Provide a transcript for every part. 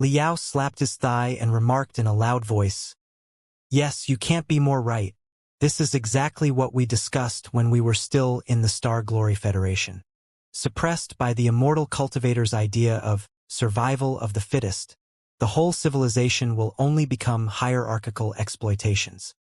Liao slapped his thigh and remarked in a loud voice, "Yes, you can't be more right. This is exactly what we discussed when we were still in the Star Glory Federation." Suppressed by the immortal cultivator's idea of survival of the fittest, the whole civilization will only become hierarchical exploitations.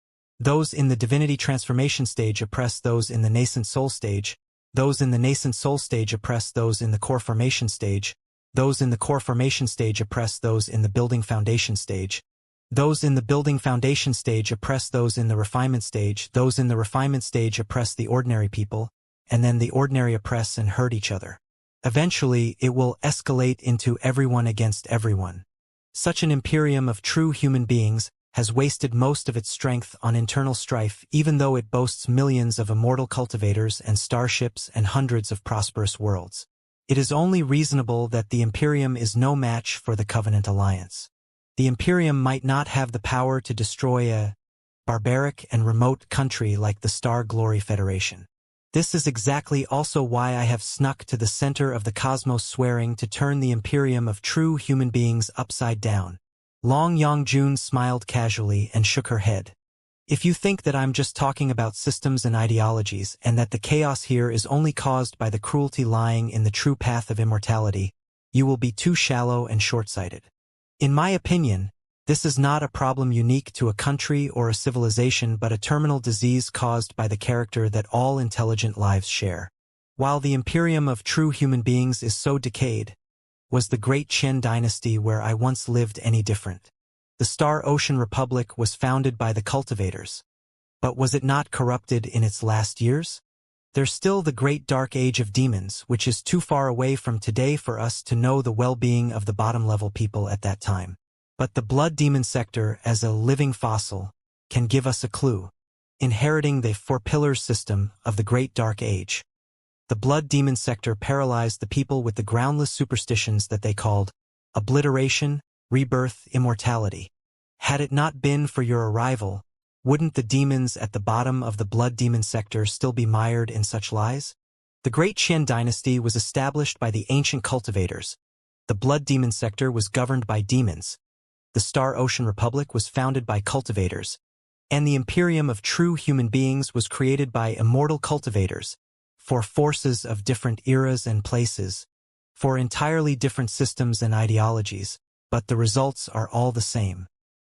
Those in the divinity transformation stage oppress those in the nascent soul stage, those in the nascent soul stage oppress those in the core formation stage, those in the core formation stage oppress those in the building foundation stage, those in the building foundation stage oppress those in the refinement stage, those in the refinement stage oppress the ordinary people, and then the ordinary oppress and hurt each other. Eventually, it will escalate into everyone against everyone. Such an imperium of true human beings has wasted most of its strength on internal strife, even though it boasts millions of immortal cultivators and starships and hundreds of prosperous worlds. It is only reasonable that the Imperium is no match for the Covenant Alliance. The Imperium might not have the power to destroy a barbaric and remote country like the Star Glory Federation. This is exactly also why I have snuck to the center of the cosmos, swearing to turn the Imperium of true human beings upside down. Long Yangjun smiled casually and shook her head. If you think that I'm just talking about systems and ideologies and that the chaos here is only caused by the cruelty lying in the true path of immortality, you will be too shallow and short-sighted. In my opinion, this is not a problem unique to a country or a civilization but a terminal disease caused by the character that all intelligent lives share. While the Imperium of true human beings is so decayed, was the great Qian dynasty where I once lived any different? The Star Ocean Republic was founded by the Cultivators. But was it not corrupted in its last years? There's still the great dark age of demons, which is too far away from today for us to know the well-being of the bottom-level people at that time. But the blood demon sector, as a living fossil, can give us a clue. Inheriting the four-pillars system of the great dark age, the blood demon sector paralyzed the people with the groundless superstitions that they called obliteration, rebirth, immortality. Had it not been for your arrival, wouldn't the demons at the bottom of the blood demon sector still be mired in such lies? The great Qian dynasty was established by the ancient cultivators. The blood demon sector was governed by demons. The Star Ocean Republic was founded by cultivators. And the Imperium of true human beings was created by immortal cultivators, for forces of different eras and places, for entirely different systems and ideologies, but the results are all the same.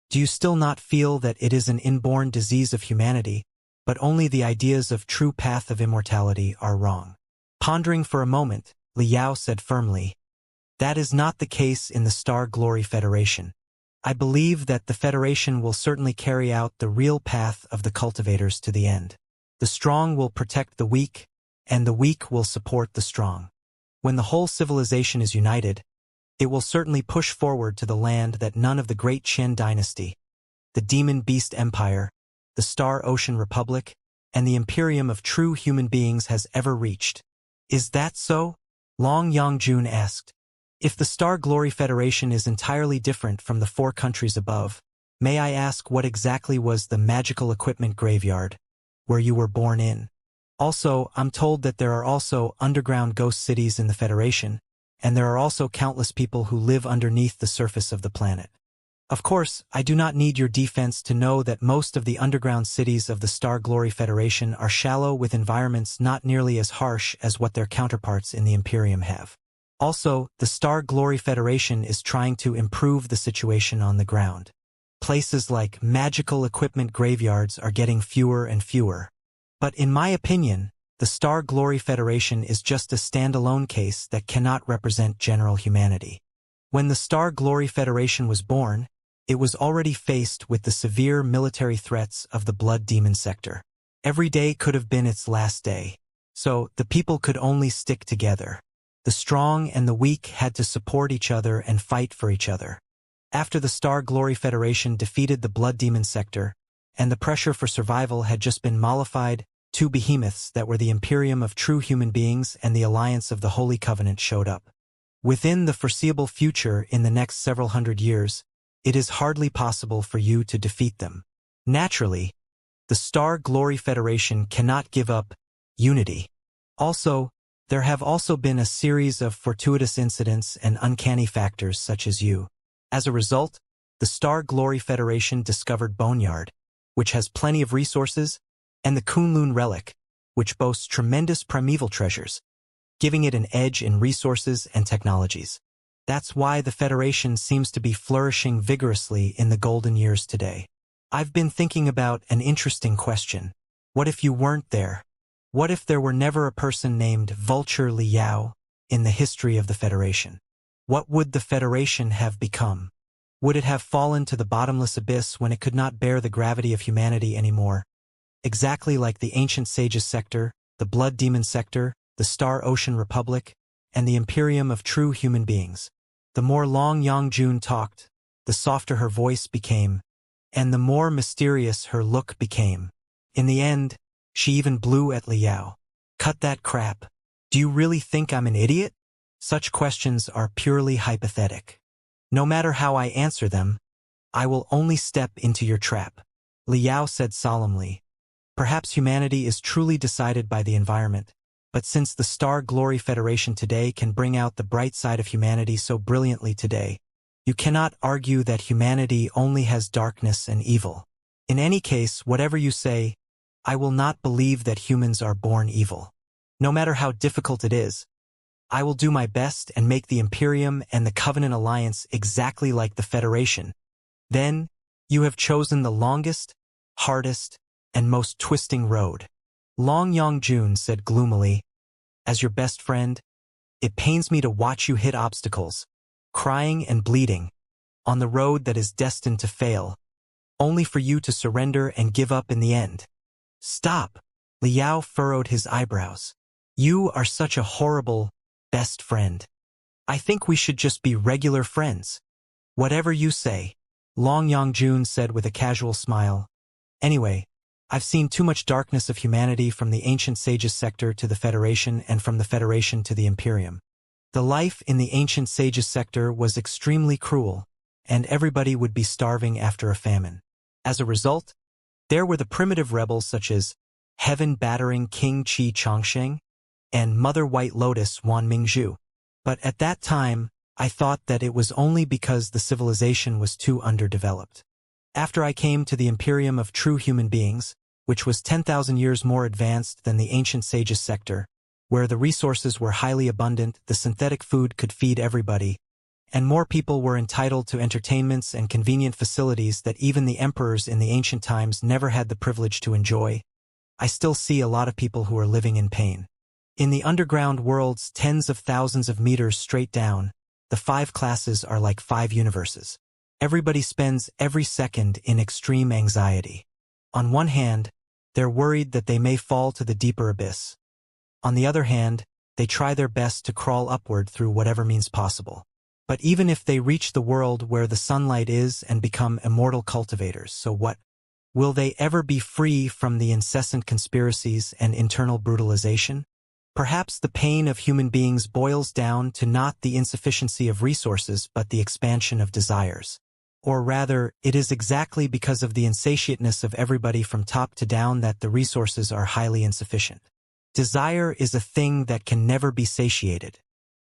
Do you still not feel that it is an inborn disease of humanity, but only the ideas of true path of immortality are wrong? Pondering for a moment, Liao said firmly, "That is not the case in the Star Glory Federation. I believe that the Federation will certainly carry out the real path of the cultivators to the end. The strong will protect the weak, and the weak will support the strong. When the whole civilization is united, it will certainly push forward to the land that none of the great Qian dynasty, the Demon Beast Empire, the Star Ocean Republic, and the Imperium of true human beings has ever reached." "Is that so?" Long Yangjun asked. "If the Star Glory Federation is entirely different from the four countries above, may I ask what exactly was the magical equipment graveyard, where you were born in? Also, I'm told that there are also underground ghost cities in the Federation, and there are also countless people who live underneath the surface of the planet. Of course, I do not need your defense to know that most of the underground cities of the Star Glory Federation are shallow with environments not nearly as harsh as what their counterparts in the Imperium have. Also, the Star Glory Federation is trying to improve the situation on the ground. Places like magical equipment graveyards are getting fewer and fewer. But in my opinion, the Star Glory Federation is just a standalone case that cannot represent general humanity. When the Star Glory Federation was born, it was already faced with the severe military threats of the Blood Demon sector. Every day could have been its last day. So, the people could only stick together. The strong and the weak had to support each other and fight for each other. After the Star Glory Federation defeated the Blood Demon sector, and the pressure for survival had just been mollified, two behemoths that were the Imperium of true human beings and the Alliance of the Holy Covenant showed up. Within the foreseeable future in the next several hundred years, it is hardly possible for you to defeat them. Naturally, the Star Glory Federation cannot give up unity. Also, there have also been a series of fortuitous incidents and uncanny factors such as you As a result, the Star Glory Federation discovered Boneyard, which has plenty of resources, and the Kunlun Relic, which boasts tremendous primeval treasures, giving it an edge in resources and technologies. That's why the Federation seems to be flourishing vigorously in the golden years today. I've been thinking about an interesting question. What if you weren't there? What if there were never a person named Vulture Liao in the history of the Federation? What would the Federation have become? Would it have fallen to the bottomless abyss when it could not bear the gravity of humanity anymore? Exactly like the Ancient Sages sector, the Blood Demon sector, the Star Ocean Republic, and the Imperium of True Human Beings. The more Long Yangjun talked, the softer her voice became, and the more mysterious her look became. In the end, she even blew at Liao. Cut that crap. Do you really think I'm an idiot? Such questions are purely hypothetical. No matter how I answer them, I will only step into your trap. Liao said solemnly. Perhaps humanity is truly decided by the environment, but since the Star Glory Federation today can bring out the bright side of humanity so brilliantly today, you cannot argue that humanity only has darkness and evil. In any case, whatever you say, I will not believe that humans are born evil. No matter how difficult it is, I will do my best and make the Imperium and the Covenant Alliance exactly like the Federation. Then, you have chosen the longest, hardest, and most twisting road. Long Yangjun said gloomily, as your best friend, it pains me to watch you hit obstacles, crying and bleeding, on the road that is destined to fail, only for you to surrender and give up in the end. Stop! Liao furrowed his eyebrows. You are such a horrible best friend. I think we should just be regular friends. Whatever you say, Long Yangjun said with a casual smile. Anyway, I've seen too much darkness of humanity from the Ancient Sages sector to the Federation and from the Federation to the Imperium. The life in the Ancient Sages sector was extremely cruel, and everybody would be starving after a famine. As a result, there were the primitive rebels such as Heaven-Battering King Qi Chongsheng and Mother White Lotus Wan Mingzhu. But at that time, I thought that it was only because the civilization was too underdeveloped. After I came to the Imperium of True Human Beings, which was 10,000 years more advanced than the Ancient Sages sector, where the resources were highly abundant, the synthetic food could feed everybody, and more people were entitled to entertainments and convenient facilities that even the emperors in the ancient times never had the privilege to enjoy, I still see a lot of people who are living in pain. In the underground worlds tens of thousands of meters straight down, the 5 classes are like 5 universes. Everybody spends every second in extreme anxiety. On one hand, they're worried that they may fall to the deeper abyss. On the other hand, they try their best to crawl upward through whatever means possible. But even if they reach the world where the sunlight is and become immortal cultivators, so what? Will they ever be free from the incessant conspiracies and internal brutalization? Perhaps the pain of human beings boils down to not the insufficiency of resources but the expansion of desires. Or rather, it is exactly because of the insatiateness of everybody from top to down that the resources are highly insufficient. Desire is a thing that can never be satiated.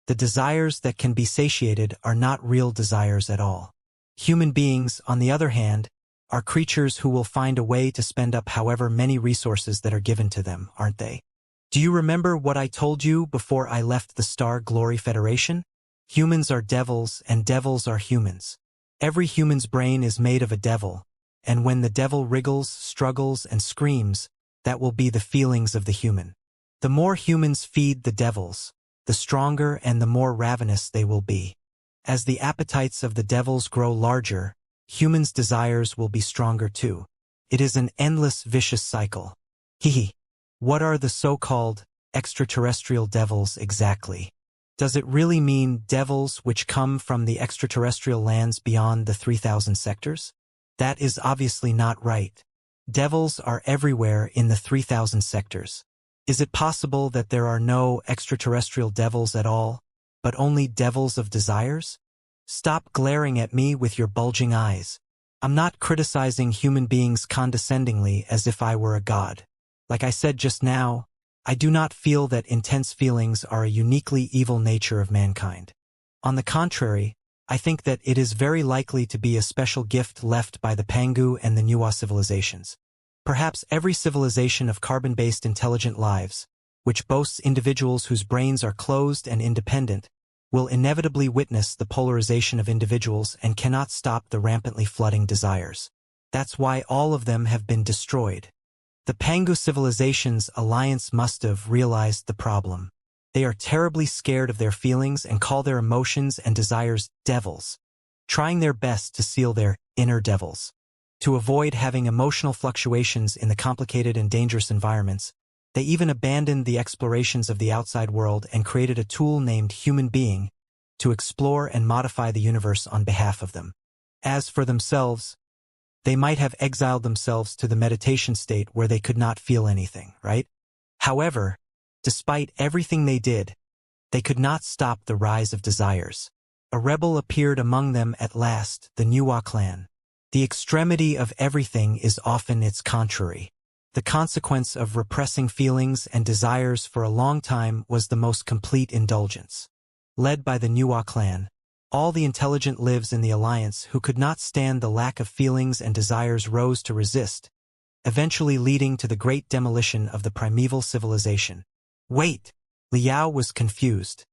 The desires that can be satiated are not real desires at all. Human beings, on the other hand, are creatures who will find a way to spend up however many resources that are given to them, aren't they? Do you remember what I told you before I left the Star Glory Federation? Humans are devils and devils are humans. Every human's brain is made of a devil, and when the devil wriggles, struggles, and screams, that will be the feelings of the human. The more humans feed the devils, the stronger and the more ravenous they will be. As the appetites of the devils grow larger, humans' desires will be stronger too. It is an endless vicious cycle. Hehe. What are the so-called extraterrestrial devils exactly? Does it really mean devils which come from the extraterrestrial lands beyond the 3,000 sectors? That is obviously not right. Devils are everywhere in the 3,000 sectors. Is it possible that there are no extraterrestrial devils at all, but only devils of desires? Stop glaring at me with your bulging eyes. I'm not criticizing human beings condescendingly as if I were a god. Like I said just now, I do not feel that intense feelings are a uniquely evil nature of mankind. On the contrary, I think that it is very likely to be a special gift left by the Pangu and the Nuwa civilizations. Perhaps every civilization of carbon-based intelligent lives, which boasts individuals whose brains are closed and independent, will inevitably witness the polarization of individuals and cannot stop the rampantly flooding desires. That's why all of them have been destroyed. The Pangu civilization's alliance must have realized the problem. They are terribly scared of their feelings and call their emotions and desires devils, trying their best to seal their inner devils. To avoid having emotional fluctuations in the complicated and dangerous environments, they even abandoned the explorations of the outside world and created a tool named human being to explore and modify the universe on behalf of them. As for themselves, they might have exiled themselves to the meditation state where they could not feel anything, right? However, despite everything they did, they could not stop the rise of desires. A rebel appeared among them at last, the Nuwa clan. The extremity of everything is often its contrary. The consequence of repressing feelings and desires for a long time was the most complete indulgence. Led by the Nuwa clan, all the intelligent lives in the alliance who could not stand the lack of feelings and desires rose to resist, eventually leading to the great demolition of the primeval civilization. Wait! Liao was confused.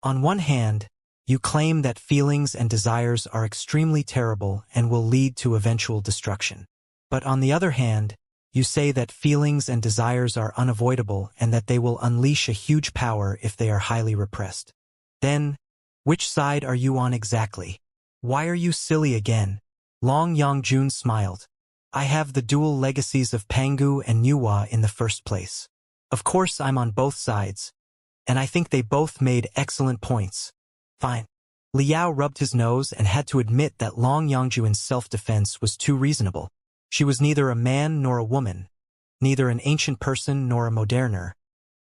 On one hand, you claim that feelings and desires are extremely terrible and will lead to eventual destruction. But on the other hand, you say that feelings and desires are unavoidable and that they will unleash a huge power if they are highly repressed. Then, which side are you on exactly? Why are you silly again? Long Yangjun smiled. I have the dual legacies of Pangu and Nuwa in the first place. Of course I'm on both sides, and I think they both made excellent points. Fine. Liao rubbed his nose and had to admit that Long Yangjuan's self-defense was too reasonable. She was neither a man nor a woman, neither an ancient person nor a moderner,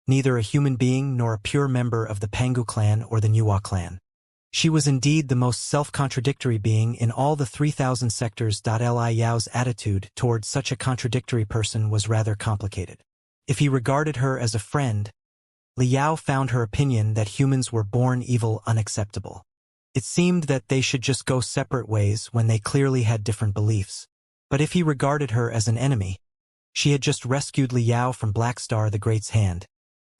neither a human being nor a pure member of the Pangu clan or the Nuwa clan. She was indeed the most self-contradictory being in all the 3,000 sectors. Li Yao's attitude toward such a contradictory person was rather complicated. If he regarded her as a friend, Liao found her opinion that humans were born evil unacceptable. It seemed that they should just go separate ways when they clearly had different beliefs. But if he regarded her as an enemy, she had just rescued Liao from Black Star the Great's hand,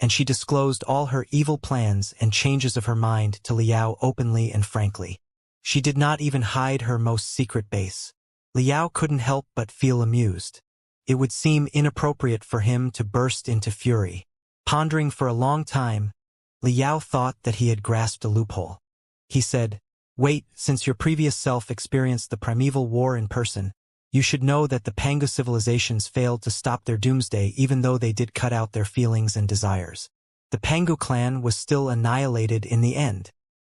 and she disclosed all her evil plans and changes of her mind to Liao openly and frankly. She did not even hide her most secret base. Liao couldn't help but feel amused. It would seem inappropriate for him to burst into fury. Pondering for a long time, Liao thought that he had grasped a loophole. He said, "Wait, since your previous self experienced the primeval war in person, you should know that the Pangu civilizations failed to stop their doomsday even though they did cut out their feelings and desires. The Pangu clan was still annihilated in the end.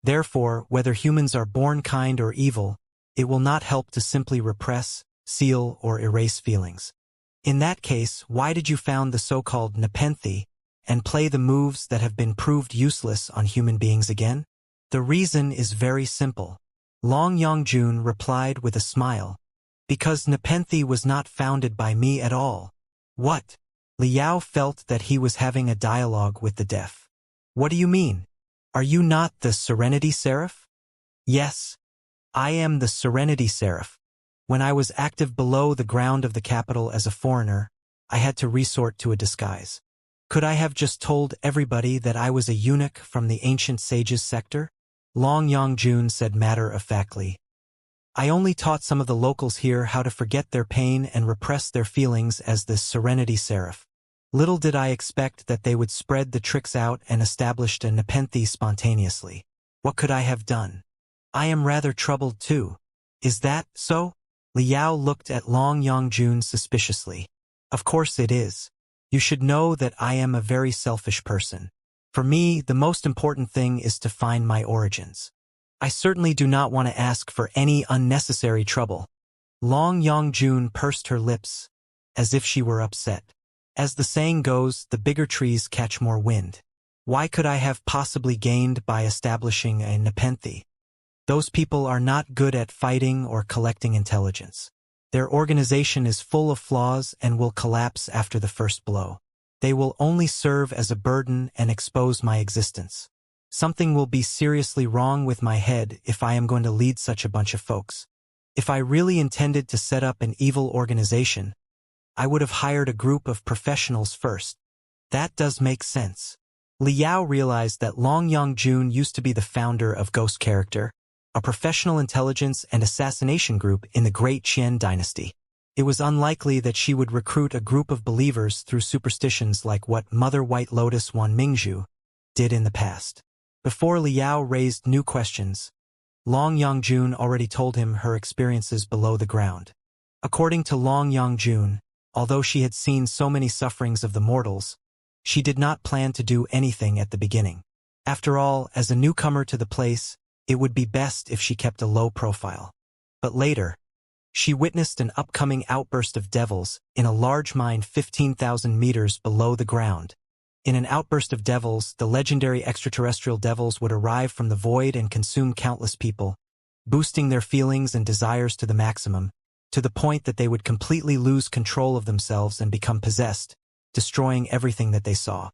Therefore, whether humans are born kind or evil, it will not help to simply repress, seal, or erase feelings. In that case, why did you found the so-called Nepenthe and play the moves that have been proved useless on human beings again? The reason is very simple." Long Yangjun replied with a smile. "Because Nepenthe was not founded by me at all." "What?" Liao felt that he was having a dialogue with the deaf. "What do you mean? Are you not the Serenity Seraph?" "Yes, I am the Serenity Seraph. When I was active below the ground of the capital as a foreigner, I had to resort to a disguise. Could I have just told everybody that I was a eunuch from the ancient sages' sector?" Long Yangjun said matter-of-factly. "I only taught some of the locals here how to forget their pain and repress their feelings as the Serenity Seraph. Little did I expect that they would spread the tricks out and establish a Nepenthe spontaneously. What could I have done? I am rather troubled too. Is that so?" Liao looked at Long Yangjun suspiciously. "Of course it is. You should know that I am a very selfish person. For me, the most important thing is to find my origins. I certainly do not want to ask for any unnecessary trouble." Long Yangjun pursed her lips, as if she were upset. As the saying goes, the bigger trees catch more wind. Why could I have possibly gained by establishing a Nepenthe? Those people are not good at fighting or collecting intelligence. Their organization is full of flaws and will collapse after the first blow. They will only serve as a burden and expose my existence. Something will be seriously wrong with my head if I am going to lead such a bunch of folks. If I really intended to set up an evil organization, I would have hired a group of professionals first. That does make sense. Liao realized that Long Yongjun used to be the founder of Ghost Character, a professional intelligence and assassination group in the Great Qian dynasty. It was unlikely that she would recruit a group of believers through superstitions like what Mother White Lotus Wan Mingzhu did in the past. Before Liao raised new questions, Long Yongjun already told him her experiences below the ground. According to Long Yongjun, although she had seen so many sufferings of the mortals, she did not plan to do anything at the beginning. After all, as a newcomer to the place, it would be best if she kept a low profile. But later, she witnessed an upcoming outburst of devils in a large mine 15,000 meters below the ground. In an outburst of devils, the legendary extraterrestrial devils would arrive from the void and consume countless people, boosting their feelings and desires to the maximum, to the point that they would completely lose control of themselves and become possessed, destroying everything that they saw.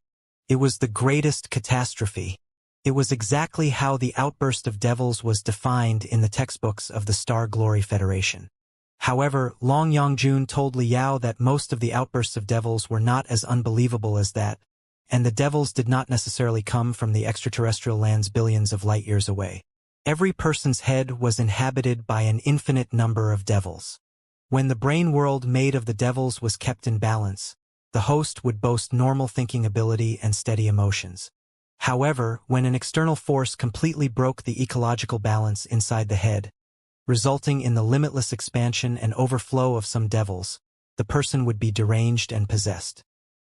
It was the greatest catastrophe. It was exactly how the outburst of devils was defined in the textbooks of the Star Glory Federation. However, Long Yongjun told Liao that most of the outbursts of devils were not as unbelievable as that, and the devils did not necessarily come from the extraterrestrial lands billions of light years away. Every person's head was inhabited by an infinite number of devils. When the brain world made of the devils was kept in balance, the host would boast normal thinking ability and steady emotions. However, when an external force completely broke the ecological balance inside the head, resulting in the limitless expansion and overflow of some devils, the person would be deranged and possessed.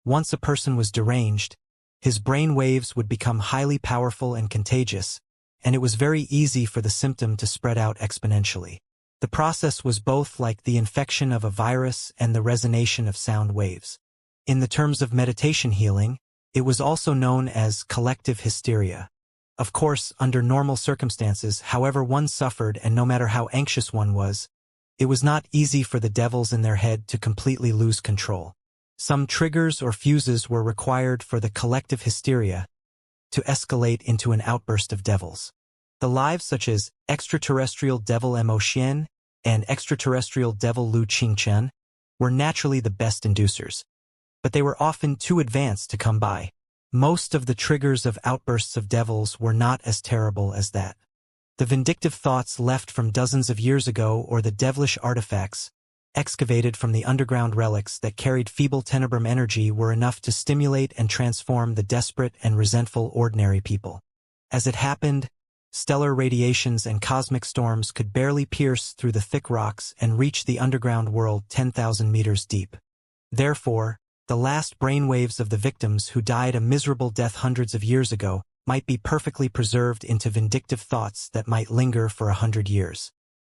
Once a person was deranged, his brain waves would become highly powerful and contagious, and it was very easy for the symptom to spread out exponentially. The process was both like the infection of a virus and the resonation of sound waves. In the terms of meditation healing, it was also known as collective hysteria. Of course, under normal circumstances, however one suffered and no matter how anxious one was, it was not easy for the devils in their head to completely lose control. Some triggers or fuses were required for the collective hysteria to escalate into an outburst of devils. The lives such as extraterrestrial devil Mo Xian and extraterrestrial devil Lu Qingchen were naturally the best inducers, but they were often too advanced to come by. Most of the triggers of outbursts of devils were not as terrible as that. The vindictive thoughts left from dozens of years ago or the devilish artifacts excavated from the underground relics that carried feeble tenebrum energy were enough to stimulate and transform the desperate and resentful ordinary people. As it happened, stellar radiations and cosmic storms could barely pierce through the thick rocks and reach the underground world 10,000 meters deep. Therefore, the last brainwaves of the victims who died a miserable death hundreds of years ago might be perfectly preserved into vindictive thoughts that might linger for 100 years.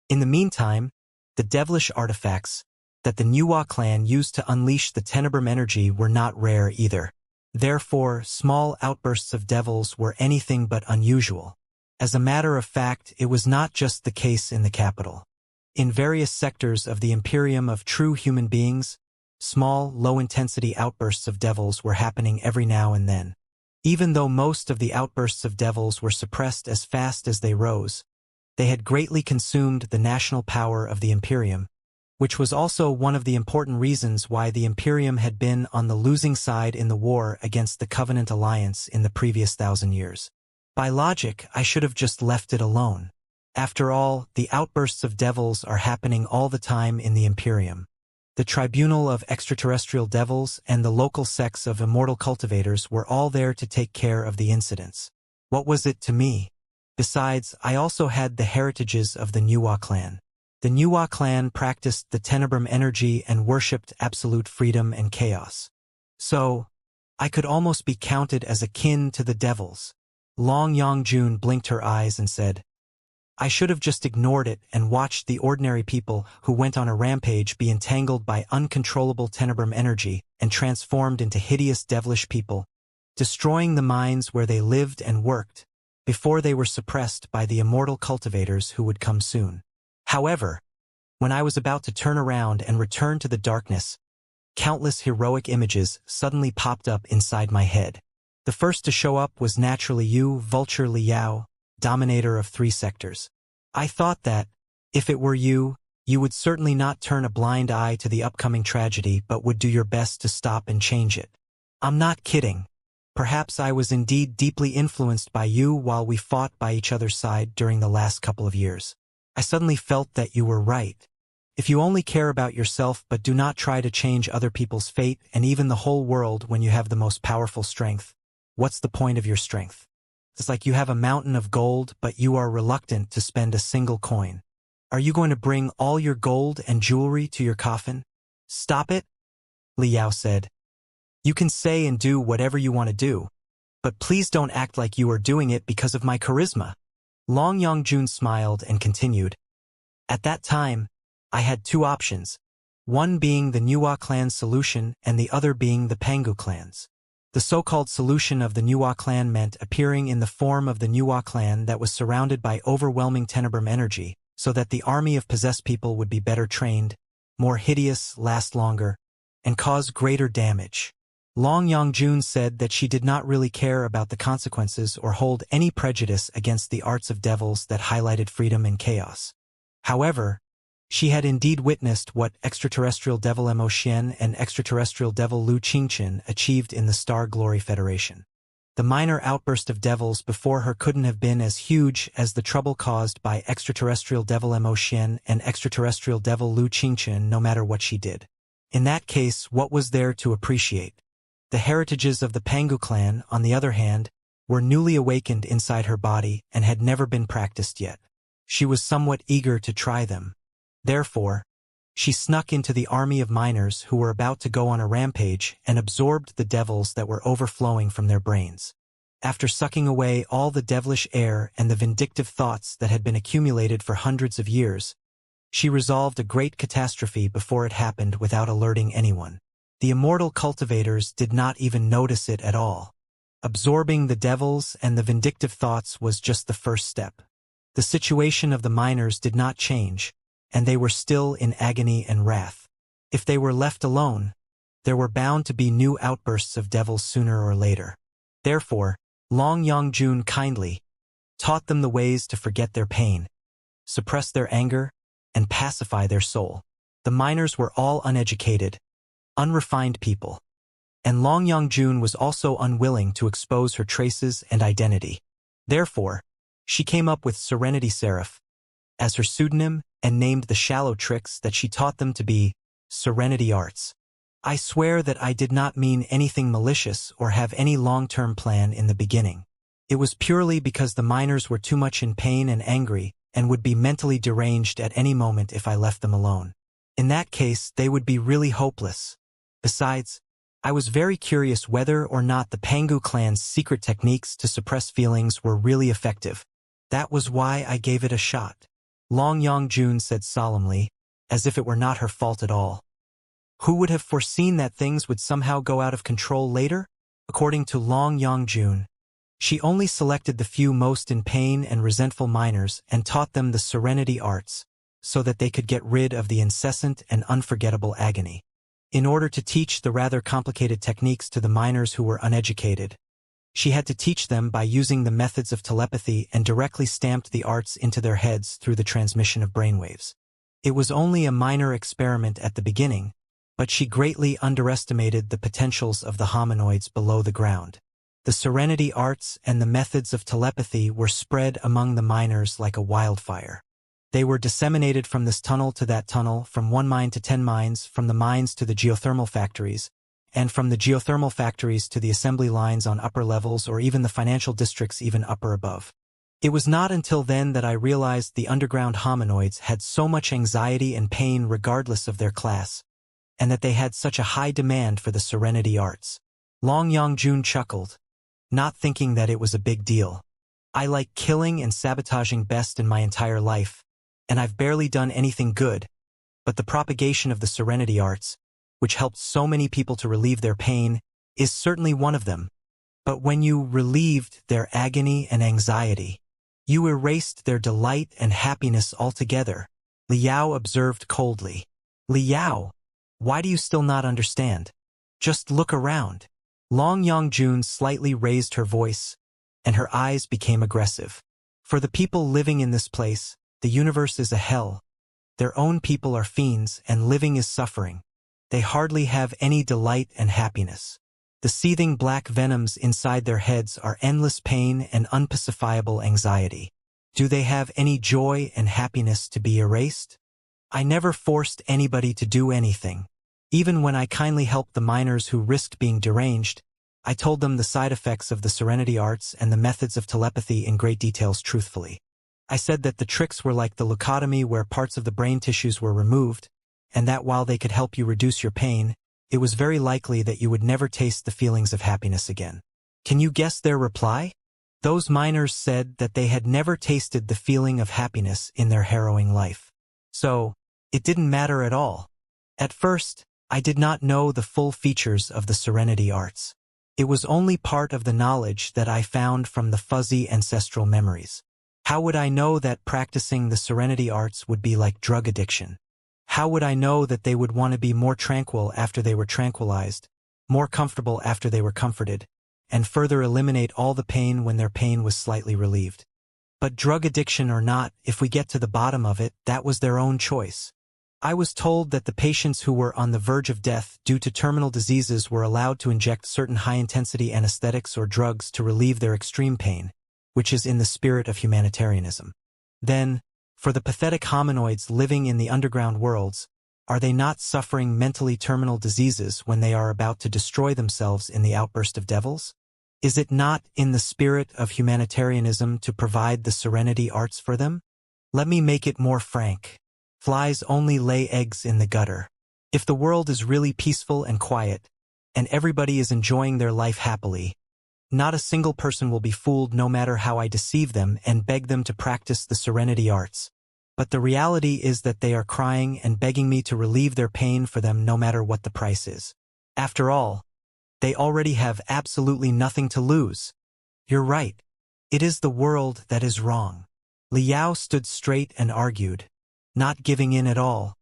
In the meantime, the devilish artifacts that the Nuwa clan used to unleash the tenebrum energy were not rare either. Therefore, small outbursts of devils were anything but unusual. As a matter of fact, it was not just the case in the capital. In various sectors of the Imperium of true human beings, small, low-intensity outbursts of devils were happening every now and then. Even though most of the outbursts of devils were suppressed as fast as they rose, they had greatly consumed the national power of the Imperium, which was also one of the important reasons why the Imperium had been on the losing side in the war against the Covenant Alliance in the previous 1,000 years. By logic, I should have just left it alone. After all, the outbursts of devils are happening all the time in the Imperium. The Tribunal of Extraterrestrial Devils and the local sects of immortal cultivators were all there to take care of the incidents. What was it to me? Besides, I also had the heritages of the Nuwa clan. The Nuwa clan practiced the tenebrum energy and worshipped absolute freedom and chaos. So, I could almost be counted as akin to the devils. Long Yongjun blinked her eyes and said, I should have just ignored it and watched the ordinary people who went on a rampage be entangled by uncontrollable tenebrum energy and transformed into hideous devilish people, destroying the mines where they lived and worked, before they were suppressed by the immortal cultivators who would come soon. However, when I was about to turn around and return to the darkness, countless heroic images suddenly popped up inside my head. The first to show up was naturally you, Vulture Liao, dominator of 3 sectors. I thought that, if it were you, you would certainly not turn a blind eye to the upcoming tragedy but would do your best to stop and change it. I'm not kidding. Perhaps I was indeed deeply influenced by you while we fought by each other's side during the last couple of years. I suddenly felt that you were right. If you only care about yourself but do not try to change other people's fate and even the whole world when you have the most powerful strength, what's the point of your strength? It's like you have a mountain of gold but you are reluctant to spend a single coin. Are you going to bring all your gold and jewelry to your coffin? Stop it, Liao said. You can say and do whatever you want to do, but please don't act like you are doing it because of my charisma. Long Yongjun smiled and continued. At that time, I had 2 options, one being the Nuwa clan's solution and the other being the Pangu clan's. The so-called solution of the Nuwa clan meant appearing in the form of the Nuwa clan that was surrounded by overwhelming Tenebrum energy, so that the army of possessed people would be better trained, more hideous, last longer, and cause greater damage. Long Yongjun said that she did not really care about the consequences or hold any prejudice against the arts of devils that highlighted freedom and chaos. However, she had indeed witnessed what extraterrestrial devil Mo Xian and extraterrestrial devil Lu Qingchen achieved in the Star Glory Federation. The minor outburst of devils before her couldn't have been as huge as the trouble caused by extraterrestrial devil Mo Xian and extraterrestrial devil Lu Qingchen no matter what she did. In that case, what was there to appreciate? The heritages of the Pangu clan, on the other hand, were newly awakened inside her body and had never been practiced yet. She was somewhat eager to try them. Therefore, she snuck into the army of miners who were about to go on a rampage and absorbed the devils that were overflowing from their brains. After sucking away all the devilish air and the vindictive thoughts that had been accumulated for hundreds of years, she resolved a great catastrophe before it happened without alerting anyone. The immortal cultivators did not even notice it at all. Absorbing the devils and the vindictive thoughts was just the first step. The situation of the miners did not change, and they were still in agony and wrath. If they were left alone, there were bound to be new outbursts of devils sooner or later. Therefore, Long Yongjun kindly taught them the ways to forget their pain, suppress their anger, and pacify their soul. The miners were all uneducated, unrefined people, and Long Yongjun was also unwilling to expose her traces and identity. Therefore, she came up with Serenity Seraph as her pseudonym and named the shallow tricks that she taught them to be Serenity Arts. I swear that I did not mean anything malicious or have any long-term plan in the beginning. It was purely because the miners were too much in pain and angry and would be mentally deranged at any moment if I left them alone. In that case, they would be really hopeless. Besides, I was very curious whether or not the Pangu clan's secret techniques to suppress feelings were really effective. That was why I gave it a shot. Long Yongjun said solemnly, as if it were not her fault at all. Who would have foreseen that things would somehow go out of control later? According to Long Yongjun, she only selected the few most in pain and resentful miners and taught them the Serenity Arts, so that they could get rid of the incessant and unforgettable agony. In order to teach the rather complicated techniques to the miners who were uneducated, she had to teach them by using the methods of telepathy and directly stamped the arts into their heads through the transmission of brainwaves. It was only a minor experiment at the beginning, but she greatly underestimated the potentials of the hominoids below the ground. The Serenity Arts and the methods of telepathy were spread among the miners like a wildfire. They were disseminated from this tunnel to that tunnel, from one mine to 10 mines, from the mines to the geothermal factories, and from the geothermal factories to the assembly lines on upper levels or even the financial districts even upper above. It was not until then that I realized the underground hominoids had so much anxiety and pain regardless of their class, and that they had such a high demand for the Serenity Arts. Long Yongjun chuckled, not thinking that it was a big deal. I like killing and sabotaging best in my entire life, and I've barely done anything good, but the propagation of the Serenity Arts, which helped so many people to relieve their pain, is certainly one of them. But when you relieved their agony and anxiety, you erased their delight and happiness altogether, Liao observed coldly. Liao, why do you still not understand? Just look around. Long Yongjun slightly raised her voice, and her eyes became aggressive. For the people living in this place, the universe is a hell. Their own people are fiends, and living is suffering. They hardly have any delight and happiness. The seething black venoms inside their heads are endless pain and unpacifiable anxiety. Do they have any joy and happiness to be erased? I never forced anybody to do anything. Even when I kindly helped the miners who risked being deranged, I told them the side effects of the Serenity Arts and the methods of telepathy in great details truthfully. I said that the tricks were like the leucotomy where parts of the brain tissues were removed, and that while they could help you reduce your pain, it was very likely that you would never taste the feelings of happiness again. Can you guess their reply? Those miners said that they had never tasted the feeling of happiness in their harrowing life. So, it didn't matter at all. At first, I did not know the full features of the Serenity Arts. It was only part of the knowledge that I found from the fuzzy ancestral memories. How would I know that practicing the Serenity Arts would be like drug addiction? How would I know that they would want to be more tranquil after they were tranquilized, more comfortable after they were comforted, and further eliminate all the pain when their pain was slightly relieved? But drug addiction or not, if we get to the bottom of it, that was their own choice. I was told that the patients who were on the verge of death due to terminal diseases were allowed to inject certain high-intensity anesthetics or drugs to relieve their extreme pain, which is in the spirit of humanitarianism. Then, for the pathetic hominoids living in the underground worlds, are they not suffering mentally terminal diseases when they are about to destroy themselves in the outburst of devils? Is it not in the spirit of humanitarianism to provide the Serenity Arts for them? Let me make it more frank. Flies only lay eggs in the gutter. If the world is really peaceful and quiet, and everybody is enjoying their life happily, not a single person will be fooled no matter how I deceive them and beg them to practice the Serenity Arts. But the reality is that they are crying and begging me to relieve their pain for them no matter what the price is. After all, they already have absolutely nothing to lose. You're right. It is the world that is wrong. Liao stood straight and argued, not giving in at all.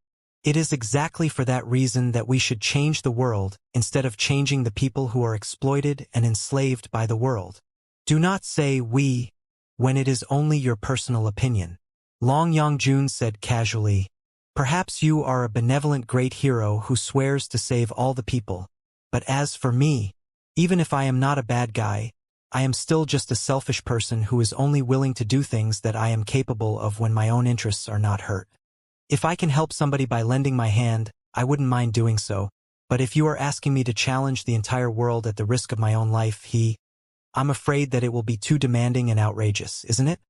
It is exactly for that reason that we should change the world instead of changing the people who are exploited and enslaved by the world. Do not say we when it is only your personal opinion. Long Yongjun said casually, perhaps you are a benevolent great hero who swears to save all the people, but as for me, even if I am not a bad guy, I am still just a selfish person who is only willing to do things that I am capable of when my own interests are not hurt. If I can help somebody by lending my hand, I wouldn't mind doing so, but if you are asking me to challenge the entire world at the risk of my own life, I'm afraid that it will be too demanding and outrageous, isn't it?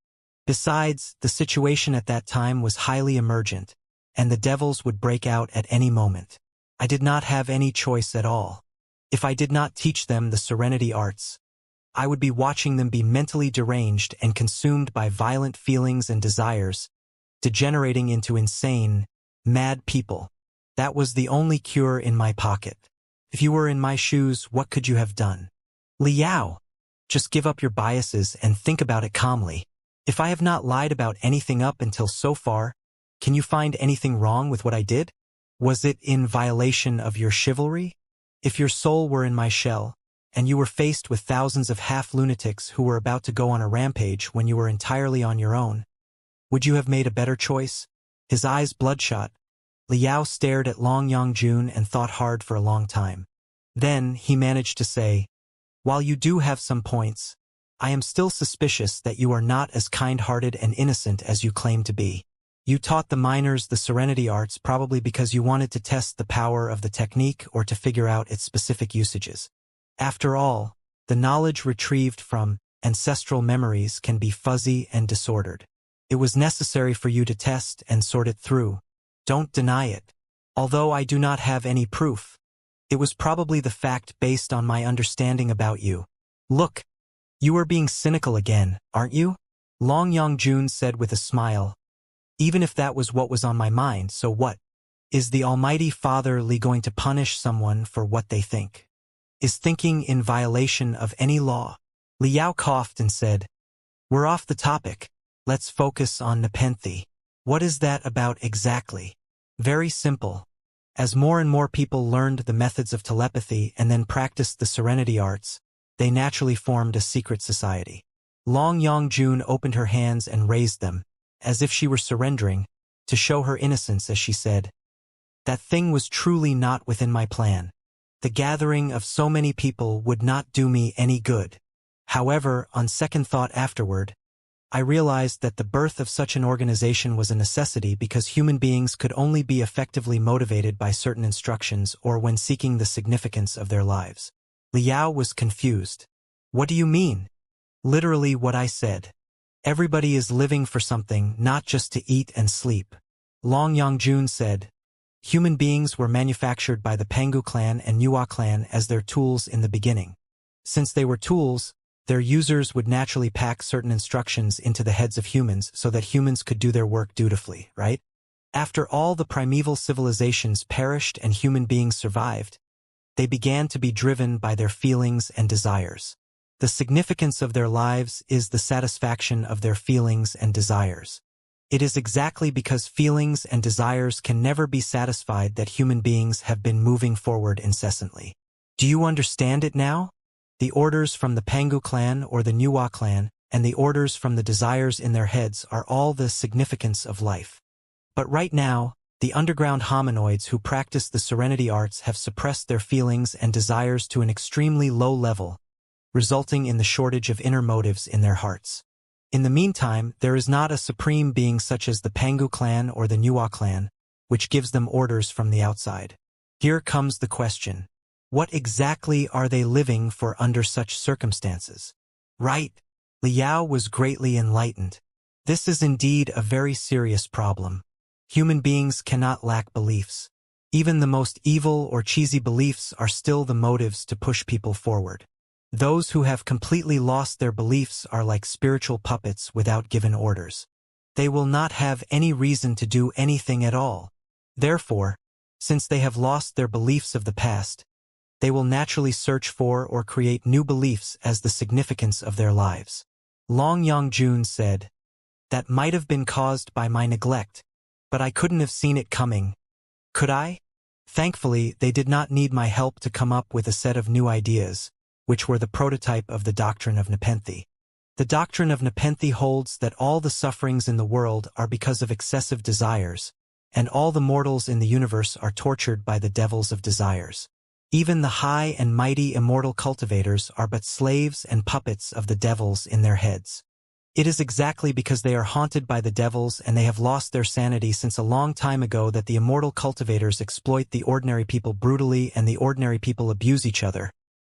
Besides, the situation at that time was highly emergent, and the devils would break out at any moment. I did not have any choice at all. If I did not teach them the Serenity Arts, I would be watching them be mentally deranged and consumed by violent feelings and desires, degenerating into insane, mad people. That was the only cure in my pocket. If you were in my shoes, what could you have done? Liao, just give up your biases and think about it calmly. If I have not lied about anything up until so far, can you find anything wrong with what I did? Was it in violation of your chivalry? If your soul were in my shell, and you were faced with thousands of half-lunatics who were about to go on a rampage when you were entirely on your own, would you have made a better choice? His eyes bloodshot, Liao stared at Long Yongjun and thought hard for a long time. Then he managed to say, while you do have some points, I am still suspicious that you are not as kind-hearted and innocent as you claim to be. You taught the miners the Serenity Arts probably because you wanted to test the power of the technique or to figure out its specific usages. After all, the knowledge retrieved from ancestral memories can be fuzzy and disordered. It was necessary for you to test and sort it through. Don't deny it. Although I do not have any proof, it was probably the fact based on my understanding about you. Look, you are being cynical again, aren't you? Long Yongjun said with a smile. Even if that was what was on my mind, so what? Is the Almighty Father Li going to punish someone for what they think? Is thinking in violation of any law? Liao coughed and said, we're off the topic. Let's focus on nepenthe. What is that about exactly? Very simple. As more and more people learned the methods of telepathy and then practiced the serenity arts, they naturally formed a secret society. Long Yongjun opened her hands and raised them, as if she were surrendering, to show her innocence as she said, "That thing was truly not within my plan. The gathering of so many people would not do me any good. However, on second thought afterward, I realized that the birth of such an organization was a necessity because human beings could only be effectively motivated by certain instructions or when seeking the significance of their lives." Liao was confused. "What do you mean?" "Literally what I said. Everybody is living for something, not just to eat and sleep." Long Yongjun said, "Human beings were manufactured by the Pangu clan and Nuo clan as their tools in the beginning. Since they were tools, their users would naturally pack certain instructions into the heads of humans so that humans could do their work dutifully, right? After all the primeval civilizations perished and human beings survived, they began to be driven by their feelings and desires. The significance of their lives is the satisfaction of their feelings and desires. It is exactly because feelings and desires can never be satisfied that human beings have been moving forward incessantly. Do you understand it now? The orders from the Pangu clan or the Nuo clan, and the orders from the desires in their heads are all the significance of life. But right now, the underground hominoids who practice the serenity arts have suppressed their feelings and desires to an extremely low level, resulting in the shortage of inner motives in their hearts. In the meantime, there is not a supreme being such as the Pangu clan or the Nuo clan, which gives them orders from the outside. Here comes the question. What exactly are they living for under such circumstances? Right. Liao was greatly enlightened. This is indeed a very serious problem. Human beings cannot lack beliefs. Even the most evil or cheesy beliefs are still the motives to push people forward. Those who have completely lost their beliefs are like spiritual puppets without given orders. They will not have any reason to do anything at all. Therefore, since they have lost their beliefs of the past, they will naturally search for or create new beliefs as the significance of their lives. Long Yongjun said, "That might have been caused by my neglect, but I couldn't have seen it coming. Could I?" Thankfully, they did not need my help to come up with a set of new ideas, which were the prototype of the doctrine of Nepenthe. The doctrine of Nepenthe holds that all the sufferings in the world are because of excessive desires, and all the mortals in the universe are tortured by the devils of desires. Even the high and mighty immortal cultivators are but slaves and puppets of the devils in their heads. It is exactly because they are haunted by the devils and they have lost their sanity since a long time ago that the immortal cultivators exploit the ordinary people brutally and the ordinary people abuse each other,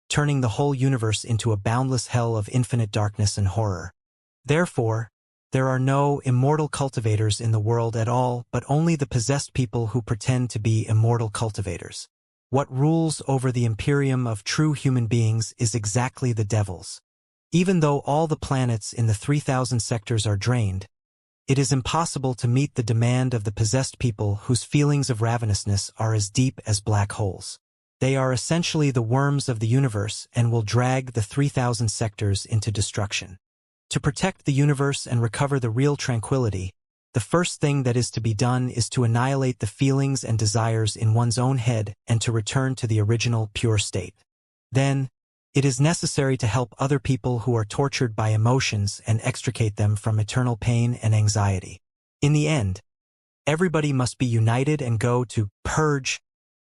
turning the whole universe into a boundless hell of infinite darkness and horror. Therefore, there are no immortal cultivators in the world at all, but only the possessed people who pretend to be immortal cultivators. What rules over the imperium of true human beings is exactly the devils. Even though all the planets in the 3,000 sectors are drained, it is impossible to meet the demand of the possessed people whose feelings of ravenousness are as deep as black holes. They are essentially the worms of the universe and will drag the 3,000 sectors into destruction. To protect the universe and recover the real tranquility, the first thing that is to be done is to annihilate the feelings and desires in one's own head and to return to the original pure state. Then, it is necessary to help other people who are tortured by emotions and extricate them from eternal pain and anxiety. In the end, everybody must be united and go to purge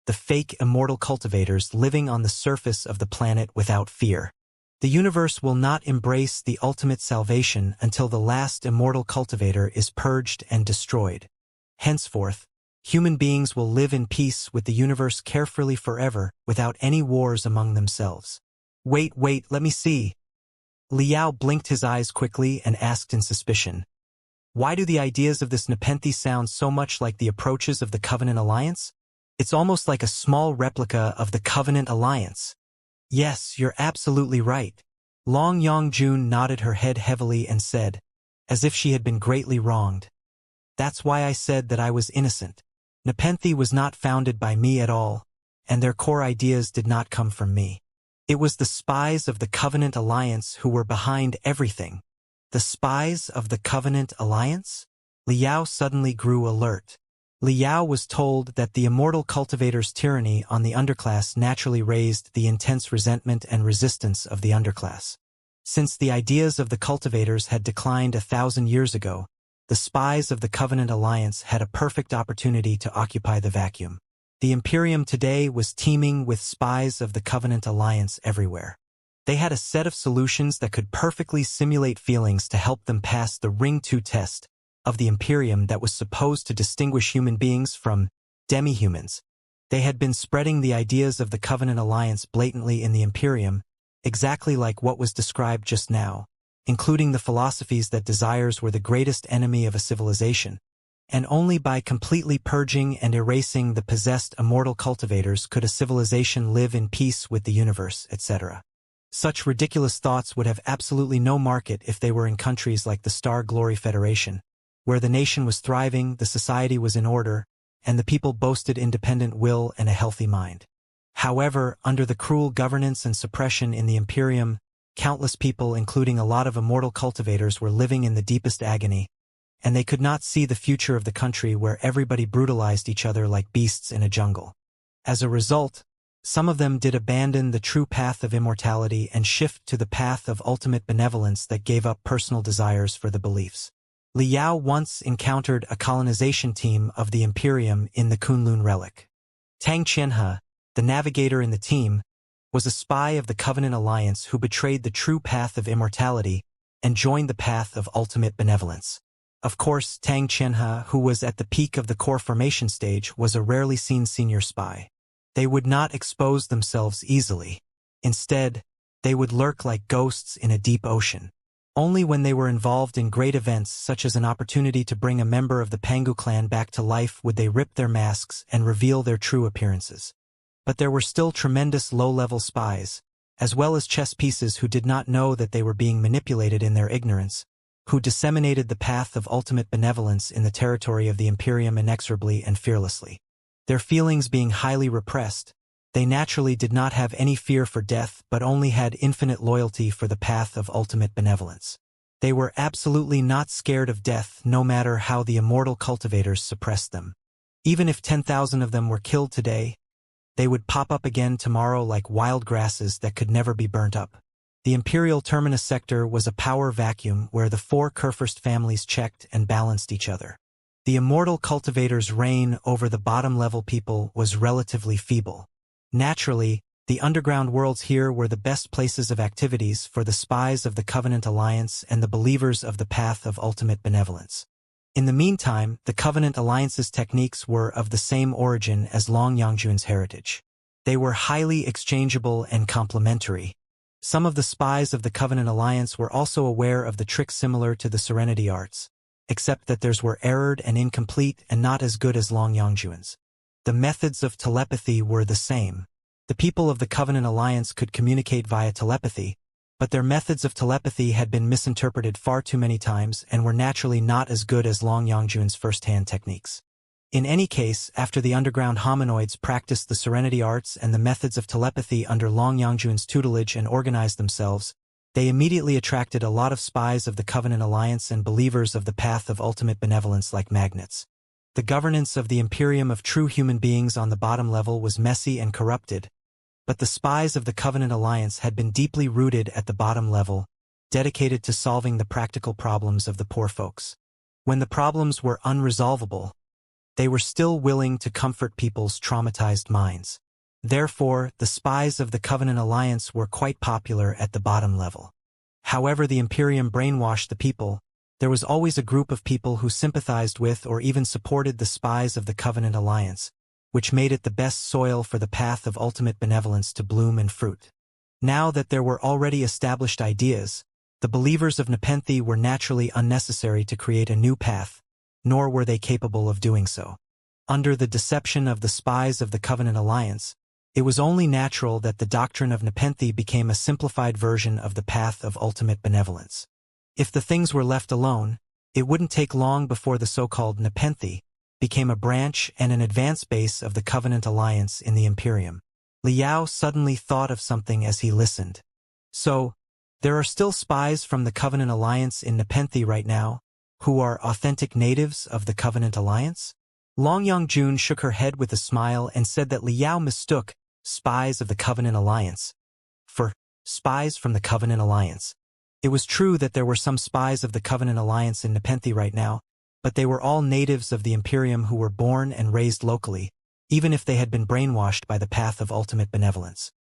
the fake immortal cultivators living on the surface of the planet without fear. The universe will not embrace the ultimate salvation until the last immortal cultivator is purged and destroyed. Henceforth, human beings will live in peace with the universe carefully forever without any wars among themselves. Wait, let me see. Liao blinked his eyes quickly and asked in suspicion, "Why do the ideas of this Nepenthe sound so much like the approaches of the Covenant Alliance? It's almost like a small replica of the Covenant Alliance." "Yes, you're absolutely right." Long Yongjun nodded her head heavily and said, as if she had been greatly wronged, "That's why I said that I was innocent. Nepenthe was not founded by me at all, and their core ideas did not come from me. It was the spies of the Covenant Alliance who were behind everything." "The spies of the Covenant Alliance?" Liao suddenly grew alert. Liao was told that the immortal cultivator's tyranny on the underclass naturally raised the intense resentment and resistance of the underclass. Since the ideas of the cultivators had declined 1,000 years ago, the spies of the Covenant Alliance had a perfect opportunity to occupy the vacuum. The Imperium today was teeming with spies of the Covenant Alliance everywhere. They had a set of solutions that could perfectly simulate feelings to help them pass the Ring 2 test of the Imperium that was supposed to distinguish human beings from demi-humans. They had been spreading the ideas of the Covenant Alliance blatantly in the Imperium, exactly like what was described just now, including the philosophies that desires were the greatest enemy of a civilization, and only by completely purging and erasing the possessed immortal cultivators could a civilization live in peace with the universe, etc. Such ridiculous thoughts would have absolutely no market if they were in countries like the Star Glory Federation, where the nation was thriving, the society was in order, and the people boasted independent will and a healthy mind. However, under the cruel governance and suppression in the Imperium, countless people, including a lot of immortal cultivators, were living in the deepest agony, and they could not see the future of the country where everybody brutalized each other like beasts in a jungle. As a result, some of them did abandon the true path of immortality and shift to the path of ultimate benevolence that gave up personal desires for the beliefs. Liao once encountered a colonization team of the Imperium in the Kunlun relic. Tang Qianhe, the navigator in the team, was a spy of the Covenant Alliance who betrayed the true path of immortality and joined the path of ultimate benevolence. Of course, Tang Qianhe, who was at the peak of the core formation stage, was a rarely seen senior spy. They would not expose themselves easily. Instead, they would lurk like ghosts in a deep ocean. Only when they were involved in great events such as an opportunity to bring a member of the Pangu clan back to life would they rip their masks and reveal their true appearances. But there were still tremendous low-level spies, as well as chess pieces who did not know that they were being manipulated in their ignorance, who disseminated the path of ultimate benevolence in the territory of the Imperium inexorably and fearlessly. Their feelings being highly repressed, they naturally did not have any fear for death but only had infinite loyalty for the path of ultimate benevolence. They were absolutely not scared of death no matter how the immortal cultivators suppressed them. Even if 10,000 of them were killed today, they would pop up again tomorrow like wild grasses that could never be burnt up. The Imperial Terminus sector was a power vacuum where the 4 Kurfürst families checked and balanced each other. The immortal cultivators' reign over the bottom-level people was relatively feeble. Naturally, the underground worlds here were the best places of activities for the spies of the Covenant Alliance and the believers of the path of ultimate benevolence. In the meantime, the Covenant Alliance's techniques were of the same origin as Long Yangjuan's heritage. They were highly exchangeable and complementary. Some of the spies of the Covenant Alliance were also aware of the tricks similar to the Serenity Arts, except that theirs were errored and incomplete and not as good as Long Yangjuan's. The methods of telepathy were the same. The people of the Covenant Alliance could communicate via telepathy, but their methods of telepathy had been misinterpreted far too many times and were naturally not as good as Long Yangjuan's first-hand techniques. In any case, after the underground hominoids practiced the Serenity Arts and the methods of telepathy under Long Yangjuan's tutelage and organized themselves, they immediately attracted a lot of spies of the Covenant Alliance and believers of the path of ultimate benevolence like magnets. The governance of the Imperium of true human beings on the bottom level was messy and corrupted, but the spies of the Covenant Alliance had been deeply rooted at the bottom level, dedicated to solving the practical problems of the poor folks. When the problems were unresolvable, they were still willing to comfort people's traumatized minds. Therefore, the spies of the Covenant Alliance were quite popular at the bottom level. However the Imperium brainwashed the people, there was always a group of people who sympathized with or even supported the spies of the Covenant Alliance, which made it the best soil for the path of ultimate benevolence to bloom and fruit. Now that there were already established ideas, the believers of Nepenthe were naturally unnecessary to create a new path, nor were they capable of doing so. Under the deception of the spies of the Covenant Alliance, it was only natural that the doctrine of Nepenthe became a simplified version of the path of ultimate benevolence. If the things were left alone, it wouldn't take long before the so-called Nepenthe became a branch and an advance base of the Covenant Alliance in the Imperium. Liao suddenly thought of something as he listened. So, there are still spies from the Covenant Alliance in Nepenthe right now, who are authentic natives of the Covenant Alliance? Long Yongjun shook her head with a smile and said that Liao mistook spies of the Covenant Alliance for spies from the Covenant Alliance. It was true that there were some spies of the Covenant Alliance in Nepenthe right now, but they were all natives of the Imperium who were born and raised locally, even if they had been brainwashed by the path of ultimate benevolence.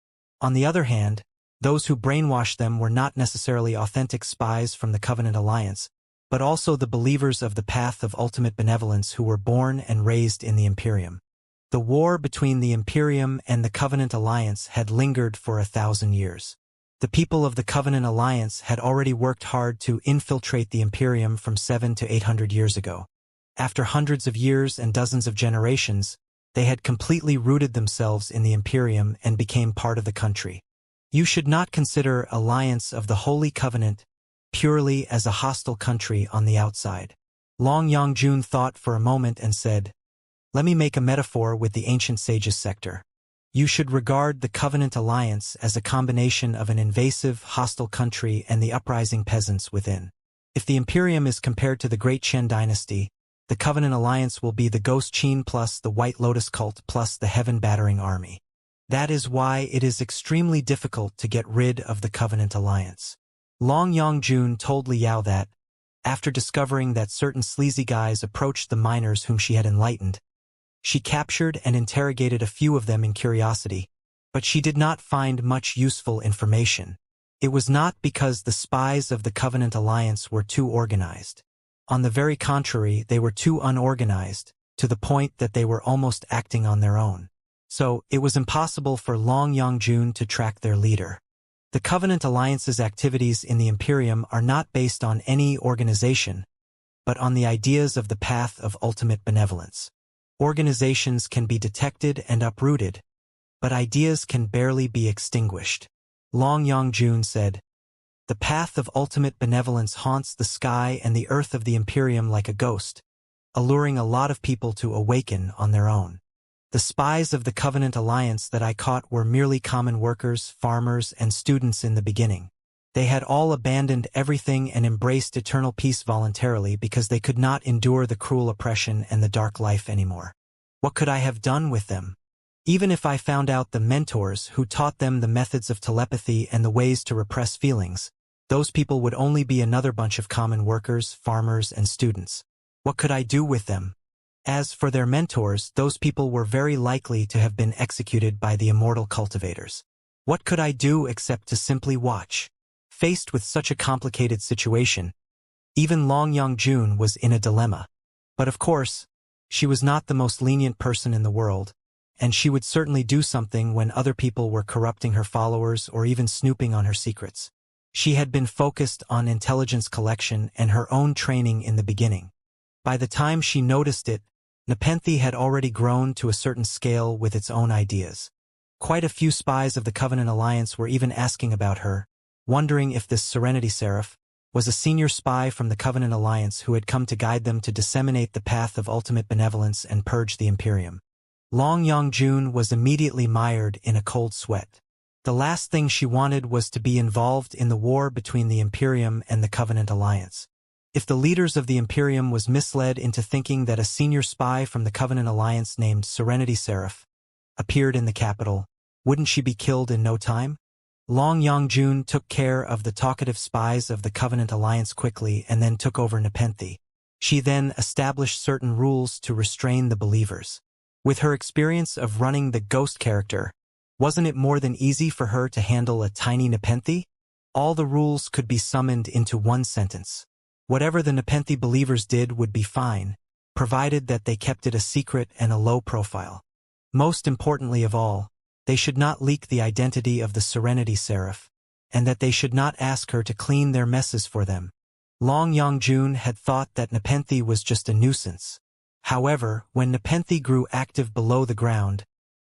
On the other hand, those who brainwashed them were not necessarily authentic spies from the Covenant Alliance, but also the believers of the path of ultimate benevolence who were born and raised in the Imperium. The war between the Imperium and the Covenant Alliance had lingered for 1,000 years. The people of the Covenant Alliance had already worked hard to infiltrate the Imperium from 700 to 800 years ago. After hundreds of years and dozens of generations, they had completely rooted themselves in the Imperium and became part of the country. You should not consider Alliance of the Holy Covenant purely as a hostile country on the outside. Long Yongjun thought for a moment and said, "Let me make a metaphor with the ancient sages sector. You should regard the Covenant Alliance as a combination of an invasive, hostile country and the uprising peasants within. If the Imperium is compared to the Great Qian dynasty, the Covenant Alliance will be the Ghost Qin plus the White Lotus cult plus the Heaven-battering army. That is why it is extremely difficult to get rid of the Covenant Alliance." Long Yongjun told Liao that, after discovering that certain sleazy guys approached the miners whom she had enlightened, she captured and interrogated a few of them in curiosity, but she did not find much useful information. It was not because the spies of the Covenant Alliance were too organized. On the very contrary, they were too unorganized, to the point that they were almost acting on their own. So, it was impossible for Long Yongjun to track their leader. The Covenant Alliance's activities in the Imperium are not based on any organization, but on the ideas of the path of ultimate benevolence. Organizations can be detected and uprooted, but ideas can barely be extinguished. Long Yongjun said, "The path of ultimate benevolence haunts the sky and the earth of the Imperium like a ghost, alluring a lot of people to awaken on their own. The spies of the Covenant Alliance that I caught were merely common workers, farmers, and students in the beginning. They had all abandoned everything and embraced eternal peace voluntarily because they could not endure the cruel oppression and the dark life anymore. What could I have done with them? Even if I found out the mentors who taught them the methods of telepathy and the ways to repress feelings, those people would only be another bunch of common workers, farmers, and students. What could I do with them? As for their mentors, those people were very likely to have been executed by the immortal cultivators. What could I do except to simply watch? Faced with such a complicated situation, even Long Yongjun was in a dilemma. But of course, she was not the most lenient person in the world, and she would certainly do something when other people were corrupting her followers or even snooping on her secrets. She had been focused on intelligence collection and her own training in the beginning. By the time she noticed it, Nepenthe had already grown to a certain scale with its own ideas. Quite a few spies of the Covenant Alliance were even asking about her, wondering if this Serenity Seraph was a senior spy from the Covenant Alliance who had come to guide them to disseminate the path of ultimate benevolence and purge the Imperium. Long Yongjun was immediately mired in a cold sweat. The last thing she wanted was to be involved in the war between the Imperium and the Covenant Alliance. If the leaders of the Imperium was misled into thinking that a senior spy from the Covenant Alliance named Serenity Seraph appeared in the capital, wouldn't she be killed in no time? Long Yongjun took care of the talkative spies of the Covenant Alliance quickly and then took over Nepenthe. She then established certain rules to restrain the believers. With her experience of running the ghost character, wasn't it more than easy for her to handle a tiny Nepenthe? All the rules could be summoned into one sentence. Whatever the Nepenthe believers did would be fine, provided that they kept it a secret and a low profile. Most importantly of all, they should not leak the identity of the Serenity Seraph, and that they should not ask her to clean their messes for them. Long Yongjun had thought that Nepenthe was just a nuisance. However, when Nepenthe grew active below the ground,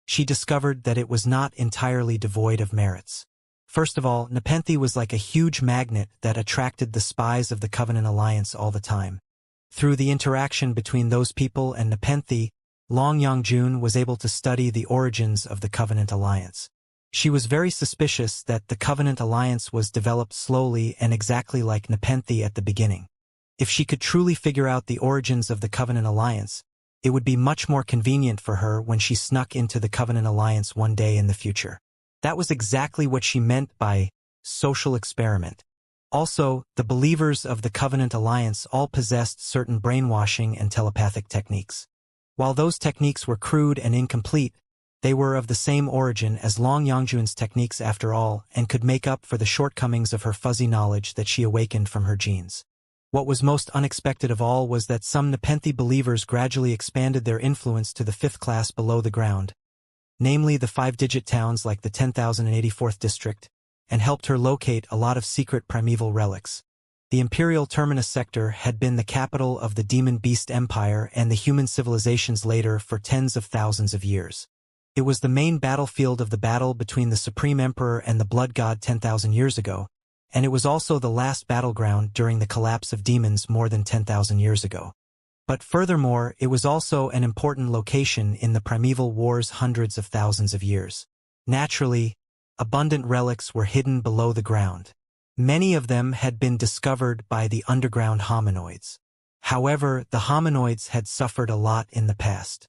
she discovered that it was not entirely devoid of merits. First of all, Nepenthe was like a huge magnet that attracted the spies of the Covenant Alliance all the time. Through the interaction between those people and Nepenthe, Long Yongjun was able to study the origins of the Covenant Alliance. She was very suspicious that the Covenant Alliance was developed slowly and exactly like Nepenthe at the beginning. If she could truly figure out the origins of the Covenant Alliance, it would be much more convenient for her when she snuck into the Covenant Alliance one day in the future. That was exactly what she meant by social experiment. Also, the believers of the Covenant Alliance all possessed certain brainwashing and telepathic techniques. While those techniques were crude and incomplete, they were of the same origin as Long Yangjun's techniques after all, and could make up for the shortcomings of her fuzzy knowledge that she awakened from her genes. What was most unexpected of all was that some Nepenthe believers gradually expanded their influence to the fifth class below the ground, namely the 5-digit towns like the 10,084th district, and helped her locate a lot of secret primeval relics. The Imperial Terminus sector had been the capital of the Demon Beast Empire and the human civilizations later for tens of thousands of years. It was the main battlefield of the battle between the Supreme Emperor and the Blood God 10,000 years ago, and it was also the last battleground during the collapse of demons more than 10,000 years ago. But furthermore, it was also an important location in the primeval wars hundreds of thousands of years. Naturally, abundant relics were hidden below the ground. Many of them had been discovered by the underground hominoids. However, the hominoids had suffered a lot in the past.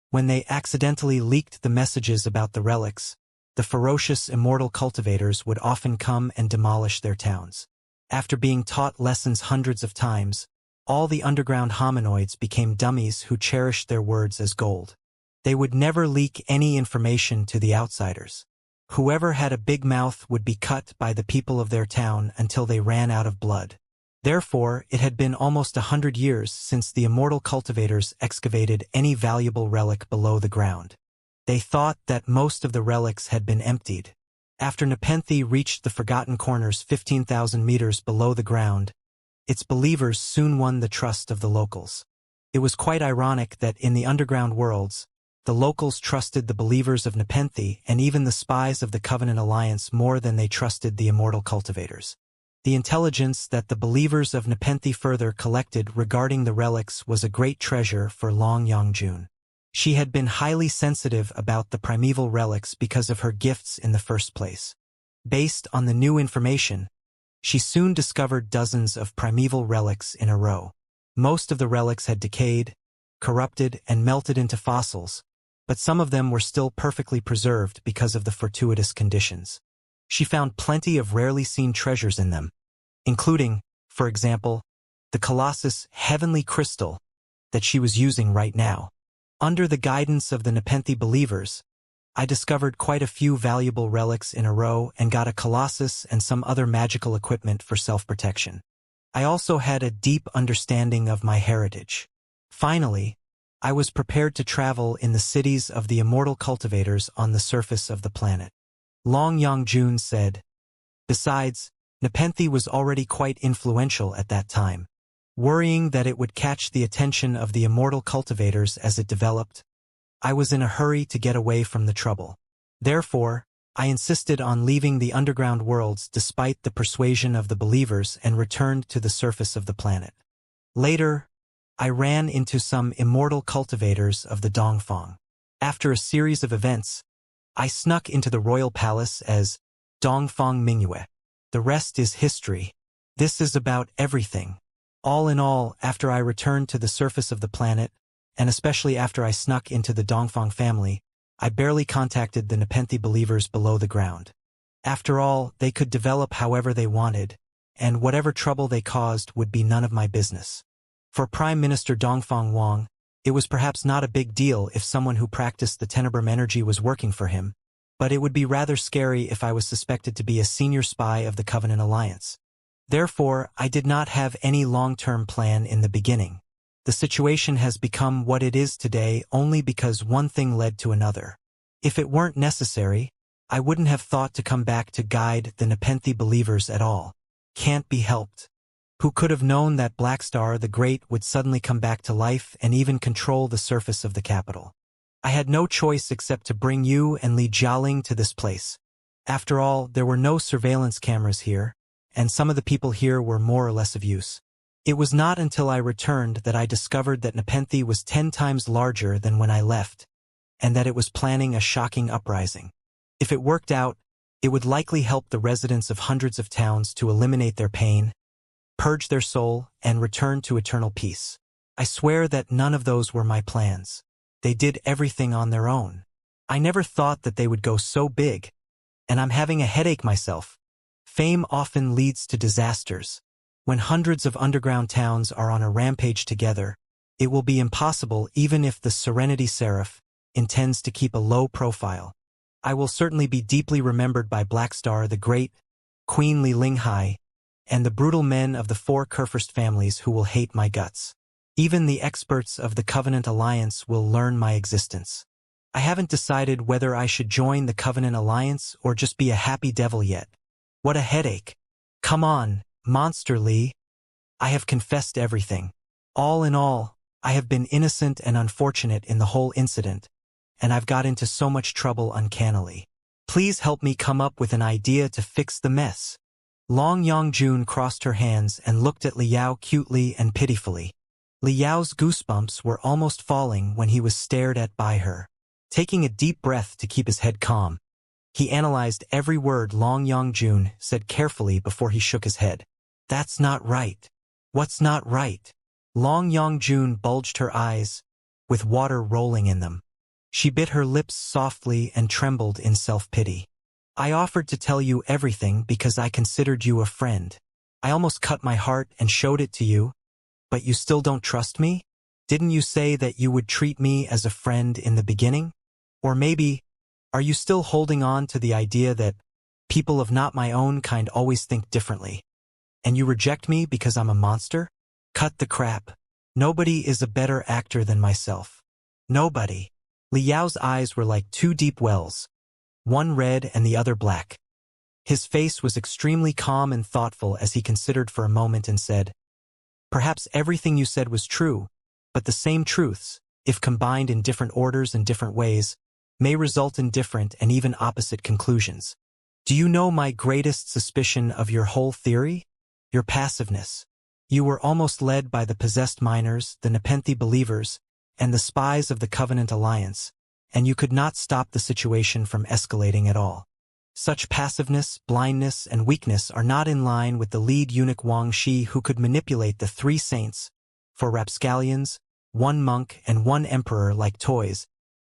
When they accidentally leaked the messages about the relics, the ferocious immortal cultivators would often come and demolish their towns. After being taught lessons hundreds of times, all the underground hominoids became dummies who cherished their words as gold. They would never leak any information to the outsiders. Whoever had a big mouth would be cut by the people of their town until they ran out of blood. Therefore, it had been almost 100 years since the immortal cultivators excavated any valuable relic below the ground. They thought that most of the relics had been emptied. After Nepenthe reached the Forgotten Corners 15,000 meters below the ground, its believers soon won the trust of the locals. It was quite ironic that in the underground worlds, the locals trusted the believers of Nepenthe and even the spies of the Covenant Alliance more than they trusted the immortal cultivators. The intelligence that the believers of Nepenthe further collected regarding the relics was a great treasure for Long Yangjun. She had been highly sensitive about the primeval relics because of her gifts in the first place. Based on the new information, she soon discovered dozens of primeval relics in a row. Most of the relics had decayed, corrupted, and melted into fossils, but some of them were still perfectly preserved because of the fortuitous conditions. She found plenty of rarely seen treasures in them, including, for example, the Colossus Heavenly Crystal that she was using right now. Under the guidance of the Nepenthe believers, I discovered quite a few valuable relics in a row and got a Colossus and some other magical equipment for self-protection. I also had a deep understanding of my heritage. Finally, I was prepared to travel in the cities of the immortal cultivators on the surface of the planet. Long Yangjun said. Besides, Nepenthe was already quite influential at that time. Worrying that it would catch the attention of the immortal cultivators as it developed, I was in a hurry to get away from the trouble. Therefore, I insisted on leaving the underground worlds despite the persuasion of the believers and returned to the surface of the planet. Later, I ran into some immortal cultivators of the Dongfang. After a series of events, I snuck into the royal palace as Dongfang Mingyue. The rest is history. This is about everything. All in all, after I returned to the surface of the planet, and especially after I snuck into the Dongfang family, I barely contacted the Nepenthe believers below the ground. After all, they could develop however they wanted, and whatever trouble they caused would be none of my business. For Prime Minister Dongfang Wang, it was perhaps not a big deal if someone who practiced the Tenebrum energy was working for him, but it would be rather scary if I was suspected to be a senior spy of the Covenant Alliance. Therefore, I did not have any long-term plan in the beginning. The situation has become what it is today only because one thing led to another. If it weren't necessary, I wouldn't have thought to come back to guide the Nepenthe believers at all. Can't be helped. Who could have known that Blackstar the Great would suddenly come back to life and even control the surface of the capital? I had no choice except to bring you and Li Jialing to this place. After all, there were no surveillance cameras here, and some of the people here were more or less of use. It was not until I returned that I discovered that Nepenthe was 10 times larger than when I left, and that it was planning a shocking uprising. If it worked out, it would likely help the residents of hundreds of towns to eliminate their pain, purge their soul, and return to eternal peace. I swear that none of those were my plans. They did everything on their own. I never thought that they would go so big, and I'm having a headache myself. Fame often leads to disasters. When hundreds of underground towns are on a rampage together, it will be impossible even if the Serenity Seraph intends to keep a low profile. I will certainly be deeply remembered by Blackstar the Great, Queen Li Linghai, and the brutal men of the 4 Kurfürst families who will hate my guts. Even the experts of the Covenant Alliance will learn my existence. I haven't decided whether I should join the Covenant Alliance or just be a happy devil yet. What a headache. Come on, Monster Lee. I have confessed everything. All in all, I have been innocent and unfortunate in the whole incident, and I've got into so much trouble uncannily. Please help me come up with an idea to fix the mess. Long Yongjun crossed her hands and looked at Liao cutely and pitifully. Liao's goosebumps were almost falling when he was stared at by her. Taking a deep breath to keep his head calm, he analyzed every word Long Yongjun said carefully before he shook his head. That's not right. What's not right? Long Yongjun bulged her eyes, with water rolling in them. She bit her lips softly and trembled in self-pity. I offered to tell you everything because I considered you a friend. I almost cut my heart and showed it to you, but you still don't trust me? Didn't you say that you would treat me as a friend in the beginning? Or maybe, are you still holding on to the idea that people of not my own kind always think differently? And you reject me because I'm a monster? Cut the crap. Nobody is a better actor than myself. Nobody. Liao's eyes were like 2 deep wells, one red and the other black. His face was extremely calm and thoughtful as he considered for a moment and said, perhaps everything you said was true, but the same truths, if combined in different orders and different ways, may result in different and even opposite conclusions. Do you know my greatest suspicion of your whole theory? Your passiveness. You were almost led by the possessed miners, the Nepenthe believers, and the spies of the Covenant Alliance, and you could not stop the situation from escalating at all. Such passiveness, blindness, and weakness are not in line with the lead eunuch Wang Shi, who could manipulate the 3 saints, 4 rapscallions, 1 monk, and 1 emperor like toys,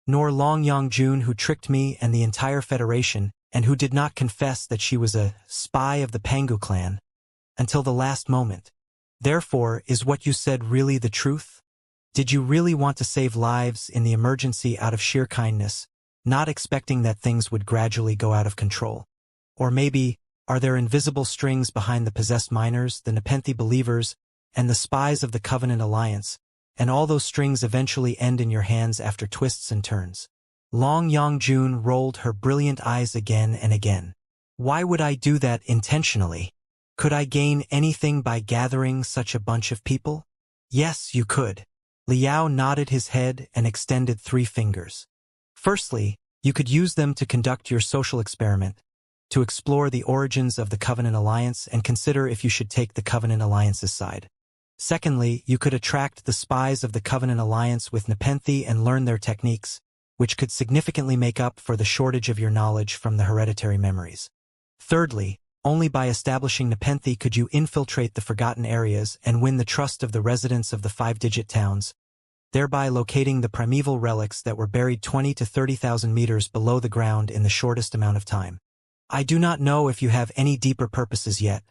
nor Long Yongjun, who tricked me and the entire Federation, and who did not confess that she was a spy of the Pangu clan until the last moment. Therefore, is what you said really the truth? Did you really want to save lives in the emergency out of sheer kindness, not expecting that things would gradually go out of control? Or maybe, are there invisible strings behind the possessed miners, the Nepenthe believers, and the spies of the Covenant Alliance, and all those strings eventually end in your hands after twists and turns? Long Yongjun rolled her brilliant eyes again and again. Why would I do that intentionally? Could I gain anything by gathering such a bunch of people? Yes, you could. Liao nodded his head and extended 3 fingers. Firstly, you could use them to conduct your social experiment, to explore the origins of the Covenant Alliance and consider if you should take the Covenant Alliance's side. Secondly, you could attract the spies of the Covenant Alliance with Nepenthe and learn their techniques, which could significantly make up for the shortage of your knowledge from the hereditary memories. Thirdly, only by establishing Nepenthe could you infiltrate the forgotten areas and win the trust of the residents of the 5-digit towns, thereby locating the primeval relics that were buried 20 to 30,000 meters below the ground in the shortest amount of time. I do not know if you have any deeper purposes yet,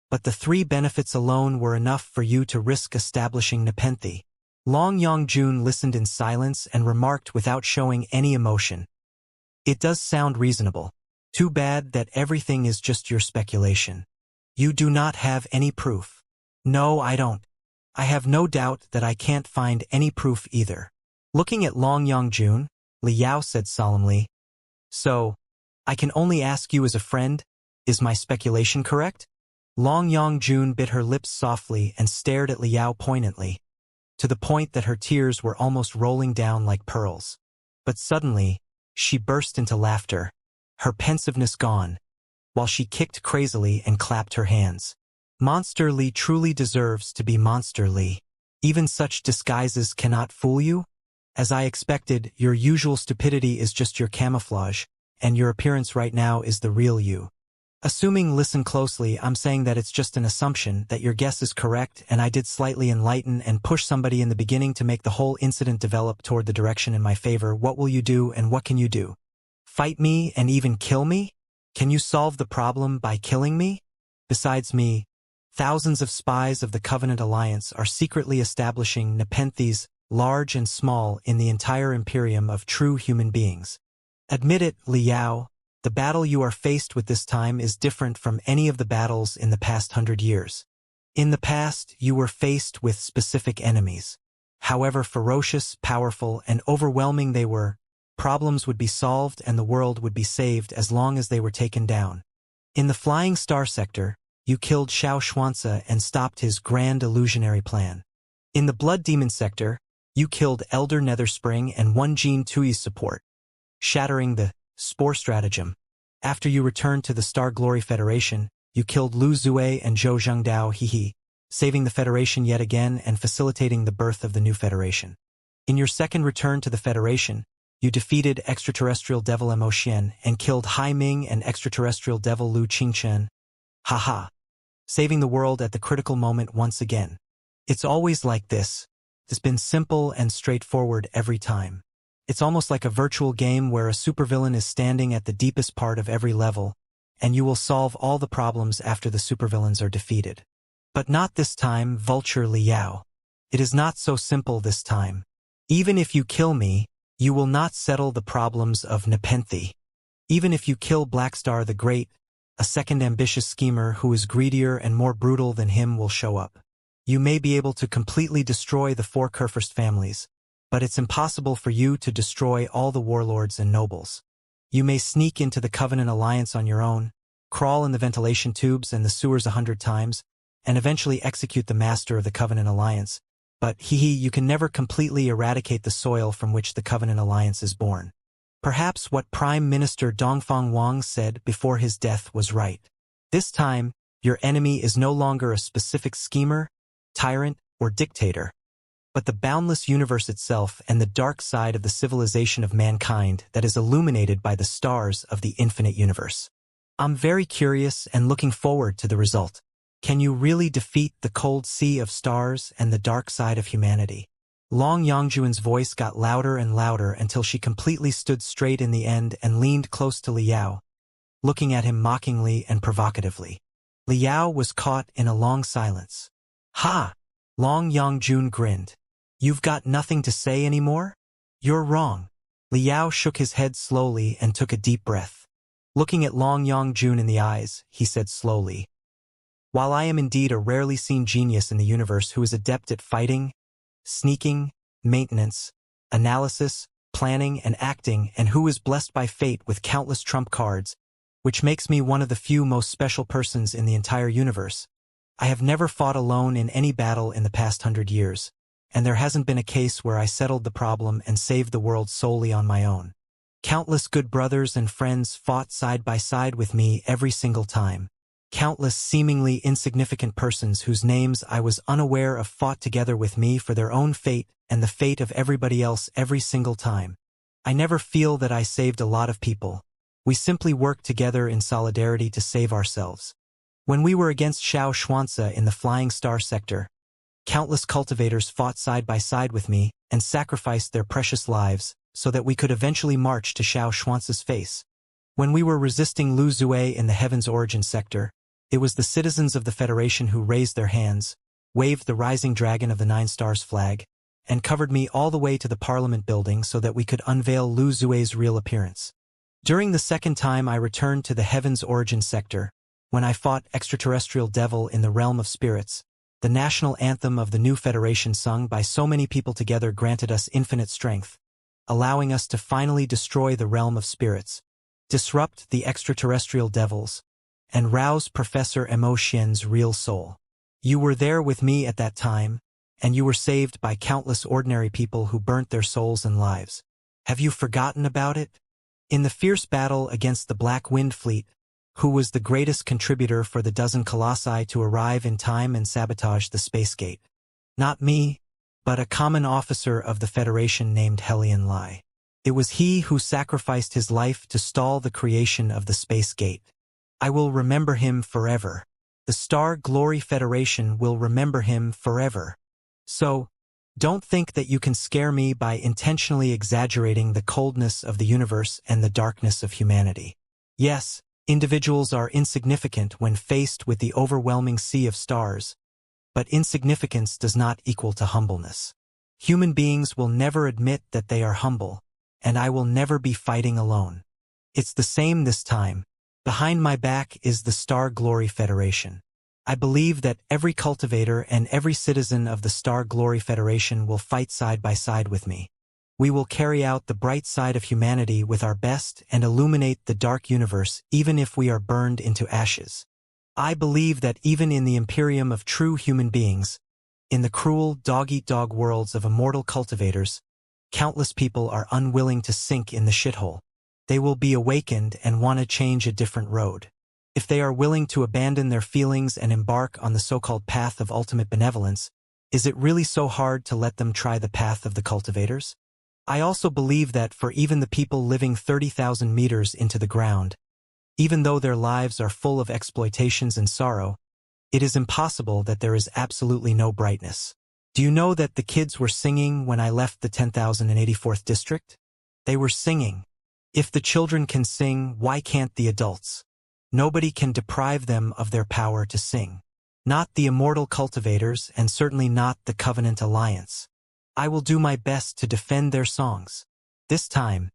but the 3 benefits alone were enough for you to risk establishing Nepenthe. Long Yongjun listened in silence and remarked without showing any emotion. It does sound reasonable. Too bad that everything is just your speculation. You do not have any proof. No, I don't. I have no doubt that I can't find any proof either. Looking at Long Yongjun, Liao said solemnly, so, I can only ask you as a friend, is my speculation correct? Long Yongjun bit her lips softly and stared at Liao poignantly, to the point that her tears were almost rolling down like pearls. But suddenly, she burst into laughter, her pensiveness gone, while she kicked crazily and clapped her hands. Monster Lee truly deserves to be Monster Lee. Even such disguises cannot fool you? As I expected, your usual stupidity is just your camouflage, and your appearance right now is the real you. Listen closely, I'm saying that it's just an assumption, that your guess is correct, and I did slightly enlighten and push somebody in the beginning to make the whole incident develop toward the direction in my favor. What will you do, and what can you do? Fight me and even kill me? Can you solve the problem by killing me? Besides me, thousands of spies of the Covenant Alliance are secretly establishing nepenthes, large and small, in the entire imperium of true human beings. Admit it, Liao. The battle you are faced with this time is different from any of the battles in the past 100 years. In the past, you were faced with specific enemies. However ferocious, powerful, and overwhelming they were, problems would be solved and the world would be saved as long as they were taken down. In the Flying Star sector, you killed Xianxia and stopped his grand illusionary plan. In the Blood Demon sector, you killed Elder Netherspring and won Jean Tui's support, shattering the Spore stratagem. After you returned to the Star Glory Federation, you killed Lu Zue and Zhou Zhengdao, saving the Federation yet again and facilitating the birth of the new Federation. In your second return to the Federation, you defeated extraterrestrial devil Mo Xian and killed Hai Ming and extraterrestrial devil Lu Qingchen. Haha. Saving the world at the critical moment once again. It's always like this. It's been simple and straightforward every time. It's almost like a virtual game where a supervillain is standing at the deepest part of every level, and you will solve all the problems after the supervillains are defeated. But not this time, Vulture Liao. It is not so simple this time. Even if you kill me, you will not settle the problems of Nepenthe. Even if you kill Blackstar the Great, a second ambitious schemer who is greedier and more brutal than him will show up. You may be able to completely destroy the four Kurfürst families, but it's impossible for you to destroy all the warlords and nobles. You may sneak into the Covenant Alliance on your own, crawl in the ventilation tubes and the sewers 100 times, and eventually execute the master of the Covenant Alliance, but you can never completely eradicate the soil from which the Covenant Alliance is born. Perhaps what Prime Minister Dongfang Wang said before his death was right. This time, your enemy is no longer a specific schemer, tyrant, or dictator, but the boundless universe itself and the dark side of the civilization of mankind that is illuminated by the stars of the infinite universe. I'm very curious and looking forward to the result. Can you really defeat the cold sea of stars and the dark side of humanity? Long Yangjuan's voice got louder and louder until she completely stood straight in the end and leaned close to Liao, looking at him mockingly and provocatively. Liao was caught in a long silence. Ha! Long Yangjun grinned. You've got nothing to say anymore? You're wrong. Liao shook his head slowly and took a deep breath. Looking at Long Yangjun in the eyes, he said slowly, while I am indeed a rarely seen genius in the universe who is adept at fighting, sneaking, maintenance, analysis, planning, and acting, and who is blessed by fate with countless trump cards, which makes me one of the few most special persons in the entire universe, I have never fought alone in any battle in the past 100 years. And there hasn't been a case where I settled the problem and saved the world solely on my own. Countless good brothers and friends fought side by side with me every single time. Countless seemingly insignificant persons whose names I was unaware of fought together with me for their own fate and the fate of everybody else every single time. I never feel that I saved a lot of people. We simply worked together in solidarity to save ourselves. When we were against Xianxia in the Flying Star sector, countless cultivators fought side by side with me and sacrificed their precious lives so that we could eventually march to Xianxia's face. When we were resisting Lu Zue in the Heaven's Origin sector, it was the citizens of the Federation who raised their hands, waved the rising dragon of the 9 Stars flag, and covered me all the way to the Parliament building so that we could unveil Lu Zue's real appearance. During the second time I returned to the Heaven's Origin sector, when I fought extraterrestrial devil in the realm of spirits, the national anthem of the new Federation sung by so many people together granted us infinite strength, allowing us to finally destroy the realm of spirits, disrupt the extraterrestrial devils, and rouse Professor Mo Xian's real soul. You were there with me at that time, and you were saved by countless ordinary people who burnt their souls and lives. Have you forgotten about it? In the fierce battle against the Black Wind Fleet, who was the greatest contributor for the dozen colossi to arrive in time and sabotage the space gate? Not me, but a common officer of the Federation named Helion Lai. It was he who sacrificed his life to stall the creation of the space gate. I will remember him forever. The Star Glory Federation will remember him forever. So, don't think that you can scare me by intentionally exaggerating the coldness of the universe and the darkness of humanity. Yes, individuals are insignificant when faced with the overwhelming sea of stars, but insignificance does not equal to humbleness. Human beings will never admit that they are humble, and I will never be fighting alone. It's the same this time. Behind my back is the Star Glory Federation. I believe that every cultivator and every citizen of the Star Glory Federation will fight side by side with me. We will carry out the bright side of humanity with our best and illuminate the dark universe even if we are burned into ashes. I believe that even in the imperium of true human beings, in the cruel dog-eat-dog worlds of immortal cultivators, countless people are unwilling to sink in the shithole. They will be awakened and want to change a different road. If they are willing to abandon their feelings and embark on the so-called path of ultimate benevolence, is it really so hard to let them try the path of the cultivators? I also believe that for even the people living 30,000 meters into the ground, even though their lives are full of exploitations and sorrow, it is impossible that there is absolutely no brightness. Do you know that the kids were singing when I left the 10,084th district? They were singing. If the children can sing, why can't the adults? Nobody can deprive them of their power to sing. Not the immortal cultivators, and certainly not the Covenant Alliance. I will do my best to defend their songs. This time,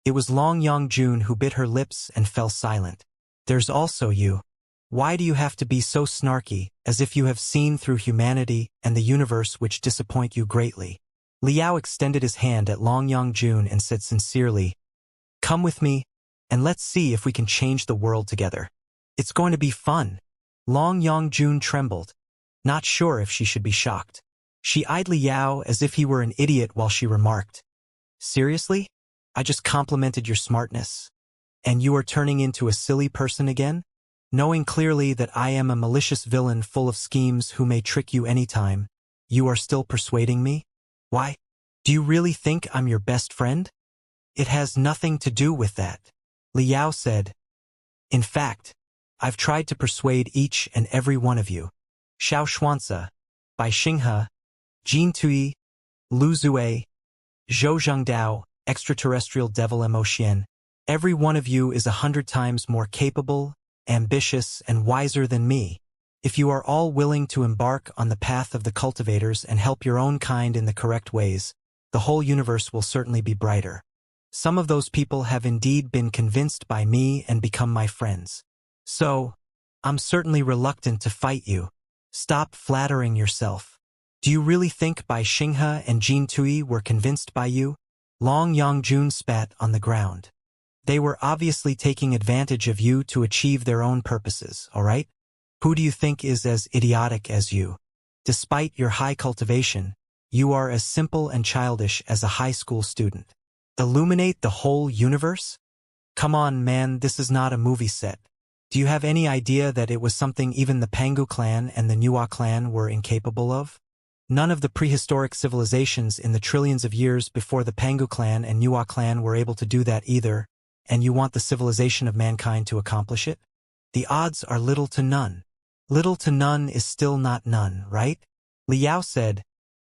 it was Long Yong-jun who bit her lips and fell silent. There's also you. Why do you have to be so snarky, as if you have seen through humanity and the universe which disappoint you greatly? Liao extended his hand at Long Yong-jun and said sincerely, "Come with me, and let's see if we can change the world together. It's going to be fun." Long Yong-jun trembled, not sure if she should be shocked. She eyed Liao as if he were an idiot while she remarked, "Seriously? I just complimented your smartness. And you are turning into a silly person again? Knowing clearly that I am a malicious villain full of schemes who may trick you anytime, you are still persuading me? Why? Do you really think I'm your best friend?" "It has nothing to do with that," Liao said. "In fact, I've tried to persuade each and every one of you. Xianxia, Bai Xinghe, Jin Tui, Lu Zue, Zhou Zhengdao, extraterrestrial devil Mo. Every one of you is 100 times more capable, ambitious, and wiser than me. If you are all willing to embark on the path of the cultivators and help your own kind in the correct ways, the whole universe will certainly be brighter. Some of those people have indeed been convinced by me and become my friends. So, I'm certainly reluctant to fight you. Stop flattering yourself. Do you really think Bai Xinghe and Jin Tui were convinced by you?" Long Yong-jun spat on the ground. "They were obviously taking advantage of you to achieve their own purposes, all right? Who do you think is as idiotic as you? Despite your high cultivation, you are as simple and childish as a high school student. Illuminate the whole universe? Come on, man, this is not a movie set. Do you have any idea that it was something even the Pangu clan and the Nuwa clan were incapable of? None of the prehistoric civilizations in the trillions of years before the Pangu clan and Nuwa clan were able to do that either, and you want the civilization of mankind to accomplish it? The odds are little to none. Little to none is still not none, right?" Liao said,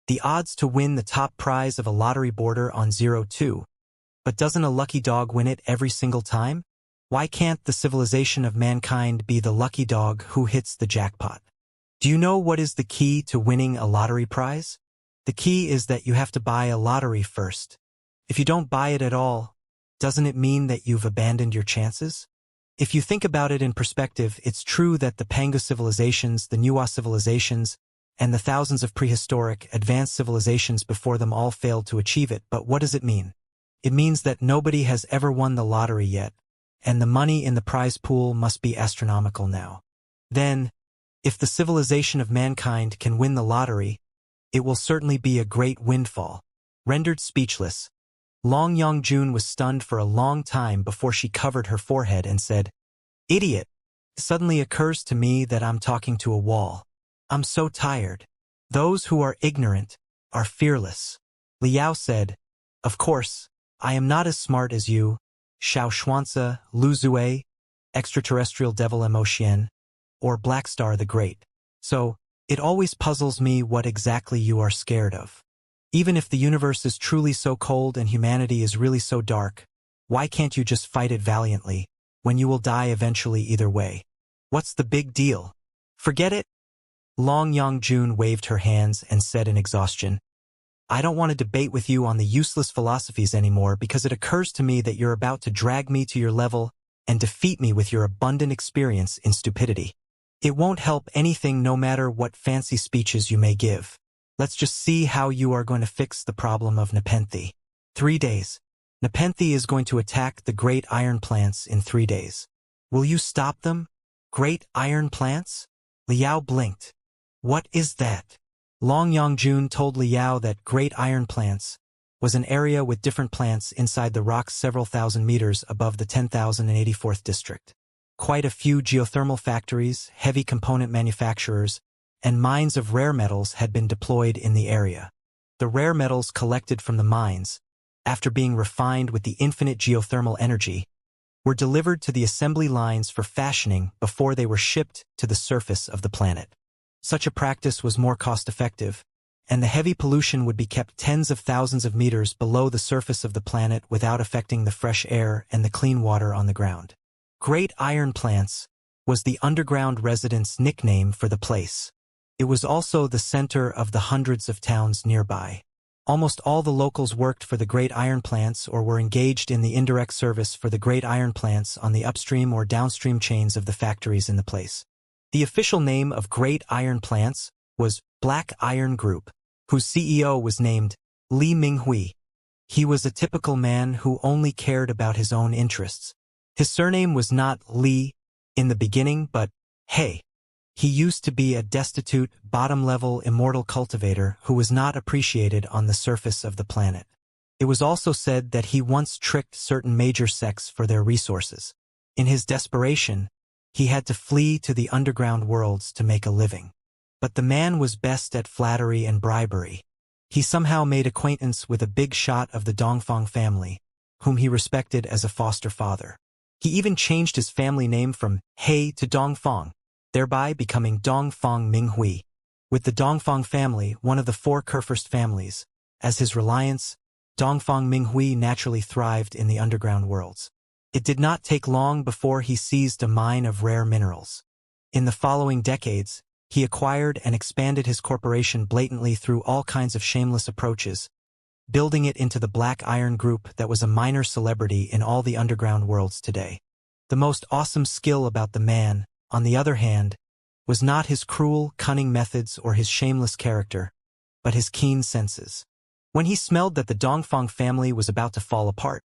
"The odds to win the top prize of a lottery border on 0-2. But doesn't a lucky dog win it every single time? Why can't the civilization of mankind be the lucky dog who hits the jackpot? Do you know what is the key to winning a lottery prize? The key is that you have to buy a lottery first. If you don't buy it at all, doesn't it mean that you've abandoned your chances? If you think about it in perspective, it's true that the Pangu civilizations, the Nuwa civilizations, and the thousands of prehistoric, advanced civilizations before them all failed to achieve it, but what does it mean? It means that nobody has ever won the lottery yet, and the money in the prize pool must be astronomical now. Then, if the civilization of mankind can win the lottery, it will certainly be a great windfall." Rendered speechless, Long Yong-jun was stunned for a long time before she covered her forehead and said, "Idiot! It suddenly occurs to me that I'm talking to a wall. I'm so tired. Those who are ignorant are fearless." Liao said, "Of course, I am not as smart as you, Xianxia, Lu Zue, extraterrestrial devil Emotion, or Black Star the Great. So, it always puzzles me what exactly you are scared of. Even if the universe is truly so cold and humanity is really so dark, why can't you just fight it valiantly, when you will die eventually either way? What's the big deal? Forget it? Long Yang-jun waved her hands and said in exhaustion, I don't want to debate with you on the useless philosophies anymore because it occurs to me that you're about to drag me to your level and defeat me with your abundant experience in stupidity. It won't help anything no matter what fancy speeches you may give. Let's just see how you are going to fix the problem of Nepenthe. 3 days. Nepenthe is going to attack the great iron plants in 3 days. Will you stop them? Great iron plants? Liao blinked. What is that? Long Yang-jun told Liao that great iron plants was an area with different plants inside the rocks several thousand meters above the 10,084th district. Quite a few geothermal factories, heavy component manufacturers, and mines of rare metals had been deployed in the area. The rare metals collected from the mines, after being refined with the infinite geothermal energy, were delivered to the assembly lines for fashioning before they were shipped to the surface of the planet. Such a practice was more cost-effective, and the heavy pollution would be kept tens of thousands of meters below the surface of the planet without affecting the fresh air and the clean water on the ground. Great Iron Plants was the underground residents' nickname for the place. It was also the center of the hundreds of towns nearby. Almost all the locals worked for the Great Iron Plants or were engaged in the indirect service for the Great Iron Plants on the upstream or downstream chains of the factories in the place. The official name of Great Iron Plants was Black Iron Group, whose CEO was named Li Minghui. He was a typical man who only cared about his own interests. His surname was not Li in the beginning, but He. He used to be a destitute, bottom-level immortal cultivator who was not appreciated on the surface of the planet. It was also said that he once tricked certain major sects for their resources. In his desperation, he had to flee to the underground worlds to make a living. But the man was best at flattery and bribery. He somehow made acquaintance with a big shot of the Dongfang family, whom he respected as a foster father. He even changed his family name from He to Dongfang, thereby becoming Dongfang Minghui. With the Dongfang family, one of the 4 Kurfürst families, as his reliance, Dongfang Minghui naturally thrived in the underground worlds. It did not take long before he seized a mine of rare minerals. In the following decades, he acquired and expanded his corporation blatantly through all kinds of shameless approaches, building it into the Black Iron Group that was a minor celebrity in all the underground worlds today. The most awesome skill about the man, on the other hand, was not his cruel, cunning methods or his shameless character, but his keen senses. When he smelled that the Dongfang family was about to fall apart,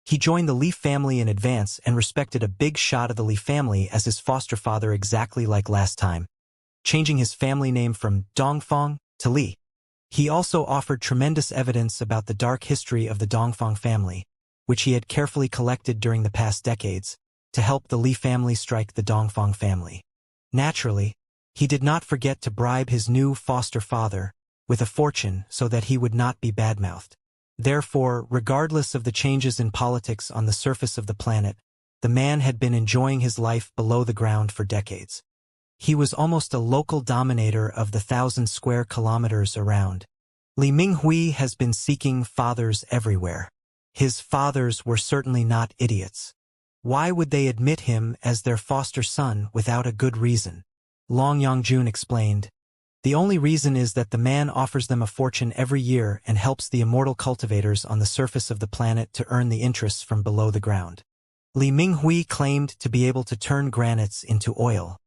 he joined the Li family in advance and respected a big shot of the Li family as his foster father exactly like last time, changing his family name from Dongfang to Li. He also offered tremendous evidence about the dark history of the Dongfang family, which he had carefully collected during the past decades, to help the Li family strike the Dongfang family. Naturally, he did not forget to bribe his new foster father with a fortune so that he would not be badmouthed. Therefore, regardless of the changes in politics on the surface of the planet, the man had been enjoying his life below the ground for decades. He was almost a local dominator of the 1,000 square kilometers around. Li Minghui has been seeking fathers everywhere. His fathers were certainly not idiots. Why would they admit him as their foster son without a good reason? Long Yang-jun explained. The only reason is that the man offers them a fortune every year and helps the immortal cultivators on the surface of the planet to earn the interests from below the ground. Li Minghui claimed to be able to turn granites into oil.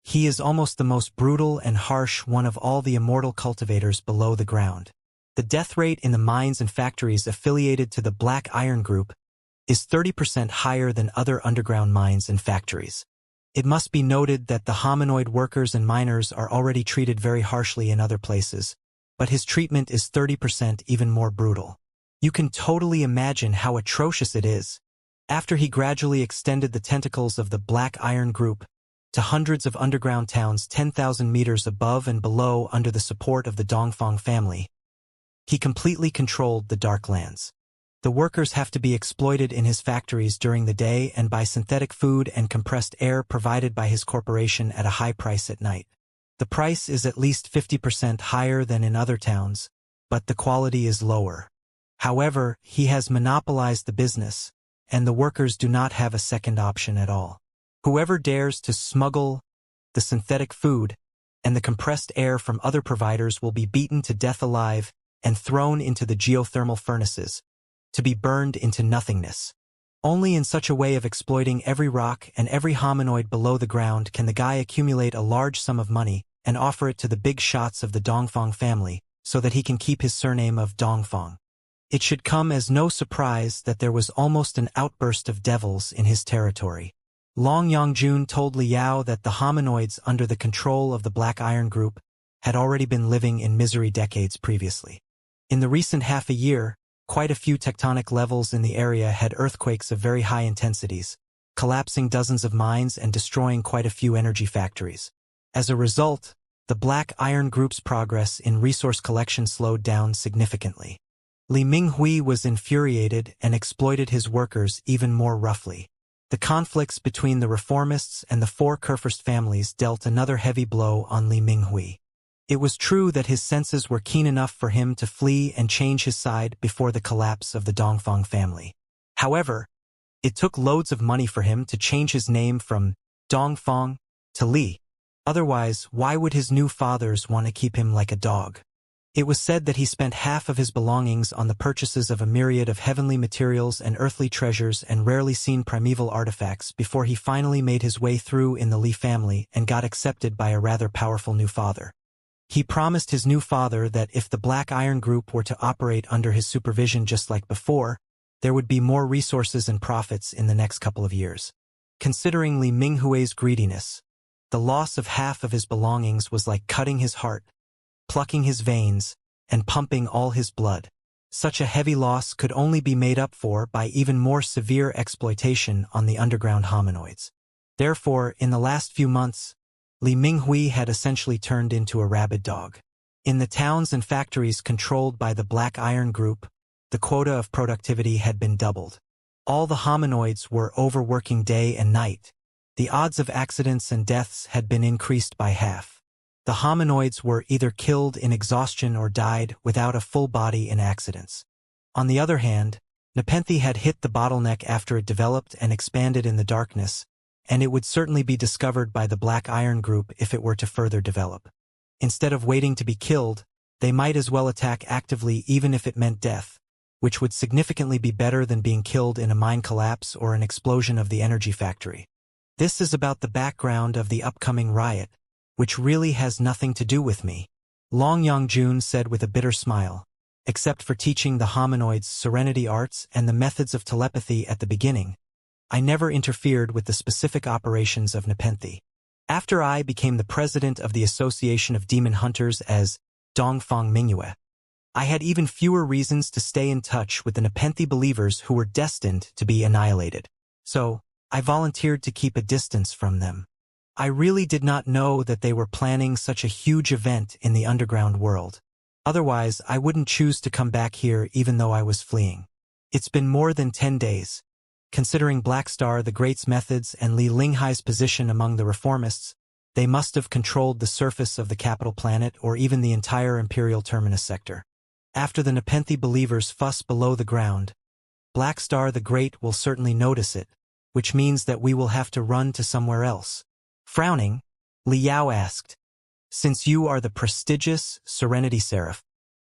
He is almost the most brutal and harsh one of all the immortal cultivators below the ground. The death rate in the mines and factories affiliated to the Black Iron Group is 30% higher than other underground mines and factories. It must be noted that the hominoid workers and miners are already treated very harshly in other places, but his treatment is 30% even more brutal. You can totally imagine how atrocious it is. After he gradually extended the tentacles of the Black Iron Group to hundreds of underground towns 10,000 meters above and below under the support of the Dongfang family, he completely controlled the Darklands. The workers have to be exploited in his factories during the day and by synthetic food and compressed air provided by his corporation at a high price at night. The price is at least 50% higher than in other towns, but the quality is lower. However, he has monopolized the business, and the workers do not have a second option at all. Whoever dares to smuggle the synthetic food and the compressed air from other providers will be beaten to death alive and thrown into the geothermal furnaces, to be burned into nothingness. Only in such a way of exploiting every rock and every hominoid below the ground can the guy accumulate a large sum of money and offer it to the big shots of the Dongfang family so that he can keep his surname of Dongfang. It should come as no surprise that there was almost an outburst of devils in his territory. Long Yangjun told Liao that the hominoids under the control of the Black Iron Group had already been living in misery decades previously. In the recent half a year, quite a few tectonic levels in the area had earthquakes of very high intensities, collapsing dozens of mines and destroying quite a few energy factories. As a result, the Black Iron Group's progress in resource collection slowed down significantly. Li Minghui was infuriated and exploited his workers even more roughly. The conflicts between the reformists and the four Kurfürst families dealt another heavy blow on Li Minghui. It was true that his senses were keen enough for him to flee and change his side before the collapse of the Dongfang family. However, it took loads of money for him to change his name from Dongfang to Li. Otherwise, why would his new fathers want to keep him like a dog? It was said that he spent half of his belongings on the purchases of a myriad of heavenly materials and earthly treasures and rarely seen primeval artifacts before he finally made his way through in the Li family and got accepted by a rather powerful new father. He promised his new father that if the Black Iron Group were to operate under his supervision just like before, there would be more resources and profits in the next couple of years. Considering Li Minghui's greediness, the loss of half of his belongings was like cutting his heart, plucking his veins, and pumping all his blood. Such a heavy loss could only be made up for by even more severe exploitation on the underground hominoids. Therefore, in the last few months, Li Minghui had essentially turned into a rabid dog. In the towns and factories controlled by the Black Iron Group, the quota of productivity had been doubled. All the hominoids were overworking day and night. The odds of accidents and deaths had been increased by half. The hominoids were either killed in exhaustion or died without a full body in accidents. On the other hand, Nepenthe had hit the bottleneck after it developed and expanded in the darkness, and it would certainly be discovered by the Black Iron Group if it were to further develop. Instead of waiting to be killed, they might as well attack actively even if it meant death, which would significantly be better than being killed in a mine collapse or an explosion of the energy factory. This is about the background of the upcoming riot, which really has nothing to do with me, Long Yangjun said with a bitter smile, except for teaching the hominoids serenity arts and the methods of telepathy at the beginning. I never interfered with the specific operations of Nepenthe. After I became the president of the Association of Demon Hunters as Dongfang Mingyue, I had even fewer reasons to stay in touch with the Nepenthe believers who were destined to be annihilated. So, I volunteered to keep a distance from them. I really did not know that they were planning such a huge event in the underground world. Otherwise, I wouldn't choose to come back here even though I was fleeing. It's been more than 10 days. Considering Black Star the Great's methods and Li Linghai's position among the reformists, they must have controlled the surface of the capital planet or even the entire Imperial Terminus sector. After the Nepenthe believers fuss below the ground, Black Star the Great will certainly notice it, which means that we will have to run to somewhere else. Frowning, Li Yao asked, "Since you are the prestigious Serenity Seraph,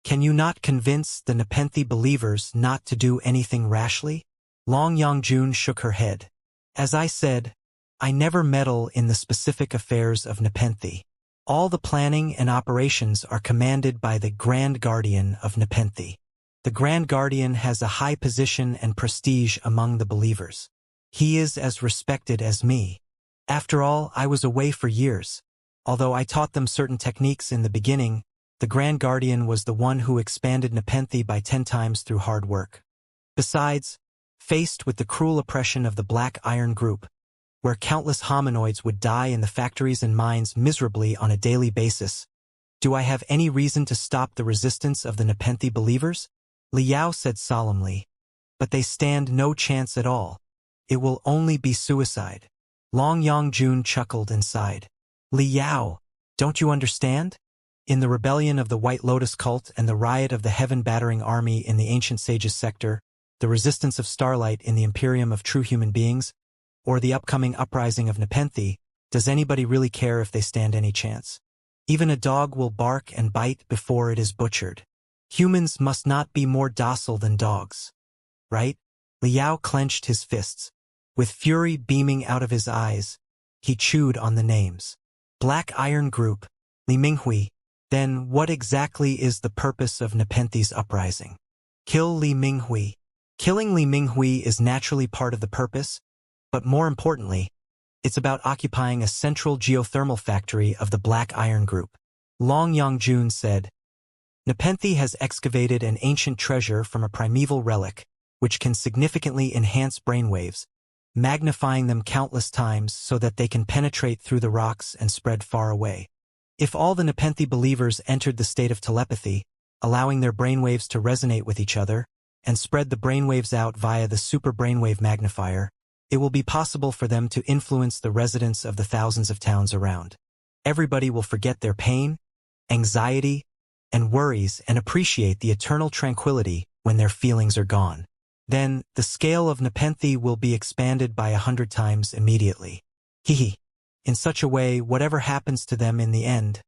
can you not convince the Nepenthe believers not to do anything rashly?" Long Yangjun shook her head. As I said, I never meddle in the specific affairs of Nepenthe. All the planning and operations are commanded by the Grand Guardian of Nepenthe. The Grand Guardian has a high position and prestige among the believers. He is as respected as me. After all, I was away for years. Although I taught them certain techniques in the beginning, the Grand Guardian was the one who expanded Nepenthe by 10 times through hard work. Besides, faced with the cruel oppression of the Black Iron Group, where countless hominoids would die in the factories and mines miserably on a daily basis, do I have any reason to stop the resistance of the Nepenthe believers? Li Yao said solemnly. but they stand no chance at all. It will only be suicide. Long Yongjun chuckled and sighed. Li Yao, don't you understand? In the rebellion of the White Lotus cult and the riot of the heaven-battering army in the ancient sages sector, the resistance of Starlight in the Imperium of True Human Beings, or the upcoming uprising of Nepenthe, does anybody really care if they stand any chance? Even a dog will bark and bite before it is butchered. Humans must not be more docile than dogs. Right? Liao clenched his fists. With fury beaming out of his eyes, he chewed on the names. Black Iron Group, Li Minghui. Then what exactly is the purpose of Nepenthe's uprising? Kill Li Minghui. Killing Li Minghui is naturally part of the purpose, but more importantly, it's about occupying a central geothermal factory of the Black Iron Group. Long Yongjun said, Nepenthe has excavated an ancient treasure from a primeval relic, which can significantly enhance brainwaves, magnifying them countless times so that they can penetrate through the rocks and spread far away. If all the Nepenthe believers entered the state of telepathy, allowing their brainwaves to resonate with each other, and spread the brainwaves out via the super brainwave magnifier, it will be possible for them to influence the residents of the thousands of towns around. Everybody will forget their pain, anxiety, and worries and appreciate the eternal tranquility when their feelings are gone. Then, the scale of Nepenthe will be expanded by 100 times immediately. Hehe. In such a way, whatever happens to them in the end,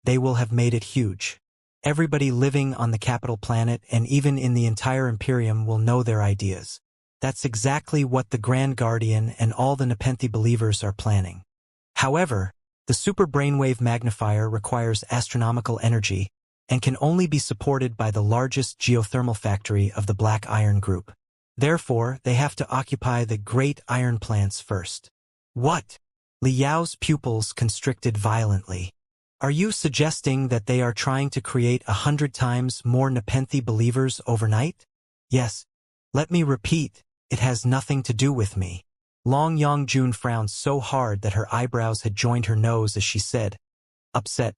they will have made it huge. Everybody living on the capital planet and even in the entire Imperium will know their ideas. That's exactly what the Grand Guardian and all the Nepenthe believers are planning. However, the super brainwave magnifier requires astronomical energy and can only be supported by the largest geothermal factory of the Black Iron Group. Therefore, they have to occupy the great iron plants first. What? Li Yao's pupils constricted violently. Are you suggesting that they are trying to create 100 times more Nepenthe believers overnight? Yes. Let me repeat, it has nothing to do with me. Long Yongjun frowned so hard that her eyebrows had joined her nose as she said, upset.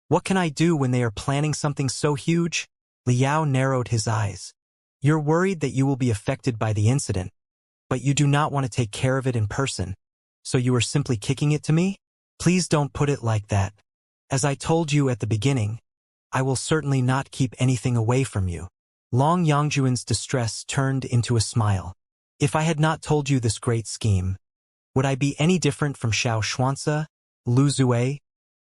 What can I do when they are planning something so huge? Li Yao narrowed his eyes. You're worried that you will be affected by the incident, but you do not want to take care of it in person, so you are simply kicking it to me? Please don't put it like that. As I told you at the beginning, I will certainly not keep anything away from you. Long Yongjuan's distress turned into a smile. If I had not told you this great scheme, would I be any different from Xianxia, Lu Zue,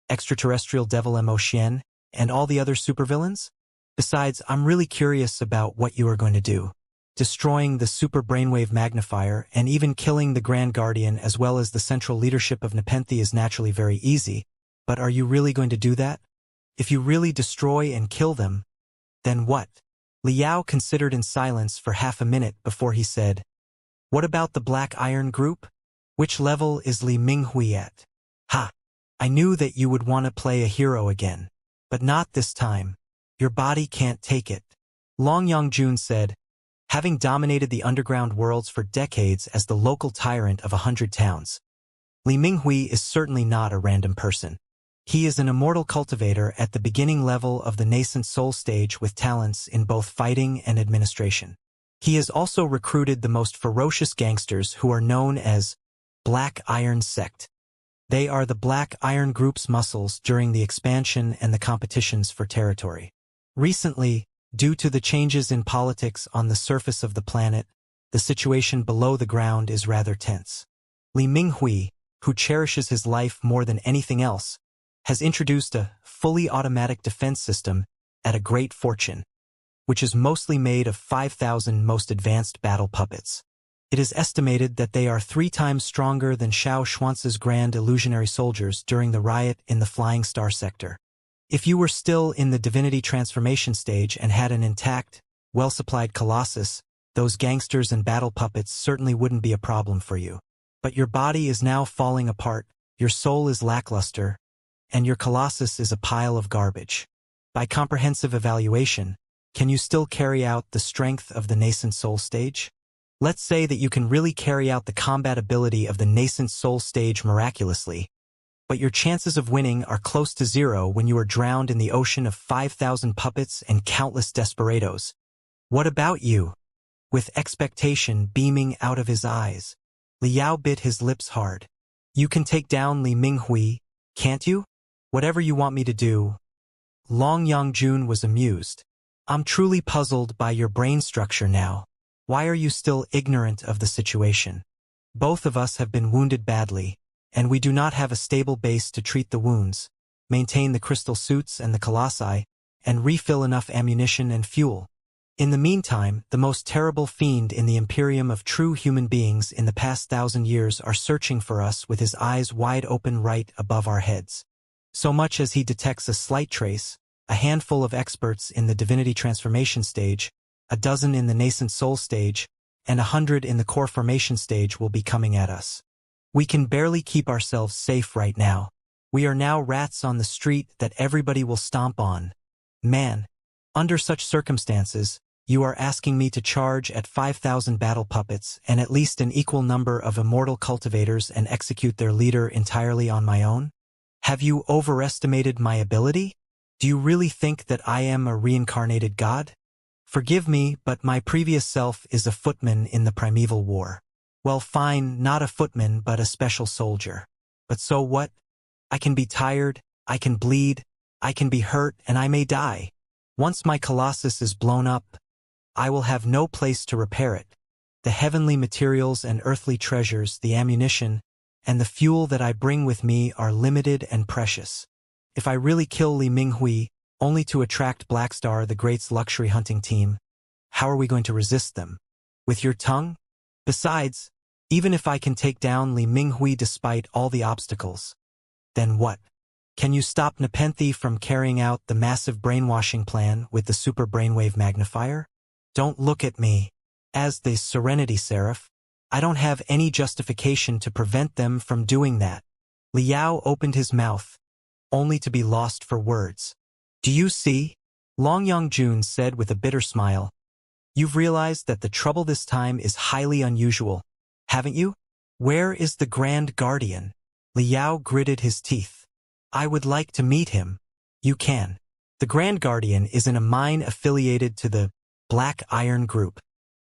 Extraterrestrial Devil Mo Xian, and all the other supervillains? Besides, I'm really curious about what you are going to do. Destroying the super brainwave magnifier and even killing the Grand Guardian as well as the central leadership of Nepenthe is naturally very easy, but are you really going to do that? If you really destroy and kill them, then what? Li Yao considered in silence for half a minute before he said, What about the Black Iron Group? Which level is Li Minghui at? Ha! I knew that you would want to play a hero again. But not this time. Your body can't take it. Long Yongjun said, having dominated the underground worlds for decades as the local tyrant of 100 towns, Li Minghui is certainly not a random person. He is an immortal cultivator at the beginning level of the nascent soul stage with talents in both fighting and administration. He has also recruited the most ferocious gangsters who are known as Black Iron Sect. They are the Black Iron Group's muscles during the expansion and the competitions for territory. Recently, due to the changes in politics on the surface of the planet, the situation below the ground is rather tense. Li Minghui, who cherishes his life more than anything else, has introduced a fully automatic defense system at a great fortune, which is mostly made of 5,000 most advanced battle puppets. It is estimated that they are 3 times stronger than Xianxia's Grand Illusionary Soldiers during the riot in the Flying Star sector. If you were still in the divinity transformation stage and had an intact, well-supplied colossus, those gangsters and battle puppets certainly wouldn't be a problem for you. But your body is now falling apart, your soul is lackluster, and your colossus is a pile of garbage. By comprehensive evaluation, can you still carry out the strength of the nascent soul stage? Let's say that you can really carry out the combat ability of the nascent soul stage miraculously, but your chances of winning are close to 0 when you are drowned in the ocean of 5,000 puppets and countless desperados. What about you? with expectation beaming out of his eyes. Liao bit his lips hard. You can take down Li Minghui, can't you? Whatever you want me to do. Long Yangjun was amused. I'm truly puzzled by your brain structure now. Why are you still ignorant of the situation? Both of us have been wounded badly, and we do not have a stable base to treat the wounds, maintain the crystal suits and the colossi, and refill enough ammunition and fuel. In the meantime, the most terrible fiend in the imperium of true human beings in the past 1,000 years are searching for us with his eyes wide open right above our heads. So much as he detects a slight trace, a handful of experts in the divinity transformation stage, a dozen in the nascent soul stage, and 100 in the core formation stage will be coming at us. We can barely keep ourselves safe right now. We are now rats on the street that everybody will stomp on. Man, under such circumstances, you are asking me to charge at 5,000 battle puppets and at least an equal number of immortal cultivators and execute their leader entirely on my own? Have you overestimated my ability? Do you really think that I am a reincarnated god? Forgive me, but my previous self is a footman in the primeval war. Well, fine, not a footman but a special soldier. But so what? I can be tired, I can bleed, I can be hurt, and I may die. Once my colossus is blown up, I will have no place to repair it. The heavenly materials and earthly treasures, the ammunition, and the fuel that I bring with me are limited and precious. If I really kill Li Minghui, only to attract Blackstar, the Great's luxury hunting team, how are we going to resist them? With your tongue? Besides, even if I can take down Li Minghui despite all the obstacles, then what? Can you stop Nepenthe from carrying out the massive brainwashing plan with the super brainwave magnifier? Don't look at me. As the Serenity Seraph, I don't have any justification to prevent them from doing that. Liao opened his mouth, only to be lost for words. Do you see? Long Yangjun said with a bitter smile. You've realized that the trouble this time is highly unusual, haven't you? Where is the Grand Guardian? Liao gritted his teeth. I would like to meet him. You can. The Grand Guardian is in a mine affiliated to the Black Iron Group.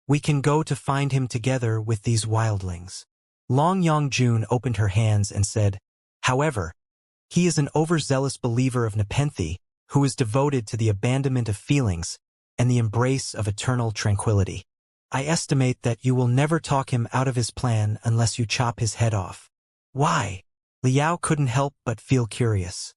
We can go to find him together with these wildlings. Long Yangjun opened her hands and said, however, he is an overzealous believer of Nepenthe who is devoted to the abandonment of feelings and the embrace of eternal tranquility. I estimate that you will never talk him out of his plan unless you chop his head off. Why? Liao couldn't help but feel curious.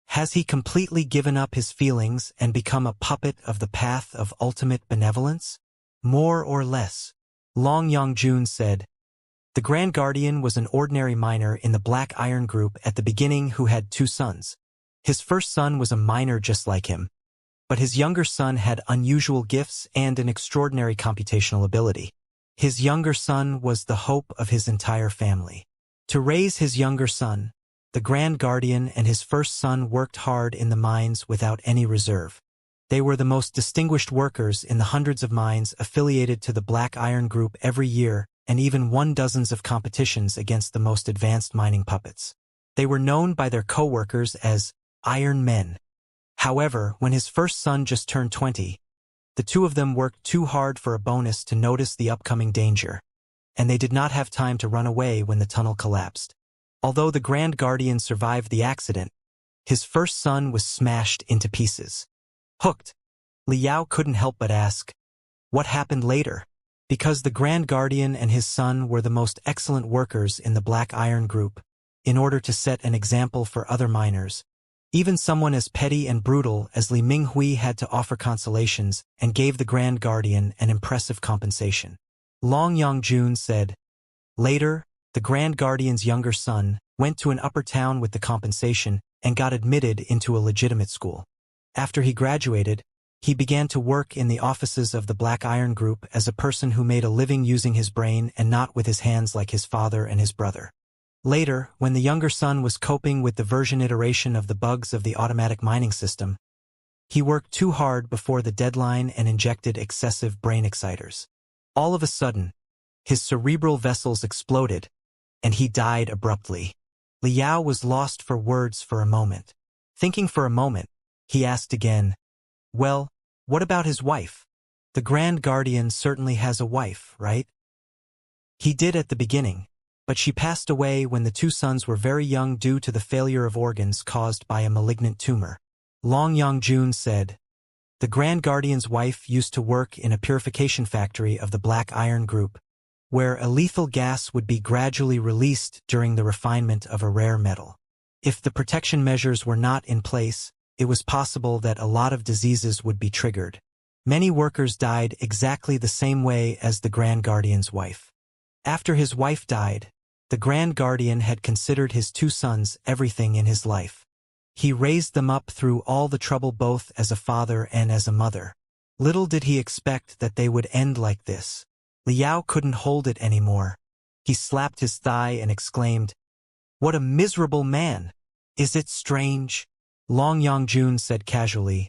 Has he completely given up his feelings and become a puppet of the path of ultimate benevolence? More or less. Long Yangjun said, the Grand Guardian was an ordinary miner in the Black Iron Group at the beginning who had 2 sons. His first son was a miner just like him, but his younger son had unusual gifts and an extraordinary computational ability. His younger son was the hope of his entire family. To raise his younger son, the Grand Guardian and his first son worked hard in the mines without any reserve. They were the most distinguished workers in the hundreds of mines affiliated to the Black Iron Group every year, and even won dozens of competitions against the most advanced mining puppets. They were known by their co-workers as Iron Men. However, when his first son just turned 20, the 2 of them worked too hard for a bonus to notice the upcoming danger, and they did not have time to run away when the tunnel collapsed. Although the Grand Guardian survived the accident, his first son was smashed into pieces. Hooked, Liao couldn't help but ask, what happened later? Because the Grand Guardian and his son were the most excellent workers in the Black Iron Group, in order to set an example for other miners, even someone as petty and brutal as Li Minghui had to offer consolations and gave the Grand Guardian an impressive compensation. Long Yangjun said, later, the Grand Guardian's younger son went to an upper town with the compensation and got admitted into a legitimate school. After he graduated, he began to work in the offices of the Black Iron Group as a person who made a living using his brain and not with his hands like his father and his brother. Later, when the younger son was coping with the version iteration of the bugs of the automatic mining system, he worked too hard before the deadline and injected excessive brain exciters. All of a sudden, his cerebral vessels exploded, and he died abruptly. Liao was lost for words for a moment. Thinking for a moment, he asked again, well, what about his wife? The Grand Guardian certainly has a wife, right? He did at the beginning, but she passed away when the two sons were very young due to the failure of organs caused by a malignant tumor. Long Yongjun said, the Grand Guardian's wife used to work in a purification factory of the Black Iron Group, where a lethal gas would be gradually released during the refinement of a rare metal. If the protection measures were not in place, it was possible that a lot of diseases would be triggered. Many workers died exactly the same way as the Grand Guardian's wife. After his wife died, the Grand Guardian had considered his two sons everything in his life. He raised them up through all the trouble both as a father and as a mother. Little did he expect that they would end like this. Liao couldn't hold it anymore. He slapped his thigh and exclaimed, "What a miserable man! Is it strange?" Long Yongjun said casually,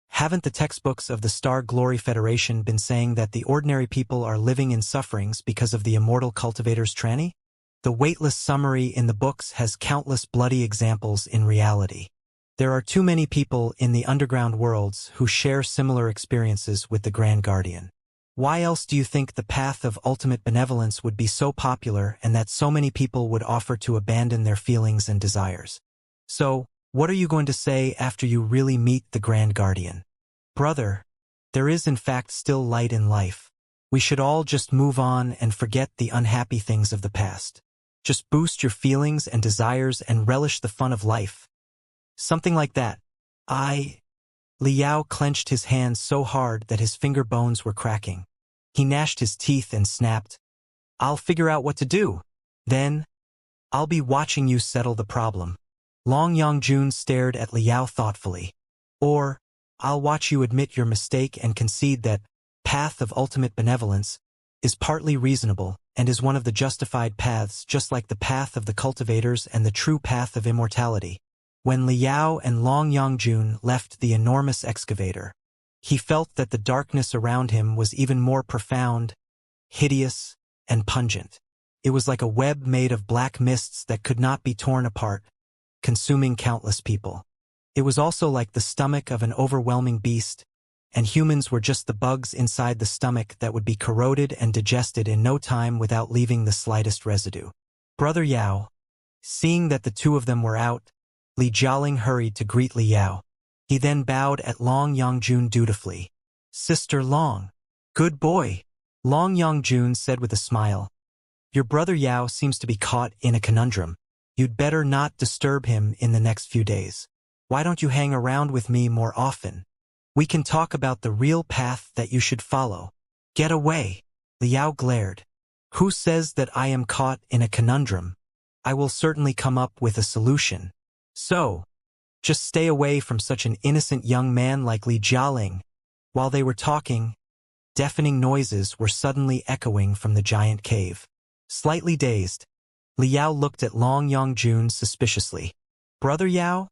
"Haven't the textbooks of the Star Glory Federation been saying that the ordinary people are living in sufferings because of the immortal Cultivators' tranny? The weightless summary in the books has countless bloody examples in reality. There are too many people in the underground worlds who share similar experiences with the Grand Guardian. Why else do you think the path of ultimate benevolence would be so popular and that so many people would offer to abandon their feelings and desires? So, what are you going to say after you really meet the Grand Guardian? Brother, there is in fact still light in life. We should all just move on and forget the unhappy things of the past. Just boost your feelings and desires and relish the fun of life." Something like that. Liao clenched his hands so hard that his finger bones were cracking. He gnashed his teeth and snapped, "I'll figure out what to do. Then, I'll be watching you settle the problem." Long Yongjun stared at Liao thoughtfully. "Or, I'll watch you admit your mistake and concede that path of ultimate benevolence is partly reasonable and is one of the justified paths, just like the path of the cultivators and the true path of immortality." When Liao and Long Yongjun left the enormous excavator, he felt that the darkness around him was even more profound, hideous, and pungent. It was like a web made of black mists that could not be torn apart, consuming countless people. It was also like the stomach of an overwhelming beast, and humans were just the bugs inside the stomach that would be corroded and digested in no time without leaving the slightest residue. Brother Yao, seeing that the two of them were out, Li Jialing hurried to greet Liao. He then bowed at Long Yongjun dutifully. "Sister Long." "Good boy," Long Yongjun said with a smile. "Your brother Yao seems to be caught in a conundrum. You'd better not disturb him in the next few days. Why don't you hang around with me more often? We can talk about the real path that you should follow." "Get away," Liao glared. "Who says that I am caught in a conundrum? I will certainly come up with a solution. So, just stay away from such an innocent young man like Li Jialing." While they were talking, deafening noises were suddenly echoing from the giant cave. Slightly dazed, Liao looked at Long Yongjun suspiciously. "Brother Yao?"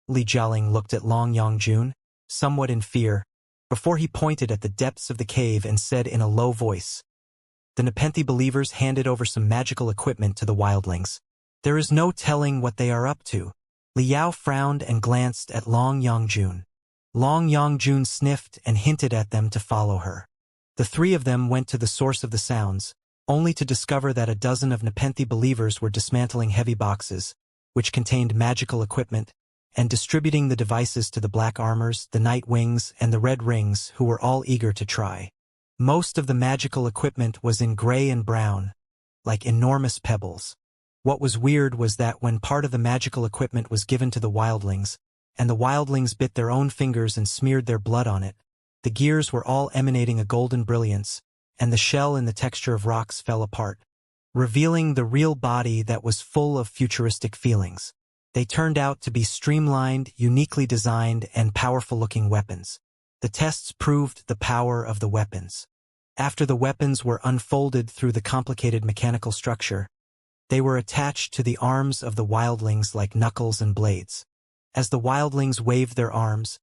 Li Jialing looked at Long Yongjun, somewhat in fear, before he pointed at the depths of the cave and said in a low voice, "The Nepenthe believers handed over some magical equipment to the wildlings. There is no telling what they are up to." Liao frowned and glanced at Long Yongjun. Long Yongjun sniffed and hinted at them to follow her. The three of them went to the source of the sounds, only to discover that a dozen of Nepenthe believers were dismantling heavy boxes, which contained magical equipment, and distributing the devices to the Black Armors, the Night Wings, and the Red Rings, who were all eager to try. Most of the magical equipment was in gray and brown, like enormous pebbles. What was weird was that when part of the magical equipment was given to the wildlings, and the wildlings bit their own fingers and smeared their blood on it, the gears were all emanating a golden brilliance, and the shell and the texture of rocks fell apart, revealing the real body that was full of futuristic feelings. They turned out to be streamlined, uniquely designed, and powerful-looking weapons. The tests proved the power of the weapons. After the weapons were unfolded through the complicated mechanical structure, they were attached to the arms of the wildlings like knuckles and blades. As the wildlings waved their arms,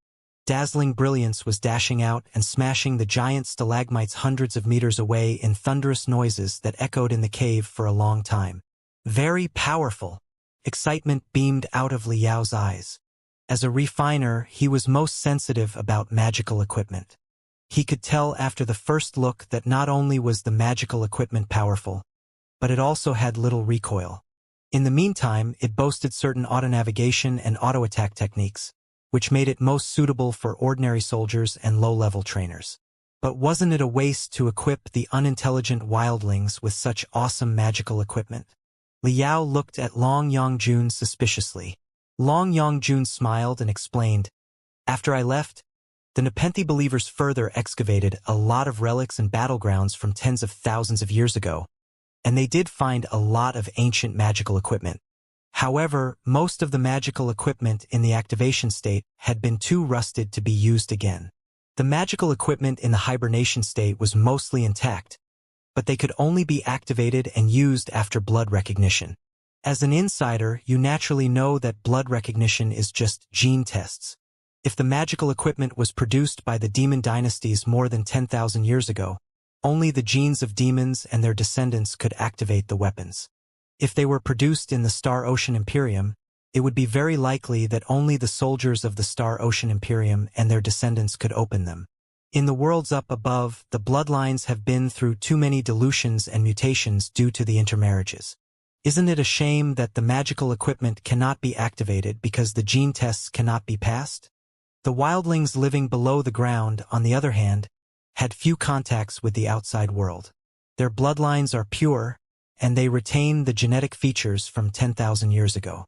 dazzling brilliance was dashing out and smashing the giant stalagmites hundreds of meters away in thunderous noises that echoed in the cave for a long time. Very powerful. Excitement beamed out of Liao's eyes. As a refiner, he was most sensitive about magical equipment. He could tell after the first look that not only was the magical equipment powerful, but it also had little recoil. In the meantime, it boasted certain auto-navigation and auto-attack techniques, which made it most suitable for ordinary soldiers and low-level trainers. But wasn't it a waste to equip the unintelligent wildlings with such awesome magical equipment? Liao looked at Long Yongjun suspiciously. Long Yongjun smiled and explained, "After I left, the Nepenthe believers further excavated a lot of relics and battlegrounds from tens of thousands of years ago, and they did find a lot of ancient magical equipment. However, most of the magical equipment in the activation state had been too rusted to be used again. The magical equipment in the hibernation state was mostly intact, but they could only be activated and used after blood recognition. As an insider, you naturally know that blood recognition is just gene tests. If the magical equipment was produced by the demon dynasties more than 10,000 years ago, only the genes of demons and their descendants could activate the weapons. If they were produced in the Star Ocean Imperium, it would be very likely that only the soldiers of the Star Ocean Imperium and their descendants could open them. In the worlds up above, the bloodlines have been through too many dilutions and mutations due to the intermarriages. Isn't it a shame that the magical equipment cannot be activated because the gene tests cannot be passed? The wildlings living below the ground, on the other hand, had few contacts with the outside world. Their bloodlines are pure, and they retain the genetic features from 10,000 years ago.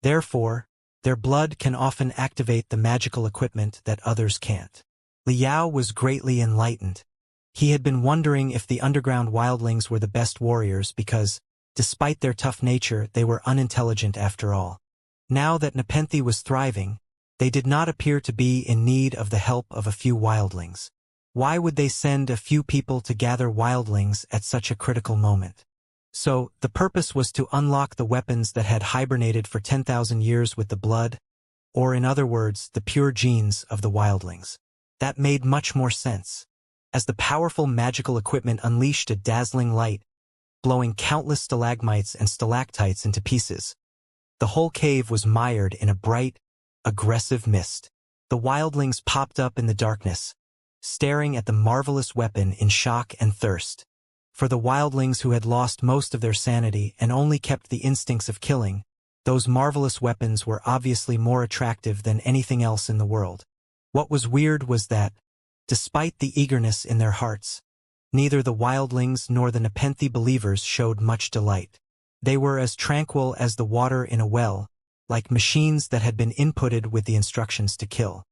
Therefore, their blood can often activate the magical equipment that others can't. Liao was greatly enlightened. He had been wondering if the underground wildlings were the best warriors because, despite their tough nature, they were unintelligent after all. Now that Nepenthe was thriving, they did not appear to be in need of the help of a few wildlings. Why would they send a few people to gather wildlings at such a critical moment? So, the purpose was to unlock the weapons that had hibernated for 10,000 years with the blood, or in other words, the pure genes of the wildlings. That made much more sense. As the powerful magical equipment unleashed a dazzling light, blowing countless stalagmites and stalactites into pieces, the whole cave was mired in a bright, aggressive mist. The wildlings popped up in the darkness, staring at the marvelous weapon in shock and thirst. For the wildlings who had lost most of their sanity and only kept the instincts of killing, those marvelous weapons were obviously more attractive than anything else in the world. What was weird was that, despite the eagerness in their hearts, neither the wildlings nor the Nepenthe believers showed much delight. They were as tranquil as the water in a well, like machines that had been inputted with the instructions to kill.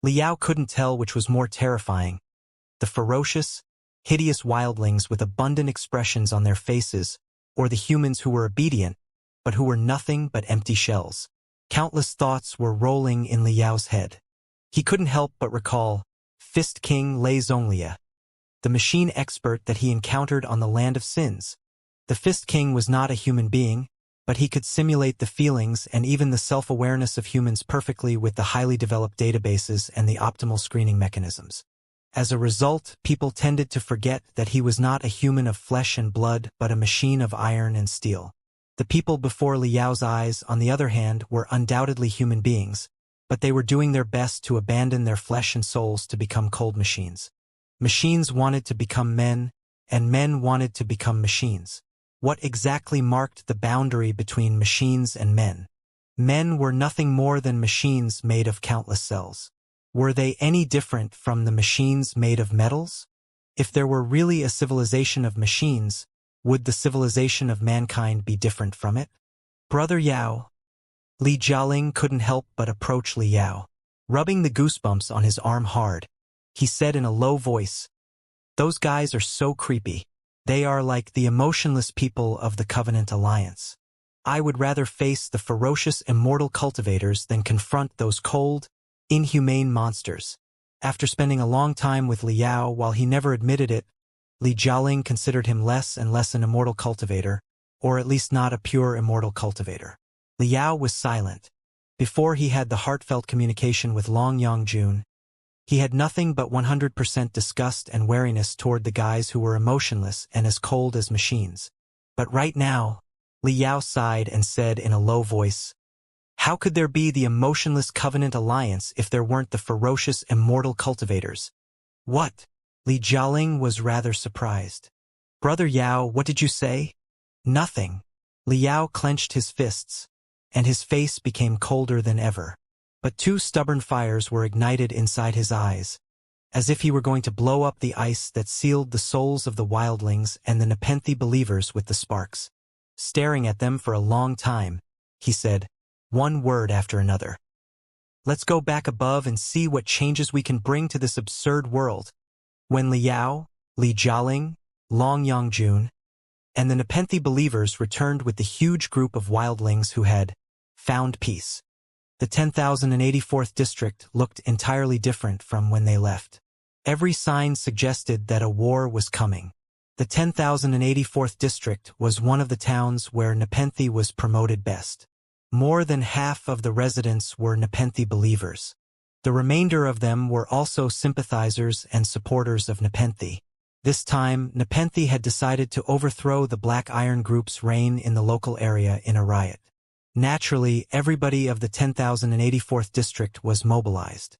Liao couldn't tell which was more terrifying, the ferocious, hideous wildlings with abundant expressions on their faces, or the humans who were obedient, but who were nothing but empty shells. Countless thoughts were rolling in Liao's head. He couldn't help but recall Fist King Lei Zhonglia, the machine expert that he encountered on the Land of Sins. The Fist King was not a human being, but he could simulate the feelings and even the self-awareness of humans perfectly with the highly developed databases and the optimal screening mechanisms. As a result, people tended to forget that he was not a human of flesh and blood but a machine of iron and steel. The people before Liao's eyes, on the other hand, were undoubtedly human beings, but they were doing their best to abandon their flesh and souls to become cold machines. Machines wanted to become men, and men wanted to become machines. What exactly marked the boundary between machines and men? Men were nothing more than machines made of countless cells. Were they any different from the machines made of metals? If there were really a civilization of machines, would the civilization of mankind be different from it? Brother Yao. Li Jialing couldn't help but approach Li Yao. Rubbing the goosebumps on his arm hard, he said in a low voice, "Those guys are so creepy. They are like the emotionless people of the Covenant Alliance. I would rather face the ferocious immortal cultivators than confront those cold, inhumane monsters." After spending a long time with Liao, while he never admitted it, Li Jialing considered him less and less an immortal cultivator, or at least not a pure immortal cultivator. Liao was silent. Before he had the heartfelt communication with Long Yongjun, he had nothing but 100% disgust and wariness toward the guys who were emotionless and as cold as machines. But right now, Liao sighed and said in a low voice, "How could there be the emotionless Covenant Alliance if there weren't the ferocious immortal cultivators?" "What?" Li Jialing was rather surprised. Brother Yao, what did you say? Nothing. Li Yao clenched his fists, and his face became colder than ever. But two stubborn fires were ignited inside his eyes, as if he were going to blow up the ice that sealed the souls of the wildlings and the Nepenthe believers with the sparks. Staring at them for a long time, he said, one word after another. Let's go back above and see what changes we can bring to this absurd world. When Li Yao, Li Jialing, Long Yangjun, and the Nepenthe believers returned with the huge group of wildlings who had found peace, the 10,084th district looked entirely different from when they left. Every sign suggested that a war was coming. The 10,084th district was one of the towns where Nepenthe was promoted best. More than half of the residents were Nepenthe believers. The remainder of them were also sympathizers and supporters of Nepenthe. This time, Nepenthe had decided to overthrow the Black Iron Group's reign in the local area in a riot. Naturally, everybody of the 10,084th district was mobilized.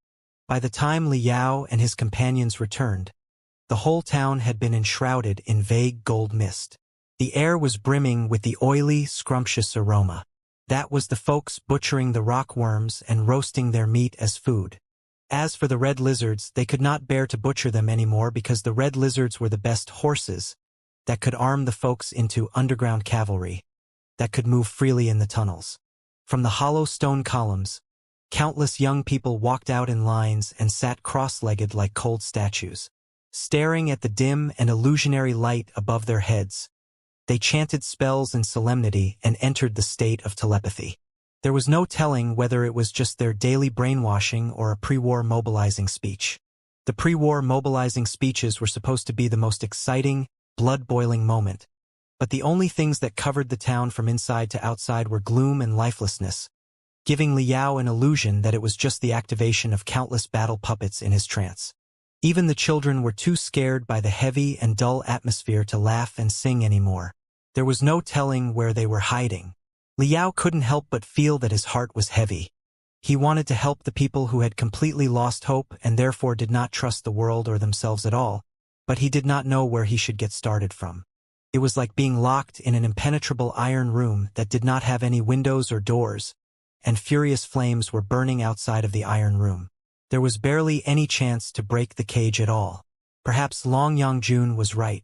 By the time Li Yao and his companions returned, the whole town had been enshrouded in vague gold mist. The air was brimming with the oily, scrumptious aroma. That was the folks butchering the rockworms and roasting their meat as food. As for the red lizards, they could not bear to butcher them anymore because the red lizards were the best horses that could arm the folks into underground cavalry that could move freely in the tunnels. From the hollow stone columns, countless young people walked out in lines and sat cross-legged like cold statues. Staring at the dim and illusionary light above their heads, they chanted spells in solemnity and entered the state of telepathy. There was no telling whether it was just their daily brainwashing or a pre-war mobilizing speech. The pre-war mobilizing speeches were supposed to be the most exciting, blood-boiling moment, but the only things that covered the town from inside to outside were gloom and lifelessness, giving Li Yao an illusion that it was just the activation of countless battle puppets in his trance. Even the children were too scared by the heavy and dull atmosphere to laugh and sing anymore. There was no telling where they were hiding. Li Yao couldn't help but feel that his heart was heavy. He wanted to help the people who had completely lost hope and therefore did not trust the world or themselves at all, but he did not know where he should get started from. It was like being locked in an impenetrable iron room that did not have any windows or doors, and furious flames were burning outside of the iron room. There was barely any chance to break the cage at all. Perhaps Long Yangjun was right.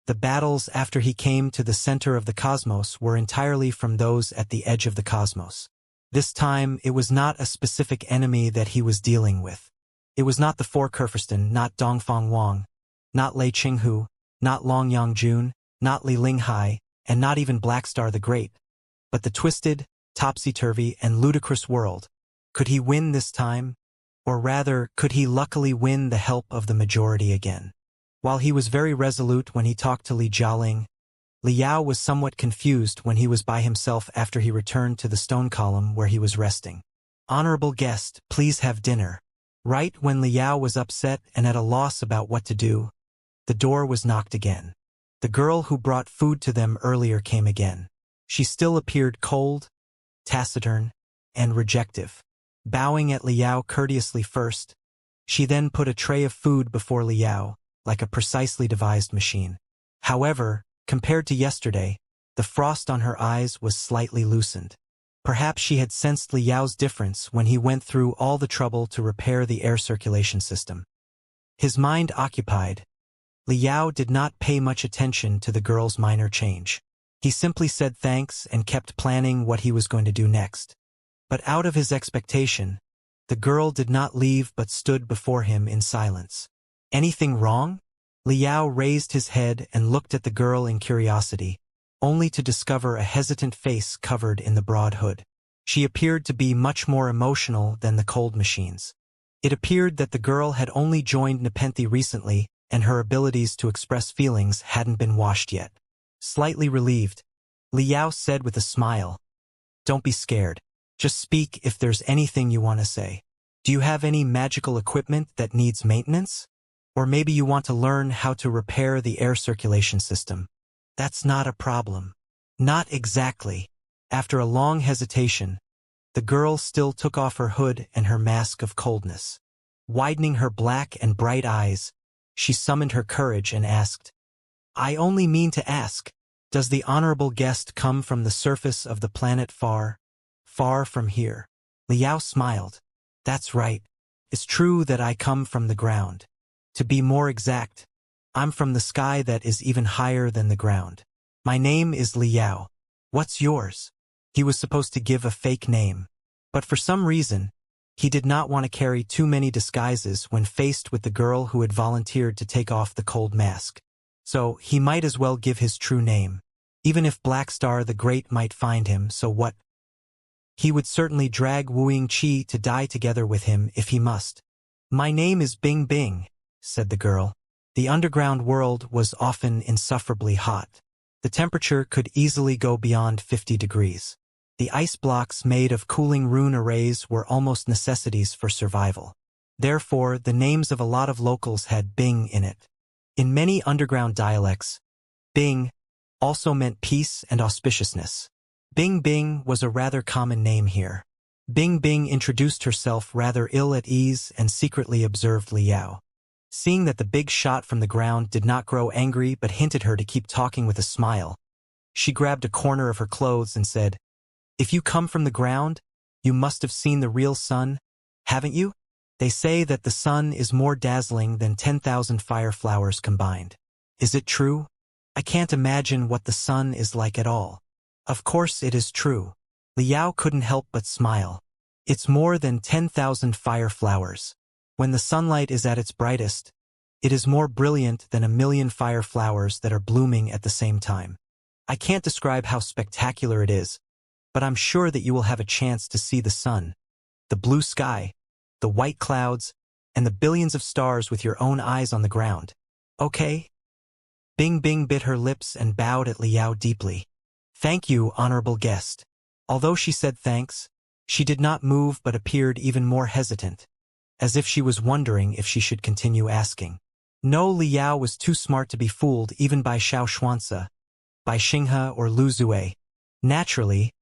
The battles after he came to the center of the cosmos were entirely from those at the edge of the cosmos. This time, it was not a specific enemy that he was dealing with. It was not the Four Kurfürsten, not Dongfang Wang, not Lei Qinghu, not Long Yangjun, not Li Linghai, and not even Blackstar the Great, but the twisted, topsy-turvy, and ludicrous world. Could he win this time? Or rather, could he luckily win the help of the majority again? While he was very resolute when he talked to Li Jialing, Li Yao was somewhat confused when he was by himself after he returned to the stone column where he was resting. Honorable guest, please have dinner. Right when Li Yao was upset and at a loss about what to do, the door was knocked again. The girl who brought food to them earlier came again. She still appeared cold, taciturn, and rejective. Bowing at Li Yao courteously first, she then put a tray of food before Li Yao, like a precisely devised machine. However, compared to yesterday, the frost on her eyes was slightly loosened. Perhaps she had sensed Li Yao's difference when he went through all the trouble to repair the air circulation system. His mind occupied, Li Yao did not pay much attention to the girl's minor change. He simply said thanks and kept planning what he was going to do next. But out of his expectation, the girl did not leave but stood before him in silence. Anything wrong? Li Yao raised his head and looked at the girl in curiosity, only to discover a hesitant face covered in the broad hood. She appeared to be much more emotional than the cold machines. It appeared that the girl had only joined Nepenthe recently, and her abilities to express feelings hadn't been washed yet. Slightly relieved, Li Yao said with a smile, "Don't be scared. Just speak if there's anything you want to say. Do you have any magical equipment that needs maintenance? Or maybe you want to learn how to repair the air circulation system. That's not a problem." Not exactly. After a long hesitation, the girl still took off her hood and her mask of coldness. Widening her black and bright eyes, she summoned her courage and asked, "I only mean to ask, does the honorable guest come from the surface of the planet far, far from here?" Liao smiled. "That's right. It's true that I come from the ground. To be more exact, I'm from the sky that is even higher than the ground. My name is Liao. What's yours?" He was supposed to give a fake name, but for some reason, he did not want to carry too many disguises when faced with the girl who had volunteered to take off the cold mask. So he might as well give his true name. Even if Black Star the Great might find him, so what? He would certainly drag Wuxia to die together with him if he must. "My name is Bing Bing," said the girl. The underground world was often insufferably hot. The temperature could easily go beyond 50 degrees. The ice blocks made of cooling rune arrays were almost necessities for survival. Therefore, the names of a lot of locals had Bing in it. In many underground dialects, Bing also meant peace and auspiciousness. Bing Bing was a rather common name here. Bing Bing introduced herself rather ill at ease and secretly observed Liao. Seeing that the big shot from the ground did not grow angry but hinted her to keep talking with a smile, she grabbed a corner of her clothes and said, "If you come from the ground, you must have seen the real sun, haven't you? They say that the sun is more dazzling than 10,000 fire flowers combined. Is it true? I can't imagine what the sun is like at all." "Of course it is true." Liao couldn't help but smile. "It's more than 10,000 fire flowers. When the sunlight is at its brightest, it is more brilliant than 1,000,000 fire flowers that are blooming at the same time. I can't describe how spectacular it is, but I'm sure that you will have a chance to see the sun, the blue sky, the white clouds, and the billions of stars with your own eyes on the ground. Okay?" Bing Bing bit her lips and bowed at Liao deeply. "Thank you, honorable guest." Although she said thanks, she did not move but appeared even more hesitant, as if she was wondering if she should continue asking. No, Liao was too smart to be fooled even by Xianxia, by Xinghe or Lu Zue. Naturally,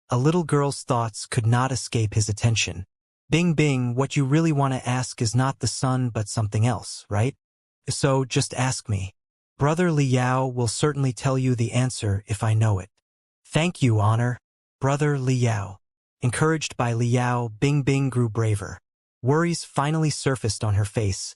a little girl's thoughts could not escape his attention. "Bing Bing, what you really want to ask is not the sun but something else, right? So just ask me. Brother Liao will certainly tell you the answer if I know it." "Thank you, Honor, Brother Liao." Encouraged by Liao, Bing Bing grew braver. Worries finally surfaced on her face,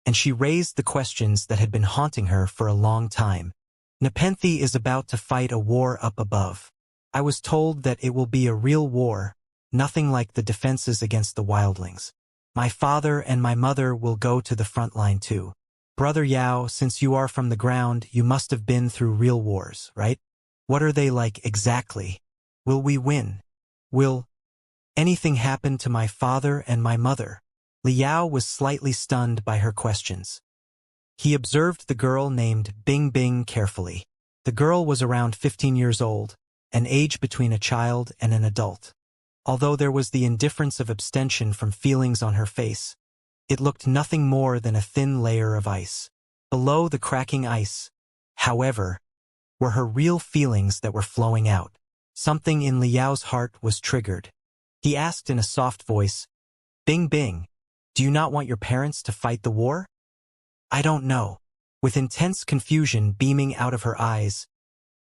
and she raised the questions that had been haunting her for a long time. "Nepenthe is about to fight a war up above. I was told that it will be a real war, nothing like the defenses against the wildlings. My father and my mother will go to the front line too. Brother Yao, since you are from the ground, you must have been through real wars, right? What are they like exactly? Will we win? Will anything happen to my father and my mother?" Liao was slightly stunned by her questions. He observed the girl named Bing Bing carefully. The girl was around 15 years old, an age between a child and an adult. Although there was the indifference of abstention from feelings on her face, it looked nothing more than a thin layer of ice. Below the cracking ice, however, were her real feelings that were flowing out. Something in Liao's heart was triggered. He asked in a soft voice, "Bing Bing, do you not want your parents to fight the war?" "I don't know." With intense confusion beaming out of her eyes,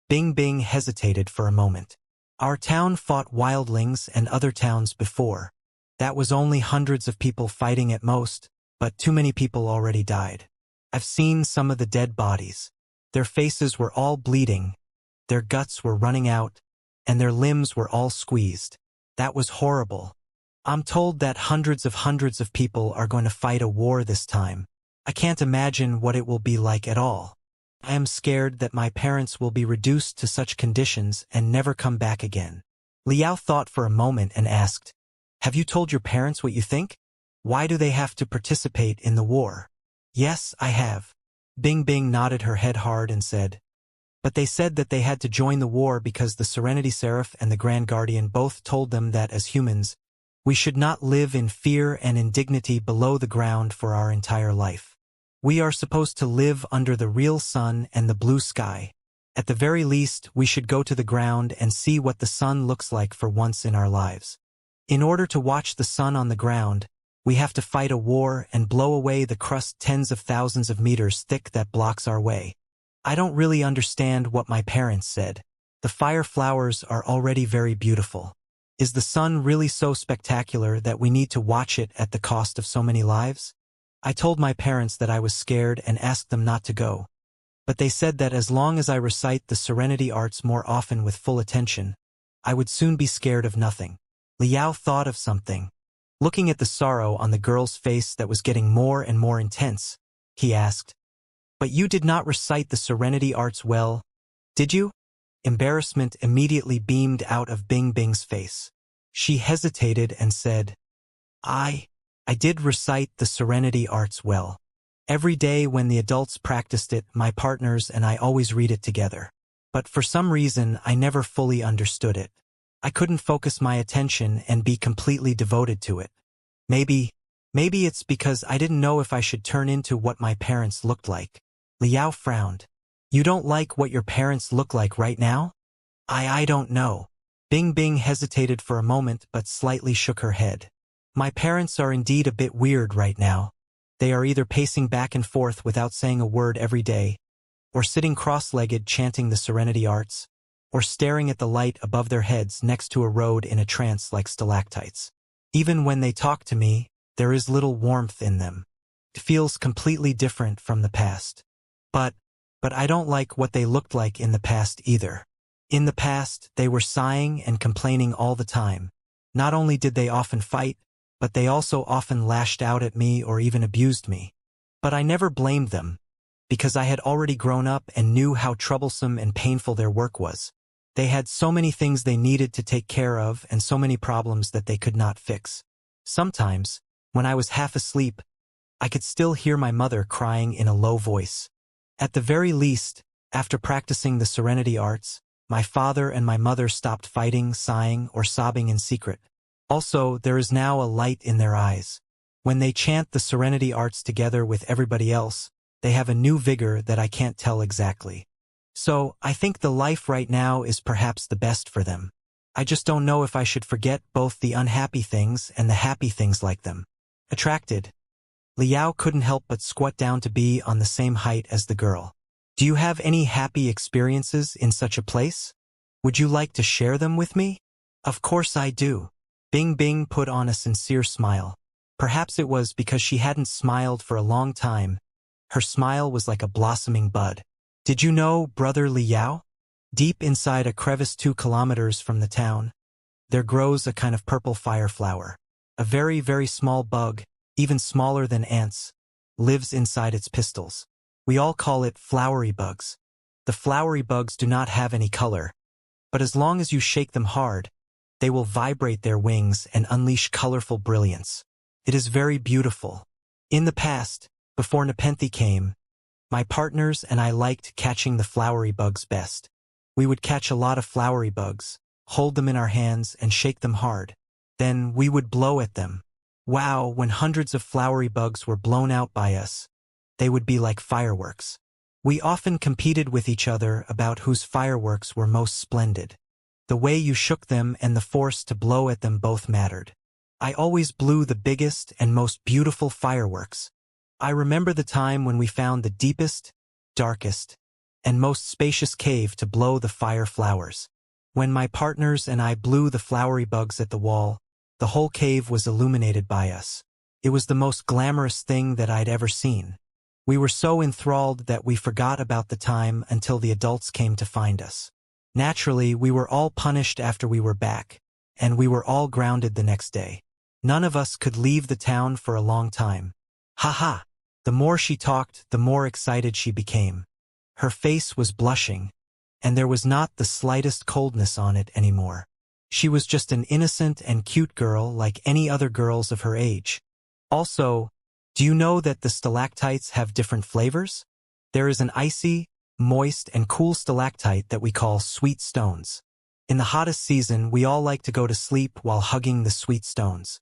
Bing Bing hesitated for a moment. "Our town fought wildlings and other towns before. That was only hundreds of people fighting at most, but too many people already died. I've seen some of the dead bodies. Their faces were all bleeding, their guts were running out, and their limbs were all squeezed. That was horrible. I'm told that hundreds of people are going to fight a war this time. I can't imagine what it will be like at all. I am scared that my parents will be reduced to such conditions and never come back again." Liao thought for a moment and asked, "Have you told your parents what you think? Why do they have to participate in the war?" "Yes, I have." Bing Bing nodded her head hard and said, "But they said that they had to join the war because the Serenity Seraph and the Grand Guardian both told them that as humans, we should not live in fear and indignity below the ground for our entire life. We are supposed to live under the real sun and the blue sky. At the very least, we should go to the ground and see what the sun looks like for once in our lives. In order to watch the sun on the ground, We have to fight a war and blow away the crust tens of thousands of meters thick that blocks our way. I don't really understand what my parents said. The fire flowers are already very beautiful. Is the sun really so spectacular that we need to watch it at the cost of so many lives? I told my parents that I was scared and asked them not to go. But they said that as long as I recite the Serenity Arts more often with full attention, I would soon be scared of nothing. Liao thought of something. Looking at the sorrow on the girl's face that was getting more and more intense, he asked, "But you did not recite the Serenity Arts well, did you?" Embarrassment immediately beamed out of Bing Bing's face. She hesitated and said, I did recite the Serenity Arts well. Every day when the adults practiced it, my partners and I always read it together. But for some reason, I never fully understood it. I couldn't focus my attention and be completely devoted to it. Maybe it's because I didn't know if I should turn into what my parents looked like. Liao frowned. You don't like what your parents look like right now? I don't know. Bing Bing hesitated for a moment but slightly shook her head. My parents are indeed a bit weird right now. They are either pacing back and forth without saying a word every day, or sitting cross-legged chanting the Serenity Arts, or staring at the light above their heads next to a road in a trance like stalactites. Even when they talk to me, there is little warmth in them. It feels completely different from the past. But I don't like what they looked like in the past either. In the past, they were sighing and complaining all the time. Not only did they often fight, but they also often lashed out at me or even abused me. But I never blamed them, because I had already grown up and knew how troublesome and painful their work was. They had so many things they needed to take care of and so many problems that they could not fix. Sometimes, when I was half asleep, I could still hear my mother crying in a low voice. At the very least, after practicing the Serenity Arts, my father and my mother stopped fighting, sighing, or sobbing in secret. Also, there is now a light in their eyes. When they chant the Serenity Arts together with everybody else, they have a new vigor that I can't tell exactly. So, I think the life right now is perhaps the best for them. I just don't know if I should forget both the unhappy things and the happy things like them. Attracted, Liao couldn't help but squat down to be on the same height as the girl. Do you have any happy experiences in such a place? Would you like to share them with me? Of course I do. Bing Bing put on a sincere smile. Perhaps it was because she hadn't smiled for a long time. Her smile was like a blossoming bud. Did you know, brother Liao? Deep inside a crevice 2 kilometers from the town, there grows a kind of purple fire flower. A very, very small bug, even smaller than ants, lives inside its pistils. We all call it flowery bugs. The flowery bugs do not have any color, but as long as you shake them hard, they will vibrate their wings and unleash colorful brilliance. It is very beautiful. In the past, before Nepenthe came, my partners and I liked catching the flowery bugs best. We would catch a lot of flowery bugs, hold them in our hands and shake them hard. Then we would blow at them. Wow, when hundreds of flowery bugs were blown out by us, they would be like fireworks. We often competed with each other about whose fireworks were most splendid. The way you shook them and the force to blow at them both mattered. I always blew the biggest and most beautiful fireworks. I remember the time when we found the deepest, darkest, and most spacious cave to blow the fire flowers. When my partners and I blew the flowery bugs at the wall, the whole cave was illuminated by us. It was the most glamorous thing that I'd ever seen. We were so enthralled that we forgot about the time until the adults came to find us. Naturally, we were all punished after we were back, and we were all grounded the next day. None of us could leave the town for a long time. Ha! The more she talked, the more excited she became. Her face was blushing, and there was not the slightest coldness on it anymore. She was just an innocent and cute girl like any other girls of her age. Also, do you know that the stalactites have different flavors? There is an icy, moist, and cool stalactite that we call sweet stones. In the hottest season, we all like to go to sleep while hugging the sweet stones.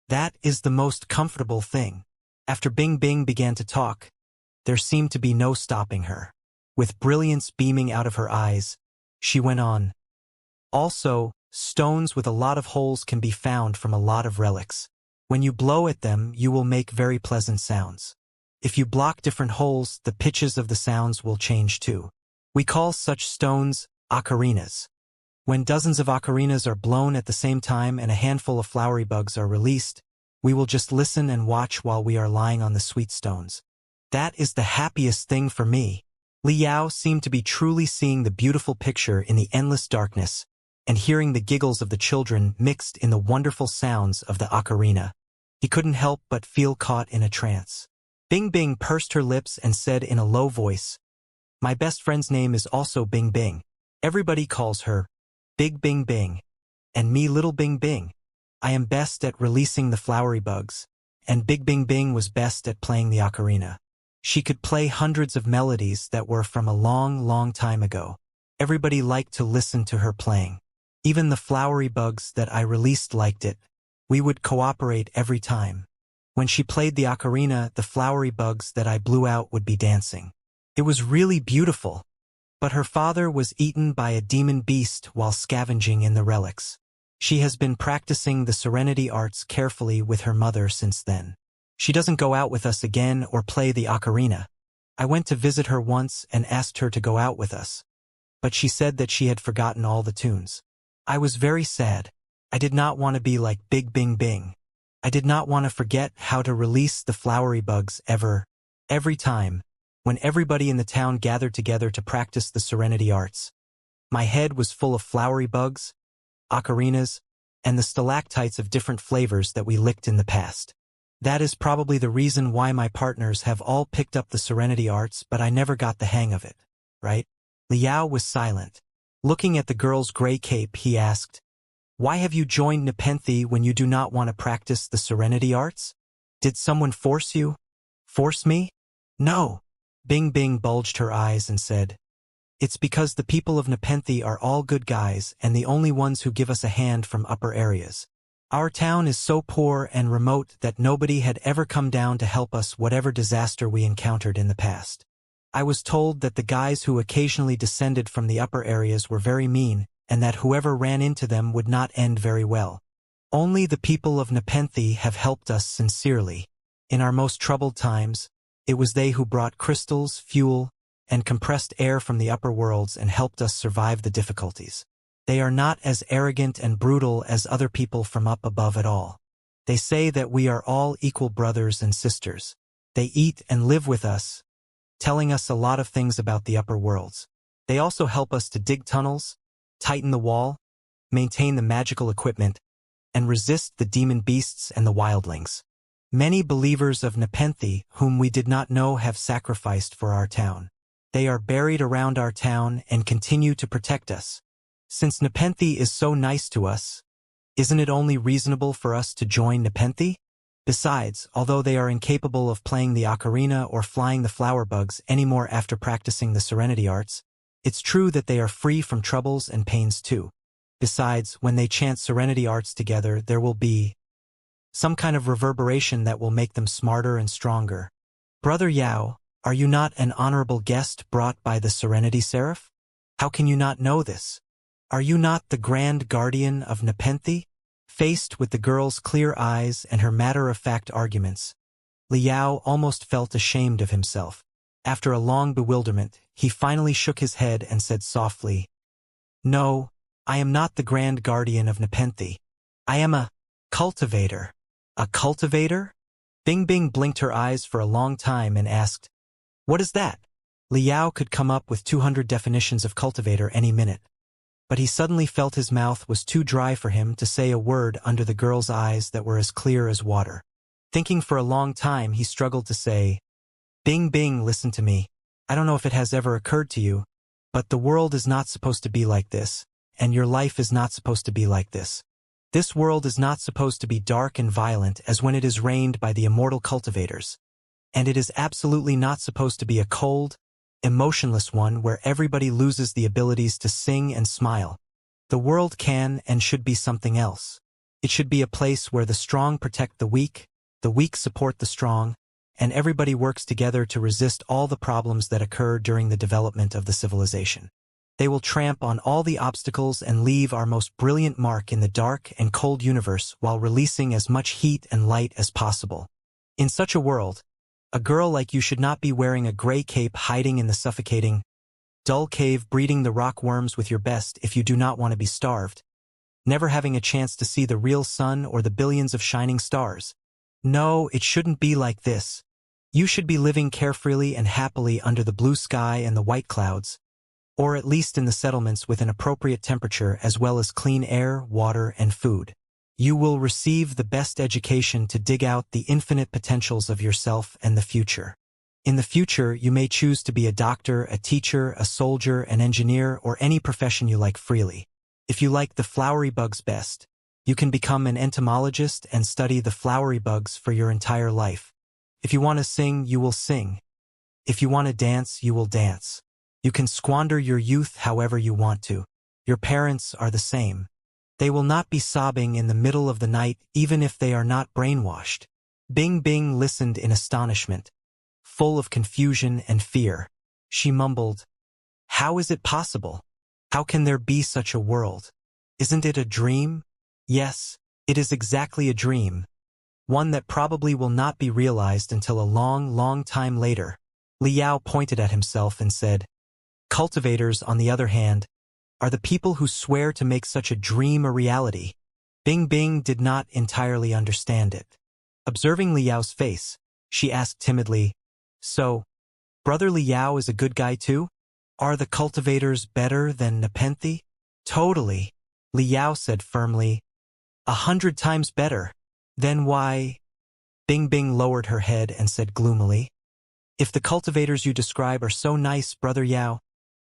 That is the most comfortable thing. After Bing Bing began to talk, there seemed to be no stopping her. With brilliance beaming out of her eyes, she went on. Also, stones with a lot of holes can be found from a lot of relics. When you blow at them, you will make very pleasant sounds. If you block different holes, the pitches of the sounds will change too. We call such stones ocarinas. When dozens of ocarinas are blown at the same time and a handful of flowery bugs are released, we will just listen and watch while we are lying on the sweet stones. That is the happiest thing for me. Liao seemed to be truly seeing the beautiful picture in the endless darkness and hearing the giggles of the children mixed in the wonderful sounds of the ocarina. He couldn't help but feel caught in a trance. Bing Bing pursed her lips and said in a low voice, "My best friend's name is also Bing Bing. Everybody calls her Big Bing Bing. And me Little Bing Bing. I am best at releasing the flowery bugs, and Big Bing Bing was best at playing the ocarina. She could play hundreds of melodies that were from a long, long time ago. Everybody liked to listen to her playing. Even the flowery bugs that I released liked it. We would cooperate every time. When she played the ocarina, the flowery bugs that I blew out would be dancing. It was really beautiful. But her father was eaten by a demon beast while scavenging in the relics. She has been practicing the serenity arts carefully with her mother since then. She doesn't go out with us again or play the ocarina. I went to visit her once and asked her to go out with us. But she said that she had forgotten all the tunes. I was very sad. I did not want to be like Big Bing Bing. I did not want to forget how to release the flowery bugs every time, when everybody in the town gathered together to practice the serenity arts. My head was full of flowery bugs, ocarinas, and the stalactites of different flavors that we licked in the past. That is probably the reason why my partners have all picked up the serenity arts, but I never got the hang of it, right?" Liao was silent. Looking at the girl's gray cape, he asked, "Why have you joined Nepenthe when you do not want to practice the serenity arts? Did someone force you?" "Force me? No." Bing Bing bulged her eyes and said, "It's because the people of Nepenthe are all good guys and the only ones who give us a hand from upper areas. Our town is so poor and remote that nobody had ever come down to help us whatever disaster we encountered in the past. I was told that the guys who occasionally descended from the upper areas were very mean and that whoever ran into them would not end very well. Only the people of Nepenthe have helped us sincerely. In our most troubled times, it was they who brought crystals, fuel, and compressed air from the upper worlds and helped us survive the difficulties. They are not as arrogant and brutal as other people from up above at all. They say that we are all equal brothers and sisters. They eat and live with us, telling us a lot of things about the upper worlds. They also help us to dig tunnels, tighten the wall, maintain the magical equipment, and resist the demon beasts and the wildlings. Many believers of Nepenthe whom we did not know have sacrificed for our town. They are buried around our town and continue to protect us. Since Nepenthe is so nice to us, isn't it only reasonable for us to join Nepenthe? Besides, although they are incapable of playing the ocarina or flying the flower bugs anymore after practicing the serenity arts, it's true that they are free from troubles and pains too. Besides, when they chant serenity arts together, there will be some kind of reverberation that will make them smarter and stronger. Brother Yao, are you not an honorable guest brought by the Serenity Seraph? How can you not know this? Are you not the grand guardian of Nepenthe? Faced with the girl's clear eyes and her matter-of-fact arguments, Liao almost felt ashamed of himself. After a long bewilderment, he finally shook his head and said softly, "No, I am not the grand guardian of Nepenthe. I am a cultivator." "A cultivator?" Bing Bing blinked her eyes for a long time and asked, "What is that?" Liao could come up with 200 definitions of cultivator any minute. But he suddenly felt his mouth was too dry for him to say a word under the girl's eyes that were as clear as water. Thinking for a long time, he struggled to say, "Bing Bing, listen to me. I don't know if it has ever occurred to you, but the world is not supposed to be like this, and your life is not supposed to be like this. This world is not supposed to be dark and violent as when it is reigned by the immortal cultivators. And it is absolutely not supposed to be a cold, emotionless one where everybody loses the abilities to sing and smile. The world can and should be something else. It should be a place where the strong protect the weak support the strong, and everybody works together to resist all the problems that occur during the development of the civilization. They will tramp on all the obstacles and leave our most brilliant mark in the dark and cold universe while releasing as much heat and light as possible. In such a world, a girl like you should not be wearing a gray cape hiding in the suffocating, dull cave breeding the rock worms with your best if you do not want to be starved, never having a chance to see the real sun or the billions of shining stars. No, it shouldn't be like this. You should be living carefreely and happily under the blue sky and the white clouds, or at least in the settlements with an appropriate temperature as well as clean air, water, and food. You will receive the best education to dig out the infinite potentials of yourself and the future. In the future, you may choose to be a doctor, a teacher, a soldier, an engineer, or any profession you like freely. If you like the flowery bugs best, you can become an entomologist and study the flowery bugs for your entire life. If you want to sing, you will sing. If you want to dance, you will dance. You can squander your youth however you want to. Your parents are the same. They will not be sobbing in the middle of the night even if they are not brainwashed. Bing Bing listened in astonishment, full of confusion and fear. She mumbled, "How is it possible? How can there be such a world? Isn't it a dream?" Yes, it is exactly a dream. One that probably will not be realized until a long, long time later. Liao pointed at himself and said, "Cultivators, on the other hand, are the people who swear to make such a dream a reality." Bing Bing did not entirely understand it. Observing Liao's face, she asked timidly, "So, Brother Liao is a good guy too? Are the cultivators better than Nepenthe?" "Totally," Liao said firmly. 100 times better. Then why? Bing Bing lowered her head and said gloomily, "If the cultivators you describe are so nice, Brother Yao,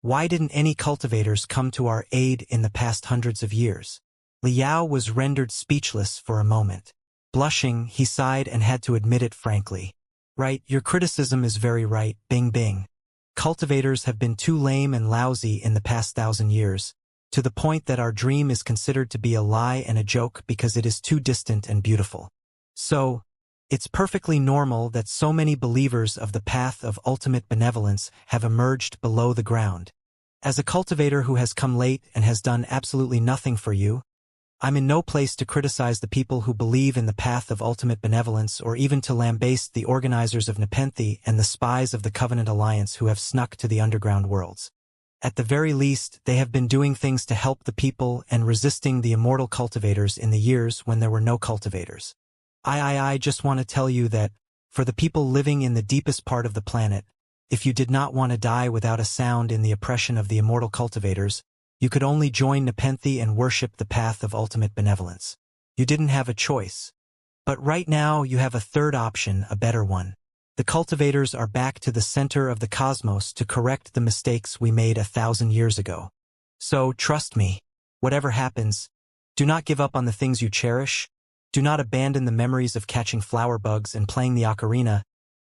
why didn't any cultivators come to our aid in the past hundreds of years?" Liao was rendered speechless for a moment. Blushing, he sighed and had to admit it frankly. "Right, your criticism is very right, Bing Bing. Cultivators have been too lame and lousy in the past 1,000 years, to the point that our dream is considered to be a lie and a joke because it is too distant and beautiful. So, it's perfectly normal that so many believers of the path of ultimate benevolence have emerged below the ground. As a cultivator who has come late and has done absolutely nothing for you, I'm in no place to criticize the people who believe in the path of ultimate benevolence or even to lambaste the organizers of Nepenthe and the spies of the Covenant Alliance who have snuck to the underground worlds. At the very least, they have been doing things to help the people and resisting the immortal cultivators in the years when there were no cultivators. I just want to tell you that, for the people living in the deepest part of the planet, if you did not want to die without a sound in the oppression of the immortal cultivators, you could only join Nepenthe and worship the path of ultimate benevolence. You didn't have a choice. But right now you have a third option, a better one. The cultivators are back to the center of the cosmos to correct the mistakes we made 1,000 years ago. So, trust me, whatever happens, do not give up on the things you cherish, do not abandon the memories of catching flower bugs and playing the ocarina,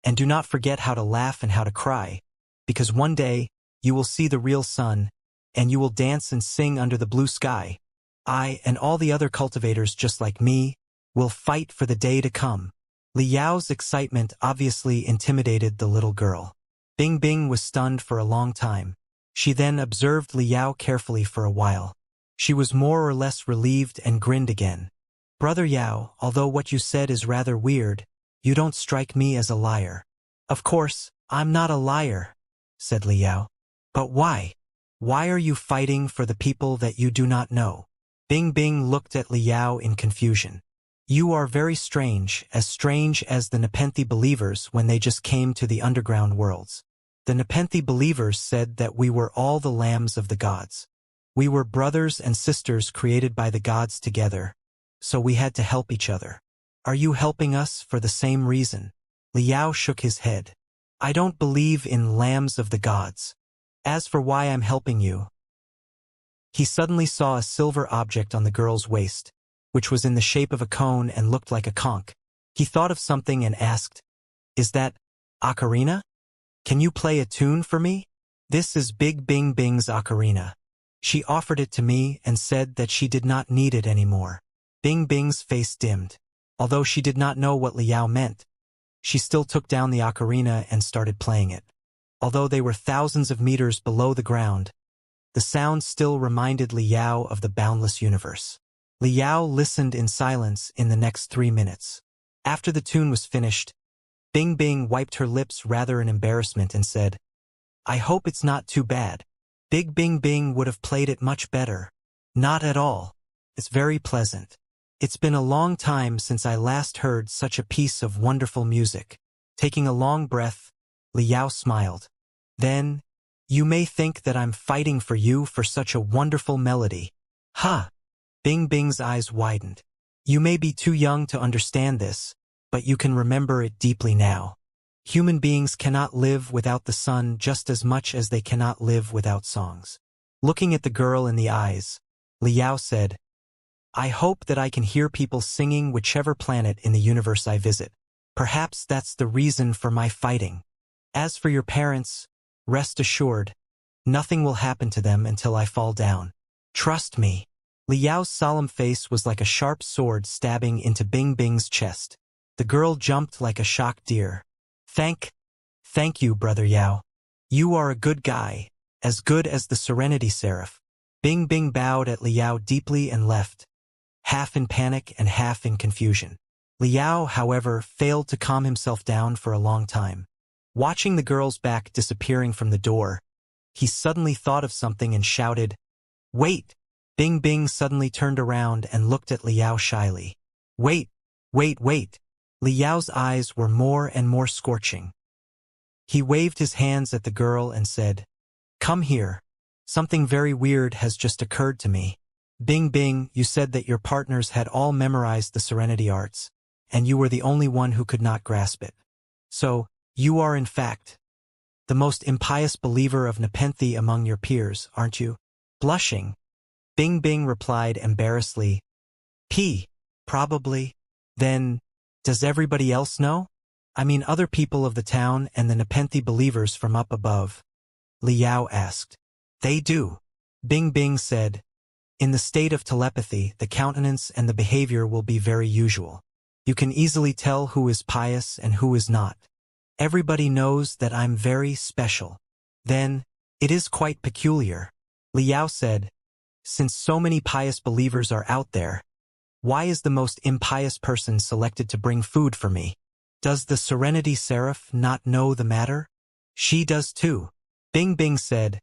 and do not forget how to laugh and how to cry, because one day, you will see the real sun, and you will dance and sing under the blue sky. I, and all the other cultivators just like me, will fight for the day to come. Liao's excitement obviously intimidated the little girl. Bing Bing was stunned for a long time. She then observed Liao carefully for a while. She was more or less relieved and grinned again. "Brother Yao, although what you said is rather weird, you don't strike me as a liar." "Of course, I'm not a liar," said Liao. "But why? Why are you fighting for the people that you do not know?" Bing Bing looked at Liao in confusion. "You are very strange as the Nepenthe believers when they just came to the underground worlds. The Nepenthe believers said that we were all the lambs of the gods. We were brothers and sisters created by the gods together, so we had to help each other. Are you helping us for the same reason?" Liao shook his head. "I don't believe in lambs of the gods. As for why I'm helping you..." He suddenly saw a silver object on the girl's waist, which was in the shape of a cone and looked like a conch. He thought of something and asked, "Is that ocarina? Can you play a tune for me?" "This is Big Bing Bing's ocarina. She offered it to me and said that she did not need it anymore." Bing Bing's face dimmed. Although she did not know what Liao meant, she still took down the ocarina and started playing it. Although they were thousands of meters below the ground, The sound still reminded Liao of the boundless universe. Liao listened in silence in the next 3 minutes. After the tune was finished, Bing Bing wiped her lips rather in embarrassment and said, "I hope it's not too bad." Big Bing Bing would have played it much better. "Not at all. It's very pleasant. It's been a long time since I last heard such a piece of wonderful music." Taking a long breath, Liao smiled. "Then, you may think that I'm fighting for you for such a wonderful melody." "Ha!" Bing Bing's eyes widened. "You may be too young to understand this, but you can remember it deeply now. Human beings cannot live without the sun just as much as they cannot live without songs." Looking at the girl in the eyes, Liao said, "I hope that I can hear people singing whichever planet in the universe I visit. Perhaps that's the reason for my fighting. As for your parents, rest assured, nothing will happen to them until I fall down. Trust me." Liao's solemn face was like a sharp sword stabbing into Bing Bing's chest. The girl jumped like a shocked deer. Thank you, Brother Yao. You are a good guy, as good as the Serenity Seraph." Bing Bing bowed at Liao deeply and left, half in panic and half in confusion. Liao, however, failed to calm himself down for a long time. Watching the girl's back disappearing from the door, he suddenly thought of something and shouted, "Wait!" Bing Bing suddenly turned around and looked at Liao shyly. Wait! Liao's eyes were more and more scorching. He waved his hands at the girl and said, "Come here. Something very weird has just occurred to me. Bing Bing, you said that your partners had all memorized the Serenity Arts, and you were the only one who could not grasp it. So, you are in fact the most impious believer of Nepenthe among your peers, aren't you?" Blushing, Bing Bing replied embarrassedly, Probably. Then, does everybody else know? I mean other people of the town and the Nepenthe believers from up above?" Liao asked. "They do," Bing Bing said. "In the state of telepathy, the countenance and the behavior will be very usual. You can easily tell who is pious and who is not. Everybody knows that I'm very special." "Then, it is quite peculiar," Liao said. "Since so many pious believers are out there, why is the most impious person selected to bring food for me? Does the Serenity Seraph not know the matter?" "She does too," Bing Bing said.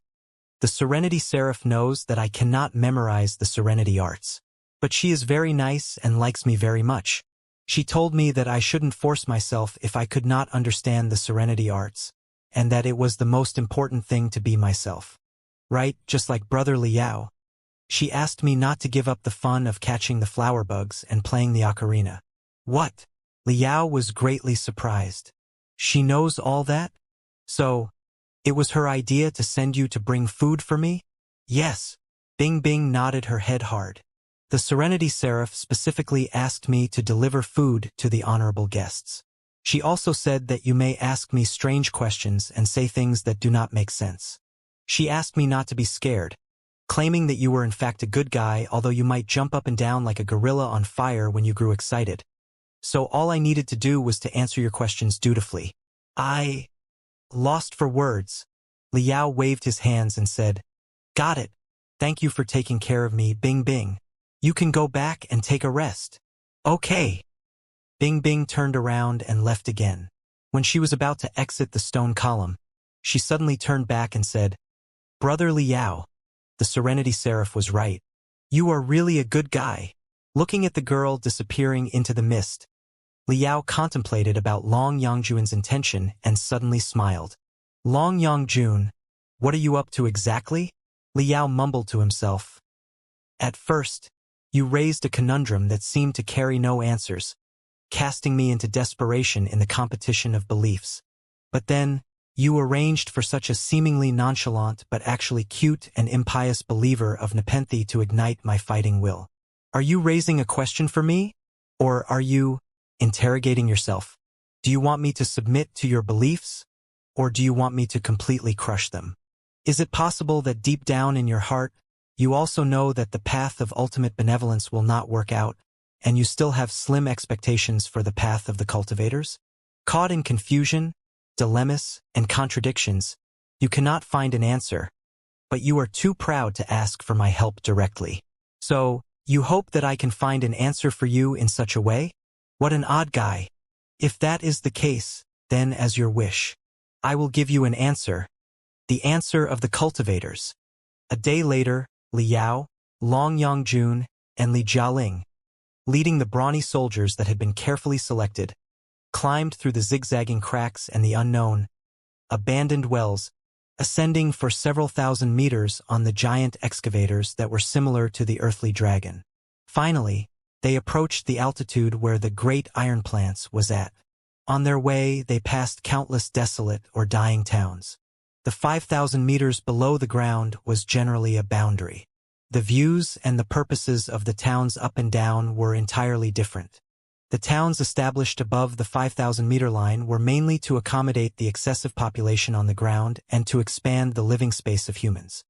"The Serenity Seraph knows that I cannot memorize the Serenity Arts. But she is very nice and likes me very much. She told me that I shouldn't force myself if I could not understand the Serenity Arts, and that it was the most important thing to be myself. Right, just like Brother Liao. She asked me not to give up the fun of catching the flower bugs and playing the ocarina." "What?" Liao was greatly surprised. "She knows all that? So, it was her idea to send you to bring food for me?" "Yes." Bing Bing nodded her head hard. "The Serenity Seraph specifically asked me to deliver food to the honorable guests. She also said that you may ask me strange questions and say things that do not make sense. She asked me not to be scared, claiming that you were in fact a good guy, although you might jump up and down like a gorilla on fire when you grew excited. So all I needed to do was to answer your questions dutifully." I lost for words. Liao waved his hands and said, "Got it. Thank you for taking care of me, Bing Bing. You can go back and take a rest." "Okay." Bing Bing turned around and left again. When she was about to exit the stone column, she suddenly turned back and said, "Brother Liao, the Serenity Seraph was right. You are really a good guy." Looking at the girl disappearing into the mist, Liao contemplated about Long Yongjun's intention and suddenly smiled. "Long Yongjun, what are you up to exactly?" Liao mumbled to himself. "At first, you raised a conundrum that seemed to carry no answers, casting me into desperation in the competition of beliefs. But then, you arranged for such a seemingly nonchalant but actually cute and impious believer of Nepenthe to ignite my fighting will. Are you raising a question for me? Or are you interrogating yourself? Do you want me to submit to your beliefs? Or do you want me to completely crush them? Is it possible that deep down in your heart, you also know that the path of ultimate benevolence will not work out, and you still have slim expectations for the path of the cultivators? Caught in confusion, dilemmas, and contradictions, you cannot find an answer, but you are too proud to ask for my help directly. So, you hope that I can find an answer for you in such a way? What an odd guy. If that is the case, then as your wish. I will give you an answer. The answer of the cultivators. A day later, Li Yao, Long Yongjun, and Li Jialing, leading the brawny soldiers that had been carefully selected, climbed through the zigzagging cracks and the unknown, abandoned wells, ascending for several thousand meters on the giant excavators that were similar to the earthly dragon. Finally, they approached the altitude where the great iron plants was at. On their way, they passed countless desolate or dying towns. The 5,000 meters below the ground was generally a boundary. The views and the purposes of the towns up and down were entirely different. The towns established above the 5,000-meter line were mainly to accommodate the excessive population on the ground and to expand the living space of humans.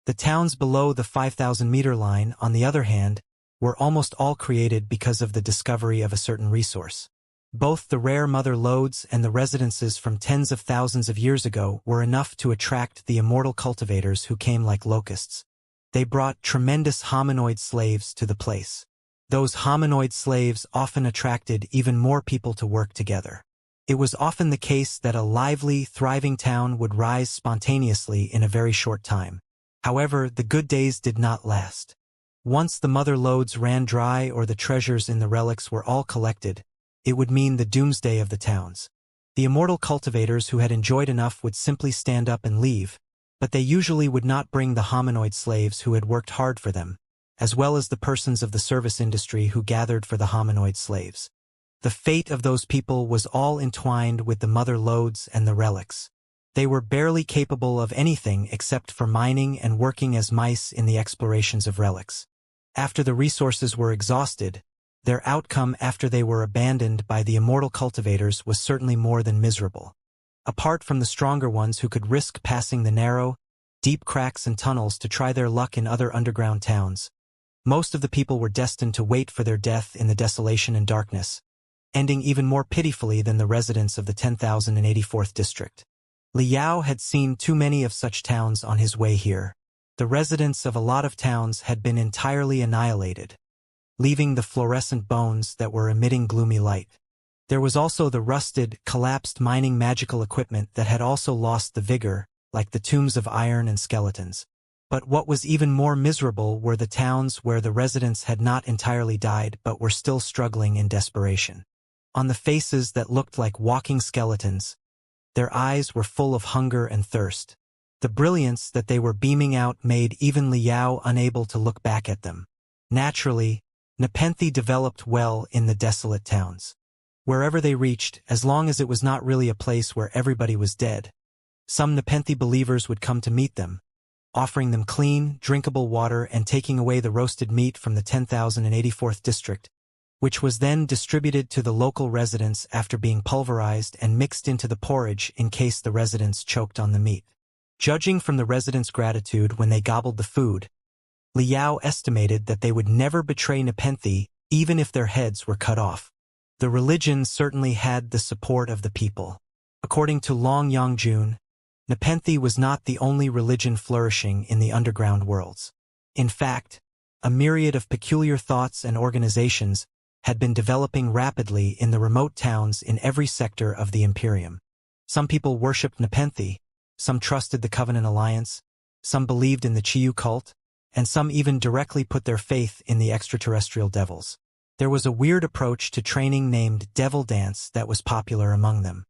The towns below the 5,000-meter line, on the other hand, were almost all created because of the discovery of a certain resource. Both the rare mother lodes and the residences from tens of thousands of years ago were enough to attract the immortal cultivators who came like locusts. They brought tremendous hominoid slaves to the place. Those hominoid slaves often attracted even more people to work together. It was often the case that a lively, thriving town would rise spontaneously in a very short time. However, the good days did not last. Once the mother lodes ran dry or the treasures in the relics were all collected, it would mean the doomsday of the towns. The immortal cultivators who had enjoyed enough would simply stand up and leave, but they usually would not bring the hominoid slaves who had worked hard for them, as well as the persons of the service industry who gathered for the hominoid slaves. The fate of those people was all entwined with the mother lodes and the relics. They were barely capable of anything except for mining and working as mice in the explorations of relics. After the resources were exhausted, their outcome after they were abandoned by the immortal cultivators was certainly more than miserable. Apart from the stronger ones who could risk passing the narrow, deep cracks and tunnels to try their luck in other underground towns, most of the people were destined to wait for their death in the desolation and darkness, ending even more pitifully than the residents of the 10,084th district. Li Yao had seen too many of such towns on his way here. The residents of a lot of towns had been entirely annihilated, leaving the fluorescent bones that were emitting gloomy light. There was also the rusted, collapsed mining magical equipment that had also lost the vigor, like the tombs of iron and skeletons. But what was even more miserable were the towns where the residents had not entirely died but were still struggling in desperation. On the faces that looked like walking skeletons, their eyes were full of hunger and thirst. The brilliance that they were beaming out made even Li Yao unable to look back at them. Naturally, Nepenthe developed well in the desolate towns. Wherever they reached, as long as it was not really a place where everybody was dead, some Nepenthe believers would come to meet them, offering them clean, drinkable water and taking away the roasted meat from the 10,084th district, which was then distributed to the local residents after being pulverized and mixed into the porridge in case the residents choked on the meat. Judging from the residents' gratitude when they gobbled the food, Li Yao estimated that they would never betray Nepenthe even if their heads were cut off. The religion certainly had the support of the people. According to Long Yongjun, Nepenthe was not the only religion flourishing in the underground worlds. In fact, a myriad of peculiar thoughts and organizations had been developing rapidly in the remote towns in every sector of the Imperium. Some people worshipped Nepenthe, some trusted the Covenant Alliance, some believed in the Chiyu cult, and some even directly put their faith in the extraterrestrial devils. There was a weird approach to training named devil dance that was popular among them.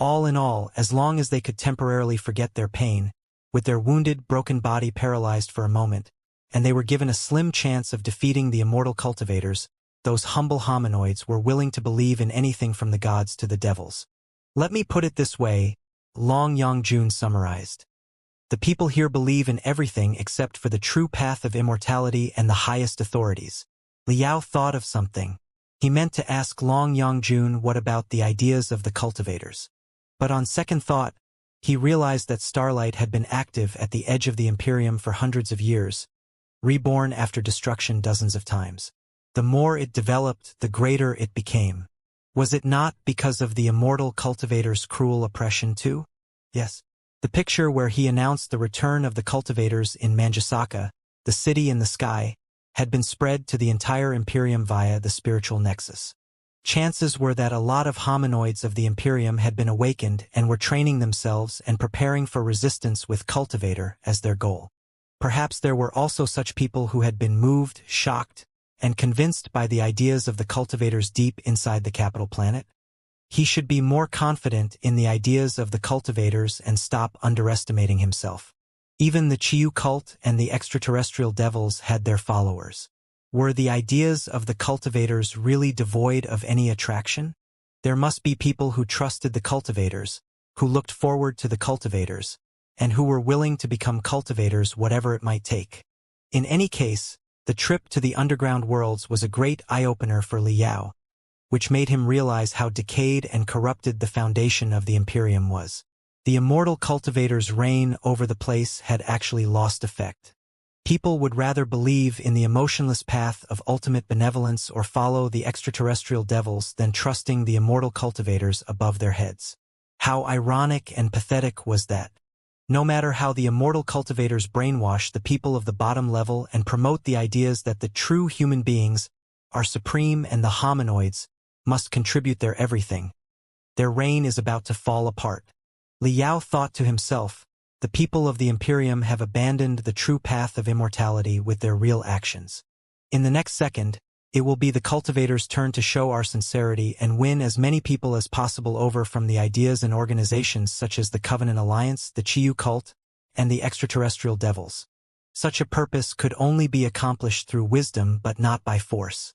All in all, as long as they could temporarily forget their pain, with their wounded, broken body paralyzed for a moment, and they were given a slim chance of defeating the immortal cultivators, those humble hominoids were willing to believe in anything from the gods to the devils. Let me put it this way, Long Yongjun summarized. The people here believe in everything except for the true path of immortality and the highest authorities. Li Yao thought of something. He meant to ask Long Yongjun what about the ideas of the cultivators. But on second thought, he realized that Starlight had been active at the edge of the Imperium for hundreds of years, reborn after destruction dozens of times. The more it developed, the greater it became. Was it not because of the immortal cultivators' cruel oppression too? Yes. The picture where he announced the return of the cultivators in Manjasaka, the city in the sky, had been spread to the entire Imperium via the spiritual nexus. Chances were that a lot of hominoids of the Imperium had been awakened and were training themselves and preparing for resistance with Cultivator as their goal. Perhaps there were also such people who had been moved, shocked, and convinced by the ideas of the cultivators deep inside the capital planet. He should be more confident in the ideas of the cultivators and stop underestimating himself. Even the Chiyu cult and the extraterrestrial devils had their followers. Were the ideas of the cultivators really devoid of any attraction? There must be people who trusted the cultivators, who looked forward to the cultivators, and who were willing to become cultivators whatever it might take. In any case, the trip to the underground worlds was a great eye-opener for Li Yao, which made him realize how decayed and corrupted the foundation of the Imperium was. The immortal cultivators' reign over the place had actually lost effect. People would rather believe in the emotionless path of ultimate benevolence or follow the extraterrestrial devils than trusting the immortal cultivators above their heads. How ironic and pathetic was that? No matter how the immortal cultivators brainwash the people of the bottom level and promote the ideas that the true human beings are supreme and the hominoids must contribute their everything, their reign is about to fall apart. Li Yao thought to himself, the people of the Imperium have abandoned the true path of immortality with their real actions. In the next second, it will be the cultivators' turn to show our sincerity and win as many people as possible over from the ideas and organizations such as the Covenant Alliance, the Chiyu cult, and the extraterrestrial devils. Such a purpose could only be accomplished through wisdom but not by force.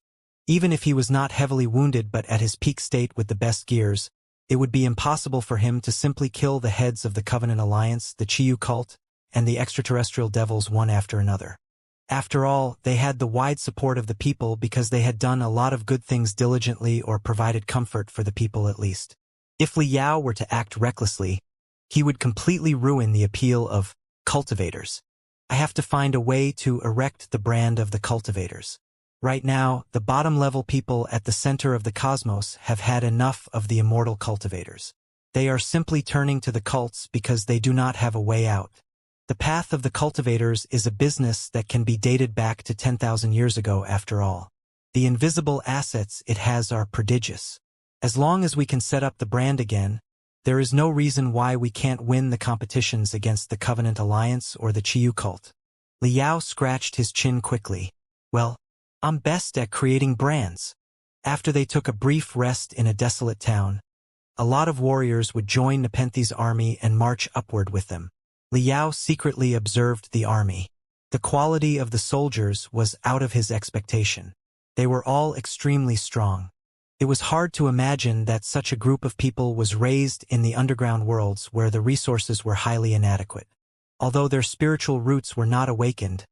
Even if he was not heavily wounded but at his peak state with the best gears, it would be impossible for him to simply kill the heads of the Covenant Alliance, the Chiyu cult, and the extraterrestrial devils one after another. After all, they had the wide support of the people because they had done a lot of good things diligently or provided comfort for the people at least. If Li Yao were to act recklessly, he would completely ruin the appeal of cultivators. I have to find a way to erect the brand of the cultivators. Right now, the bottom-level people at the center of the cosmos have had enough of the immortal cultivators. They are simply turning to the cults because they do not have a way out. The path of the cultivators is a business that can be dated back to 10,000 years ago after all. The invisible assets it has are prodigious. As long as we can set up the brand again, there is no reason why we can't win the competitions against the Covenant Alliance or the Chiyu cult. Li Yao scratched his chin quickly. Well, I'm best at creating brands. After they took a brief rest in a desolate town, a lot of warriors would join Nepenthe's army and march upward with them. Li Yao secretly observed the army. The quality of the soldiers was out of his expectation. They were all extremely strong. It was hard to imagine that such a group of people was raised in the underground worlds where the resources were highly inadequate. Although their spiritual roots were not awakened,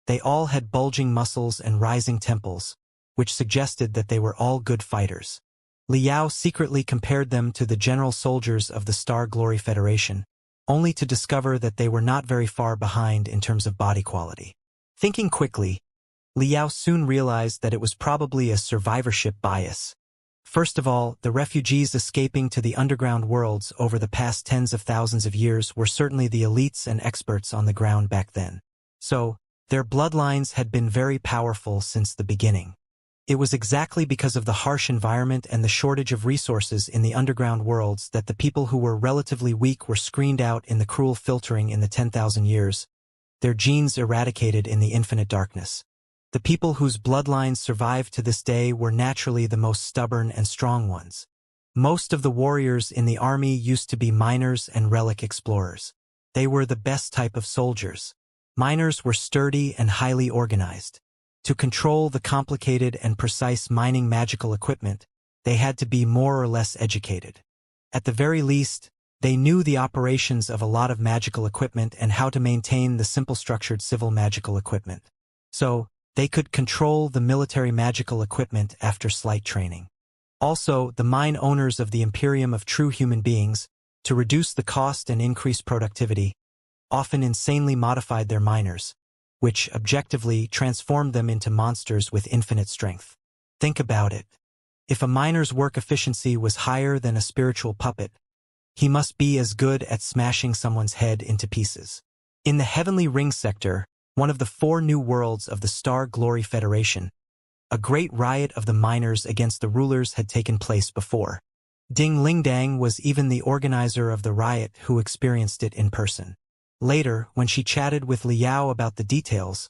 they all had bulging muscles and rising temples, which suggested that they were all good fighters. Li Yao secretly compared them to the general soldiers of the Star Glory Federation, only to discover that they were not very far behind in terms of body quality. Thinking quickly, Li Yao soon realized that it was probably a survivorship bias. First of all, the refugees escaping to the underground worlds over the past tens of thousands of years were certainly the elites and experts on the ground back then. So, their bloodlines had been very powerful since the beginning. It was exactly because of the harsh environment and the shortage of resources in the underground worlds that the people who were relatively weak were screened out in the cruel filtering in the 10,000 years, their genes eradicated in the infinite darkness. The people whose bloodlines survived to this day were naturally the most stubborn and strong ones. Most of the warriors in the army used to be miners and relic explorers. They were the best type of soldiers. Miners were sturdy and highly organized. To control the complicated and precise mining magical equipment, they had to be more or less educated. At the very least, they knew the operations of a lot of magical equipment and how to maintain the simple structured civil magical equipment. So, they could control the military magical equipment after slight training. Also, the mine owners of the Imperium of True Human Beings, to reduce the cost and increase productivity, often insanely modified their miners, which objectively transformed them into monsters with infinite strength. Think about it. If a miner's work efficiency was higher than a spiritual puppet, he must be as good at smashing someone's head into pieces. In the Heavenly Ring sector, one of the 4 new worlds of the Star Glory Federation, a great riot of the miners against the rulers had taken place before. Ding Lingdang was even the organizer of the riot who experienced it in person. Later, when she chatted with Liao about the details,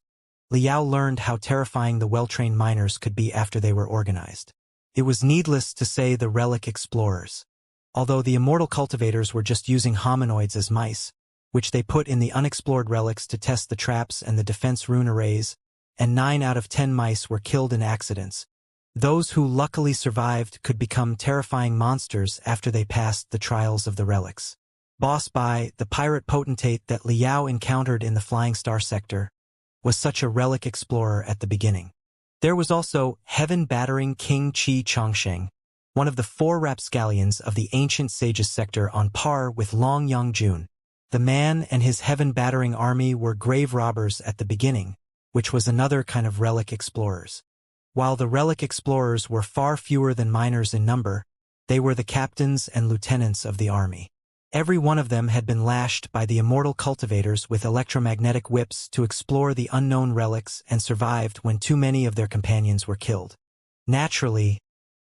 Liao learned how terrifying the well-trained miners could be after they were organized. It was needless to say the relic explorers. Although the immortal cultivators were just using hominoids as mice, which they put in the unexplored relics to test the traps and the defense rune arrays, and 9 out of 10 mice were killed in accidents. Those who luckily survived could become terrifying monsters after they passed the trials of the relics. Boss Bai, the pirate potentate that Liao encountered in the Flying Star sector, was such a relic explorer at the beginning. There was also Heaven-Battering King Qi Chongsheng, one of the 4 rapscallions of the ancient sages sector on par with Long Yongjun. The man and his heaven-battering army were grave robbers at the beginning, which was another kind of relic explorers. While the relic explorers were far fewer than miners in number, they were the captains and lieutenants of the army. Every one of them had been lashed by the immortal cultivators with electromagnetic whips to explore the unknown relics and survived when too many of their companions were killed. Naturally,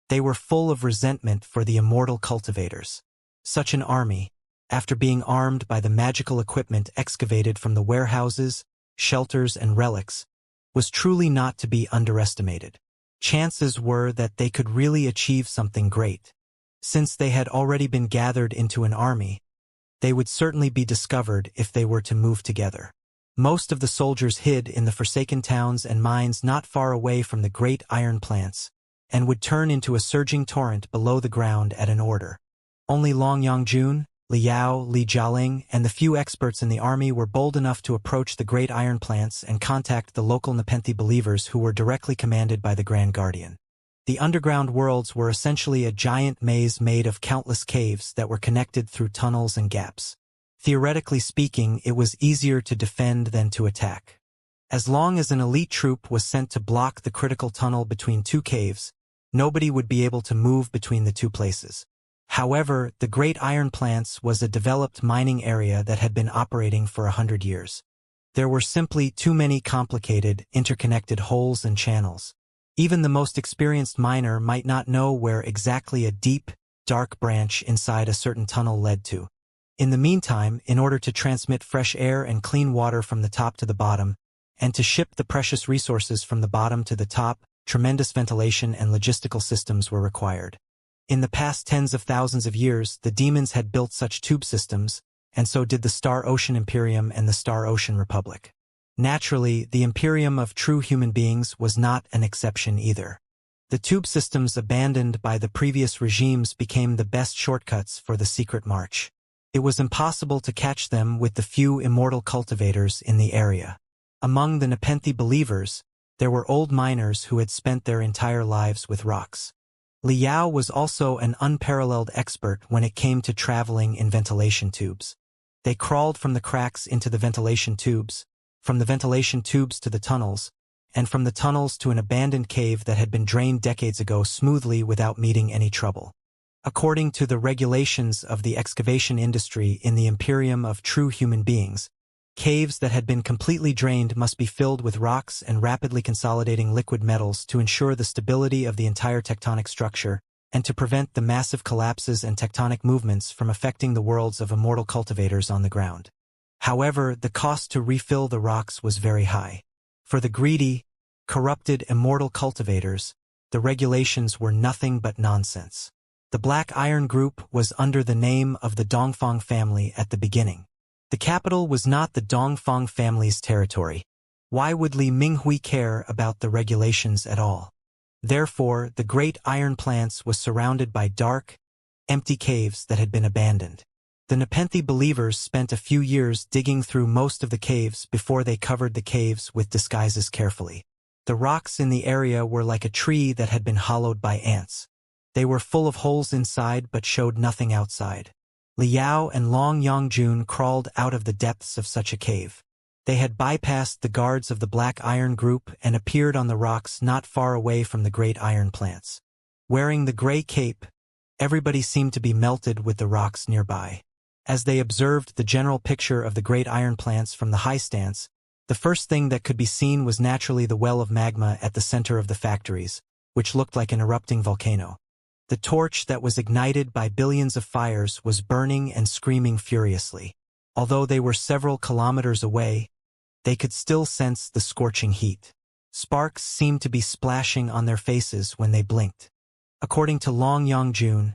they were full of resentment for the immortal cultivators. Such an army, after being armed by the magical equipment excavated from the warehouses, shelters, and relics, was truly not to be underestimated. Chances were that they could really achieve something great. Since they had already been gathered into an army, they would certainly be discovered if they were to move together. Most of the soldiers hid in the forsaken towns and mines not far away from the great iron plants, and would turn into a surging torrent below the ground at an order. Only Long Yongjun, Liao, Li Jialing, and the few experts in the army were bold enough to approach the great iron plants and contact the local Nepenthe believers who were directly commanded by the Grand Guardian. The underground worlds were essentially a giant maze made of countless caves that were connected through tunnels and gaps. Theoretically speaking, it was easier to defend than to attack. As long as an elite troop was sent to block the critical tunnel between 2 caves, nobody would be able to move between the 2 places. However, the Great Iron Plants was a developed mining area that had been operating for 100 years. There were simply too many complicated, interconnected holes and channels. Even the most experienced miner might not know where exactly a deep, dark branch inside a certain tunnel led to. In the meantime, in order to transmit fresh air and clean water from the top to the bottom, and to ship the precious resources from the bottom to the top, tremendous ventilation and logistical systems were required. In the past tens of thousands of years, the demons had built such tube systems, and so did the Star Ocean Imperium and the Star Ocean Republic. Naturally, the Imperium of true human beings was not an exception either. The tube systems abandoned by the previous regimes became the best shortcuts for the secret march. It was impossible to catch them with the few immortal cultivators in the area. Among the Nepenthe believers, there were old miners who had spent their entire lives with rocks. Liao was also an unparalleled expert when it came to traveling in ventilation tubes. They crawled from the cracks into the ventilation tubes, from the ventilation tubes to the tunnels, and from the tunnels to an abandoned cave that had been drained decades ago smoothly without meeting any trouble. According to the regulations of the excavation industry in the Imperium of true human beings, caves that had been completely drained must be filled with rocks and rapidly consolidating liquid metals to ensure the stability of the entire tectonic structure and to prevent the massive collapses and tectonic movements from affecting the worlds of immortal cultivators on the ground. However, the cost to refill the rocks was very high. For the greedy, corrupted immortal cultivators, the regulations were nothing but nonsense. The Black Iron Group was under the name of the Dongfang family at the beginning. The capital was not the Dongfang family's territory. Why would Li Minghui care about the regulations at all? Therefore, the Great Iron Plants was surrounded by dark, empty caves that had been abandoned. The Nepenthe believers spent a few years digging through most of the caves before they covered the caves with disguises carefully. The rocks in the area were like a tree that had been hollowed by ants. They were full of holes inside but showed nothing outside. Liao and Long Yongjun crawled out of the depths of such a cave. They had bypassed the guards of the Black Iron Group and appeared on the rocks not far away from the Great Iron Plants. Wearing the gray cape, Everybody seemed to be melted with the rocks nearby. As they observed the general picture of the great iron plants from the high stance, the first thing that could be seen was naturally the well of magma at the center of the factories, which looked like an erupting volcano. The torch that was ignited by billions of fires was burning and screaming furiously. Although they were several kilometers away, they could still sense the scorching heat. Sparks seemed to be splashing on their faces when they blinked. According to Long Yongjun,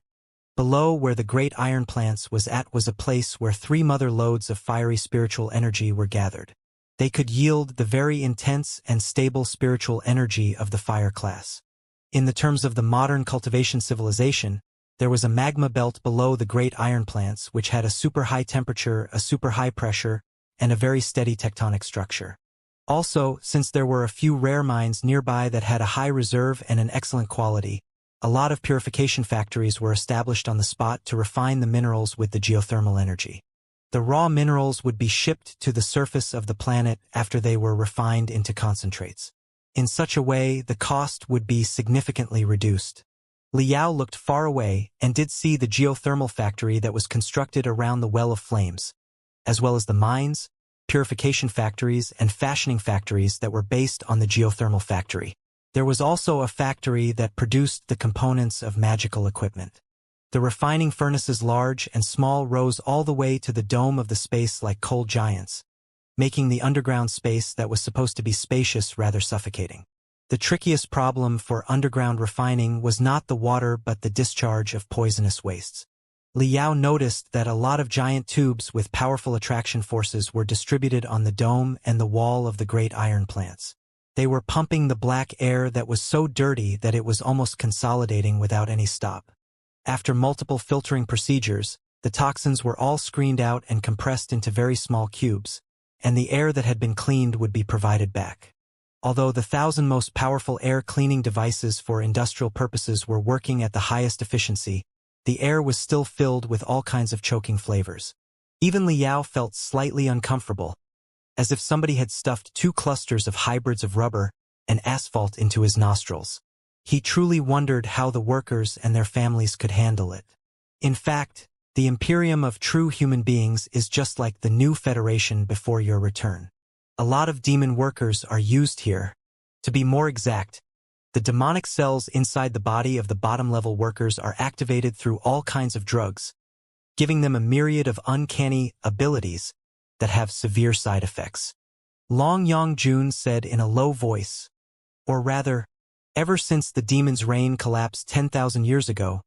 below where the great iron plants was a place where 3 mother loads of fiery spiritual energy were gathered. They could yield the very intense and stable spiritual energy of the fire class. In the terms of the modern cultivation civilization, there was a magma belt below the great iron plants which had a super high temperature, a super high pressure, and a very steady tectonic structure. Also, since there were a few rare mines nearby that had a high reserve and an excellent quality, a lot of purification factories were established on the spot to refine the minerals with the geothermal energy. The raw minerals would be shipped to the surface of the planet after they were refined into concentrates. In such a way, the cost would be significantly reduced. Liao looked far away and did see the geothermal factory that was constructed around the Well of Flames, as well as the mines, purification factories, and fashioning factories that were based on the geothermal factory. There was also a factory that produced the components of magical equipment. The refining furnaces, large and small, rose all the way to the dome of the space like coal giants, making the underground space that was supposed to be spacious rather suffocating. The trickiest problem for underground refining was not the water but the discharge of poisonous wastes. Liao noticed that a lot of giant tubes with powerful attraction forces were distributed on the dome and the wall of the great iron plants. They were pumping the black air that was so dirty that it was almost consolidating without any stop. After multiple filtering procedures, the toxins were all screened out and compressed into very small cubes, and the air that had been cleaned would be provided back. Although the 1,000 most powerful air cleaning devices for industrial purposes were working at the highest efficiency, the air was still filled with all kinds of choking flavors. Even Liao felt slightly uncomfortable, as if somebody had stuffed 2 clusters of hybrids of rubber and asphalt into his nostrils. He truly wondered how the workers and their families could handle it. In fact, the Imperium of true human beings is just like the new Federation before your return. A lot of demon workers are used here. To be more exact, the demonic cells inside the body of the bottom-level workers are activated through all kinds of drugs, giving them a myriad of uncanny abilities that have severe side effects. Long Yongjun said in a low voice, or rather, ever since the demon's reign collapsed 10,000 years ago,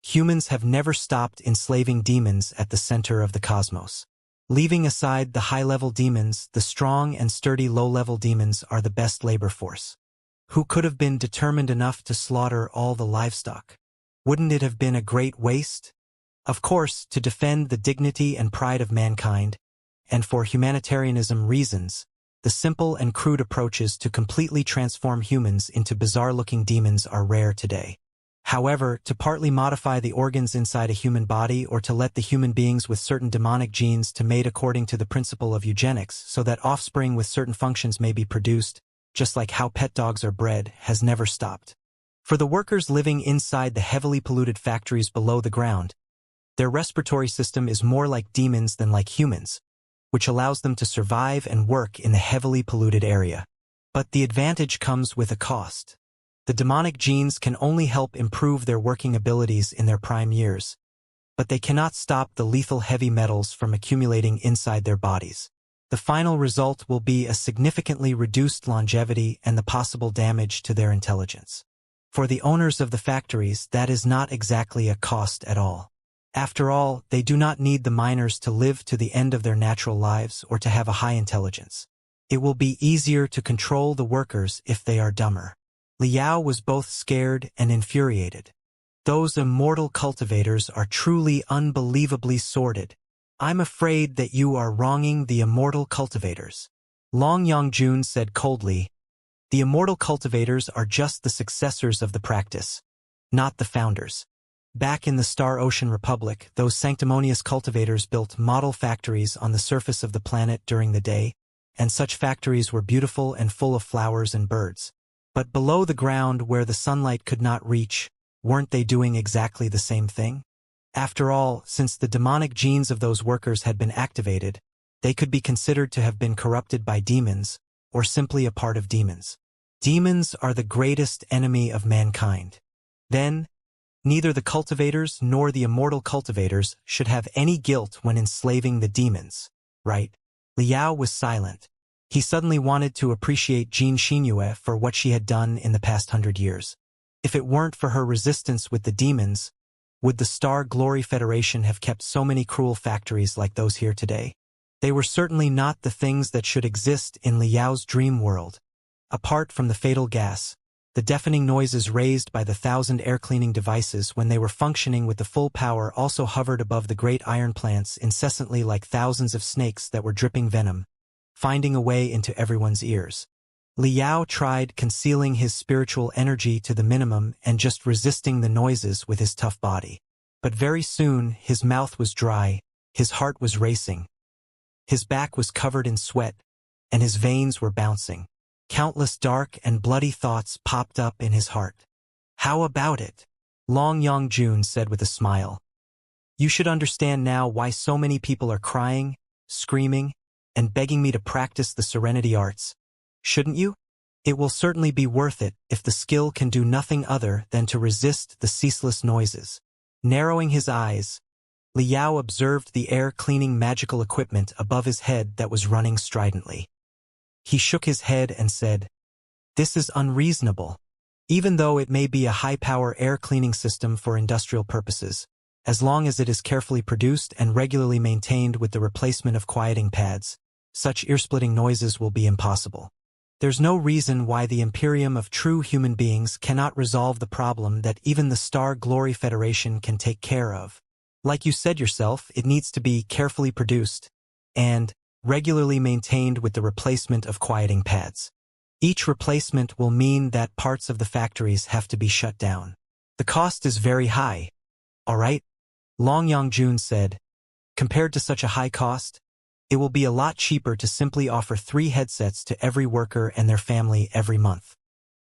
humans have never stopped enslaving demons at the center of the cosmos. Leaving aside the high-level demons, the strong and sturdy low-level demons are the best labor force. Who could have been determined enough to slaughter all the livestock? Wouldn't it have been a great waste? Of course, to defend the dignity and pride of mankind, and for humanitarianism reasons, the simple and crude approaches to completely transform humans into bizarre-looking demons are rare today. However, to partly modify the organs inside a human body or to let the human beings with certain demonic genes to mate according to the principle of eugenics so that offspring with certain functions may be produced, just like how pet dogs are bred, has never stopped. For the workers living inside the heavily polluted factories below the ground, their respiratory system is more like demons than like humans, which allows them to survive and work in the heavily polluted area. But the advantage comes with a cost. The demonic genes can only help improve their working abilities in their prime years, but they cannot stop the lethal heavy metals from accumulating inside their bodies. The final result will be a significantly reduced longevity and the possible damage to their intelligence. For the owners of the factories, that is not exactly a cost at all. After all, they do not need the miners to live to the end of their natural lives or to have a high intelligence. It will be easier to control the workers if they are dumber. Liao was both scared and infuriated. Those immortal cultivators are truly unbelievably sordid. I'm afraid that you are wronging the immortal cultivators. Long Yongjun said coldly, the immortal cultivators are just the successors of the practice, not the founders. Back in the Star Ocean Republic, those sanctimonious cultivators built model factories on the surface of the planet during the day, and such factories were beautiful and full of flowers and birds. But below the ground where the sunlight could not reach, weren't they doing exactly the same thing? After all, since the demonic genes of those workers had been activated, they could be considered to have been corrupted by demons, or simply a part of demons. Demons are the greatest enemy of mankind. Then, neither the cultivators nor the immortal cultivators should have any guilt when enslaving the demons, right? Liao was silent. He suddenly wanted to appreciate Xianxia for what she had done in the past 100 years. If it weren't for her resistance with the demons, would the Star Glory Federation have kept so many cruel factories like those here today? They were certainly not the things that should exist in Liao's dream world. Apart from the fatal gas, the deafening noises raised by the 1,000 air-cleaning devices when they were functioning with the full power also hovered above the great iron plants incessantly like thousands of snakes that were dripping venom, finding a way into everyone's ears. Liao tried concealing his spiritual energy to the minimum and just resisting the noises with his tough body. But very soon his mouth was dry, his heart was racing. His back was covered in sweat, and his veins were bouncing. Countless dark and bloody thoughts popped up in his heart. How about it? Long Yongjun said with a smile. You should understand now why so many people are crying, screaming, and begging me to practice the serenity arts. Shouldn't you? It will certainly be worth it if the skill can do nothing other than to resist the ceaseless noises. Narrowing his eyes, Liao observed the air-cleaning magical equipment above his head that was running stridently. He shook his head and said, "This is unreasonable. Even though it may be a high-power air-cleaning system for industrial purposes, as long as it is carefully produced and regularly maintained with the replacement of quieting pads, such ear-splitting noises will be impossible. There's no reason why the Imperium of true human beings cannot resolve the problem that even the Star Glory Federation can take care of. Like you said yourself, it needs to be carefully produced and regularly maintained with the replacement of quieting pads. Each replacement will mean that parts of the factories have to be shut down. The cost is very high. All right? Long Yongjun said, compared to such a high cost, it will be a lot cheaper to simply offer 3 headsets to every worker and their family every month.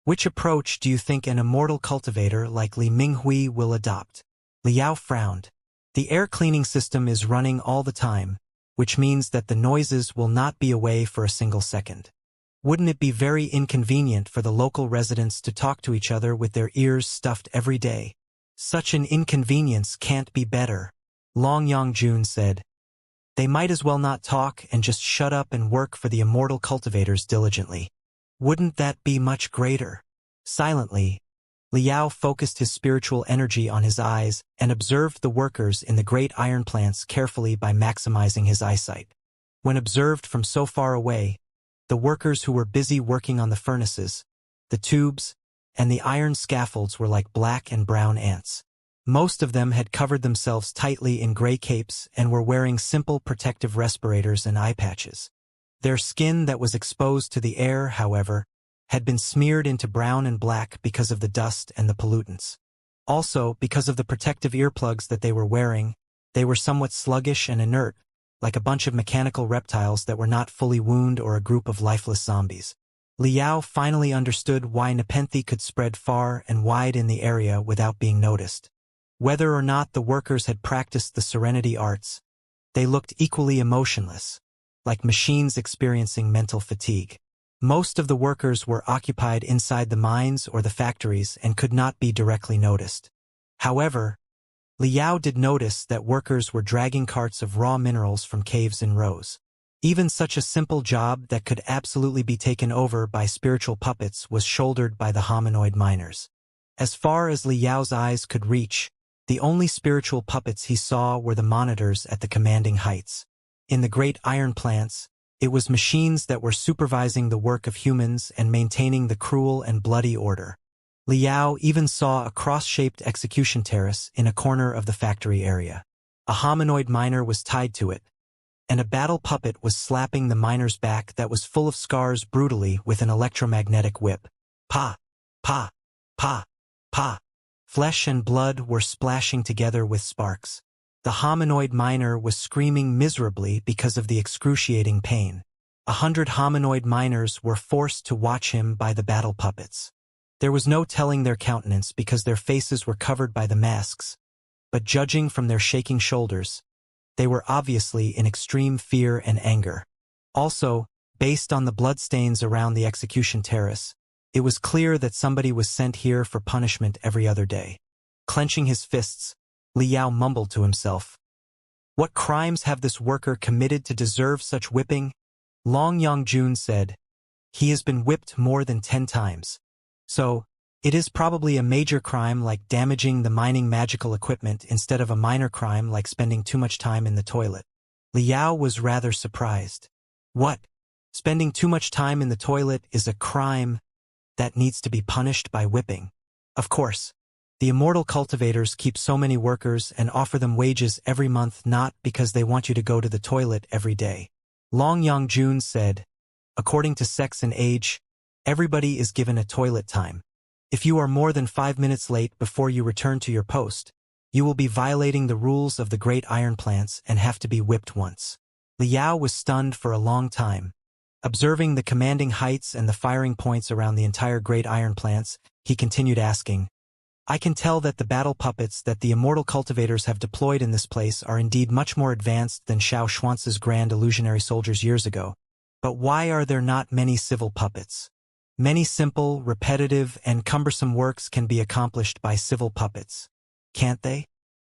Which approach do you think an immortal cultivator like Li Minghui will adopt? Liao frowned. The air cleaning system is running all the time, which means that the noises will not be away for a single second. Wouldn't it be very inconvenient for the local residents to talk to each other with their ears stuffed every day? Such an inconvenience can't be better. Long Yongjun said. They might as well not talk and just shut up and work for the immortal cultivators diligently. Wouldn't that be much greater? Silently, Liao focused his spiritual energy on his eyes and observed the workers in the great iron plants carefully by maximizing his eyesight. When observed from so far away, the workers who were busy working on the furnaces, the tubes, and the iron scaffolds were like black and brown ants. Most of them had covered themselves tightly in gray capes and were wearing simple protective respirators and eye patches. Their skin that was exposed to the air, however, had been smeared into brown and black because of the dust and the pollutants. Also, because of the protective earplugs that they were wearing, they were somewhat sluggish and inert, like a bunch of mechanical reptiles that were not fully wounded or a group of lifeless zombies. Liao finally understood why Nepenthe could spread far and wide in the area without being noticed. Whether or not the workers had practiced the serenity arts, they looked equally emotionless, like machines experiencing mental fatigue. Most of the workers were occupied inside the mines or the factories and could not be directly noticed. However, Liao did notice that workers were dragging carts of raw minerals from caves in rows. Even such a simple job that could absolutely be taken over by spiritual puppets was shouldered by the hominoid miners. As far as Liao's eyes could reach, the only spiritual puppets he saw were the monitors at the commanding heights. In the great iron plants, it was machines that were supervising the work of humans and maintaining the cruel and bloody order. Liao even saw a cross-shaped execution terrace in a corner of the factory area. A hominoid miner was tied to it, and a battle puppet was slapping the miner's back that was full of scars brutally with an electromagnetic whip. Pa! Pa! Pa! Pa! Flesh and blood were splashing together with sparks. The hominoid miner was screaming miserably because of the excruciating pain. 100 hominoid miners were forced to watch him by the battle puppets. There was no telling their countenance because their faces were covered by the masks, but judging from their shaking shoulders, they were obviously in extreme fear and anger. Also, based on the bloodstains around the execution terrace, it was clear that somebody was sent here for punishment every other day. Clenching his fists, Li Yao mumbled to himself, "What crimes have this worker committed to deserve such whipping?" Long Yongjun said, "He has been whipped more than 10 times. So, it is probably a major crime like damaging the mining magical equipment instead of a minor crime like spending too much time in the toilet." Li Yao was rather surprised. What? Spending too much time in the toilet is a crime that needs to be punished by whipping? Of course. The immortal cultivators keep so many workers and offer them wages every month not because they want you to go to the toilet every day. Long Yongjun said, "According to sex and age, everybody is given a toilet time. If you are more than 5 minutes late before you return to your post, you will be violating the rules of the great iron plants and have to be whipped once." Li Yao was stunned for a long time. Observing the commanding heights and the firing points around the entire great iron plants, he continued asking, "I can tell that the battle puppets that the immortal cultivators have deployed in this place are indeed much more advanced than Xiao Xuance's grand illusionary soldiers years ago. But why are there not many civil puppets? Many simple, repetitive, and cumbersome works can be accomplished by civil puppets, can't they?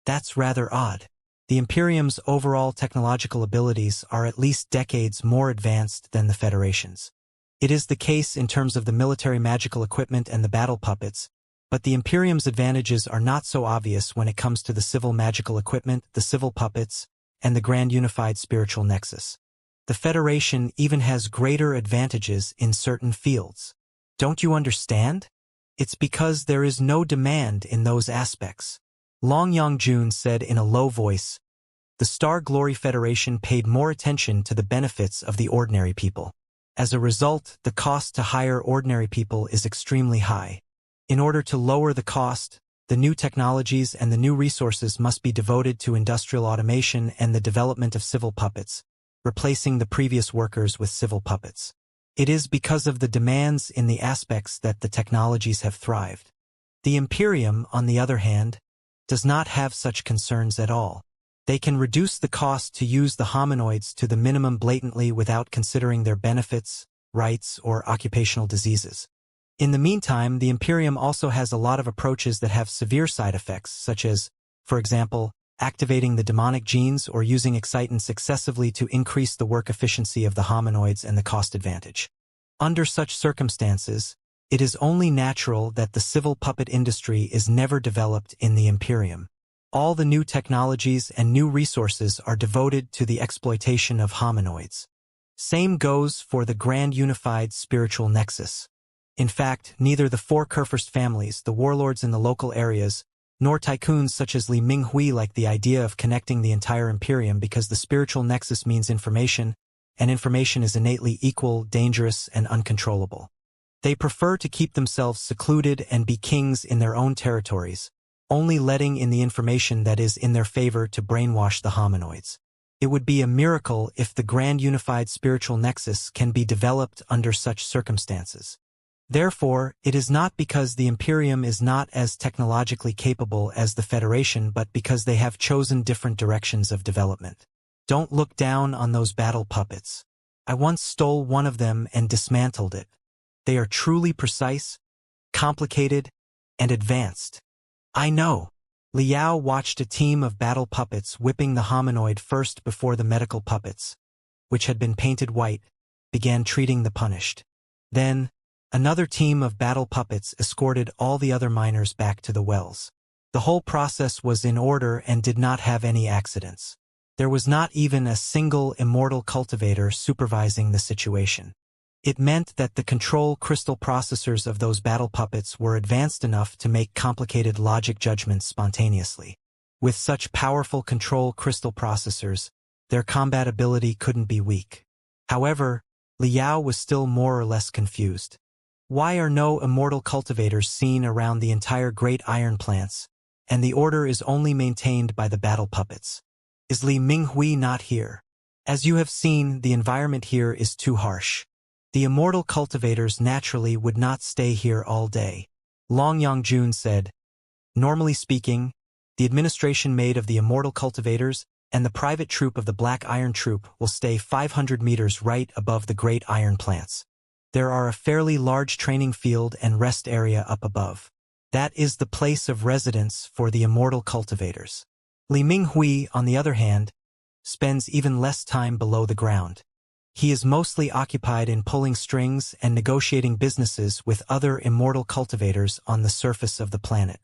That's rather odd. The Imperium's overall technological abilities are at least decades more advanced than the Federation's. It is the case in terms of the military magical equipment and the battle puppets, but the Imperium's advantages are not so obvious when it comes to the civil magical equipment, the civil puppets, and the grand unified spiritual nexus. The Federation even has greater advantages in certain fields. Don't you understand? It's because there is no demand in those aspects." Long Yongjun said in a low voice, "The Star Glory Federation paid more attention to the benefits of the ordinary people. As a result, the cost to hire ordinary people is extremely high. In order to lower the cost, the new technologies and the new resources must be devoted to industrial automation and the development of civil puppets, replacing the previous workers with civil puppets. It is because of the demands in the aspects that the technologies have thrived. The Imperium, on the other hand, does not have such concerns at all. They can reduce the cost to use the hominoids to the minimum blatantly without considering their benefits, rights, or occupational diseases. In the meantime, the Imperium also has a lot of approaches that have severe side effects, such as, for example, activating the demonic genes or using excitants excessively to increase the work efficiency of the hominoids and the cost advantage. Under such circumstances, it is only natural that the civil puppet industry is never developed in the Imperium. All the new technologies and new resources are devoted to the exploitation of hominoids. Same goes for the grand unified spiritual nexus. In fact, neither the 4 Kurfürst families, the warlords in the local areas, nor tycoons such as Li Minghui like the idea of connecting the entire Imperium because the spiritual nexus means information, and information is innately equal, dangerous, and uncontrollable. They prefer to keep themselves secluded and be kings in their own territories, only letting in the information that is in their favor to brainwash the hominoids. It would be a miracle if the grand unified spiritual nexus can be developed under such circumstances. Therefore, it is not because the Imperium is not as technologically capable as the Federation but because they have chosen different directions of development. Don't look down on those battle puppets. I once stole one of them and dismantled it. They are truly precise, complicated, and advanced. I know. Li Yao watched a team of battle puppets whipping the hominoid first before the medical puppets, which had been painted white, began treating the punished. Then, another team of battle puppets escorted all the other miners back to the wells. The whole process was in order and did not have any accidents. There was not even a single immortal cultivator supervising the situation. It meant that the control crystal processors of those battle puppets were advanced enough to make complicated logic judgments spontaneously. With such powerful control crystal processors, their combat ability couldn't be weak. However, Li Yao was still more or less confused. Why are no immortal cultivators seen around the entire great iron plants, and the order is only maintained by the battle puppets? Is Li Minghui not here? As you have seen, the environment here is too harsh. The immortal cultivators naturally would not stay here all day. Long Yangjun said, "Normally speaking, the administration made of the immortal cultivators and the private troop of the Black Iron Troop will stay 500 meters right above the great iron plants. There are a fairly large training field and rest area up above. That is the place of residence for the immortal cultivators. Li Minghui, on the other hand, spends even less time below the ground. He is mostly occupied in pulling strings and negotiating businesses with other immortal cultivators on the surface of the planet.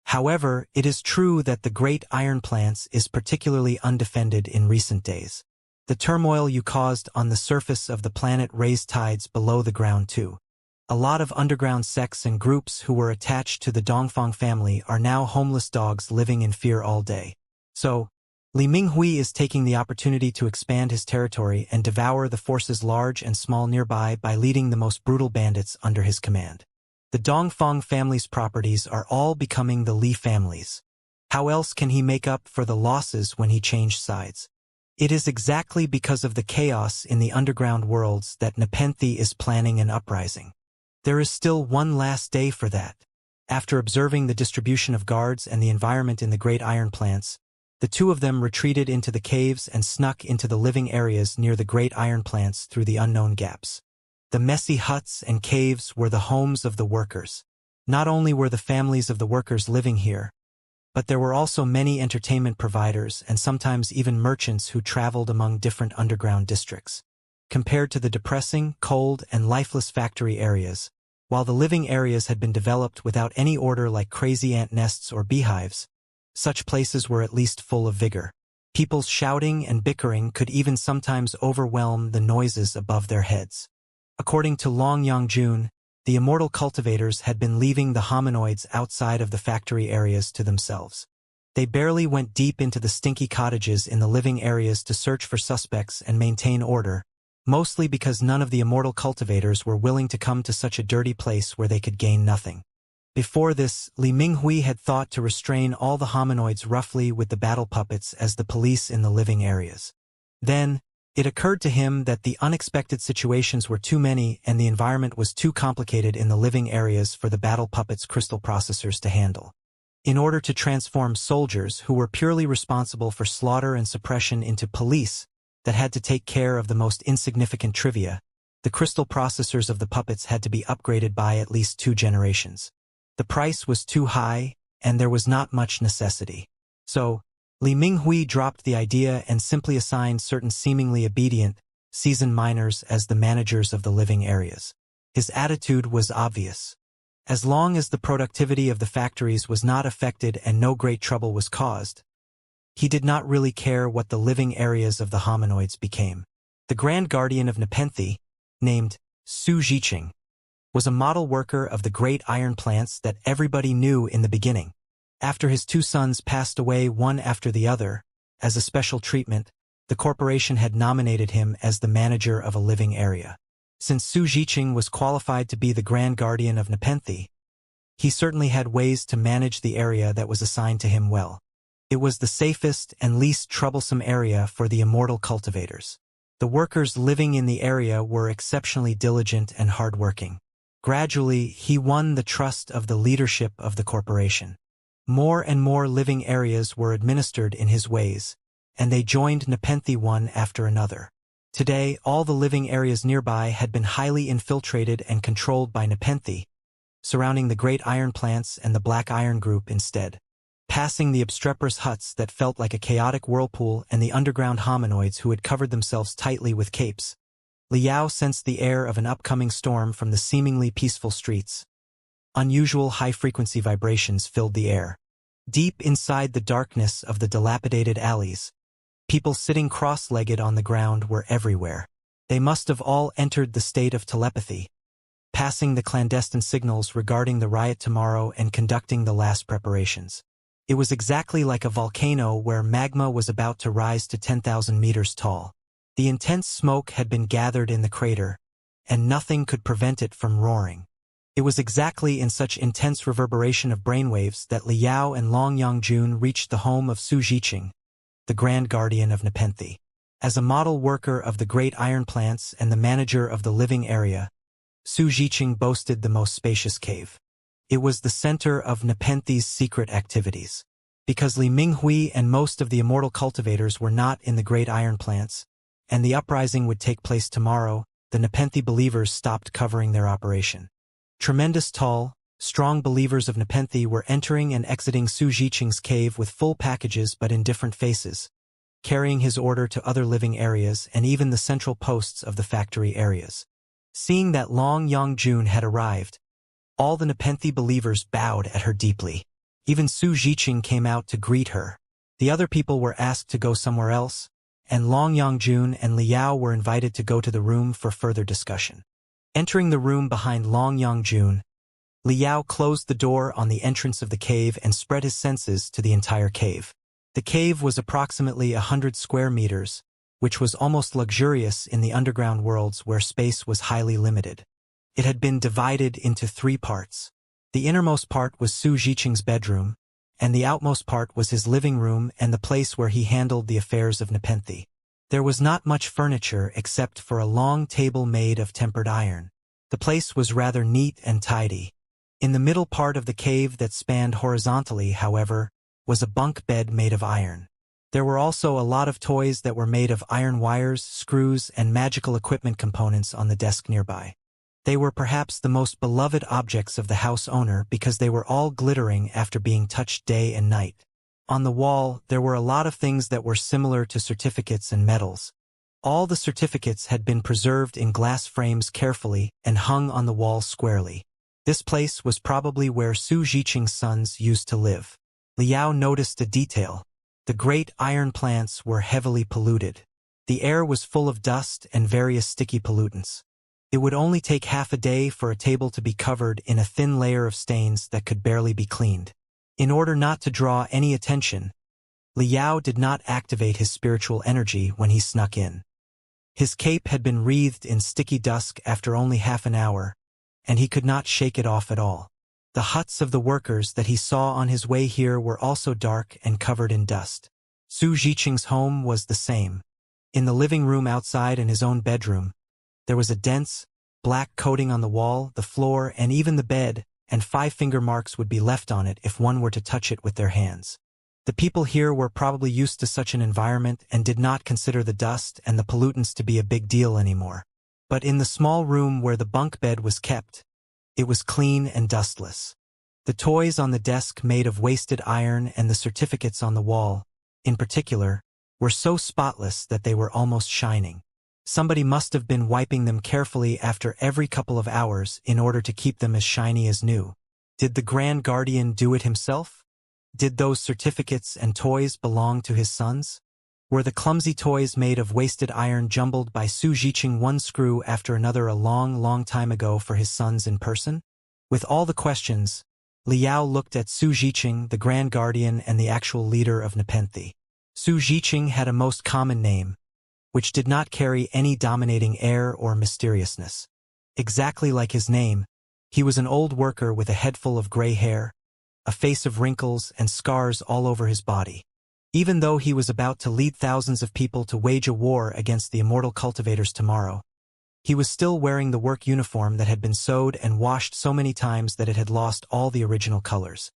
However, it is true that the great iron plants is particularly undefended in recent days. The turmoil you caused on the surface of the planet raised tides below the ground too. A lot of underground sects and groups who were attached to the Dongfang family are now homeless dogs living in fear all day. So, Li Minghui is taking the opportunity to expand his territory and devour the forces large and small nearby by leading the most brutal bandits under his command. The Dongfang family's properties are all becoming the Li family's. How else can he make up for the losses when he changed sides? It is exactly because of the chaos in the underground worlds that Nepenthe is planning an uprising. There is still one last day for that. After observing the distribution of guards and the environment in the great iron plants, the two of them retreated into the caves and snuck into the living areas near the great iron plants through the unknown gaps. The messy huts and caves were the homes of the workers. Not only were the families of the workers living here, but there were also many entertainment providers and sometimes even merchants who traveled among different underground districts. Compared to the depressing, cold, and lifeless factory areas, while the living areas had been developed without any order like crazy ant nests or beehives, such places were at least full of vigor. People's shouting and bickering could even sometimes overwhelm the noises above their heads. According to Long Yangjun, the immortal cultivators had been leaving the hominoids outside of the factory areas to themselves. They barely went deep into the stinky cottages in the living areas to search for suspects and maintain order, mostly because none of the immortal cultivators were willing to come to such a dirty place where they could gain nothing. Before this, Li Minghui had thought to restrain all the hominoids roughly with the battle puppets as the police in the living areas. Then, it occurred to him that the unexpected situations were too many and the environment was too complicated in the living areas for the battle puppets' crystal processors to handle. In order to transform soldiers who were purely responsible for slaughter and suppression into police that had to take care of the most insignificant trivia, the crystal processors of the puppets had to be upgraded by at least 2 generations. The price was too high, and there was not much necessity. So, Li Minghui dropped the idea and simply assigned certain seemingly obedient, seasoned miners as the managers of the living areas. His attitude was obvious. As long as the productivity of the factories was not affected and no great trouble was caused, he did not really care what the living areas of the hominoids became. The Grand Guardian of Nepenthe, named Su Zhiqing, was a model worker of the great iron plants that everybody knew in the beginning. After his 2 sons passed away one after the other, as a special treatment, the corporation had nominated him as the manager of a living area. Since Su Zhiqing was qualified to be the Grand Guardian of Nepenthe, he certainly had ways to manage the area that was assigned to him well. It was the safest and least troublesome area for the immortal cultivators. The workers living in the area were exceptionally diligent and hardworking. Gradually, he won the trust of the leadership of the corporation. More and more living areas were administered in his ways, and they joined Nepenthe one after another. Today, all the living areas nearby had been highly infiltrated and controlled by Nepenthe, surrounding the great iron plants and the Black Iron Group instead. Passing the obstreperous huts that felt like a chaotic whirlpool and the underground hominoids who had covered themselves tightly with capes, Liao sensed the air of an upcoming storm from the seemingly peaceful streets. Unusual high-frequency vibrations filled the air. Deep inside the darkness of the dilapidated alleys, people sitting cross-legged on the ground were everywhere. They must have all entered the state of telepathy, passing the clandestine signals regarding the riot tomorrow and conducting the last preparations. It was exactly like a volcano where magma was about to rise to 10,000 meters tall. The intense smoke had been gathered in the crater, and nothing could prevent it from roaring. It was exactly in such intense reverberation of brainwaves that Liao and Long Yangjun reached the home of Su Zhiqing, the Grand Guardian of Nepenthe. As a model worker of the great iron plants and the manager of the living area, Su Zhiqing boasted the most spacious cave. It was the center of Nepenthe's secret activities. Because Li Minghui and most of the immortal cultivators were not in the great iron plants, and the uprising would take place tomorrow, the Nepenthe believers stopped covering their operation. Tremendous tall, strong believers of Nepenthe were entering and exiting Su Jiqing's cave with full packages but in different faces, carrying his order to other living areas and even the central posts of the factory areas. Seeing that Long Yongjun had arrived, all the Nepenthe believers bowed at her deeply. Even Su Jiqing came out to greet her. The other people were asked to go somewhere else, and Long Yongjun and Liao were invited to go to the room for further discussion. Entering the room behind Long Yongjun, Liao closed the door on the entrance of the cave and spread his senses to the entire cave. The cave was approximately 100 square meters, which was almost luxurious in the underground worlds where space was highly limited. It had been divided into 3 parts. The innermost part was Su Jiqing's bedroom, and the outmost part was his living room and the place where he handled the affairs of Nepenthe. There was not much furniture except for a long table made of tempered iron. The place was rather neat and tidy. In the middle part of the cave that spanned horizontally, however, was a bunk bed made of iron. There were also a lot of toys that were made of iron wires, screws, and magical equipment components on the desk nearby. They were perhaps the most beloved objects of the house owner because they were all glittering after being touched day and night. On the wall, there were a lot of things that were similar to certificates and medals. All the certificates had been preserved in glass frames carefully and hung on the wall squarely. This place was probably where Su Jiqing's sons used to live. Liao noticed a detail. The great iron plants were heavily polluted. The air was full of dust and various sticky pollutants. It would only take half a day for a table to be covered in a thin layer of stains that could barely be cleaned. In order not to draw any attention, Liao did not activate his spiritual energy when he snuck in. His cape had been wreathed in sticky dust after only half an hour, and he could not shake it off at all. The huts of the workers that he saw on his way here were also dark and covered in dust. Su Jiqing's home was the same. In the living room outside and his own bedroom, there was a dense, black coating on the wall, the floor, and even the bed, and 5-finger marks would be left on it if one were to touch it with their hands. The people here were probably used to such an environment and did not consider the dust and the pollutants to be a big deal anymore. But in the small room where the bunk bed was kept, it was clean and dustless. The toys on the desk made of wasted iron and the certificates on the wall, in particular, were so spotless that they were almost shining. Somebody must have been wiping them carefully after every couple of hours in order to keep them as shiny as new. Did the Grand Guardian do it himself? Did those certificates and toys belong to his sons? Were the clumsy toys made of wasted iron jumbled by Su Jiqing one screw after another a long, long time ago for his sons in person? With all the questions, Liao looked at Su Jiqing, the Grand Guardian and the actual leader of Nepenthe. Su Jiqing had a most common name, which did not carry any dominating air or mysteriousness. Exactly like his name, he was an old worker with a head full of gray hair, a face of wrinkles and scars all over his body. Even though he was about to lead thousands of people to wage a war against the immortal cultivators tomorrow, he was still wearing the work uniform that had been sewed and washed so many times that it had lost all the original colors.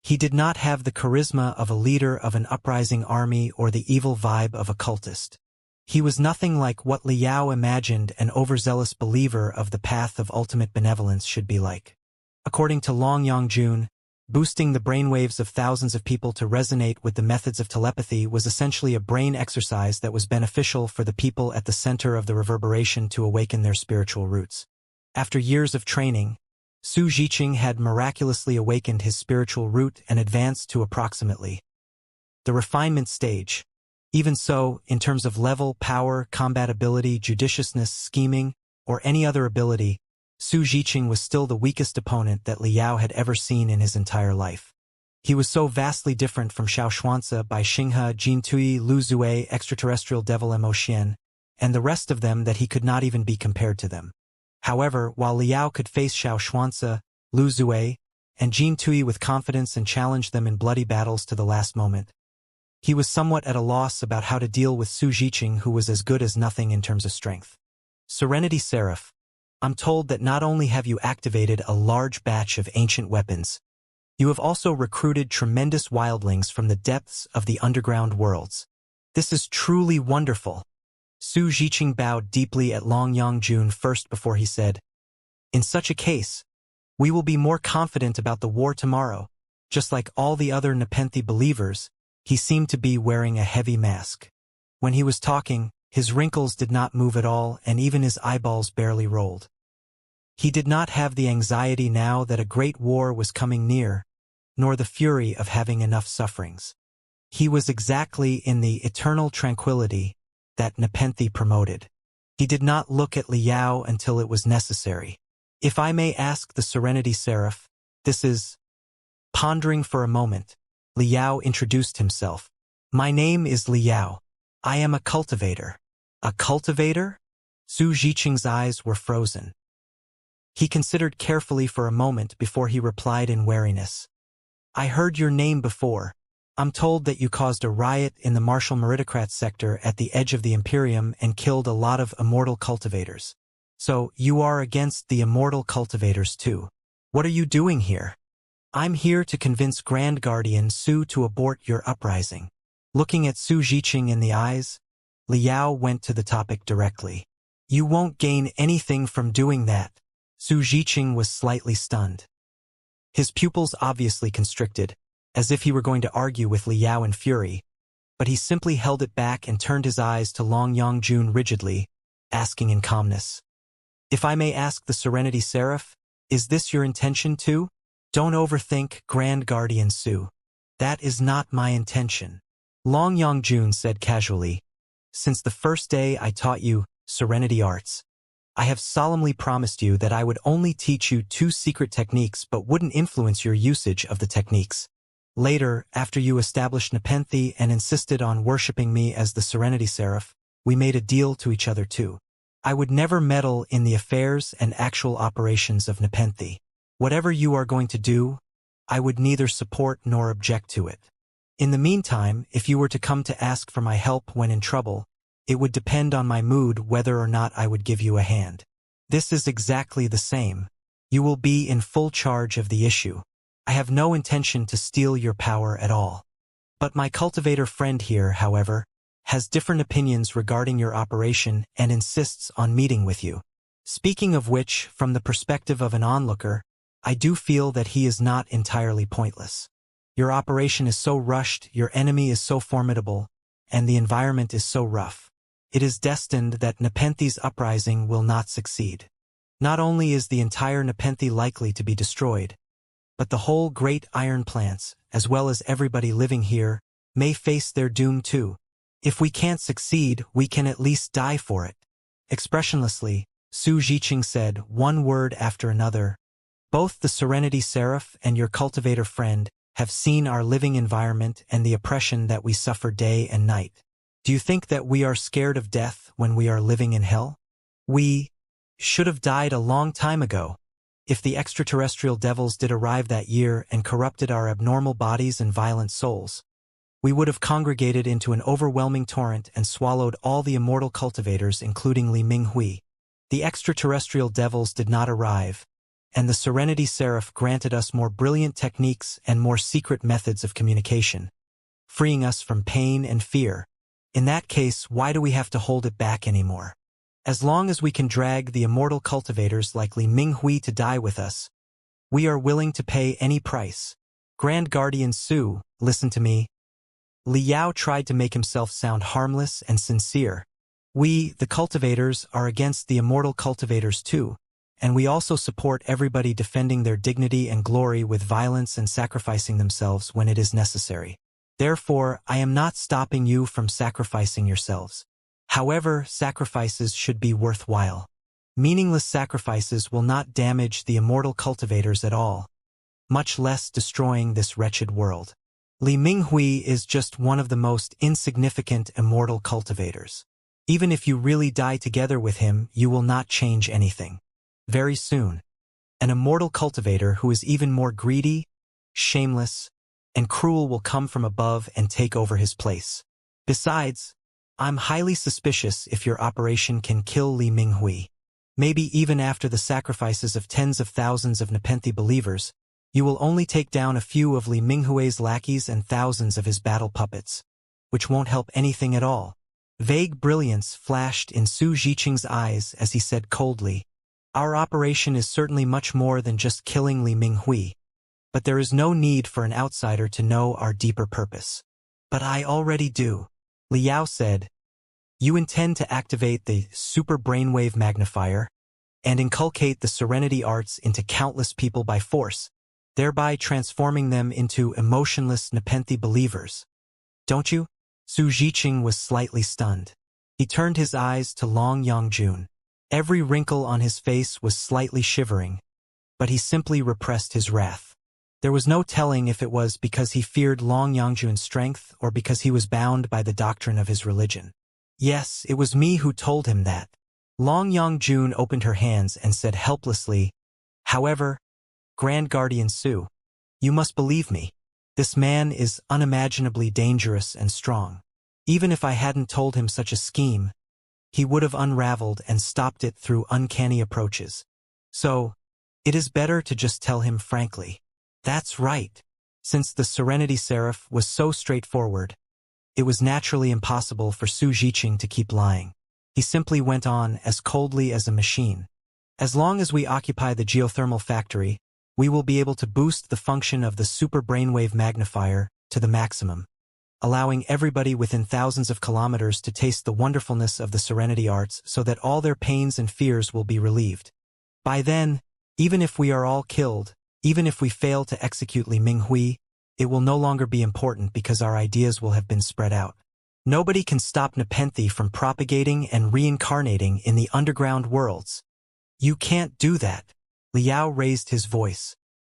He did not have the charisma of a leader of an uprising army or the evil vibe of a cultist. He was nothing like what Liao imagined an overzealous believer of the path of ultimate benevolence should be like. According to Long Yongjun, boosting the brainwaves of thousands of people to resonate with the methods of telepathy was essentially a brain exercise that was beneficial for the people at the center of the reverberation to awaken their spiritual roots. After years of training, Su Jiqing had miraculously awakened his spiritual root and advanced to approximately the refinement stage. Even so, in terms of level, power, combat ability, judiciousness, scheming, or any other ability, Su Jiqing was still the weakest opponent that Liao had ever seen in his entire life. He was so vastly different from Xianxia, Bai Xinghe, Jin Tui, Lu Zue, extraterrestrial devil Mo Xian, and the rest of them that he could not even be compared to them. However, while Liao could face Xianxia, Lu Zue, and Jin Tui with confidence and challenge them in bloody battles to the last moment, he was somewhat at a loss about how to deal with Su Jiqing, who was as good as nothing in terms of strength. Serenity Seraph. I'm told that not only have you activated a large batch of ancient weapons, you have also recruited tremendous wildlings from the depths of the underground worlds. This is truly wonderful. Su Jiqing bowed deeply at Long Yangjun first before he said, "In such a case, we will be more confident about the war tomorrow." Just like all the other Nepenthe believers, he seemed to be wearing a heavy mask. When he was talking, his wrinkles did not move at all and even his eyeballs barely rolled. He did not have the anxiety now that a great war was coming near, nor the fury of having enough sufferings. He was exactly in the eternal tranquility that Nepenthe promoted. He did not look at Liao until it was necessary. "If I may ask the Serenity Seraph, this is—" Pondering for a moment, Liao introduced himself. "My name is Liao. I am a cultivator." "A cultivator?" Su Jiqing's eyes were frozen. He considered carefully for a moment before he replied in wariness. "I heard your name before. I'm told that you caused a riot in the Martial Meritocrat sector at the edge of the Imperium and killed a lot of immortal cultivators. So, you are against the immortal cultivators too. What are you doing here?" "I'm here to convince Grand Guardian Su to abort your uprising." Looking at Su Jiqing in the eyes, Liao went to the topic directly. "You won't gain anything from doing that." Su Jiqing was slightly stunned. His pupils obviously constricted, as if he were going to argue with Liao in fury, but he simply held it back and turned his eyes to Long Yangjun rigidly, asking in calmness, "If I may ask the Serenity Seraph, is this your intention too?" "Don't overthink, Grand Guardian Su. That is not my intention." Long Yangjun said casually, "Since the first day I taught you Serenity Arts, I have solemnly promised you that I would only teach you 2 secret techniques but wouldn't influence your usage of the techniques. Later, after you established Nepenthe and insisted on worshipping me as the Serenity Seraph, we made a deal to each other too. I would never meddle in the affairs and actual operations of Nepenthe. Whatever you are going to do, I would neither support nor object to it. In the meantime, if you were to come to ask for my help when in trouble, it would depend on my mood whether or not I would give you a hand. This is exactly the same. You will be in full charge of the issue. I have no intention to steal your power at all. But my cultivator friend here, however, has different opinions regarding your operation and insists on meeting with you. Speaking of which, from the perspective of an onlooker, I do feel that he is not entirely pointless. Your operation is so rushed, your enemy is so formidable, and the environment is so rough. It is destined that Nepenthe's uprising will not succeed. Not only is the entire Nepenthe likely to be destroyed, but the whole great iron plants, as well as everybody living here, may face their doom too. If we can't succeed, we can at least die for it." Expressionlessly, Su Jiqing said, one word after another, "Both the Serenity Seraph and your cultivator friend have seen our living environment and the oppression that we suffer day and night. Do you think that we are scared of death when we are living in hell? We should have died a long time ago. If the extraterrestrial devils did arrive that year and corrupted our abnormal bodies and violent souls, we would have congregated into an overwhelming torrent and swallowed all the immortal cultivators, including Li Minghui. The extraterrestrial devils did not arrive, and the Serenity Seraph granted us more brilliant techniques and more secret methods of communication, freeing us from pain and fear. In that case, why do we have to hold it back anymore? As long as we can drag the immortal cultivators like Li Minghui to die with us, we are willing to pay any price. Grand Guardian Su, listen to me." Liao tried to make himself sound harmless and sincere. "We, the cultivators, are against the immortal cultivators too, and we also support everybody defending their dignity and glory with violence and sacrificing themselves when it is necessary. Therefore, I am not stopping you from sacrificing yourselves. However, sacrifices should be worthwhile. Meaningless sacrifices will not damage the immortal cultivators at all, much less destroying this wretched world. Li Minghui is just one of the most insignificant immortal cultivators. Even if you really die together with him, you will not change anything. Very soon, an immortal cultivator who is even more greedy, shameless, and cruel will come from above and take over his place. Besides, I'm highly suspicious if your operation can kill Li Minghui. Maybe even after the sacrifices of tens of thousands of Nepenthe believers, you will only take down a few of Li Minghui's lackeys and thousands of his battle puppets, which won't help anything at all. Vague brilliance flashed in Su Zhiqing's eyes as he said coldly, "Our operation is certainly much more than just killing Li Minghui, but there is no need for an outsider to know our deeper purpose." "But I already do," Liao said. "You intend to activate the super brainwave magnifier and inculcate the serenity arts into countless people by force, thereby transforming them into emotionless Nepenthe believers. Don't you?" Su Zhiqing was slightly stunned. He turned his eyes to Long Yongjun. Every wrinkle on his face was slightly shivering, but he simply repressed his wrath. There was no telling if it was because he feared Long Yongjun's strength or because he was bound by the doctrine of his religion. "Yes, it was me who told him that." Long Yongjun opened her hands and said helplessly, "However, Grand Guardian Su, you must believe me. This man is unimaginably dangerous and strong. Even if I hadn't told him such a scheme, he would have unraveled and stopped it through uncanny approaches. So, it is better to just tell him frankly." That's right. Since the Serenity Seraph was so straightforward, it was naturally impossible for Su Zhiqing to keep lying. He simply went on as coldly as a machine. "As long as we occupy the geothermal factory, we will be able to boost the function of the super brainwave magnifier to the maximum, allowing everybody within thousands of kilometers to taste the wonderfulness of the Serenity Arts so that all their pains and fears will be relieved. By then, even if we are all killed, even if we fail to execute Li Minghui, it will no longer be important because our ideas will have been spread out. Nobody can stop Nepenthe from propagating and reincarnating in the underground worlds." "You can't do that." Liao raised his voice.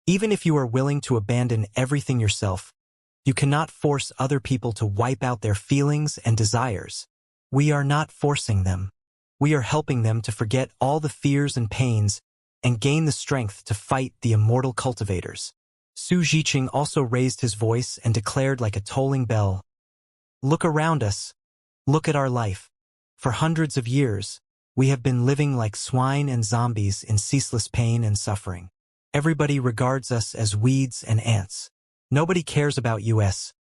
"Even if you are willing to abandon everything yourself, you cannot force other people to wipe out their feelings and desires. We are not forcing them. We are helping them to forget all the fears and pains and gain the strength to fight the immortal cultivators." Su Zhiqing also raised his voice and declared like a tolling bell, "Look around us. Look at our life. For hundreds of years, we have been living like swine and zombies in ceaseless pain and suffering. Everybody regards us as weeds and ants. Nobody cares about us.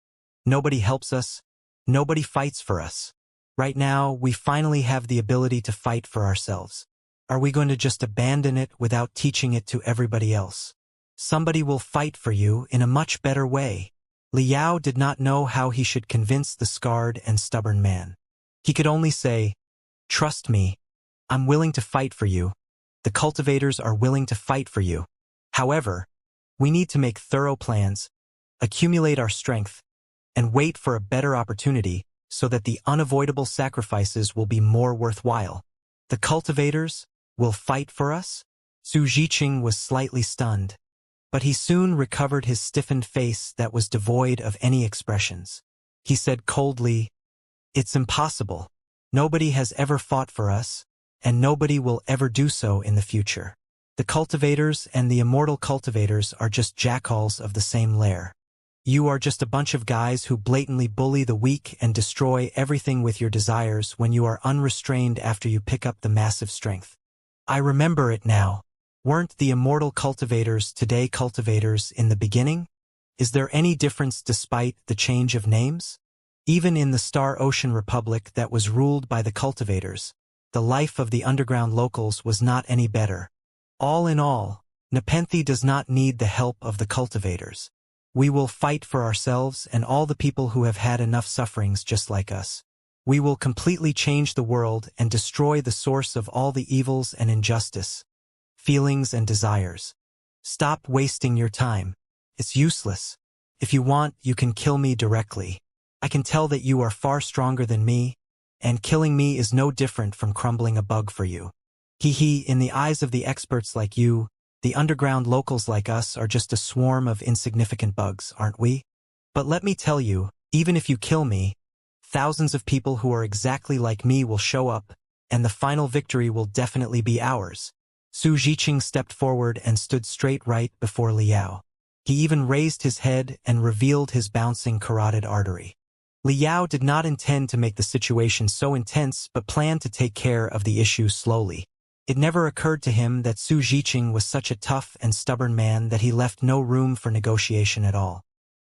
Nobody helps us. Nobody fights for us. Right now, we finally have the ability to fight for ourselves. Are we going to just abandon it without teaching it to everybody else? Somebody will fight for you in a much better way." Liao did not know how he should convince the scarred and stubborn man. He could only say, "Trust me. I'm willing to fight for you. The cultivators are willing to fight for you. However, we need to make thorough plans, accumulate our strength, and wait for a better opportunity so that the unavoidable sacrifices will be more worthwhile." "The cultivators will fight for us?" Su Zhiqing was slightly stunned, but he soon recovered his stiffened face that was devoid of any expressions. He said coldly, "It's impossible. Nobody has ever fought for us, and nobody will ever do so in the future. The cultivators and the immortal cultivators are just jackals of the same lair. You are just a bunch of guys who blatantly bully the weak and destroy everything with your desires when you are unrestrained after you pick up the massive strength. I remember it now. Weren't the immortal cultivators today cultivators in the beginning? Is there any difference despite the change of names? Even in the Star Ocean Republic that was ruled by the cultivators, the life of the underground locals was not any better. All in all, Nepenthe does not need the help of the cultivators. We will fight for ourselves and all the people who have had enough sufferings just like us. We will completely change the world and destroy the source of all the evils and injustice, feelings and desires. Stop wasting your time. It's useless. If you want, you can kill me directly. I can tell that you are far stronger than me, and killing me is no different from crumbling a bug for you. In the eyes of the experts like you, the underground locals like us are just a swarm of insignificant bugs, aren't we? But let me tell you, even if you kill me, thousands of people who are exactly like me will show up, and the final victory will definitely be ours." Su Zhiqing stepped forward and stood straight right before Liao. He even raised his head and revealed his bouncing carotid artery. Liao did not intend to make the situation so intense but planned to take care of the issue slowly. It never occurred to him that Su Zhiqing was such a tough and stubborn man that he left no room for negotiation at all.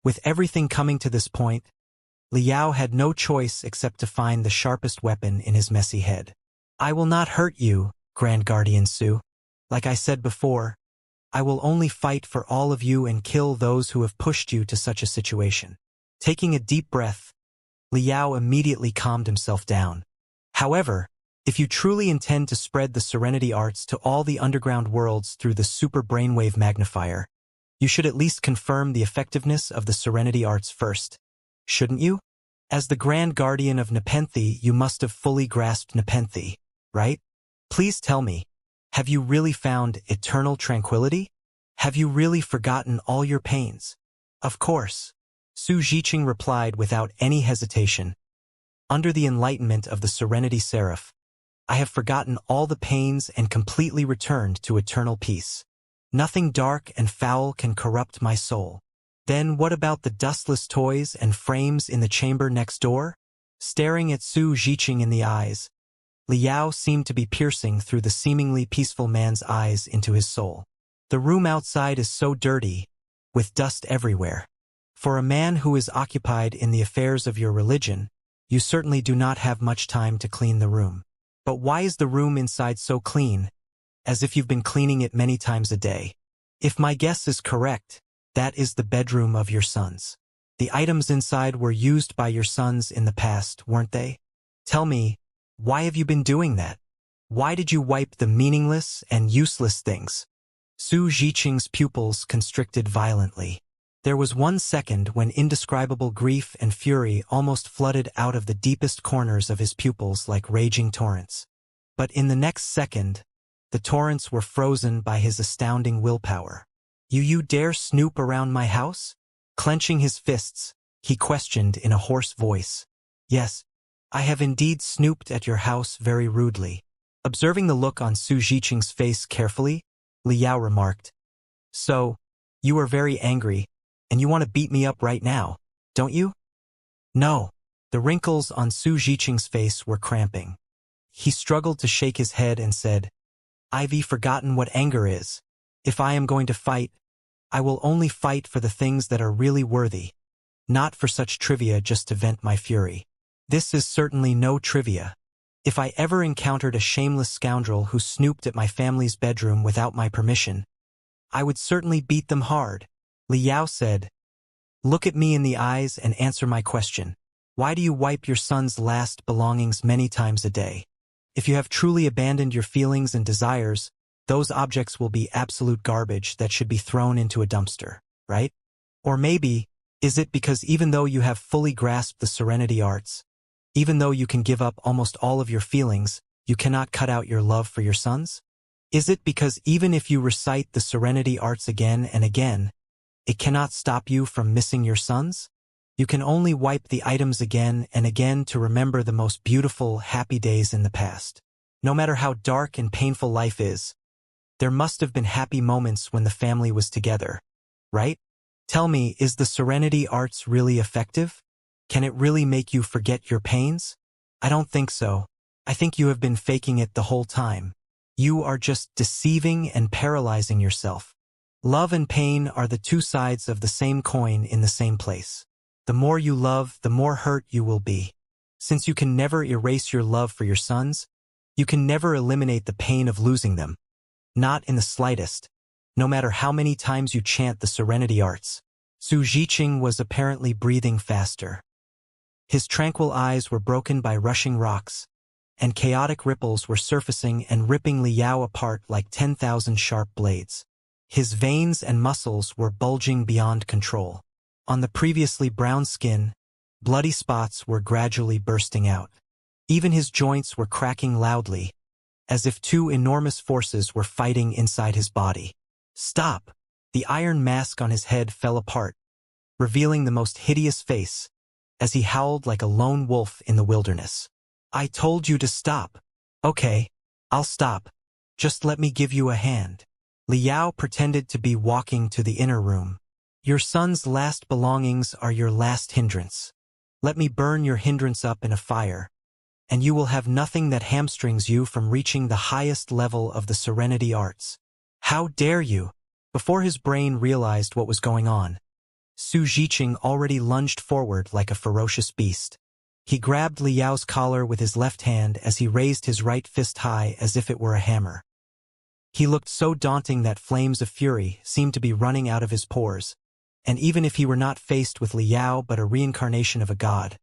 With everything coming to this point, Liao had no choice except to find the sharpest weapon in his messy head. I will not hurt you, Grand Guardian Su. Like I said before, I will only fight for all of you and kill those who have pushed you to such a situation. Taking a deep breath, Liao immediately calmed himself down. However, if you truly intend to spread the Serenity Arts to all the underground worlds through the Super Brainwave Magnifier, you should at least confirm the effectiveness of the Serenity Arts first, shouldn't you? As the Grand Guardian of Nepenthe, you must have fully grasped Nepenthe, right? Please tell me, have you really found eternal tranquility? Have you really forgotten all your pains? Of course, Su Zhiqing replied without any hesitation. Under the enlightenment of the Serenity Seraph, I have forgotten all the pains and completely returned to eternal peace. Nothing dark and foul can corrupt my soul. Then what about the dustless toys and frames in the chamber next door? Staring at Su Zhiqing in the eyes, Liao seemed to be piercing through the seemingly peaceful man's eyes into his soul. The room outside is so dirty, with dust everywhere. For a man who is occupied in the affairs of your religion, you certainly do not have much time to clean the room. But why is the room inside so clean, as if you've been cleaning it many times a day? If my guess is correct, that is the bedroom of your sons. The items inside were used by your sons in the past, weren't they? Tell me, why have you been doing that? Why did you wipe the meaningless and useless things? Su Zhiqing's pupils constricted violently. There was 1 second when indescribable grief and fury almost flooded out of the deepest corners of his pupils like raging torrents. But in the next second, the torrents were frozen by his astounding willpower. You dare snoop around my house? Clenching his fists, he questioned in a hoarse voice. Yes, I have indeed snooped at your house very rudely. Observing the look on Su Zhiqing's face carefully, Liao remarked, So, you are very angry, and you want to beat me up right now, don't you? No. The wrinkles on Su Zhiqing's face were cramping. He struggled to shake his head and said, I've forgotten what anger is. If I am going to fight, I will only fight for the things that are really worthy, not for such trivia just to vent my fury. This is certainly no trivia. If I ever encountered a shameless scoundrel who snooped at my family's bedroom without my permission, I would certainly beat them hard. Liao said, Look at me in the eyes and answer my question. Why do you wipe your son's last belongings many times a day? If you have truly abandoned your feelings and desires, those objects will be absolute garbage that should be thrown into a dumpster, right? Or maybe, is it because even though you have fully grasped the Serenity Arts, even though you can give up almost all of your feelings, you cannot cut out your love for your sons? Is it because even if you recite the Serenity Arts again and again, it cannot stop you from missing your sons? You can only wipe the items again and again to remember the most beautiful, happy days in the past. No matter how dark and painful life is, there must have been happy moments when the family was together, right? Tell me, is the Serenity Arts really effective? Can it really make you forget your pains? I don't think so. I think you have been faking it the whole time. You are just deceiving and paralyzing yourself. Love and pain are the two sides of the same coin in the same place. The more you love, the more hurt you will be. Since you can never erase your love for your sons, you can never eliminate the pain of losing them. Not in the slightest, no matter how many times you chant the Serenity Arts. Su Zhiqing was apparently breathing faster. His tranquil eyes were broken by rushing rocks, and chaotic ripples were surfacing and ripping Liao apart like 10,000 sharp blades. His veins and muscles were bulging beyond control. On the previously brown skin, bloody spots were gradually bursting out. Even his joints were cracking loudly, as if two enormous forces were fighting inside his body. Stop! The iron mask on his head fell apart, revealing the most hideous face, as he howled like a lone wolf in the wilderness. I told you to stop. Okay, I'll stop. Just let me give you a hand. Liao pretended to be walking to the inner room. Your son's last belongings are your last hindrance. Let me burn your hindrance up in a fire, and you will have nothing that hamstrings you from reaching the highest level of the serenity arts. How dare you? Before his brain realized what was going on, Su Zhiqing already lunged forward like a ferocious beast. He grabbed Li Yao's collar with his left hand as he raised his right fist high as if it were a hammer. He looked so daunting that flames of fury seemed to be running out of his pores, and even if he were not faced with Li Yao but a reincarnation of a god,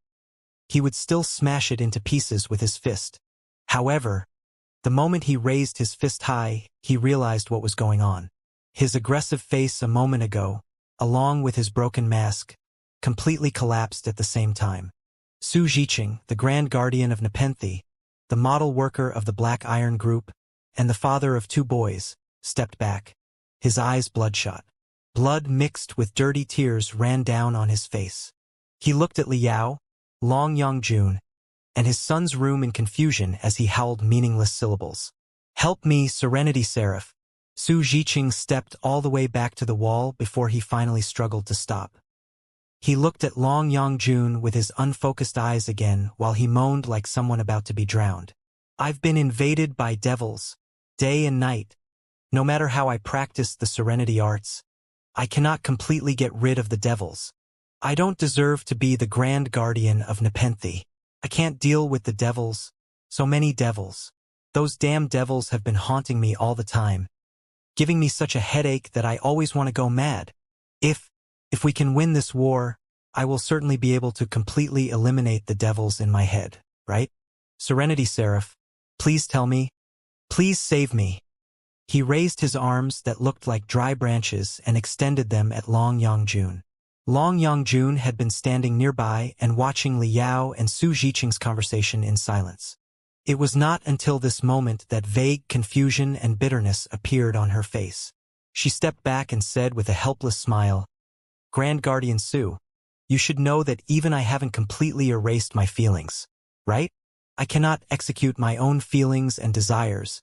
he would still smash it into pieces with his fist. However, the moment he raised his fist high, he realized what was going on. His aggressive face a moment ago, along with his broken mask, completely collapsed at the same time. Su Zhiqing, the Grand Guardian of Nepenthe, the model worker of the Black Iron Group, and the father of 2 boys, stepped back, his eyes bloodshot. Blood mixed with dirty tears ran down on his face. He looked at Li Yao, Long Yongjun, and his son's room in confusion as he howled meaningless syllables. "Help me, Serenity Seraph." Su Zhiqing stepped all the way back to the wall before he finally struggled to stop. He looked at Long Yongjun with his unfocused eyes again while he moaned like someone about to be drowned. "I've been invaded by devils, day and night. No matter how I practice the serenity arts, I cannot completely get rid of the devils. I don't deserve to be the Grand Guardian of Nepenthe. I can't deal with the devils, so many devils. Those damn devils have been haunting me all the time, giving me such a headache that I always want to go mad. If we can win this war, I will certainly be able to completely eliminate the devils in my head, right? Serenity Seraph, please tell me. Please save me." He raised his arms that looked like dry branches and extended them at Long Yongjun. Long Yongjun had been standing nearby and watching Li Yao and Su Zhiqing's conversation in silence. It was not until this moment that vague confusion and bitterness appeared on her face. She stepped back and said with a helpless smile, "Grand Guardian Su, you should know that even I haven't completely erased my feelings, right? I cannot execute my own feelings and desires,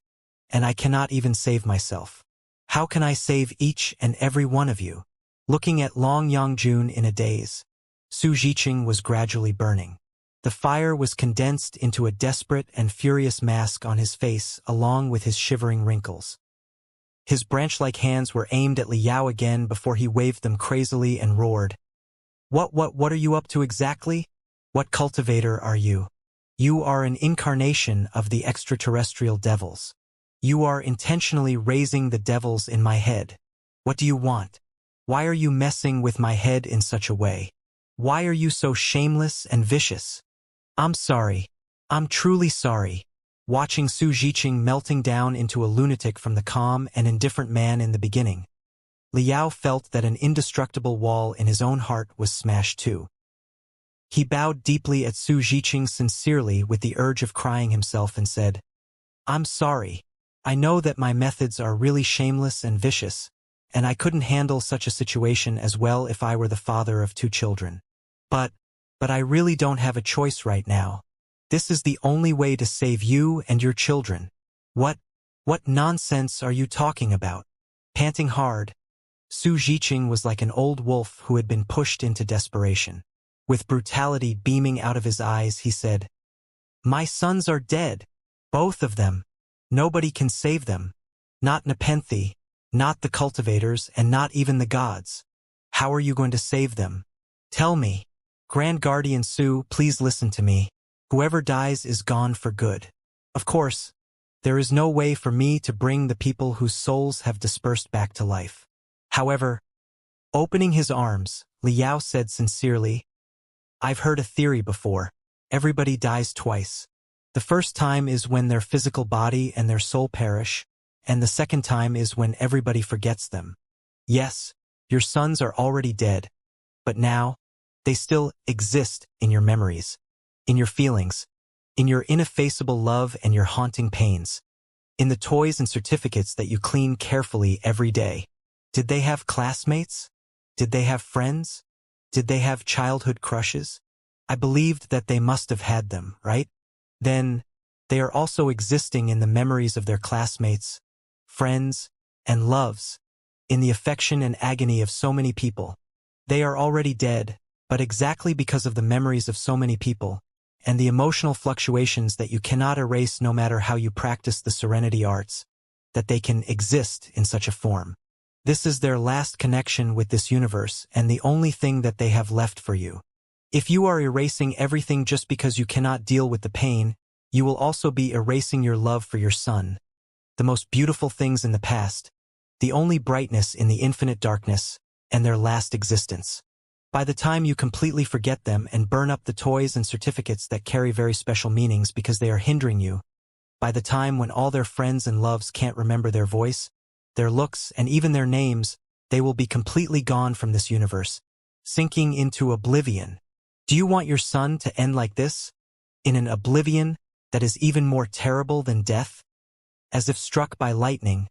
and I cannot even save myself. How can I save each and every one of you?" Looking at Long Yongjun in a daze, Su Zhiqing was gradually burning. The fire was condensed into a desperate and furious mask on his face along with his shivering wrinkles. His branch-like hands were aimed at Li Yao again before he waved them crazily and roared, What are you up to exactly? What cultivator are you? You are an incarnation of the extraterrestrial devils. You are intentionally raising the devils in my head. What do you want? Why are you messing with my head in such a way? Why are you so shameless and vicious? I'm sorry. I'm truly sorry. Watching Su Zhiqing melting down into a lunatic from the calm and indifferent man in the beginning, Li Yao felt that an indestructible wall in his own heart was smashed too. He bowed deeply at Su Zhiqing sincerely with the urge of crying himself and said, "I'm sorry. I know that my methods are really shameless and vicious, and I couldn't handle such a situation as well if I were the father of 2 children. But I really don't have a choice right now. This is the only way to save you and your children." What nonsense are you talking about? Panting hard, Su Zhiqing was like an old wolf who had been pushed into desperation. With brutality beaming out of his eyes, he said, "My sons are dead. Both of them. Nobody can save them. Not Nepenthe, not the cultivators, and not even the gods. How are you going to save them? Tell me. Grand Guardian Su, please listen to me. Whoever dies is gone for good. Of course, there is no way for me to bring the people whose souls have dispersed back to life. However," opening his arms, Li Yao said sincerely, "I've heard a theory before. Everybody dies twice. The first time is when their physical body and their soul perish, and the second time is when everybody forgets them. Yes, your sons are already dead, but now, they still exist in your memories, in your feelings, in your ineffaceable love and your haunting pains, in the toys and certificates that you clean carefully every day. Did they have classmates? Did they have friends? Did they have childhood crushes? I believed that they must have had them, right? Then, they are also existing in the memories of their classmates, friends, and loves, in the affection and agony of so many people. They are already dead, but exactly because of the memories of so many people, and the emotional fluctuations that you cannot erase no matter how you practice the serenity arts, that they can exist in such a form. This is their last connection with this universe and the only thing that they have left for you. If you are erasing everything just because you cannot deal with the pain, you will also be erasing your love for your son, the most beautiful things in the past, the only brightness in the infinite darkness, and their last existence. By the time you completely forget them and burn up the toys and certificates that carry very special meanings because they are hindering you, by the time when all their friends and loves can't remember their voice, their looks, and even their names, they will be completely gone from this universe, sinking into oblivion. Do you want your son to end like this? In an oblivion that is even more terrible than death? As if struck by lightning,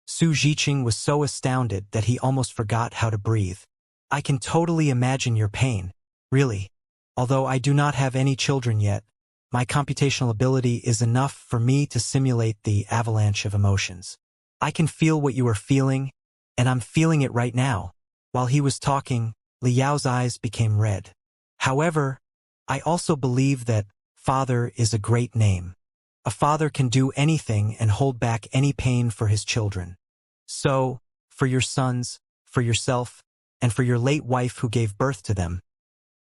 Su Zhiqing was so astounded that he almost forgot how to breathe. I can totally imagine your pain, really. Although I do not have any children yet, my computational ability is enough for me to simulate the avalanche of emotions. I can feel what you are feeling, and I'm feeling it right now. While he was talking, Liao's eyes became red. However, I also believe that father is a great name. A father can do anything and hold back any pain for his children. So, for your sons, for yourself, and for your late wife who gave birth to them,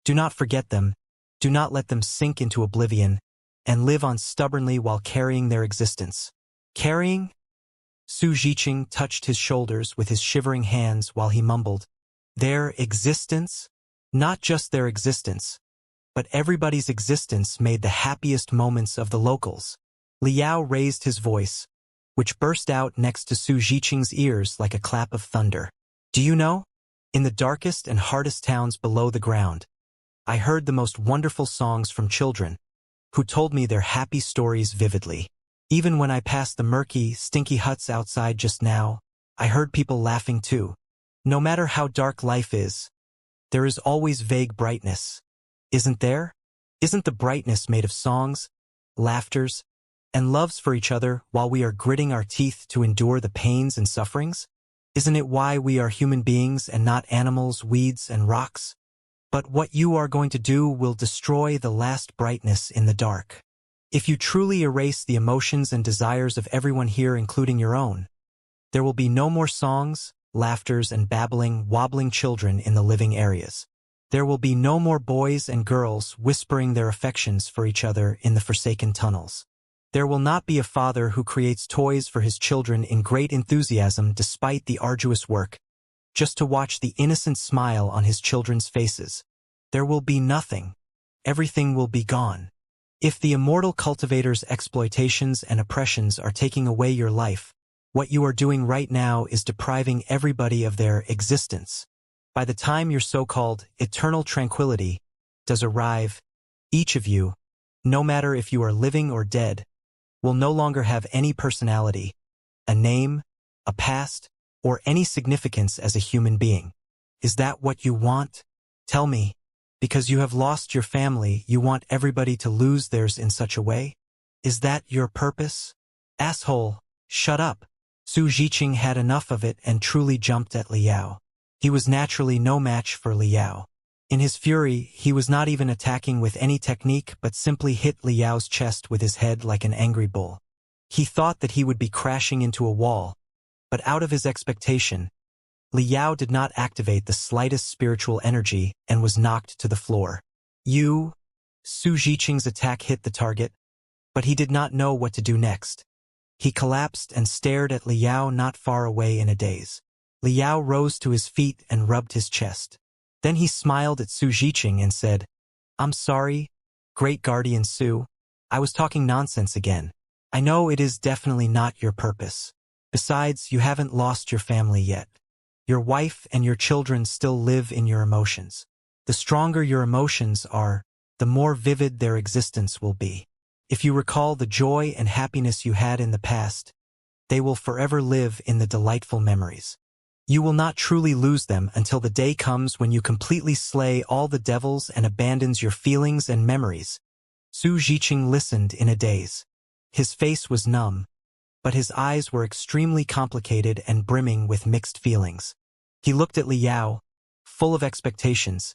do not forget them, do not let them sink into oblivion, and live on stubbornly while carrying their existence. Carrying? Su Zhiqing touched his shoulders with his shivering hands while he mumbled, their existence? Not just their existence, but everybody's existence made the happiest moments of the locals. Liao raised his voice, which burst out next to Su Zhiqing's ears like a clap of thunder. Do you know? In the darkest and hardest towns below the ground, I heard the most wonderful songs from children, who told me their happy stories vividly. Even when I passed the murky, stinky huts outside just now, I heard people laughing too. No matter how dark life is, there is always vague brightness. Isn't there? Isn't the brightness made of songs, laughters, and loves for each other while we are gritting our teeth to endure the pains and sufferings? Isn't it why we are human beings and not animals, weeds, and rocks? But what you are going to do will destroy the last brightness in the dark. If you truly erase the emotions and desires of everyone here, including your own, there will be no more songs, laughters, and babbling, wobbling children in the living areas. There will be no more boys and girls whispering their affections for each other in the forsaken tunnels. There will not be a father who creates toys for his children in great enthusiasm despite the arduous work, just to watch the innocent smile on his children's faces. There will be nothing. Everything will be gone. If the immortal cultivators' exploitations and oppressions are taking away your life, what you are doing right now is depriving everybody of their existence. By the time your so-called eternal tranquility does arrive, each of you, no matter if you are living or dead, will no longer have any personality, a name, a past, or any significance as a human being. Is that what you want? Tell me, because you have lost your family, you want everybody to lose theirs in such a way? Is that your purpose? Asshole, shut up. Su Zhiqing had enough of it and truly jumped at Liao. He was naturally no match for Liao. In his fury, he was not even attacking with any technique but simply hit Liao's chest with his head like an angry bull. He thought that he would be crashing into a wall, but out of his expectation, Liao did not activate the slightest spiritual energy and was knocked to the floor. Su Zhiqing's attack hit the target, but he did not know what to do next. He collapsed and stared at Liao not far away in a daze. Liao rose to his feet and rubbed his chest. Then he smiled at Su Zhiqing and said, I'm sorry, Great Guardian Su. I was talking nonsense again. I know it is definitely not your purpose. Besides, you haven't lost your family yet. Your wife and your children still live in your emotions. The stronger your emotions are, the more vivid their existence will be. If you recall the joy and happiness you had in the past, they will forever live in the delightful memories. You will not truly lose them until the day comes when you completely slay all the devils and abandons your feelings and memories. Su Zhiqing listened in a daze. His face was numb, but his eyes were extremely complicated and brimming with mixed feelings. He looked at Liao, full of expectations,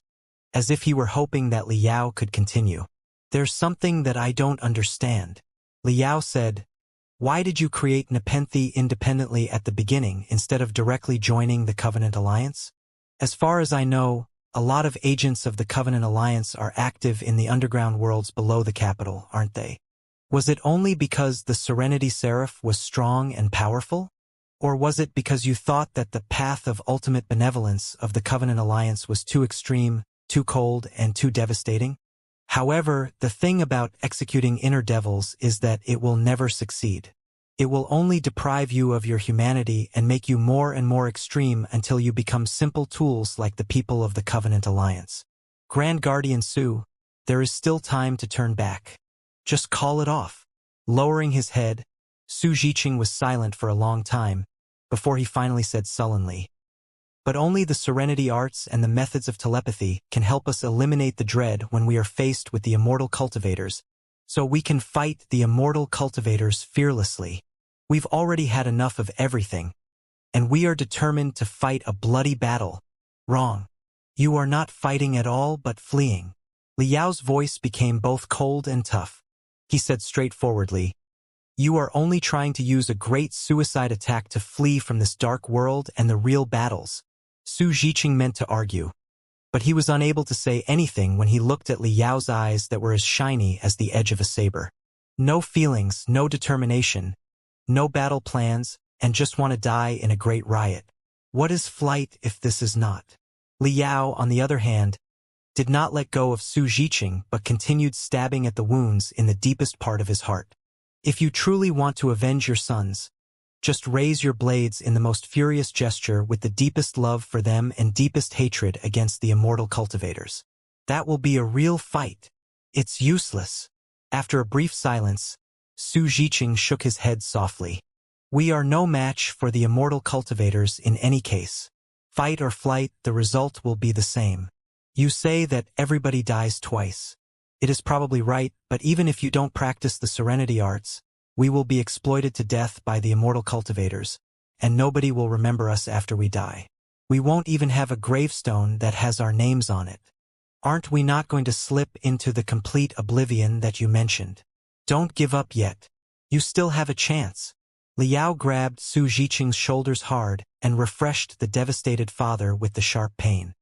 as if he were hoping that Liao could continue. There's something that I don't understand. Liao said, why did you create Nepenthe independently at the beginning instead of directly joining the Covenant Alliance? As far as I know, a lot of agents of the Covenant Alliance are active in the underground worlds below the capital, aren't they? Was it only because the Serenity Seraph was strong and powerful? Or was it because you thought that the path of ultimate benevolence of the Covenant Alliance was too extreme, too cold, and too devastating? However, the thing about executing inner devils is that it will never succeed. It will only deprive you of your humanity and make you more and more extreme until you become simple tools like the people of the Covenant Alliance. Grand Guardian Su, there is still time to turn back. Just call it off. Lowering his head, Su Jiqing was silent for a long time, before he finally said sullenly, but only the Serenity Arts and the methods of telepathy can help us eliminate the dread when we are faced with the immortal cultivators, so we can fight the immortal cultivators fearlessly. We've already had enough of everything, and we are determined to fight a bloody battle. Wrong. You are not fighting at all but fleeing. Liao's voice became both cold and tough. He said straightforwardly, you are only trying to use a great suicide attack to flee from this dark world and the real battles. Su Jiqing meant to argue, but he was unable to say anything when he looked at Liao's eyes that were as shiny as the edge of a saber. No feelings, no determination, no battle plans, and just want to die in a great riot. What is flight if this is not? Liao, on the other hand, did not let go of Su Jiqing but continued stabbing at the wounds in the deepest part of his heart. If you truly want to avenge your sons, just raise your blades in the most furious gesture with the deepest love for them and deepest hatred against the immortal cultivators. That will be a real fight. It's useless. After a brief silence, Su Jiqing shook his head softly. We are no match for the immortal cultivators in any case. Fight or flight, the result will be the same. You say that everybody dies twice. It is probably right, but even if you don't practice the Serenity Arts, we will be exploited to death by the immortal cultivators, and nobody will remember us after we die. We won't even have a gravestone that has our names on it. Aren't we not going to slip into the complete oblivion that you mentioned? Don't give up yet. You still have a chance. Liao grabbed Su Jiqing's shoulders hard and refreshed the devastated father with the sharp pain.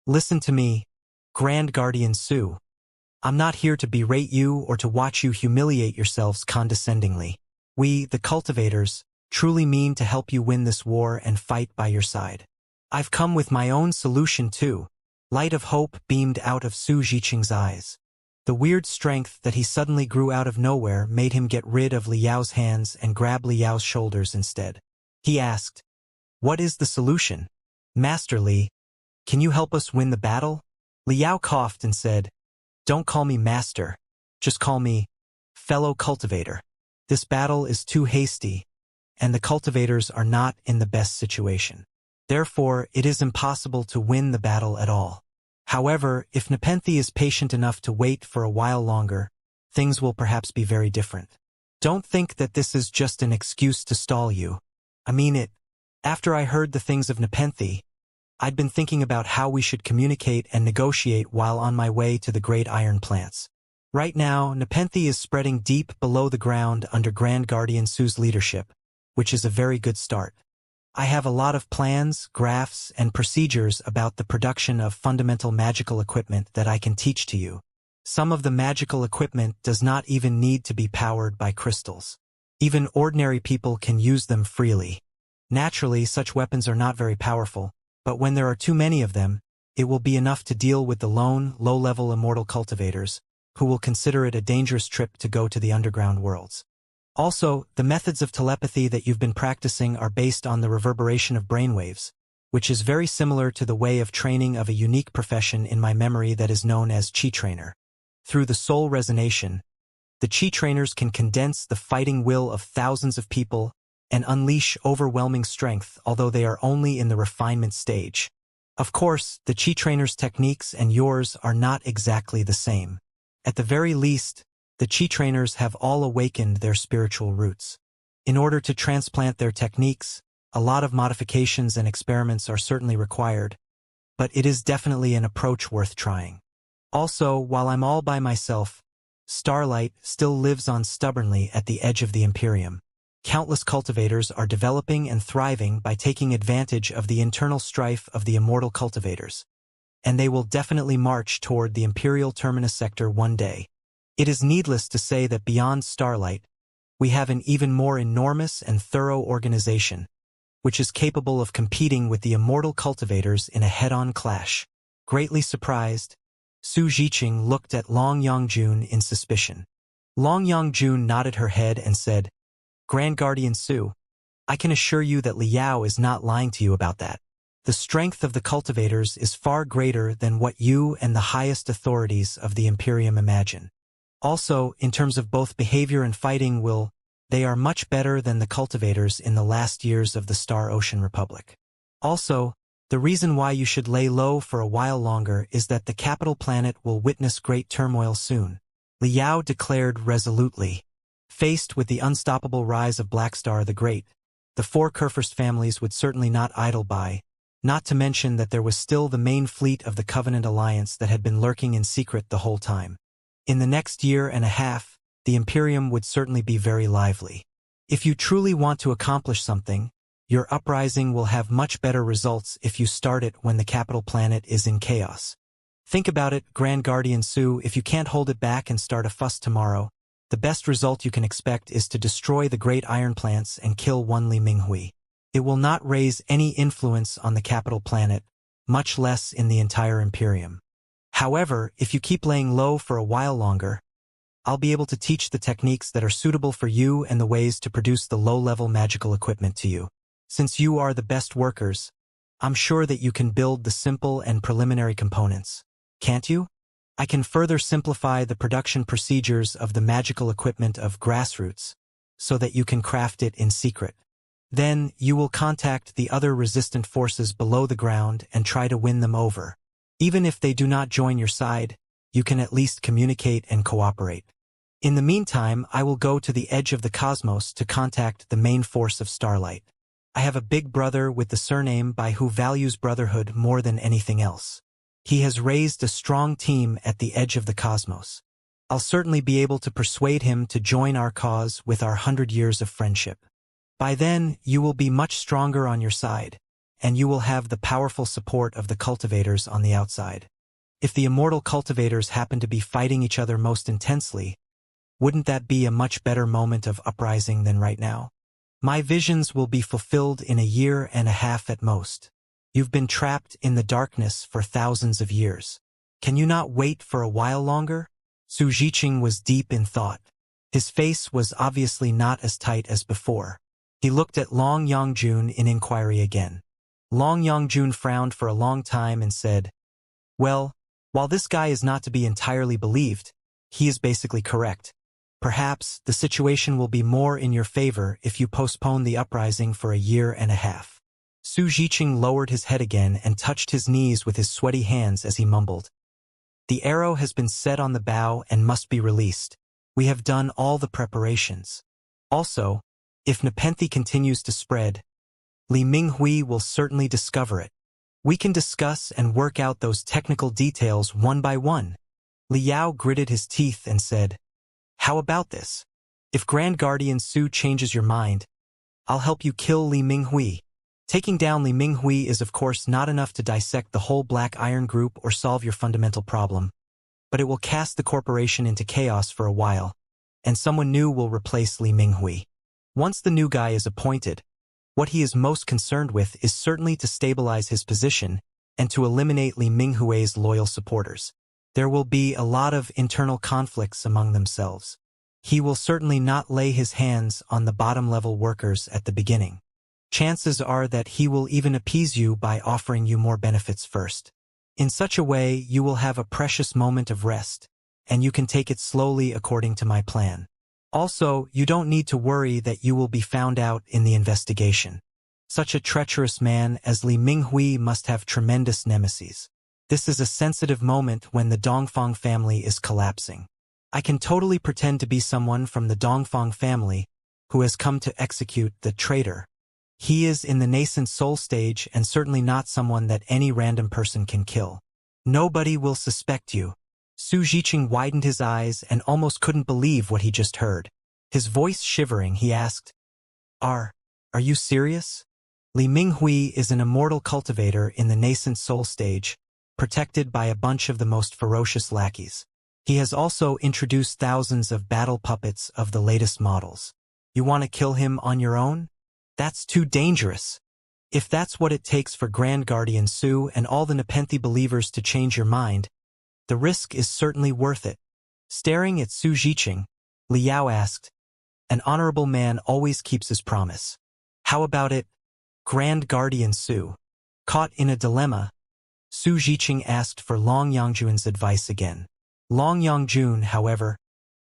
Listen to me, Grand Guardian Su. I'm not here to berate you or to watch you humiliate yourselves condescendingly. We, the cultivators, truly mean to help you win this war and fight by your side. I've come with my own solution too. Light of hope beamed out of Su Jiqing's eyes. The weird strength that he suddenly grew out of nowhere made him get rid of Liao's hands and grab Liao's shoulders instead. He asked, what is the solution? Master Li, can you help us win the battle? Liao coughed and said, don't call me master, just call me fellow cultivator. This battle is too hasty, and the cultivators are not in the best situation. Therefore, it is impossible to win the battle at all. However, if Nepenthe is patient enough to wait for a while longer, things will perhaps be very different. Don't think that this is just an excuse to stall you. I mean it. After I heard the things of Nepenthe, I'd been thinking about how we should communicate and negotiate while on my way to the great iron plants. Right now, Nepenthe is spreading deep below the ground under Grand Guardian Su's leadership, which is a very good start. I have a lot of plans, graphs, and procedures about the production of fundamental magical equipment that I can teach to you. Some of the magical equipment does not even need to be powered by crystals. Even ordinary people can use them freely. Naturally, such weapons are not very powerful, but when there are too many of them, it will be enough to deal with the lone, low-level immortal cultivators, who will consider it a dangerous trip to go to the underground worlds. Also, the methods of telepathy that you've been practicing are based on the reverberation of brainwaves, which is very similar to the way of training of a unique profession in my memory that is known as Chi Trainer. Through the soul resonation, the Chi Trainers can condense the fighting will of thousands of people and unleash overwhelming strength, although they are only in the refinement stage. Of course, the Chi Trainer's techniques and yours are not exactly the same. At the very least, the Chi Trainers have all awakened their spiritual roots. In order to transplant their techniques, a lot of modifications and experiments are certainly required, but it is definitely an approach worth trying. Also, while I'm all by myself, Starlight still lives on stubbornly at the edge of the Imperium. Countless cultivators are developing and thriving by taking advantage of the internal strife of the immortal cultivators. And they will definitely march toward the Imperial Terminus sector one day. It is needless to say that beyond Starlight, we have an even more enormous and thorough organization, which is capable of competing with the immortal cultivators in a head-on clash. Greatly surprised, Su Zhiqing looked at Long Yongjun in suspicion. Long Yongjun nodded her head and said, "Grand Guardian Su, I can assure you that Liao is not lying to you about that. The strength of the cultivators is far greater than what you and the highest authorities of the Imperium imagine. Also, in terms of both behavior and fighting they are much better than the cultivators in the last years of the Star Ocean Republic. Also, the reason why you should lay low for a while longer is that the capital planet will witness great turmoil soon," Liao declared resolutely. Faced with the unstoppable rise of Blackstar the Great, the four Kurfürst families would certainly not idle by, not to mention that there was still the main fleet of the Covenant Alliance that had been lurking in secret the whole time. In the next year and a half, the Imperium would certainly be very lively. If you truly want to accomplish something, your uprising will have much better results if you start it when the capital planet is in chaos. Think about it, Grand Guardian Su, if you can't hold it back and start a fuss tomorrow, the best result you can expect is to destroy the great iron plants and kill one Li Minghui. It will not raise any influence on the capital planet, much less in the entire Imperium. However, if you keep laying low for a while longer, I'll be able to teach the techniques that are suitable for you and the ways to produce the low-level magical equipment to you. Since you are the best workers, I'm sure that you can build the simple and preliminary components. Can't you? I can further simplify the production procedures of the magical equipment of grassroots, so that you can craft it in secret. Then, you will contact the other resistant forces below the ground and try to win them over. Even if they do not join your side, you can at least communicate and cooperate. In the meantime, I will go to the edge of the cosmos to contact the main force of Starlight. I have a big brother with the surname Bai who values brotherhood more than anything else. He has raised a strong team at the edge of the cosmos. I'll certainly be able to persuade him to join our cause with our 100 years of friendship. By then, you will be much stronger on your side, and you will have the powerful support of the cultivators on the outside. If the immortal cultivators happen to be fighting each other most intensely, wouldn't that be a much better moment of uprising than right now? My visions will be fulfilled in a year and a half at most. You've been trapped in the darkness for thousands of years. Can you not wait for a while longer? Su Zhiqing was deep in thought. His face was obviously not as tight as before. He looked at Long Yongjun in inquiry again. Long Yongjun frowned for a long time and said, "Well, while this guy is not to be entirely believed, he is basically correct. Perhaps the situation will be more in your favor if you postpone the uprising for a year and a half." Su Zhiqing lowered his head again and touched his knees with his sweaty hands as he mumbled, "The arrow has been set on the bow and must be released. We have done all the preparations. Also, if Nepenthe continues to spread, Li Minghui will certainly discover it. We can discuss and work out those technical details one by one." Liao gritted his teeth and said, "How about this? If Grand Guardian Su changes your mind, I'll help you kill Li Minghui. Taking down Li Minghui is of course not enough to dissect the whole Black Iron Group or solve your fundamental problem, but it will cast the corporation into chaos for a while, and someone new will replace Li Minghui. Once the new guy is appointed, what he is most concerned with is certainly to stabilize his position and to eliminate Li Minghui's loyal supporters. There will be a lot of internal conflicts among themselves. He will certainly not lay his hands on the bottom-level workers at the beginning. Chances are that he will even appease you by offering you more benefits first. In such a way, you will have a precious moment of rest, and you can take it slowly according to my plan. Also, you don't need to worry that you will be found out in the investigation. Such a treacherous man as Li Minghui must have tremendous nemesis. This is a sensitive moment when the Dongfang family is collapsing. I can totally pretend to be someone from the Dongfang family who has come to execute the traitor. He is in the nascent soul stage and certainly not someone that any random person can kill. Nobody will suspect you. Su Jiqing widened his eyes and almost couldn't believe what he just heard. His voice shivering, he asked, Are you serious? Li Minghui is an immortal cultivator in the nascent soul stage, protected by a bunch of the most ferocious lackeys. He has also introduced thousands of battle puppets of the latest models. You want to kill him on your own? That's too dangerous. If that's what it takes for Grand Guardian Su and all the Nepenthe believers to change your mind, the risk is certainly worth it. Staring at Su Jiqing, Liao asked, An honorable man always keeps his promise. How about it, Grand Guardian Su? Caught in a dilemma, Su Jiqing asked for Long Yangjun's advice again. Long Yangjun, however,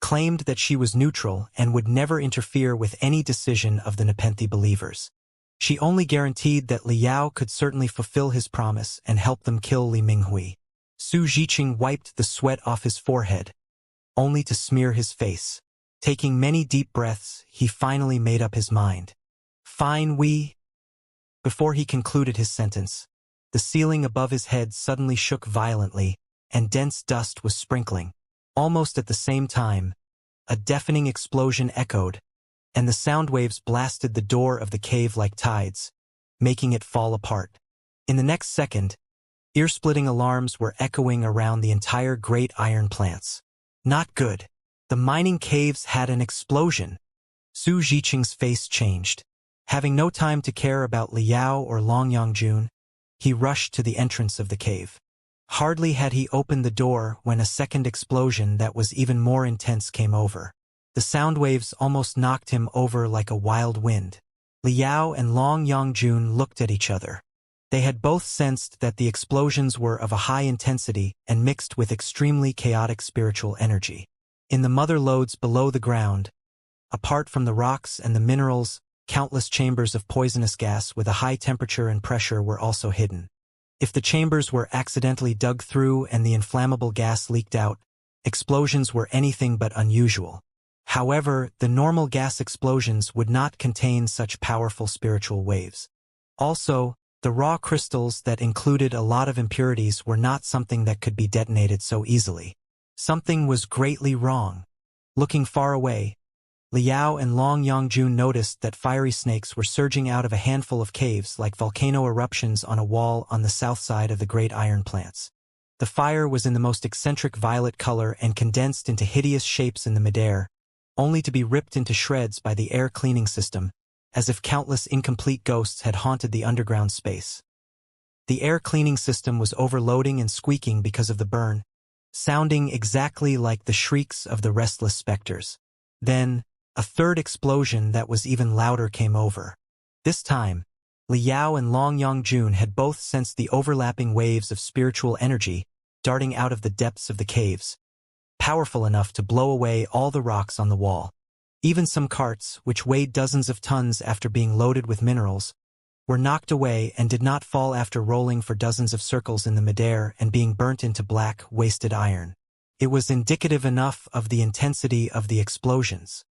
claimed that she was neutral and would never interfere with any decision of the Nepenthe believers. She only guaranteed that Liao could certainly fulfill his promise and help them kill Li Minghui. Su Jiqing wiped the sweat off his forehead, only to smear his face. Taking many deep breaths, he finally made up his mind. Fine, we. Before he concluded his sentence, the ceiling above his head suddenly shook violently, and dense dust was sprinkling. Almost at the same time, a deafening explosion echoed, and the sound waves blasted the door of the cave like tides, making it fall apart. In the next second, ear-splitting alarms were echoing around the entire great iron plants. Not good. The mining caves had an explosion. Su Jiqing's face changed. Having no time to care about Liao or Long Yangjun, he rushed to the entrance of the cave. Hardly had he opened the door when a second explosion that was even more intense came over. The sound waves almost knocked him over like a wild wind. Liao and Long Yangjun looked at each other. They had both sensed that the explosions were of a high intensity and mixed with extremely chaotic spiritual energy. In the mother lodes below the ground, apart from the rocks and the minerals, countless chambers of poisonous gas with a high temperature and pressure were also hidden. If the chambers were accidentally dug through and the inflammable gas leaked out, explosions were anything but unusual. However, the normal gas explosions would not contain such powerful spiritual waves. Also, the raw crystals that included a lot of impurities were not something that could be detonated so easily. Something was greatly wrong. Looking far away, Liao and Long Yangjun noticed that fiery snakes were surging out of a handful of caves like volcano eruptions on a wall on the south side of the great iron plants. The fire was in the most eccentric violet color and condensed into hideous shapes in the midair, only to be ripped into shreds by the air cleaning system, as if countless incomplete ghosts had haunted the underground space. The air cleaning system was overloading and squeaking because of the burn, sounding exactly like the shrieks of the restless specters. Then, a third explosion that was even louder came over. This time, Liao and Long Yangjun had both sensed the overlapping waves of spiritual energy darting out of the depths of the caves, powerful enough to blow away all the rocks on the wall. Even some carts, which weighed dozens of tons after being loaded with minerals, were knocked away and did not fall after rolling for dozens of circles in the midair and being burnt into black, wasted iron. It was indicative enough of the intensity of the explosions.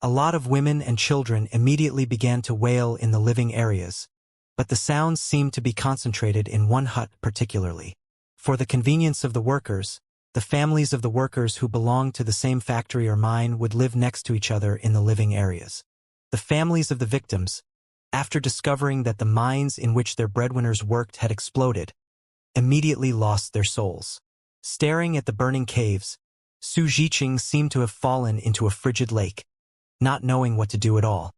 A lot of women and children immediately began to wail in the living areas, but the sounds seemed to be concentrated in one hut particularly. For the convenience of the workers, the families of the workers who belonged to the same factory or mine would live next to each other in the living areas. The families of the victims, after discovering that the mines in which their breadwinners worked had exploded, immediately lost their souls. Staring at the burning caves, Su Jiqing seemed to have fallen into a frigid lake, not knowing what to do at all.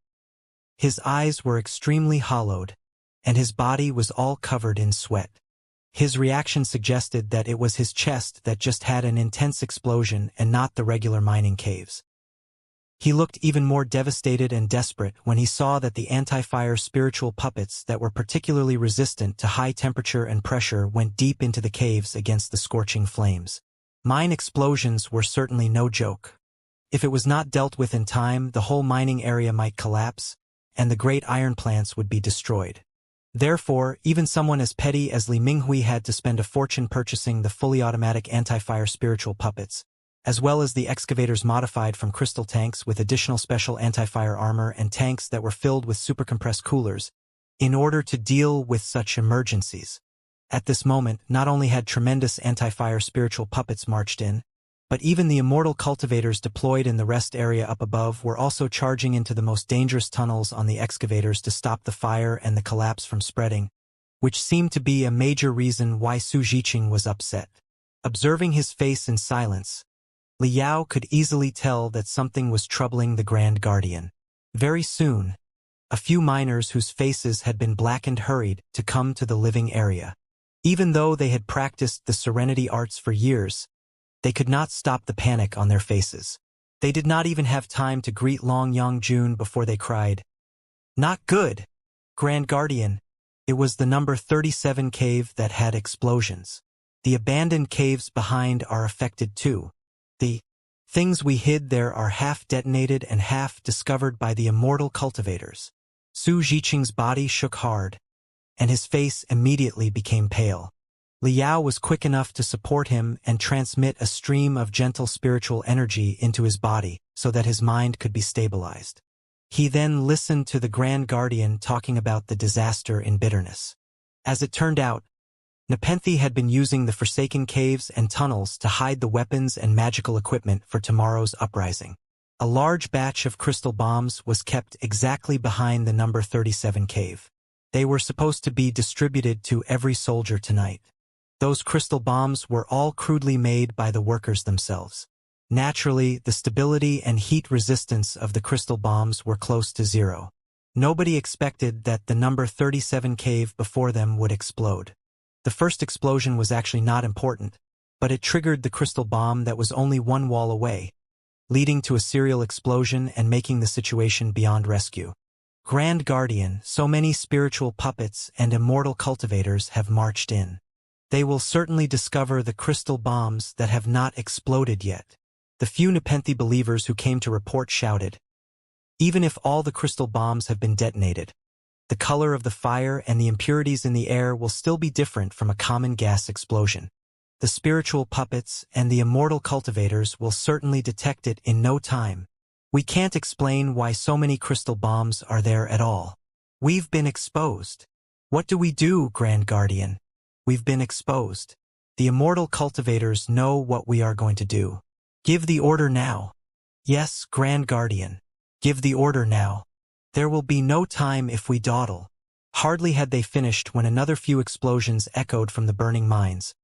His eyes were extremely hollowed, and his body was all covered in sweat. His reaction suggested that it was his chest that just had an intense explosion and not the regular mining caves. He looked even more devastated and desperate when he saw that the anti-fire spiritual puppets that were particularly resistant to high temperature and pressure went deep into the caves against the scorching flames. Mine explosions were certainly no joke. If it was not dealt with in time, the whole mining area might collapse, and the great iron plants would be destroyed. Therefore, even someone as petty as Li Minghui had to spend a fortune purchasing the fully automatic anti-fire spiritual puppets, as well as the excavators modified from crystal tanks with additional special anti-fire armor and tanks that were filled with supercompressed coolers, in order to deal with such emergencies. At this moment, not only had tremendous anti-fire spiritual puppets marched in, but even the immortal cultivators deployed in the rest area up above were also charging into the most dangerous tunnels on the excavators to stop the fire and the collapse from spreading, which seemed to be a major reason why Su Jiqing was upset. Observing his face in silence, Liao could easily tell that something was troubling the Grand Guardian. Very soon, a few miners whose faces had been blackened hurried to come to the living area. Even though they had practiced the serenity arts for years, they could not stop the panic on their faces. They did not even have time to greet Long Yongjun before they cried, "Not good, Grand Guardian." It was the number 37 cave that had explosions. The abandoned caves behind are affected too. The things we hid there are half detonated and half discovered by the immortal cultivators. Su Jiqing's body shook hard, and his face immediately became pale. Liao was quick enough to support him and transmit a stream of gentle spiritual energy into his body so that his mind could be stabilized. He then listened to the Grand Guardian talking about the disaster in bitterness. As it turned out, Nepenthe had been using the forsaken caves and tunnels to hide the weapons and magical equipment for tomorrow's uprising. A large batch of crystal bombs was kept exactly behind the number 37 cave. They were supposed to be distributed to every soldier tonight. Those crystal bombs were all crudely made by the workers themselves. Naturally, the stability and heat resistance of the crystal bombs were close to zero. Nobody expected that the number 37 cave before them would explode. The first explosion was actually not important, but it triggered the crystal bomb that was only one wall away, leading to a serial explosion and making the situation beyond rescue. Grand Guardian, so many spiritual puppets and immortal cultivators have marched in. They will certainly discover the crystal bombs that have not exploded yet. The few Nepenthe believers who came to report shouted, "Even if all the crystal bombs have been detonated, the color of the fire and the impurities in the air will still be different from a common gas explosion. The spiritual puppets and the immortal cultivators will certainly detect it in no time. We can't explain why so many crystal bombs are there at all. We've been exposed. What do we do, Grand Guardian? We've been exposed. The immortal cultivators know what we are going to do. Give the order now." "Yes, Grand Guardian. Give the order now. There will be no time if we dawdle." Hardly had they finished when another few explosions echoed from the burning mines,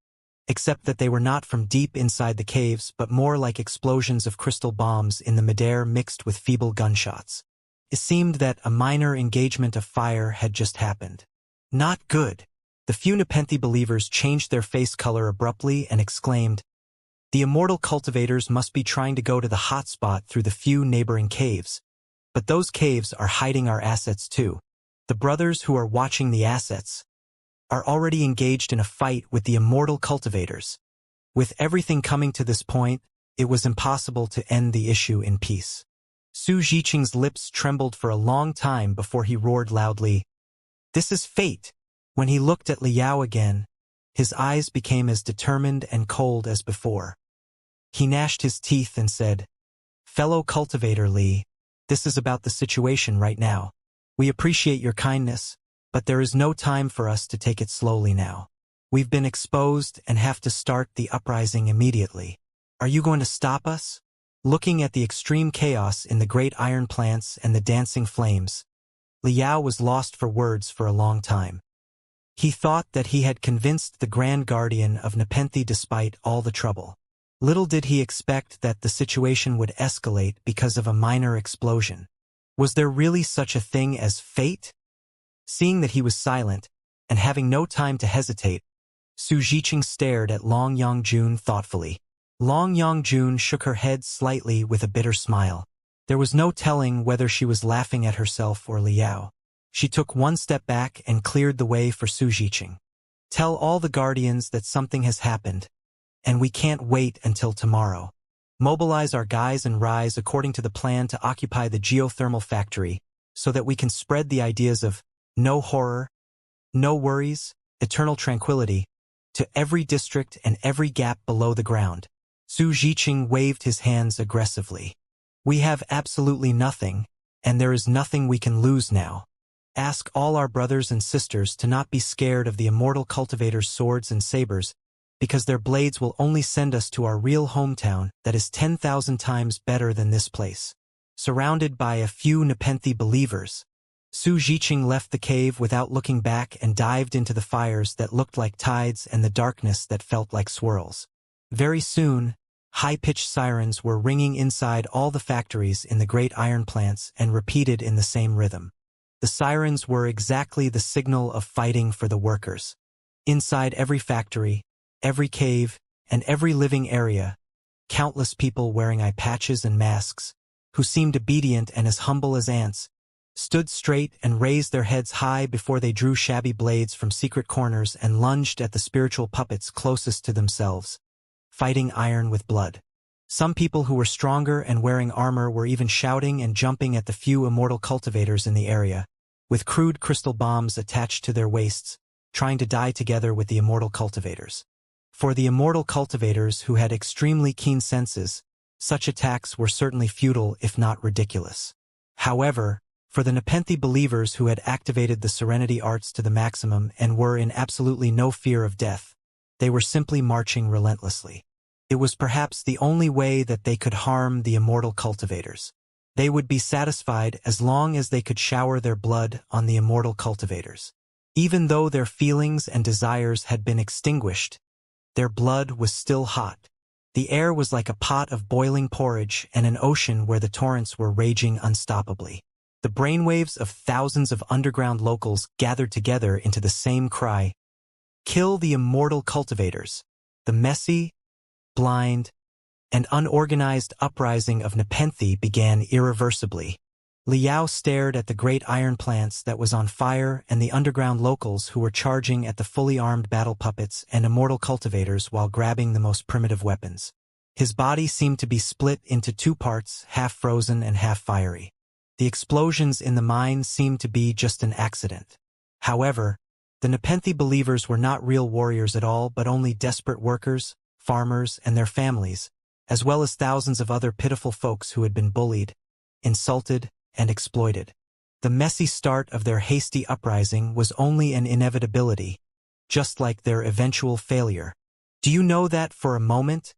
except that they were not from deep inside the caves but more like explosions of crystal bombs in the midair mixed with feeble gunshots. It seemed that a minor engagement of fire had just happened. Not good. The few Nepenthe believers changed their face color abruptly and exclaimed, "The immortal cultivators must be trying to go to the hot spot through the few neighboring caves. But those caves are hiding our assets too. The brothers who are watching the assets are already engaged in a fight with the immortal cultivators. With everything coming to this point, it was impossible to end the issue in peace." Su Jiqing's lips trembled for a long time before he roared loudly, "This is fate!" When he looked at Liao again, his eyes became as determined and cold as before. He gnashed his teeth and said, "Fellow cultivator Li, this is about the situation right now. We appreciate your kindness, but there is no time for us to take it slowly now. We've been exposed and have to start the uprising immediately. Are you going to stop us?" Looking at the extreme chaos in the great iron plants and the dancing flames, Liao was lost for words for a long time. He thought that he had convinced the Grand Guardian of Nepenthe despite all the trouble. Little did he expect that the situation would escalate because of a minor explosion. Was there really such a thing as fate? Seeing that he was silent, and having no time to hesitate, Su Jiqing stared at Long Yongjun thoughtfully. Long Yongjun shook her head slightly with a bitter smile. There was no telling whether she was laughing at herself or Liao. She took one step back and cleared the way for Su Jiqing. "Tell all the guardians that something has happened, and we can't wait until tomorrow. Mobilize our guys and rise according to the plan to occupy the geothermal factory so that we can spread the ideas of no horror, no worries, eternal tranquility to every district and every gap below the ground." Su Jiqing waved his hands aggressively. "We have absolutely nothing, and there is nothing we can lose now. Ask all our brothers and sisters to not be scared of the immortal cultivators' swords and sabers, because their blades will only send us to our real hometown that is 10,000 times better than this place. Surrounded by a few Nepenthe believers, Su Jiqing left the cave without looking back and dived into the fires that looked like tides and the darkness that felt like swirls. Very soon, high-pitched sirens were ringing inside all the factories in the great iron plants and repeated in the same rhythm. The sirens were exactly the signal of fighting for the workers. Inside every factory, every cave, and every living area, countless people wearing eye patches and masks, who seemed obedient and as humble as ants, stood straight and raised their heads high before they drew shabby blades from secret corners and lunged at the spiritual puppets closest to themselves, fighting iron with blood. Some people who were stronger and wearing armor were even shouting and jumping at the few immortal cultivators in the area, with crude crystal bombs attached to their waists, trying to die together with the immortal cultivators. For the immortal cultivators who had extremely keen senses, such attacks were certainly futile if not ridiculous. However, for the Nepenthe believers who had activated the serenity arts to the maximum and were in absolutely no fear of death, they were simply marching relentlessly. It was perhaps the only way that they could harm the immortal cultivators. They would be satisfied as long as they could shower their blood on the immortal cultivators. Even though their feelings and desires had been extinguished, their blood was still hot. The air was like a pot of boiling porridge and an ocean where the torrents were raging unstoppably. The brainwaves of thousands of underground locals gathered together into the same cry, "Kill the immortal cultivators!" The messy, blind, and unorganized uprising of Nepenthe began irreversibly. Liao stared at the great iron plants that was on fire and the underground locals who were charging at the fully armed battle puppets and immortal cultivators while grabbing the most primitive weapons. His body seemed to be split into two parts, half frozen and half fiery. The explosions in the mine seemed to be just an accident. However, the Nepenthe believers were not real warriors at all but only desperate workers, farmers, and their families, as well as thousands of other pitiful folks who had been bullied, insulted, and exploited. The messy start of their hasty uprising was only an inevitability, just like their eventual failure. Do you know that for a moment,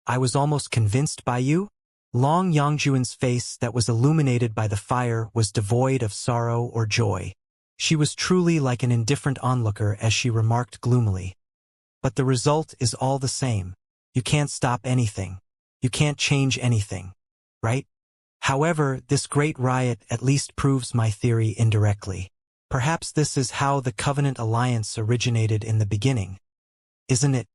I was almost convinced by you? Long Yangjuan's face that was illuminated by the fire was devoid of sorrow or joy. She was truly like an indifferent onlooker as she remarked gloomily. But the result is all the same. You can't stop anything. You can't change anything. Right? However, this great riot at least proves my theory indirectly. Perhaps this is how the Covenant Alliance originated in the beginning. Isn't it?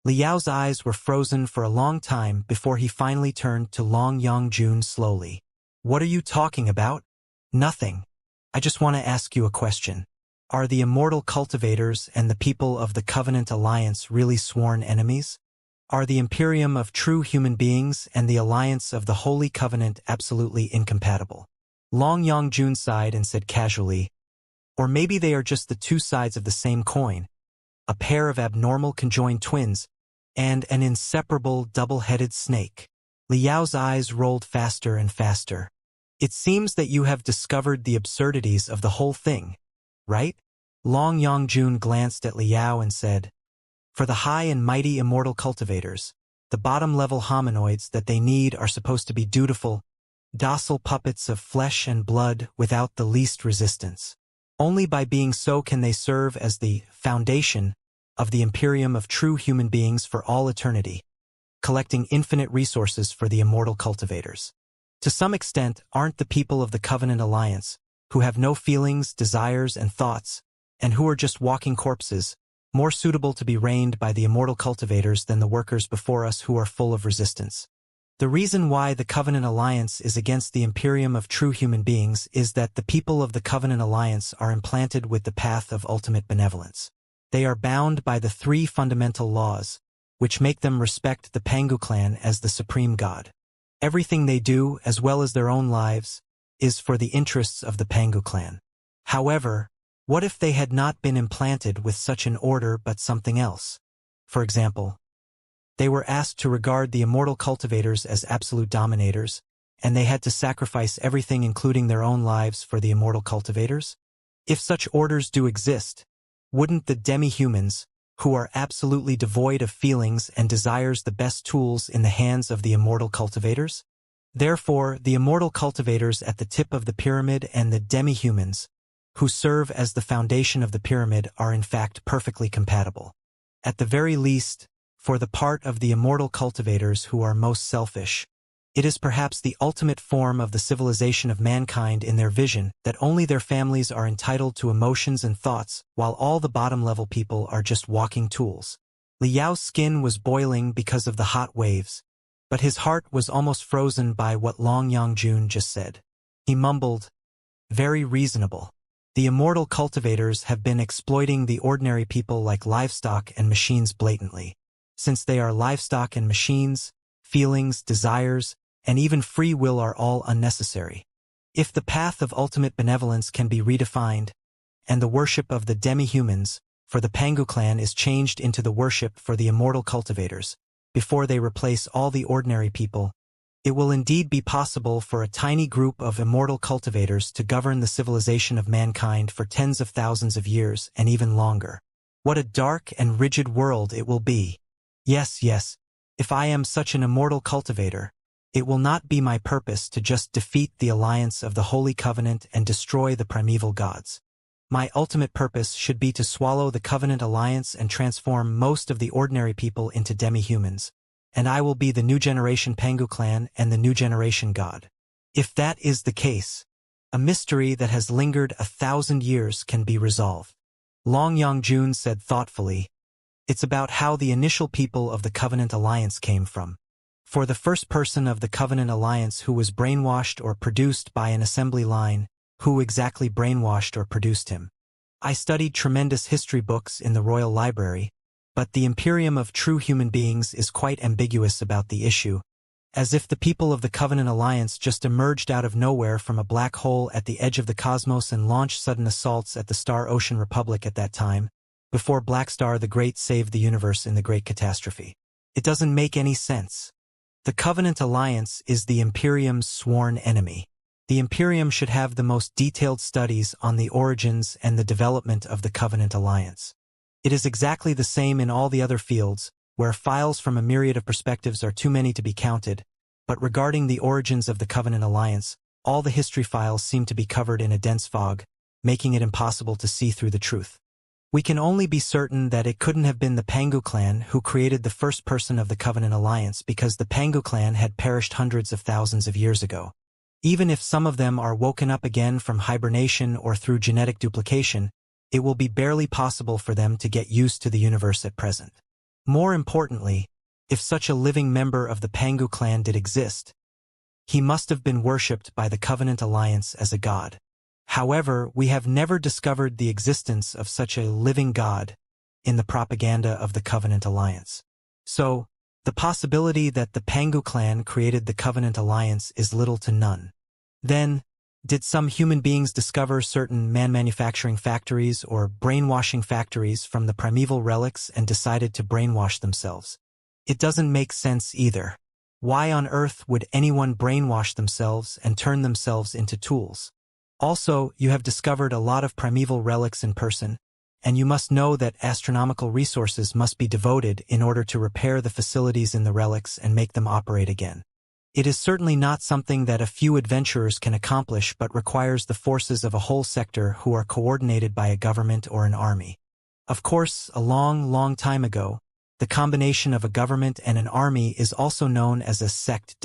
Liao's eyes were frozen for a long time before he finally turned to Long Yangjun slowly. What are you talking about? Nothing. I just want to ask you a question. Are the immortal cultivators and the people of the Covenant Alliance really sworn enemies? Are the Imperium of true human beings and the Alliance of the Holy Covenant absolutely incompatible? Long Yangjun sighed and said casually, or maybe they are just the two sides of the same coin, a pair of abnormal conjoined twins, and an inseparable double-headed snake. Liao's eyes rolled faster and faster. It seems that you have discovered the absurdities of the whole thing, right? Long Yangjun glanced at Liao and said, for the high and mighty immortal cultivators, the bottom-level hominoids that they need are supposed to be dutiful, docile puppets of flesh and blood without the least resistance. Only by being so can they serve as the foundation of the Imperium of true human beings for all eternity, collecting infinite resources for the immortal cultivators. To some extent, aren't the people of the Covenant Alliance, who have no feelings, desires, and thoughts, and who are just walking corpses, more suitable to be reigned by the immortal cultivators than the workers before us who are full of resistance? The reason why the Covenant Alliance is against the Imperium of true human beings is that the people of the Covenant Alliance are implanted with the path of ultimate benevolence. They are bound by the three fundamental laws, which make them respect the Pangu clan as the supreme god. Everything they do, as well as their own lives, is for the interests of the Pangu clan. However, what if they had not been implanted with such an order but something else? For example, they were asked to regard the immortal cultivators as absolute dominators, and they had to sacrifice everything including their own lives for the immortal cultivators? If such orders do exist, wouldn't the demi-humans, who are absolutely devoid of feelings and desires, the best tools in the hands of the immortal cultivators? Therefore, the immortal cultivators at the tip of the pyramid and the demi-humans, who serve as the foundation of the pyramid, are in fact perfectly compatible. At the very least, for the part of the immortal cultivators who are most selfish, it is perhaps the ultimate form of the civilization of mankind in their vision that only their families are entitled to emotions and thoughts, while all the bottom-level people are just walking tools. Liao's skin was boiling because of the hot waves, but his heart was almost frozen by what Long Yangjun just said. He mumbled, "Very reasonable. The immortal cultivators have been exploiting the ordinary people like livestock and machines blatantly. Since they are livestock and machines, feelings, desires, and even free will are all unnecessary. If the path of ultimate benevolence can be redefined, and the worship of the demi-humans for the Pangu clan is changed into the worship for the immortal cultivators, before they replace all the ordinary people, it will indeed be possible for a tiny group of immortal cultivators to govern the civilization of mankind for tens of thousands of years and even longer. What a dark and rigid world it will be. Yes, if I am such an immortal cultivator, it will not be my purpose to just defeat the alliance of the Holy Covenant and destroy the primeval gods. My ultimate purpose should be to swallow the Covenant alliance and transform most of the ordinary people into demi-humans, and I will be the new generation Pangu clan and the new generation god. If that is the case, a mystery that has lingered 1,000 years can be resolved." Long Yangjun said thoughtfully, "It's about how the initial people of the Covenant alliance came from. For the first person of the Covenant alliance who was brainwashed or produced by an assembly line, who exactly brainwashed or produced him? I studied tremendous history books in the Royal Library, but the Imperium of true human beings is quite ambiguous about the issue, as if the people of the Covenant alliance just emerged out of nowhere from a black hole at the edge of the cosmos and launched sudden assaults at the Star Ocean Republic at that time, before Blackstar the Great saved the universe in the Great Catastrophe. It doesn't make any sense. The Covenant alliance is the Imperium's sworn enemy. The Imperium should have the most detailed studies on the origins and the development of the Covenant alliance. It is exactly the same in all the other fields, where files from a myriad of perspectives are too many to be counted, but regarding the origins of the Covenant alliance, all the history files seem to be covered in a dense fog, making it impossible to see through the truth. We can only be certain that it couldn't have been the Pangu clan who created the first person of the Covenant alliance, because the Pangu clan had perished hundreds of thousands of years ago. Even if some of them are woken up again from hibernation or through genetic duplication, it will be barely possible for them to get used to the universe at present. More importantly, if such a living member of the Pangu clan did exist, he must have been worshipped by the Covenant alliance as a god. However, we have never discovered the existence of such a living god in the propaganda of the Covenant alliance. So, the possibility that the Pangu clan created the Covenant alliance is little to none. Then, did some human beings discover certain man-manufacturing factories or brainwashing factories from the primeval relics and decided to brainwash themselves? It doesn't make sense either. Why on earth would anyone brainwash themselves and turn themselves into tools? Also, you have discovered a lot of primeval relics in person, and you must know that astronomical resources must be devoted in order to repair the facilities in the relics and make them operate again. It is certainly not something that a few adventurers can accomplish, but requires the forces of a whole sector who are coordinated by a government or an army. Of course, a long time ago, the combination of a government and an army is also known as a sect.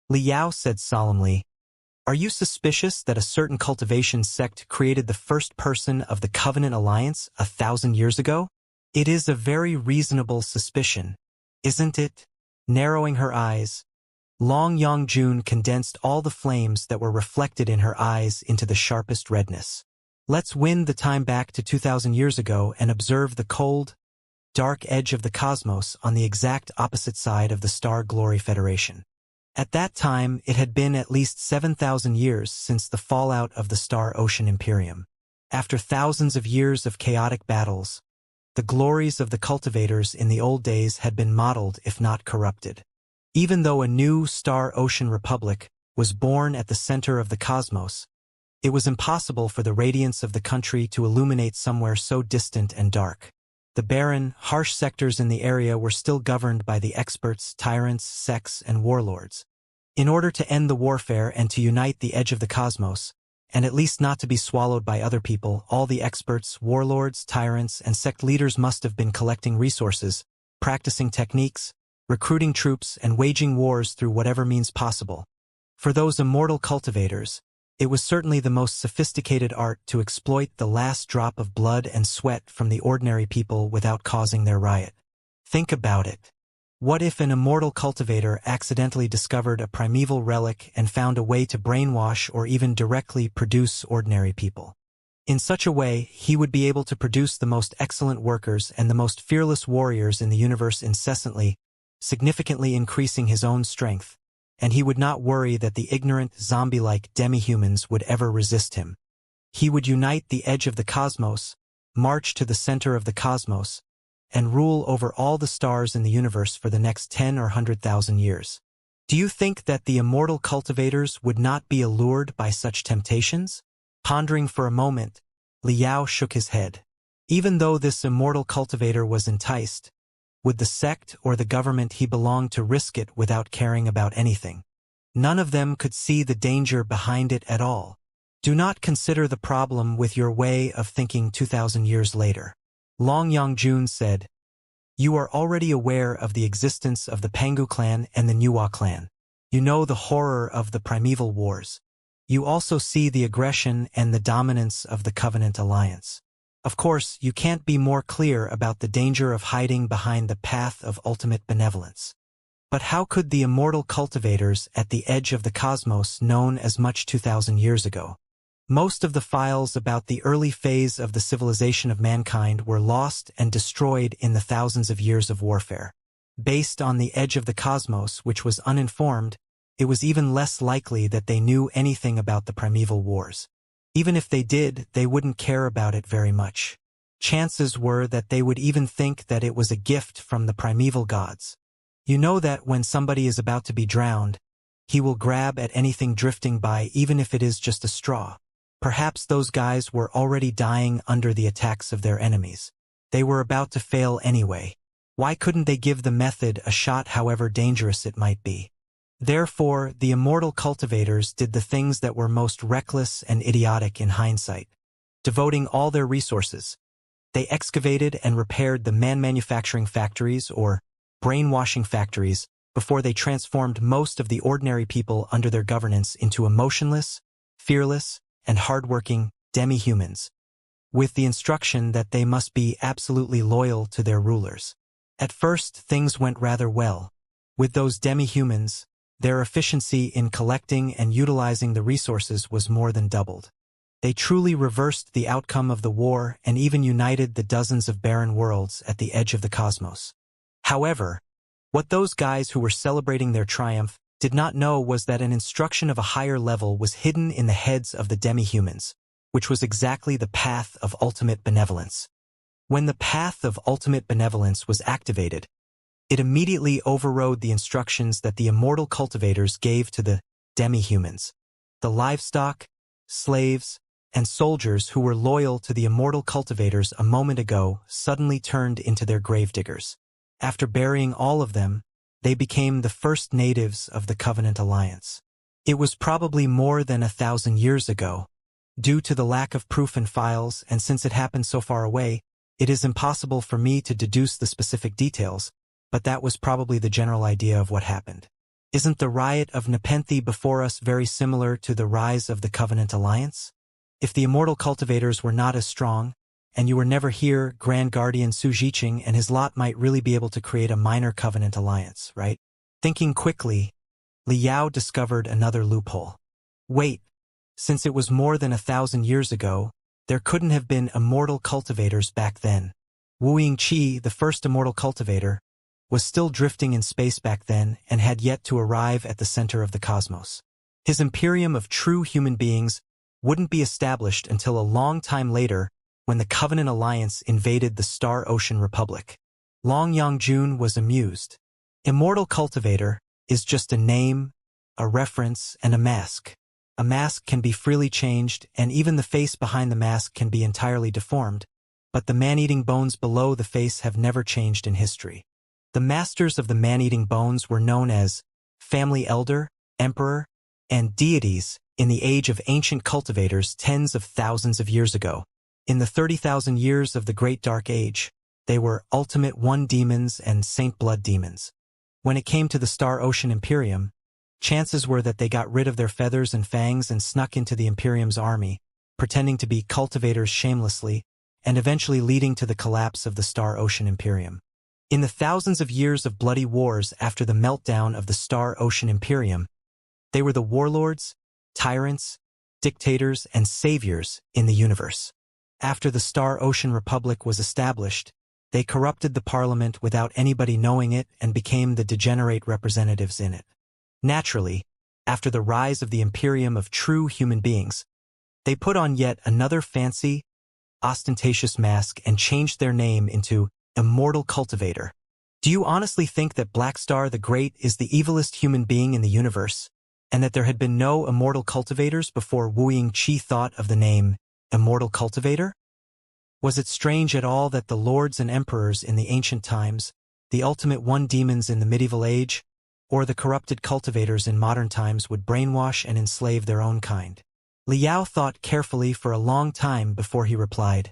Liao said solemnly, "Are you suspicious that a certain cultivation sect created the first person of the Covenant alliance 1,000 years ago?" "It is a very reasonable suspicion, isn't it?" Narrowing her eyes, Long Yangjun condensed all the flames that were reflected in her eyes into the sharpest redness. "Let's wind the time back to 2,000 years ago and observe the cold, dark edge of the cosmos on the exact opposite side of the Star Glory Federation. At that time, it had been at least 7,000 years since the fallout of the Star Ocean Imperium. After thousands of years of chaotic battles, the glories of the cultivators in the old days had been modeled, if not corrupted. Even though a new Star Ocean Republic was born at the center of the cosmos, It was impossible for the radiance of the country to illuminate somewhere so distant and dark. The barren, harsh sectors in the area were still governed by the experts, tyrants, sects, and warlords. In order to end the warfare and to unite the edge of the cosmos, and at least not to be swallowed by other people, all the experts, warlords, tyrants, and sect leaders must have been collecting resources, practicing techniques, recruiting troops, and waging wars through whatever means possible. For those immortal cultivators, it was certainly the most sophisticated art to exploit the last drop of blood and sweat from the ordinary people without causing their riot. Think about it. What if an immortal cultivator accidentally discovered a primeval relic and found a way to brainwash or even directly produce ordinary people? In such a way, he would be able to produce the most excellent workers and the most fearless warriors in the universe incessantly, significantly increasing his own strength, and he would not worry that the ignorant, zombie-like demi-humans would ever resist him. He would unite the edge of the cosmos, march to the center of the cosmos, and rule over all the stars in the universe for the next 10 or 100,000 years. Do you think that the immortal cultivators would not be allured by such temptations? Pondering for a moment, Liao shook his head. Even though this immortal cultivator was enticed, would the sect or the government he belonged to risk it without caring about anything? None of them could see the danger behind it at all. Do not consider the problem with your way of thinking 2,000 years later. Long Yangjun said, "You are already aware of the existence of the Pangu clan and the Nuwa clan. You know the horror of the primeval wars. You also see the aggression and the dominance of the Covenant Alliance. Of course, you can't be more clear about the danger of hiding behind the path of ultimate benevolence. But how could the immortal cultivators at the edge of the cosmos known as much 2,000 years ago? Most of the files about the early phase of the civilization of mankind were lost and destroyed in the thousands of years of warfare. Based on the edge of the cosmos, which was uninformed, it was even less likely that they knew anything about the primeval wars. Even if they did, they wouldn't care about it very much. Chances were that they would even think that it was a gift from the primeval gods. You know that when somebody is about to be drowned, he will grab at anything drifting by, even if it is just a straw. Perhaps those guys were already dying under the attacks of their enemies. They were about to fail anyway. Why couldn't they give the method a shot, however dangerous it might be? Therefore, the immortal cultivators did the things that were most reckless and idiotic in hindsight. Devoting all their resources, they excavated and repaired the manufacturing factories or brainwashing factories before they transformed most of the ordinary people under their governance into emotionless, fearless, and hardworking demi-humans, with the instruction that they must be absolutely loyal to their rulers. At first, things went rather well. With those demi-humans, their efficiency in collecting and utilizing the resources was more than doubled. They truly reversed the outcome of the war and even united the dozens of barren worlds at the edge of the cosmos. However, what those guys who were celebrating their triumph did not know was that an instruction of a higher level was hidden in the heads of the demi-humans, which was exactly the path of ultimate benevolence. When the path of ultimate benevolence was activated, it immediately overrode the instructions that the immortal cultivators gave to the demi-humans. The livestock, slaves, and soldiers who were loyal to the immortal cultivators a moment ago suddenly turned into their gravediggers. After burying all of them, they became the first natives of the Covenant Alliance. It was probably more than 1,000 years ago. Due to the lack of proof and files, and since it happened so far away, it is impossible for me to deduce the specific details, but that was probably the general idea of what happened. Isn't the riot of Nepenthe before us very similar to the rise of the Covenant Alliance? If the immortal cultivators were not as strong, and you were never here, Grand Guardian Su Jiqing and his lot might really be able to create a minor Covenant Alliance, right? Thinking quickly, Liao discovered another loophole. Wait, since it was more than 1,000 years ago, there couldn't have been immortal cultivators back then. Wu Yingqi, the first immortal cultivator, was still drifting in space back then and had yet to arrive at the center of the cosmos. His imperium of true human beings wouldn't be established until a long time later when the Covenant Alliance invaded the Star Ocean Republic. Long Yangjun was amused. Immortal Cultivator is just a name, a reference, and a mask. A mask can be freely changed, and even the face behind the mask can be entirely deformed, but the man-eating bones below the face have never changed in history. The masters of the man-eating bones were known as family elder, emperor, and deities in the age of ancient cultivators tens of thousands of years ago. In the 30,000 years of the Great Dark Age, they were Ultimate One demons and Saint Blood demons. When it came to the Star Ocean Imperium, chances were that they got rid of their feathers and fangs and snuck into the Imperium's army, pretending to be cultivators shamelessly, and eventually leading to the collapse of the Star Ocean Imperium. In the thousands of years of bloody wars after the meltdown of the Star Ocean Imperium, they were the warlords, tyrants, dictators, and saviors in the universe. After the Star Ocean Republic was established, they corrupted the parliament without anybody knowing it and became the degenerate representatives in it. Naturally, after the rise of the Imperium of true human beings, they put on yet another fancy, ostentatious mask and changed their name into Immortal Cultivator. Do you honestly think that Blackstar the Great is the evilest human being in the universe, and that there had been no immortal cultivators before Wuxia thought of the name Immortal Cultivator? Was it strange at all that the lords and emperors in the ancient times, the Ultimate One demons in the medieval age, or the corrupted cultivators in modern times would brainwash and enslave their own kind? Liao thought carefully for a long time before he replied,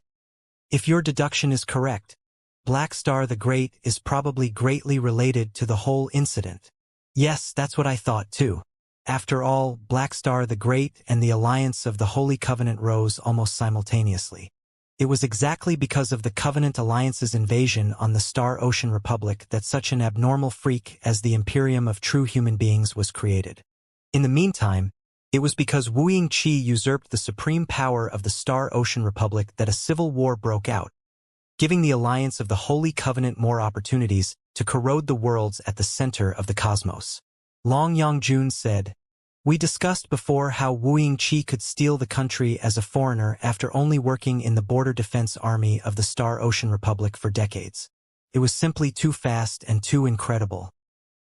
"If your deduction is correct, Blackstar the Great is probably greatly related to the whole incident." Yes, that's what I thought too. After all, Blackstar the Great and the alliance of the Holy Covenant rose almost simultaneously. It was exactly because of the Covenant Alliance's invasion on the Star Ocean Republic that such an abnormal freak as the Imperium of true human beings was created. In the meantime, it was because Wuxia usurped the supreme power of the Star Ocean Republic that a civil war broke out, giving the alliance of the Holy Covenant more opportunities to corrode the worlds at the center of the cosmos. Long Yongjun said, "We discussed before how Wuxia could steal the country as a foreigner after only working in the Border Defense Army of the Star Ocean Republic for decades. It was simply too fast and too incredible.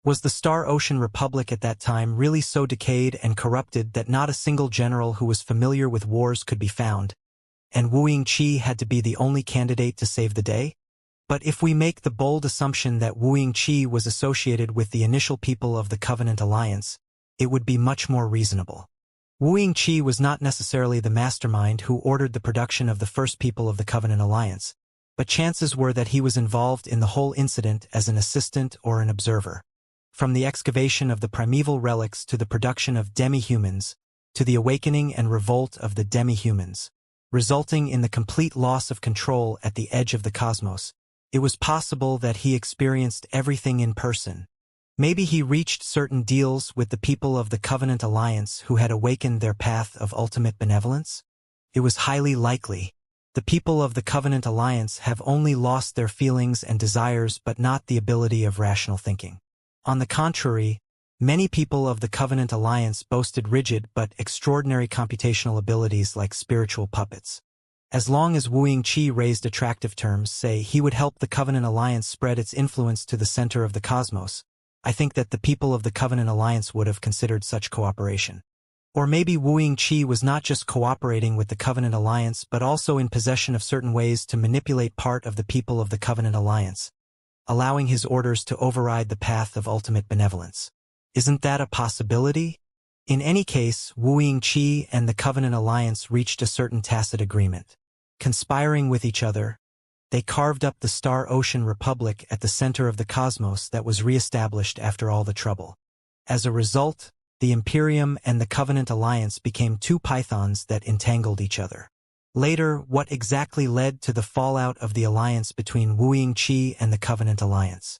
Was the Star Ocean Republic at that time really so decayed and corrupted that not a single general who was familiar with wars could be found, and Wuxia had to be the only candidate to save the day? But if we make the bold assumption that Wuxia was associated with the initial people of the Covenant Alliance, it would be much more reasonable. Wuxia was not necessarily the mastermind who ordered the production of the first people of the Covenant Alliance, but chances were that he was involved in the whole incident as an assistant or an observer. From the excavation of the primeval relics to the production of demi-humans, to the awakening and revolt of the demi-humans, resulting in the complete loss of control at the edge of the cosmos, it was possible that he experienced everything in person. Maybe he reached certain deals with the people of the Covenant Alliance who had awakened their path of ultimate benevolence? It was highly likely. The people of the Covenant Alliance have only lost their feelings and desires but not the ability of rational thinking. On the contrary, many people of the Covenant Alliance boasted rigid but extraordinary computational abilities like spiritual puppets. As long as Wuxia raised attractive terms, say he would help the Covenant Alliance spread its influence to the center of the cosmos, I think that the people of the Covenant Alliance would have considered such cooperation. Or maybe Wuxia was not just cooperating with the Covenant Alliance but also in possession of certain ways to manipulate part of the people of the Covenant Alliance, allowing his orders to override the path of ultimate benevolence. Isn't that a possibility? In any case, Wuxia and the Covenant Alliance reached a certain tacit agreement. Conspiring with each other, they carved up the Star Ocean Republic at the center of the cosmos that was re-established after all the trouble. As a result, the Imperium and the Covenant Alliance became two pythons that entangled each other. Later, what exactly led to the fallout of the alliance between Wuxia and the Covenant Alliance?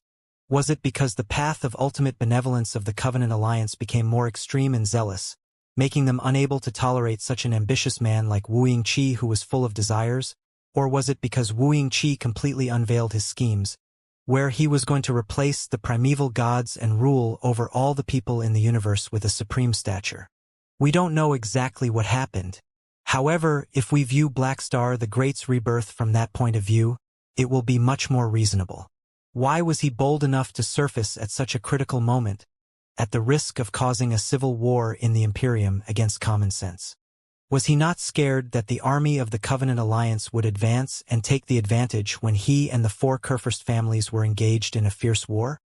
Was it because the path of ultimate benevolence of the Covenant Alliance became more extreme and zealous, making them unable to tolerate such an ambitious man like Wuxia who was full of desires? Or was it because Wuxia completely unveiled his schemes, where he was going to replace the primeval gods and rule over all the people in the universe with a supreme stature? We don't know exactly what happened. However, if we view Blackstar the Great's rebirth from that point of view, it will be much more reasonable. Why was he bold enough to surface at such a critical moment, at the risk of causing a civil war in the Imperium against common sense. Was he not scared that the army of the Covenant Alliance would advance and take the advantage when he and the four Kurfürst families were engaged in a fierce war?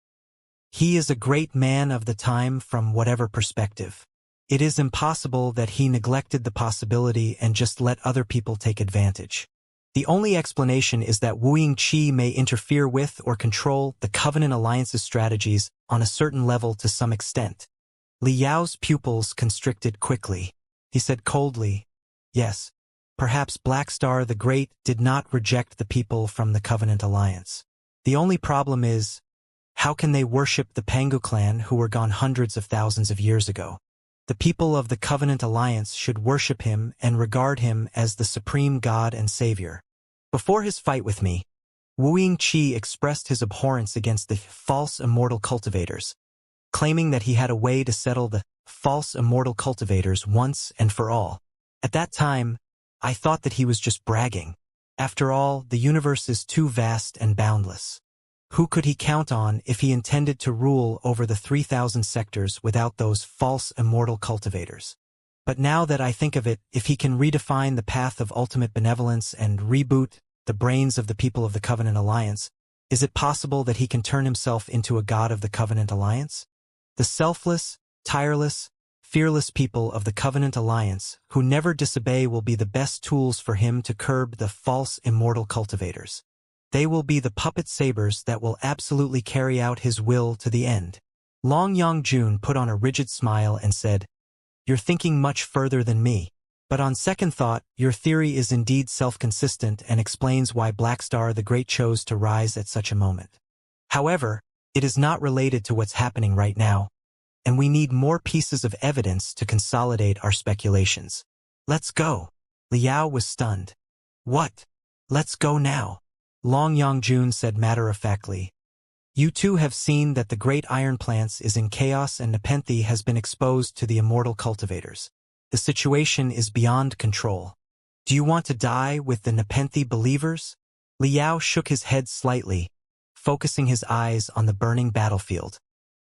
He is a great man of the time from whatever perspective. It is impossible that he neglected the possibility and just let other people take advantage. The only explanation is that Wuxia may interfere with or control the Covenant Alliance's strategies on a certain level to some extent. Li Yao's pupils constricted quickly. He said coldly, "Yes, perhaps Black Star the Great did not reject the people from the Covenant Alliance. The only problem is, how can they worship the Pangu clan who were gone hundreds of thousands of years ago? The people of the Covenant Alliance should worship him and regard him as the supreme God and savior." Before his fight with me, Wuxia expressed his abhorrence against the false immortal cultivators, claiming that he had a way to settle the false immortal cultivators once and for all. At that time, I thought that he was just bragging. After all, the universe is too vast and boundless. Who could he count on if he intended to rule over the 3,000 sectors without those false immortal cultivators? But now that I think of it, if he can redefine the path of ultimate benevolence and reboot the brains of the people of the Covenant Alliance, is it possible that he can turn himself into a god of the Covenant Alliance? The selfless, tireless, fearless people of the Covenant Alliance who never disobey will be the best tools for him to curb the false immortal cultivators. They will be the puppet sabers that will absolutely carry out his will to the end. Long Yongjun put on a rigid smile and said, "You're thinking much further than me. But on second thought, your theory is indeed self-consistent and explains why Black Star the Great chose to rise at such a moment. However, it is not related to what's happening right now, and we need more pieces of evidence to consolidate our speculations. Let's go." Liao was stunned. "What? Let's go now?" Long Yongjun said matter-of-factly. "You two have seen that the Great Iron Plants is in chaos and Nepenthe has been exposed to the immortal cultivators. The situation is beyond control. Do you want to die with the Nepenthe believers?" Liao shook his head slightly, focusing his eyes on the burning battlefield.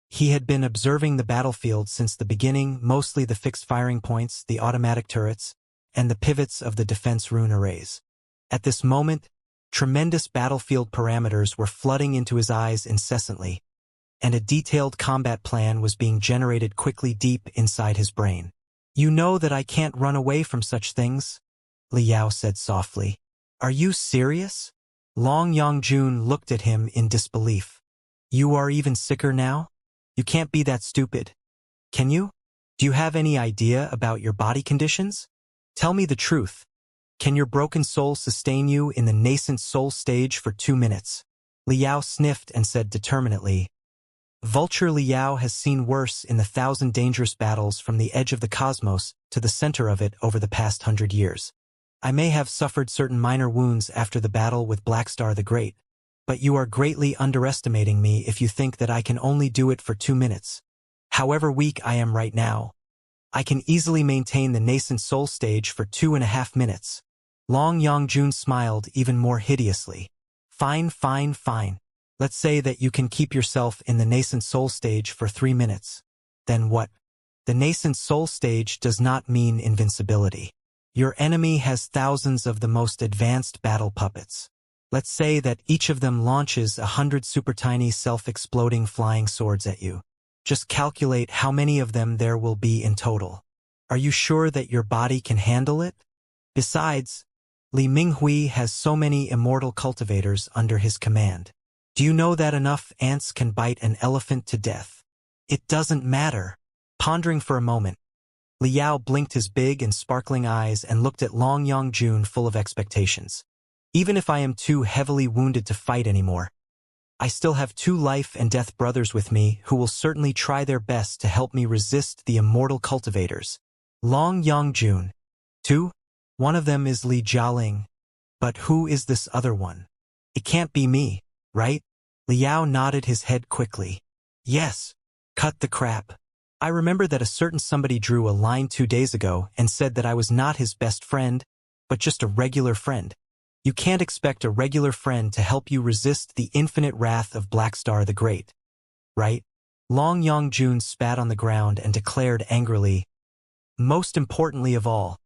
He had been observing the battlefield since the beginning, mostly the fixed firing points, the automatic turrets, and the pivots of the defense rune arrays. At this moment, tremendous battlefield parameters were flooding into his eyes incessantly, and a detailed combat plan was being generated quickly deep inside his brain. "You know that I can't run away from such things," Liao said softly. "Are you serious?" Long Yongjun looked at him in disbelief. "You are even sicker now? You can't be that stupid. Can you? Do you have any idea about your body conditions? Tell me the truth. Can your broken soul sustain you in the nascent soul stage for 2 minutes? Liao sniffed and said determinedly, "Vulture Liao has seen worse in the 1,000 dangerous battles from the edge of the cosmos to the center of it over the past 100 years. I may have suffered certain minor wounds after the battle with Black Star the Great, but you are greatly underestimating me if you think that I can only do it for 2 minutes. However weak I am right now, I can easily maintain the nascent soul stage for 2.5 minutes. Long Yongjun smiled even more hideously. Fine, fine, fine. Let's say that you can keep yourself in the nascent soul stage for 3 minutes. Then what? The nascent soul stage does not mean invincibility. Your enemy has thousands of the most advanced battle puppets. Let's say that each of them launches 100 super tiny self-exploding flying swords at you. Just calculate how many of them there will be in total. Are you sure that your body can handle it? Besides, Li Minghui has so many immortal cultivators under his command. Do you know that enough ants can bite an elephant to death? It doesn't matter." Pondering for a moment, Liao blinked his big and sparkling eyes and looked at Long Yongjun full of expectations. "Even if I am too heavily wounded to fight anymore, I still have 2 life and death brothers with me who will certainly try their best to help me resist the immortal cultivators." Long Yongjun. 2? One of them is Li Jialing. But who is this other one? It can't be me, right? Liao nodded his head quickly. "Yes. Cut the crap. I remember that a certain somebody drew a line 2 days ago and said that I was not his best friend, but just a regular friend. You can't expect a regular friend to help you resist the infinite wrath of Black Star the Great, right? Long Yongjun spat on the ground and declared angrily, "Most importantly of all,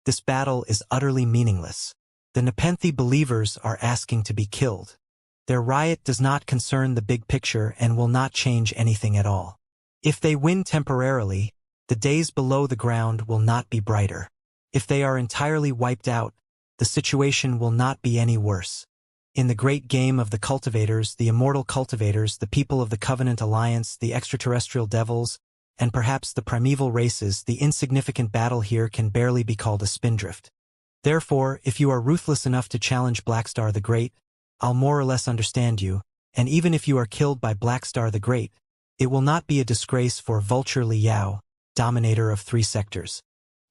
this battle is utterly meaningless. The Nepenthe believers are asking to be killed. Their riot does not concern the big picture and will not change anything at all. If they win temporarily, the days below the ground will not be brighter. If they are entirely wiped out, the situation will not be any worse. In the great game of the cultivators, the immortal cultivators, the people of the Covenant Alliance, the extraterrestrial devils, and perhaps the primeval races, the insignificant battle here can barely be called a spindrift. Therefore, if you are ruthless enough to challenge Blackstar the Great, I'll more or less understand you, and even if you are killed by Blackstar the Great, it will not be a disgrace for Vulture Liao, dominator of 3 sectors.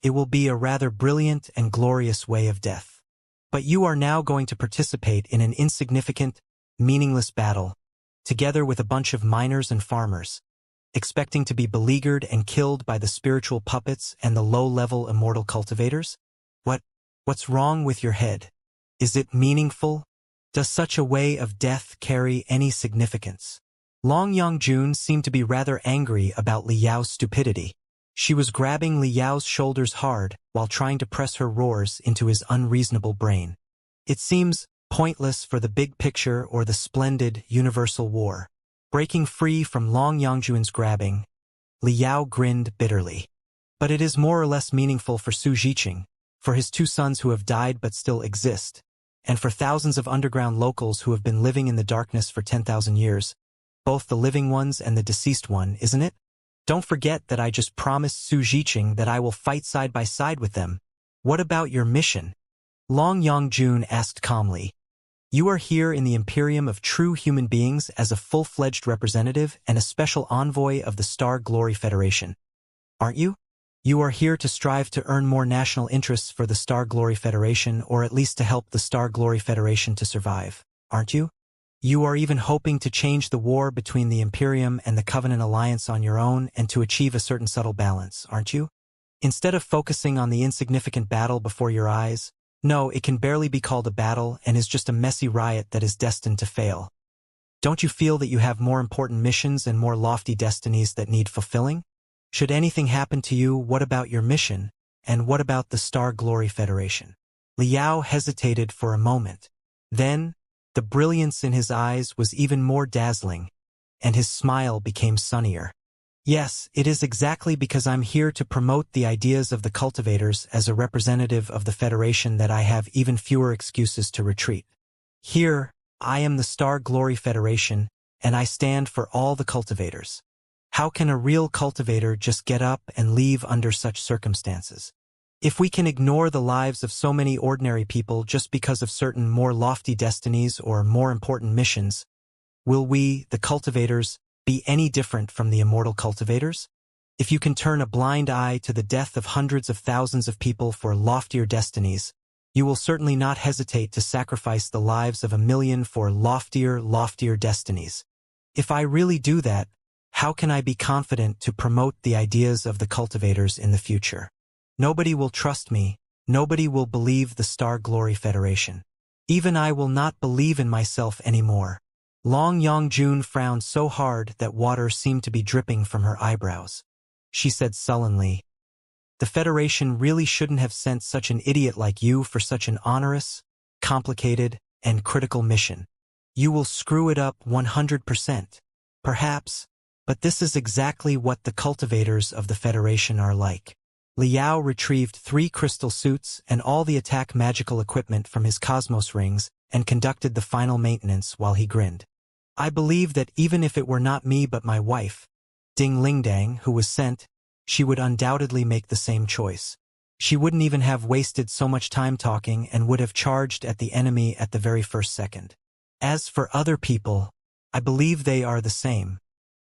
It will be a rather brilliant and glorious way of death. But you are now going to participate in an insignificant, meaningless battle, together with a bunch of miners and farmers, expecting to be beleaguered and killed by the spiritual puppets and the low-level immortal cultivators? What's wrong with your head? Is it meaningful? Does such a way of death carry any significance? Long Yongjun seemed to be rather angry about Liao's stupidity. She was grabbing Liao's shoulders hard while trying to press her roars into his unreasonable brain. It seems pointless for the big picture or the splendid universal war. Breaking free from Long Yongjun's grabbing, Liao grinned bitterly. But it is more or less meaningful for Su Jiqing, for his 2 sons who have died but still exist, and for thousands of underground locals who have been living in the darkness for 10,000 years, both the living ones and the deceased one, isn't it? Don't forget that I just promised Su Jiqing that I will fight side by side with them. What about your mission? Long Yongjun asked calmly. You are here in the Imperium of true human beings as a full-fledged representative and a special envoy of the Star Glory Federation, aren't you? You are here to strive to earn more national interests for the Star Glory Federation, or at least to help the Star Glory Federation to survive, aren't you? You are even hoping to change the war between the Imperium and the Covenant Alliance on your own and to achieve a certain subtle balance, aren't you? Instead of focusing on the insignificant battle before your eyes, no, it can barely be called a battle and is just a messy riot that is destined to fail. Don't you feel that you have more important missions and more lofty destinies that need fulfilling? Should anything happen to you, what about your mission, and what about the Star Glory Federation? Liao hesitated for a moment. Then, the brilliance in his eyes was even more dazzling, and his smile became sunnier. Yes, it is exactly because I'm here to promote the ideas of the cultivators as a representative of the Federation that I have even fewer excuses to retreat. Here, I am the Star Glory Federation, and I stand for all the cultivators. How can a real cultivator just get up and leave under such circumstances? If we can ignore the lives of so many ordinary people just because of certain more lofty destinies or more important missions, will we, the cultivators, be any different from the immortal cultivators? If you can turn a blind eye to the death of hundreds of thousands of people for loftier destinies, you will certainly not hesitate to sacrifice the lives of 1 million for loftier destinies. If I really do that, how can I be confident to promote the ideas of the cultivators in the future? Nobody will trust me, nobody will believe the Star Glory Federation. Even I will not believe in myself anymore. Long Yongjun frowned so hard that water seemed to be dripping from her eyebrows. She said sullenly, "The Federation really shouldn't have sent such an idiot like you for such an onerous, complicated, and critical mission. You will screw it up 100%. Perhaps, but this is exactly what the cultivators of the Federation are like." Liao retrieved 3 crystal suits and all the attack magical equipment from his cosmos rings and conducted the final maintenance while he grinned. I believe that even if it were not me but my wife, Ding Lingdang, who was sent, she would undoubtedly make the same choice. She wouldn't even have wasted so much time talking and would have charged at the enemy at the very first second. As for other people, I believe they are the same.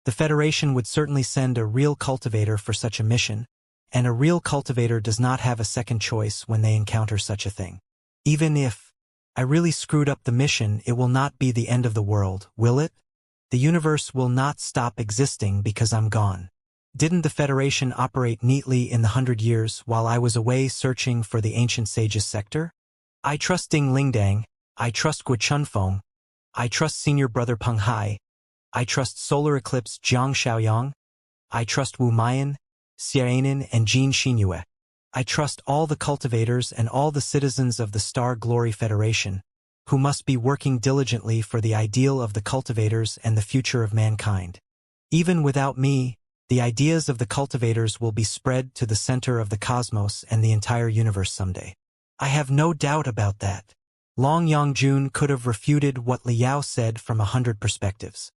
The Federation would certainly send a real cultivator for such a mission, and a real cultivator does not have a second choice when they encounter such a thing. Even if I really screwed up the mission, it will not be the end of the world, will it? The universe will not stop existing because I'm gone. Didn't the Federation operate neatly in the 100 years while I was away searching for the ancient sage's sector? I trust Ding Lingdang, I trust Guo Chunfeng, I trust Senior Brother Peng Hai, I trust solar eclipse Jiang Shaoyang. I trust Wu Mayan, Xianin, and Jin Xinyue. I trust all the cultivators and all the citizens of the Star Glory Federation, who must be working diligently for the ideal of the cultivators and the future of mankind. Even without me, the ideas of the cultivators will be spread to the center of the cosmos and the entire universe someday. I have no doubt about that. Long Yangjun could have refuted what Liao said from 100 perspectives.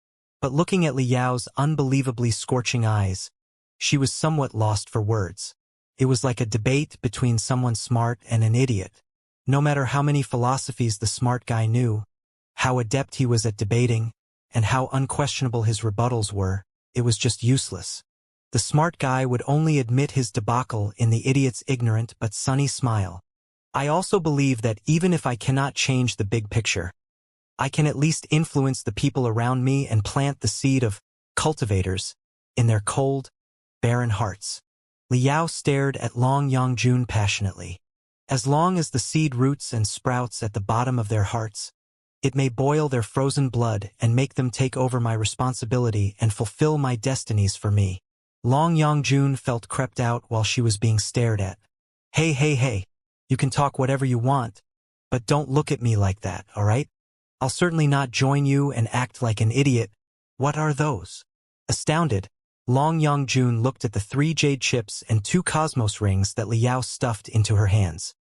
But looking at Liao's unbelievably scorching eyes, she was somewhat lost for words. It was like a debate between someone smart and an idiot. No matter how many philosophies the smart guy knew, how adept he was at debating, and how unquestionable his rebuttals were, it was just useless. The smart guy would only admit his debacle in the idiot's ignorant but sunny smile. I also believe that even if I cannot change the big picture, I can at least influence the people around me and plant the seed of cultivators in their cold, barren hearts. Liao stared at Long Yangjun passionately. As long as the seed roots and sprouts at the bottom of their hearts, it may boil their frozen blood and make them take over my responsibility and fulfill my destinies for me. Long Yangjun felt crept out while she was being stared at. Hey. You can talk whatever you want, but don't look at me like that, all right? I'll certainly not join you and act like an idiot. What are those? Astounded, Long Yangjun looked at the 3 jade chips and 2 cosmos rings that Liao stuffed into her hands.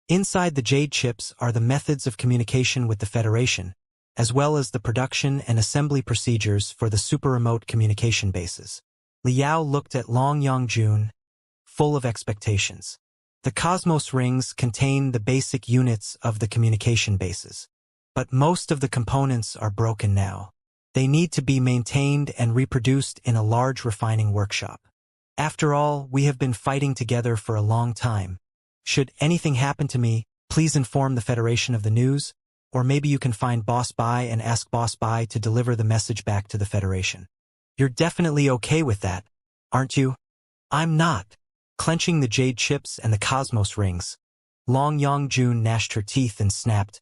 Inside the jade chips are the methods of communication with the Federation, as well as the production and assembly procedures for the super-remote communication bases. Liao looked at Long Yangjun, full of expectations. The cosmos rings contain the basic units of the communication bases. But most of the components are broken now. They need to be maintained and reproduced in a large refining workshop. After all, we have been fighting together for a long time. Should anything happen to me, please inform the Federation of the news, or maybe you can find Boss Bai and ask Boss Bai to deliver the message back to the Federation. You're definitely okay with that, aren't you? I'm not. Clenching the jade chips and the cosmos rings, Long Yangjun gnashed her teeth and snapped.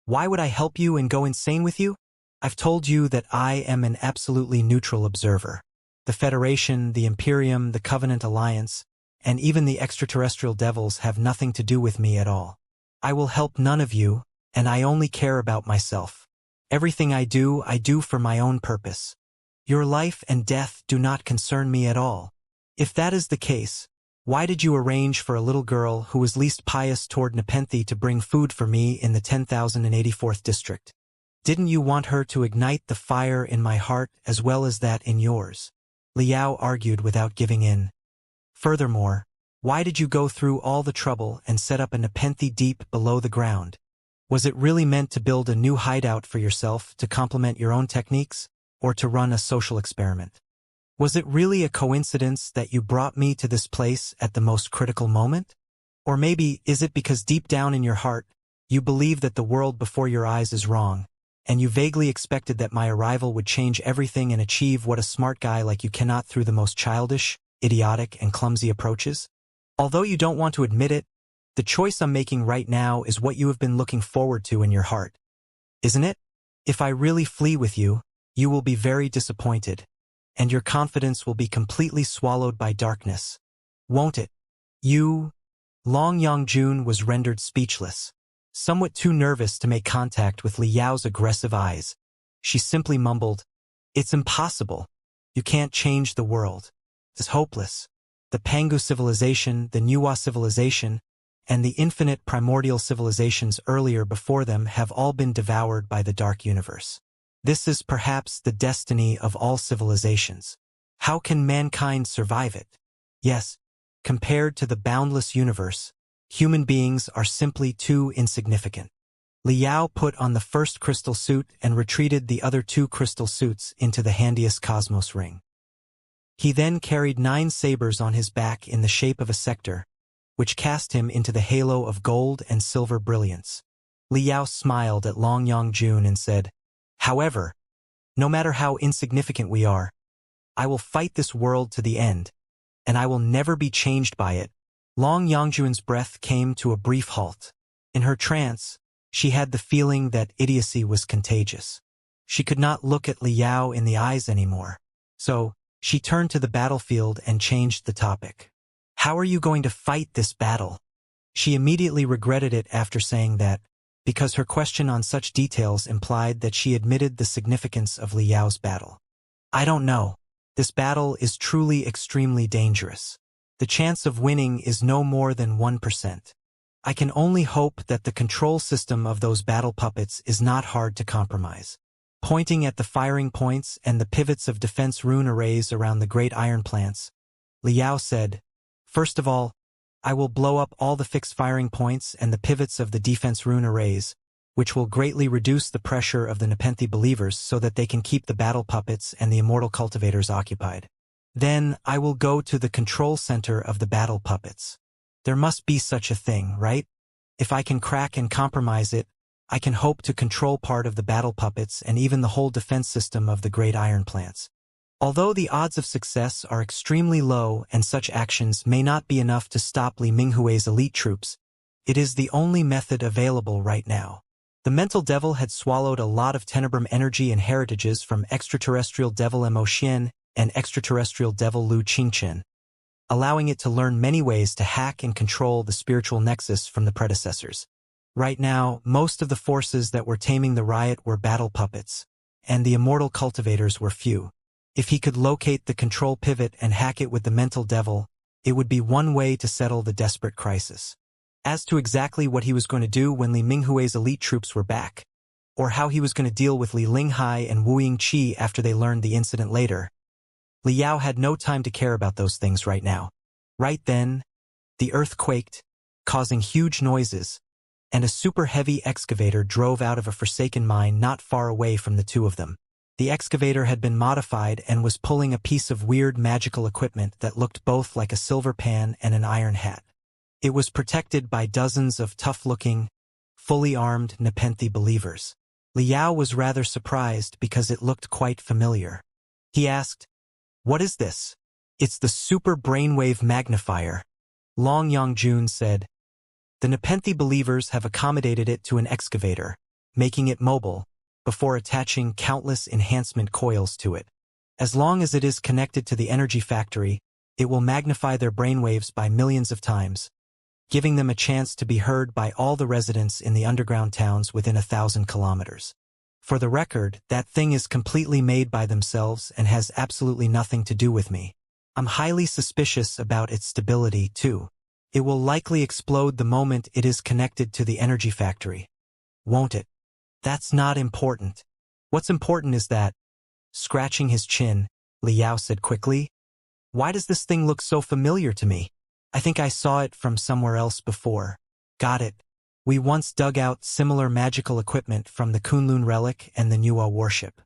Why would I help you and go insane with you? I've told you that I am an absolutely neutral observer. The Federation, the Imperium, the Covenant Alliance, and even the extraterrestrial devils have nothing to do with me at all. I will help none of you, and I only care about myself. Everything I do for my own purpose. Your life and death do not concern me at all. If that is the case, why did you arrange for a little girl who was least pious toward Nepenthe to bring food for me in the 10,084th district? Didn't you want her to ignite the fire in my heart as well as that in yours? Liao argued without giving in. Furthermore, why did you go through all the trouble and set up a Nepenthe deep below the ground? Was it really meant to build a new hideout for yourself to complement your own techniques, or to run a social experiment? Was it really a coincidence that you brought me to this place at the most critical moment? Or maybe is it because deep down in your heart, you believe that the world before your eyes is wrong, and you vaguely expected that my arrival would change everything and achieve what a smart guy like you cannot through the most childish, idiotic, and clumsy approaches? Although you don't want to admit it, the choice I'm making right now is what you have been looking forward to in your heart. Isn't it? If I really flee with you, you will be very disappointed, and your confidence will be completely swallowed by darkness. Won't it? You... Long Yangjun was rendered speechless, somewhat too nervous to make contact with Liao's aggressive eyes. She simply mumbled, "It's impossible. You can't change the world. It's hopeless. The Pangu civilization, the Nuwa civilization, and the infinite primordial civilizations earlier before them have all been devoured by the dark universe. This is perhaps the destiny of all civilizations. How can mankind survive it? Yes, compared to the boundless universe, human beings are simply too insignificant." Liao put on the first crystal suit and retreated the other 2 crystal suits into the handiest cosmos ring. He then carried 9 sabers on his back in the shape of a sector, which cast him into the halo of gold and silver brilliance. Liao smiled at Long Yangjun and said, "However, no matter how insignificant we are, I will fight this world to the end, and I will never be changed by it." Long Yangjun's breath came to a brief halt. In her trance, she had the feeling that idiocy was contagious. She could not look at Liao in the eyes anymore. So, she turned to the battlefield and changed the topic. How are you going to fight this battle? She immediately regretted it after saying that, because her question on such details implied that she admitted the significance of Liao's battle. I don't know. This battle is truly extremely dangerous. The chance of winning is no more than 1%. I can only hope that the control system of those battle puppets is not hard to compromise. Pointing at the firing points and the pivots of defense rune arrays around the great iron plants, Liao said, "First of all, I will blow up all the fixed firing points and the pivots of the defense rune arrays, which will greatly reduce the pressure of the Nepenthe believers so that they can keep the battle puppets and the immortal cultivators occupied. Then I will go to the control center of the battle puppets. There must be such a thing, right? If I can crack and compromise it, I can hope to control part of the battle puppets and even the whole defense system of the great iron plants. Although the odds of success are extremely low and such actions may not be enough to stop Li Minghui's elite troops, it is the only method available right now." The mental devil had swallowed a lot of tenebrum energy and heritages from extraterrestrial devil Mo Xian and extraterrestrial devil Lu Qingchen, allowing it to learn many ways to hack and control the spiritual nexus from the predecessors. Right now, most of the forces that were taming the riot were battle puppets, and the immortal cultivators were few. If he could locate the control pivot and hack it with the mental devil, it would be one way to settle the desperate crisis. As to exactly what he was going to do when Li Minghui's elite troops were back, or how he was going to deal with Li Linghai and Wu Yingqi after they learned the incident later, Liao had no time to care about those things right now. Right then, the earth quaked, causing huge noises, and a super-heavy excavator drove out of a forsaken mine not far away from the two of them. The excavator had been modified and was pulling a piece of weird magical equipment that looked both like a silver pan and an iron hat. It was protected by dozens of tough-looking, fully armed Nepenthe believers. Liao was rather surprised because it looked quite familiar. He asked, "What is this?" "It's the super brainwave magnifier," Long Yongjun said. "The Nepenthe believers have accommodated it to an excavator, making it mobile, before attaching countless enhancement coils to it. As long as it is connected to the energy factory, it will magnify their brainwaves by millions of times, giving them a chance to be heard by all the residents in the underground towns within 1,000 kilometers. For the record, that thing is completely made by themselves and has absolutely nothing to do with me. I'm highly suspicious about its stability, too. It will likely explode the moment it is connected to the energy factory. Won't it? That's not important. What's important is that," scratching his chin, Liao said quickly, "Why does this thing look so familiar to me? I think I saw it from somewhere else before." "Got it. We once dug out similar magical equipment from the Kunlun relic and the Nuwa warship.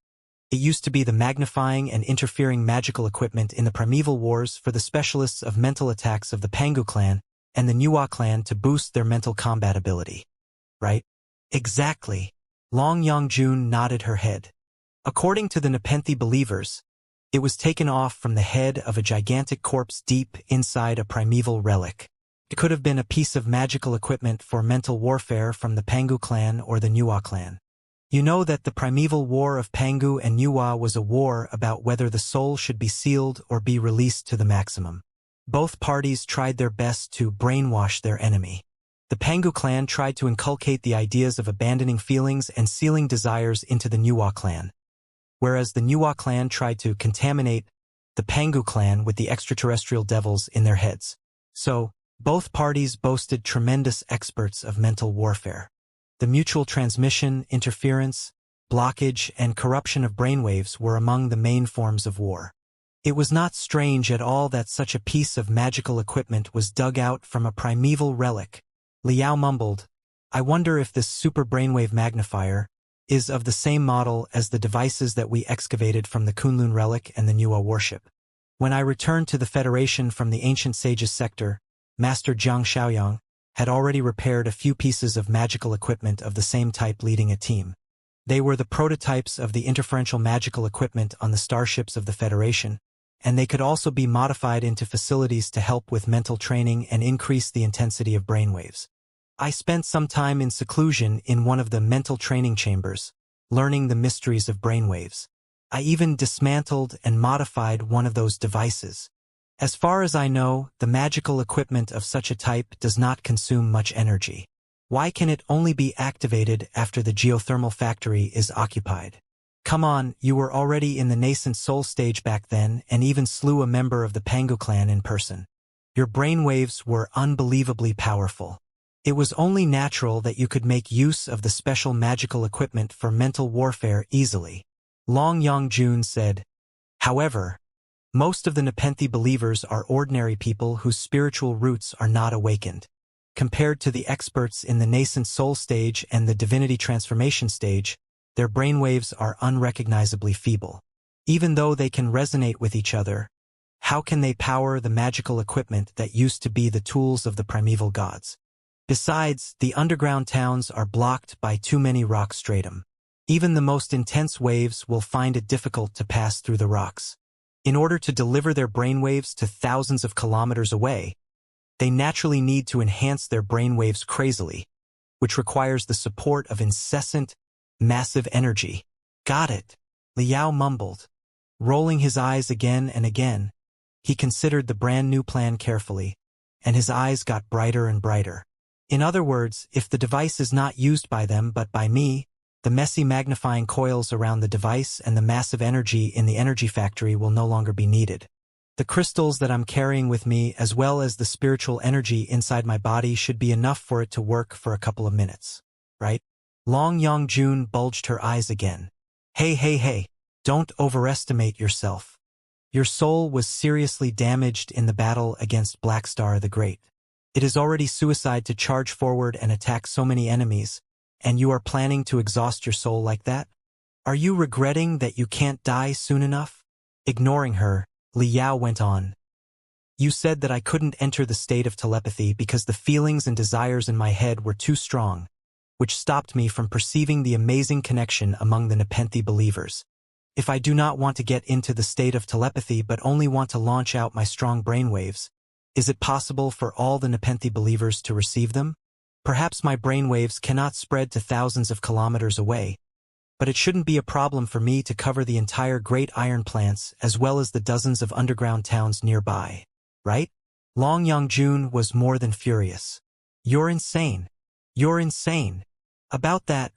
It used to be the magnifying and interfering magical equipment in the primeval wars for the specialists of mental attacks of the Pangu clan and the Nuwa clan to boost their mental combat ability. Right?" "Exactly." Long Yongjun nodded her head. According to the Nepenthe believers, it was taken off from the head of a gigantic corpse deep inside a primeval relic. It could have been a piece of magical equipment for mental warfare from the Pangu clan or the Nuwa clan. You know that the primeval war of Pangu and Nuwa was a war about whether the soul should be sealed or be released to the maximum. Both parties tried their best to brainwash their enemy. The Pangu clan tried to inculcate the ideas of abandoning feelings and sealing desires into the Nuwa clan, whereas the Nuwa clan tried to contaminate the Pangu clan with the extraterrestrial devils in their heads. So, both parties boasted tremendous experts of mental warfare. The mutual transmission, interference, blockage, and corruption of brainwaves were among the main forms of war. It was not strange at all that such a piece of magical equipment was dug out from a primeval relic. Liao mumbled, "I wonder if this super brainwave magnifier is of the same model as the devices that we excavated from the Kunlun relic and the Nuwa warship." When I returned to the Federation from the Ancient Sages sector, Master Jiang Shaoyang had already repaired a few pieces of magical equipment of the same type, leading a team. They were the prototypes of the interferential magical equipment on the starships of the Federation, and they could also be modified into facilities to help with mental training and increase the intensity of brainwaves. I spent some time in seclusion in one of the mental training chambers, learning the mysteries of brainwaves. I even dismantled and modified one of those devices. As far as I know, the magical equipment of such a type does not consume much energy. Why can it only be activated after the geothermal factory is occupied? Come on, you were already in the nascent soul stage back then and even slew a member of the Pangu clan in person. Your brainwaves were unbelievably powerful. It was only natural that you could make use of the special magical equipment for mental warfare easily. Long Yongjun said. However, most of the Nepenthe believers are ordinary people whose spiritual roots are not awakened. Compared to the experts in the nascent soul stage and the divinity transformation stage, their brainwaves are unrecognizably feeble. Even though they can resonate with each other, how can they power the magical equipment that used to be the tools of the primeval gods? Besides, the underground towns are blocked by too many rock stratum. Even the most intense waves will find it difficult to pass through the rocks. In order to deliver their brainwaves to thousands of kilometers away, they naturally need to enhance their brainwaves crazily, which requires the support of incessant, massive energy. Got it, Liao mumbled. Rolling his eyes again and again, he considered the brand new plan carefully, and his eyes got brighter and brighter. In other words, if the device is not used by them but by me, the messy magnifying coils around the device and the massive energy in the energy factory will no longer be needed. The crystals that I'm carrying with me, as well as the spiritual energy inside my body, should be enough for it to work for a couple of minutes, right? Long Yongjun bulged her eyes again. Hey, don't overestimate yourself. Your soul was seriously damaged in the battle against Blackstar the Great. It is already suicide to charge forward and attack so many enemies, and you are planning to exhaust your soul like that? Are you regretting that you can't die soon enough? Ignoring her, Liao went on. You said that I couldn't enter the state of telepathy because the feelings and desires in my head were too strong, which stopped me from perceiving the amazing connection among the Nepenthe believers. If I do not want to get into the state of telepathy but only want to launch out my strong brainwaves, is it possible for all the Nepenthe believers to receive them? Perhaps my brainwaves cannot spread to thousands of kilometers away, but it shouldn't be a problem for me to cover the entire Great Iron Plants as well as the dozens of underground towns nearby, right? Long Yongjun was more than furious. You're insane. You're insane. About that,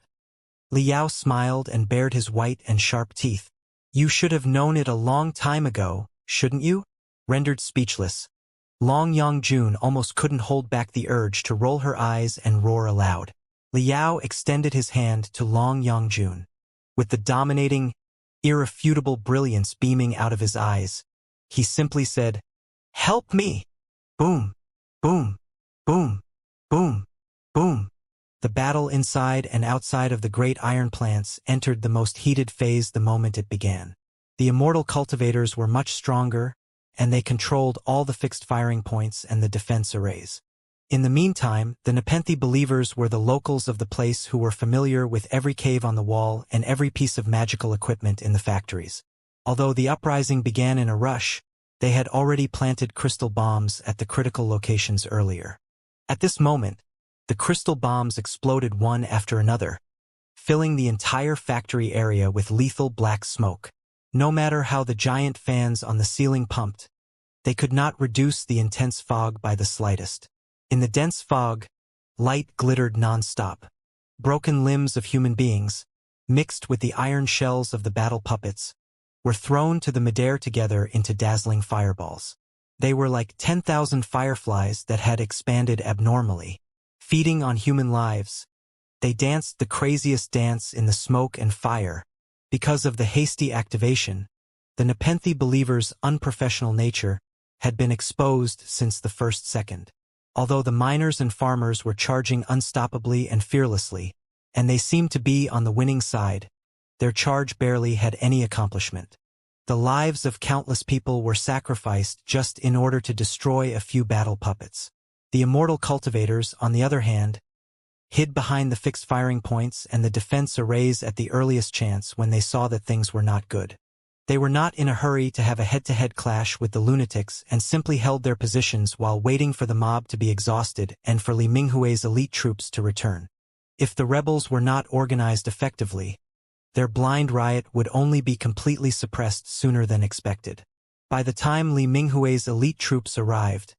Liao smiled and bared his white and sharp teeth. You should have known it a long time ago, shouldn't you? Rendered speechless, Long Yongjun almost couldn't hold back the urge to roll her eyes and roar aloud. Liao extended his hand to Long Yongjun. With the dominating, irrefutable brilliance beaming out of his eyes, he simply said, "Help me!" Boom, boom, boom, boom, boom. The battle inside and outside of the Great Iron Plants entered the most heated phase the moment it began. The immortal cultivators were much stronger, and they controlled all the fixed firing points and the defense arrays. In the meantime, the Nepenthe believers were the locals of the place who were familiar with every cave on the wall and every piece of magical equipment in the factories. Although the uprising began in a rush, they had already planted crystal bombs at the critical locations earlier. At this moment, the crystal bombs exploded one after another, filling the entire factory area with lethal black smoke. No matter how the giant fans on the ceiling pumped, they could not reduce the intense fog by the slightest. In the dense fog, light glittered non-stop. Broken limbs of human beings, mixed with the iron shells of the battle puppets, were thrown to the midair together into dazzling fireballs. They were like 10,000 fireflies that had expanded abnormally. Feeding on human lives, they danced the craziest dance in the smoke and fire. Because of the hasty activation, the Nepenthe believers' unprofessional nature had been exposed since the first second. Although the miners and farmers were charging unstoppably and fearlessly, and they seemed to be on the winning side, their charge barely had any accomplishment. The lives of countless people were sacrificed just in order to destroy a few battle puppets. The immortal cultivators, on the other hand, hid behind the fixed firing points and the defense arrays at the earliest chance when they saw that things were not good. They were not in a hurry to have a head-to-head clash with the lunatics and simply held their positions while waiting for the mob to be exhausted and for Li Minghue's elite troops to return. If the rebels were not organized effectively, their blind riot would only be completely suppressed sooner than expected. By the time Li Minghui's elite troops arrived,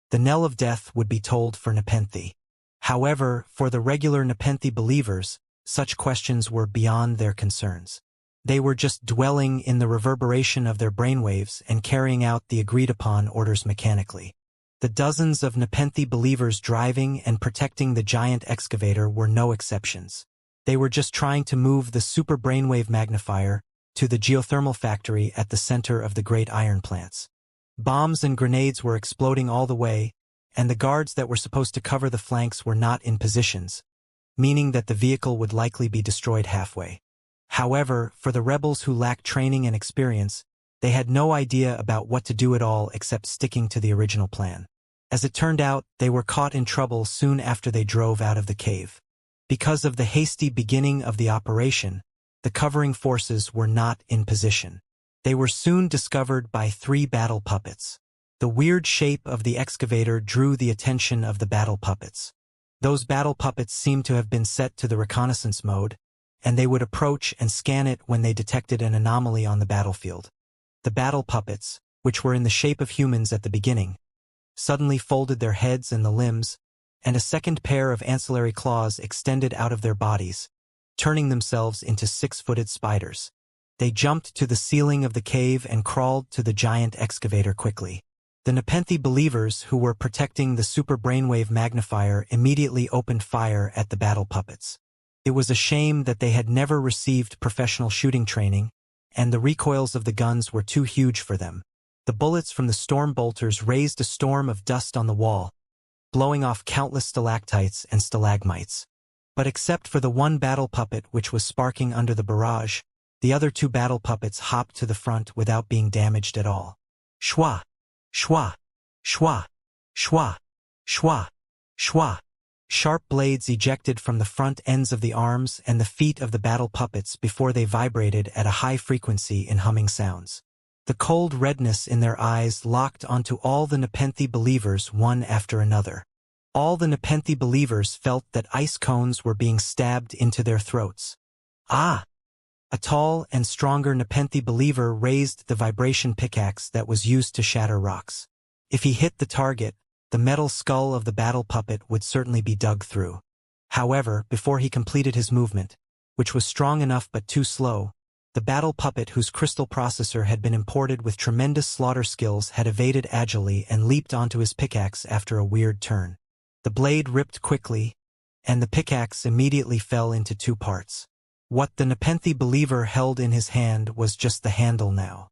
the knell of death would be tolled for Nepenthe. However, for the regular Nepenthe believers, such questions were beyond their concerns. They were just dwelling in the reverberation of their brainwaves and carrying out the agreed-upon orders mechanically. The dozens of Nepenthe believers driving and protecting the giant excavator were no exceptions. They were just trying to move the super brainwave magnifier to the geothermal factory at the center of the great iron plants. Bombs and grenades were exploding all the way, and the guards that were supposed to cover the flanks were not in positions, meaning that the vehicle would likely be destroyed halfway. However, for the rebels who lacked training and experience, they had no idea about what to do at all except sticking to the original plan. As it turned out, they were caught in trouble soon after they drove out of the cave. Because of the hasty beginning of the operation, the covering forces were not in position. They were soon discovered by 3 battle puppets. The weird shape of the excavator drew the attention of the battle puppets. Those battle puppets seemed to have been set to the reconnaissance mode, and they would approach and scan it when they detected an anomaly on the battlefield. The battle puppets, which were in the shape of humans at the beginning, suddenly folded their heads and the limbs, and a second pair of ancillary claws extended out of their bodies, turning themselves into 6-footed spiders. They jumped to the ceiling of the cave and crawled to the giant excavator quickly. The Nepenthe believers who were protecting the super brainwave magnifier immediately opened fire at the battle puppets. It was a shame that they had never received professional shooting training, and the recoils of the guns were too huge for them. The bullets from the storm bolters raised a storm of dust on the wall, blowing off countless stalactites and stalagmites. But except for the one battle puppet which was sparking under the barrage, the other 2 battle puppets hopped to the front without being damaged at all. Shwa! Shwa! Shwa! Shwa! Shwa! Shwa! Sharp blades ejected from the front ends of the arms and the feet of the battle puppets before they vibrated at a high frequency in humming sounds. The cold redness in their eyes locked onto all the Nepenthe believers one after another. All the Nepenthe believers felt that ice cones were being stabbed into their throats. Ah! A tall and stronger Nepenthe believer raised the vibration pickaxe that was used to shatter rocks. If he hit the target, the metal skull of the battle puppet would certainly be dug through. However, before he completed his movement, which was strong enough but too slow, the battle puppet whose crystal processor had been imported with tremendous slaughter skills had evaded agilely and leaped onto his pickaxe after a weird turn. The blade ripped quickly, and the pickaxe immediately fell into 2 parts. What the Nepenthe believer held in his hand was just the handle now.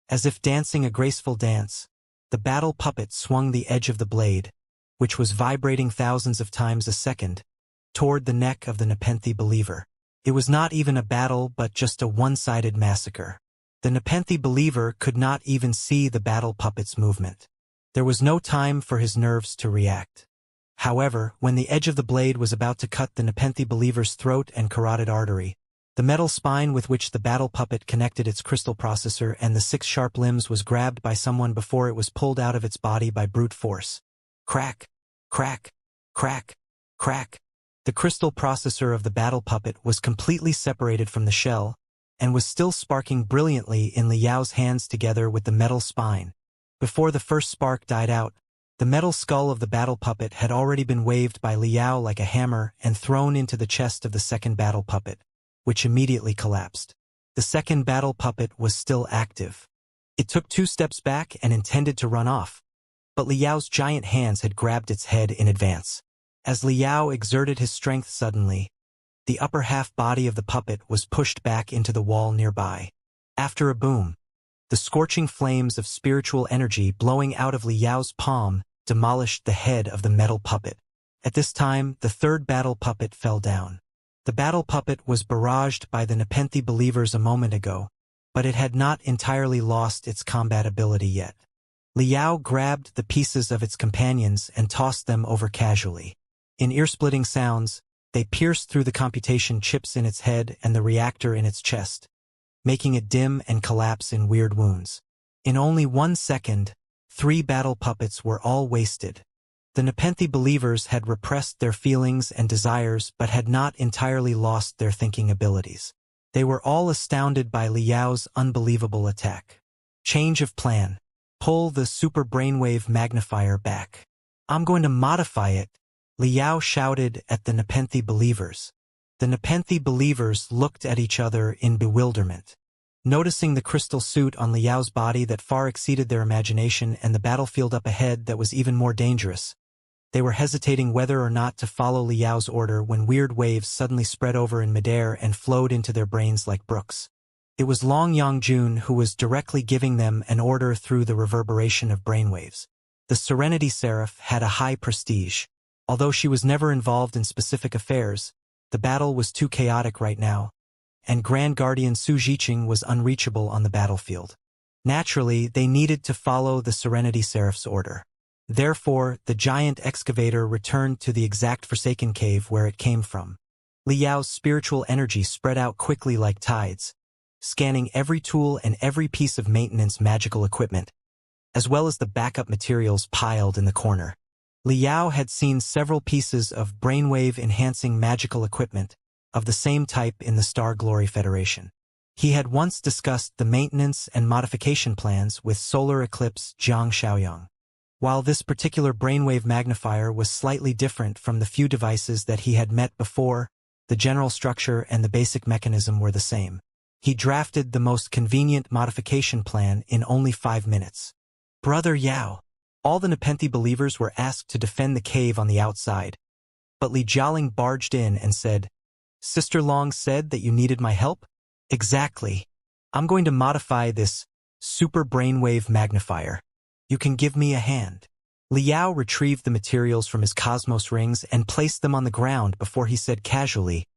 As if dancing a graceful dance, the battle puppet swung the edge of the blade, which was vibrating thousands of times a second, toward the neck of the Nepenthe believer. It was not even a battle but just a one-sided massacre. The Nepenthe believer could not even see the battle puppet's movement. There was no time for his nerves to react. However, when the edge of the blade was about to cut the Nepenthe believer's throat and carotid artery, the metal spine with which the battle puppet connected its crystal processor and the 6 sharp limbs was grabbed by someone before it was pulled out of its body by brute force. Crack! Crack! Crack! Crack! The crystal processor of the battle puppet was completely separated from the shell, and was still sparking brilliantly in Liao's hands together with the metal spine. Before the first spark died out, the metal skull of the battle puppet had already been waved by Liao like a hammer and thrown into the chest of the second battle puppet, which immediately collapsed. The second battle puppet was still active. It took 2 steps back and intended to run off, but Liao's giant hands had grabbed its head in advance. As Liao exerted his strength suddenly, the upper half body of the puppet was pushed back into the wall nearby. After a boom, the scorching flames of spiritual energy blowing out of Liao's palm demolished the head of the metal puppet. At this time, the third battle puppet fell down. The battle puppet was barraged by the Nepenthe believers a moment ago, but it had not entirely lost its combat ability yet. Liao grabbed the pieces of its companions and tossed them over casually. In ear-splitting sounds, they pierced through the computation chips in its head and the reactor in its chest, making it dim and collapse in weird wounds. In only 1 second, 3 battle puppets were all wasted. The Nepenthe believers had repressed their feelings and desires but had not entirely lost their thinking abilities. They were all astounded by Liao's unbelievable attack. Change of plan. Pull the super brainwave magnifier back. I'm going to modify it, Liao shouted at the Nepenthe believers. The Nepenthe believers looked at each other in bewilderment. Noticing the crystal suit on Liao's body that far exceeded their imagination and the battlefield up ahead that was even more dangerous, they were hesitating whether or not to follow Liao's order when weird waves suddenly spread over in midair and flowed into their brains like brooks. It was Long Yangjun who was directly giving them an order through the reverberation of brainwaves. The Serenity Seraph had a high prestige. Although she was never involved in specific affairs, the battle was too chaotic right now, and Grand Guardian Su Jiqing was unreachable on the battlefield. Naturally, they needed to follow the Serenity Seraph's order. Therefore, the giant excavator returned to the exact Forsaken Cave where it came from. Liao's spiritual energy spread out quickly like tides, scanning every tool and every piece of maintenance magical equipment, as well as the backup materials piled in the corner. Liao had seen several pieces of brainwave-enhancing magical equipment of the same type in the Star Glory Federation. He had once discussed the maintenance and modification plans with Solar Eclipse Jiang Shaoyang. While this particular brainwave magnifier was slightly different from the few devices that he had met before, the general structure and the basic mechanism were the same. He drafted the most convenient modification plan in only 5 minutes. Brother Yao. All the Nepenthe believers were asked to defend the cave on the outside, but Li Jialing barged in and said, Sister Long said that you needed my help? Exactly. I'm going to modify this super brainwave magnifier. You can give me a hand. Liao retrieved the materials from his cosmos rings and placed them on the ground before he said casually,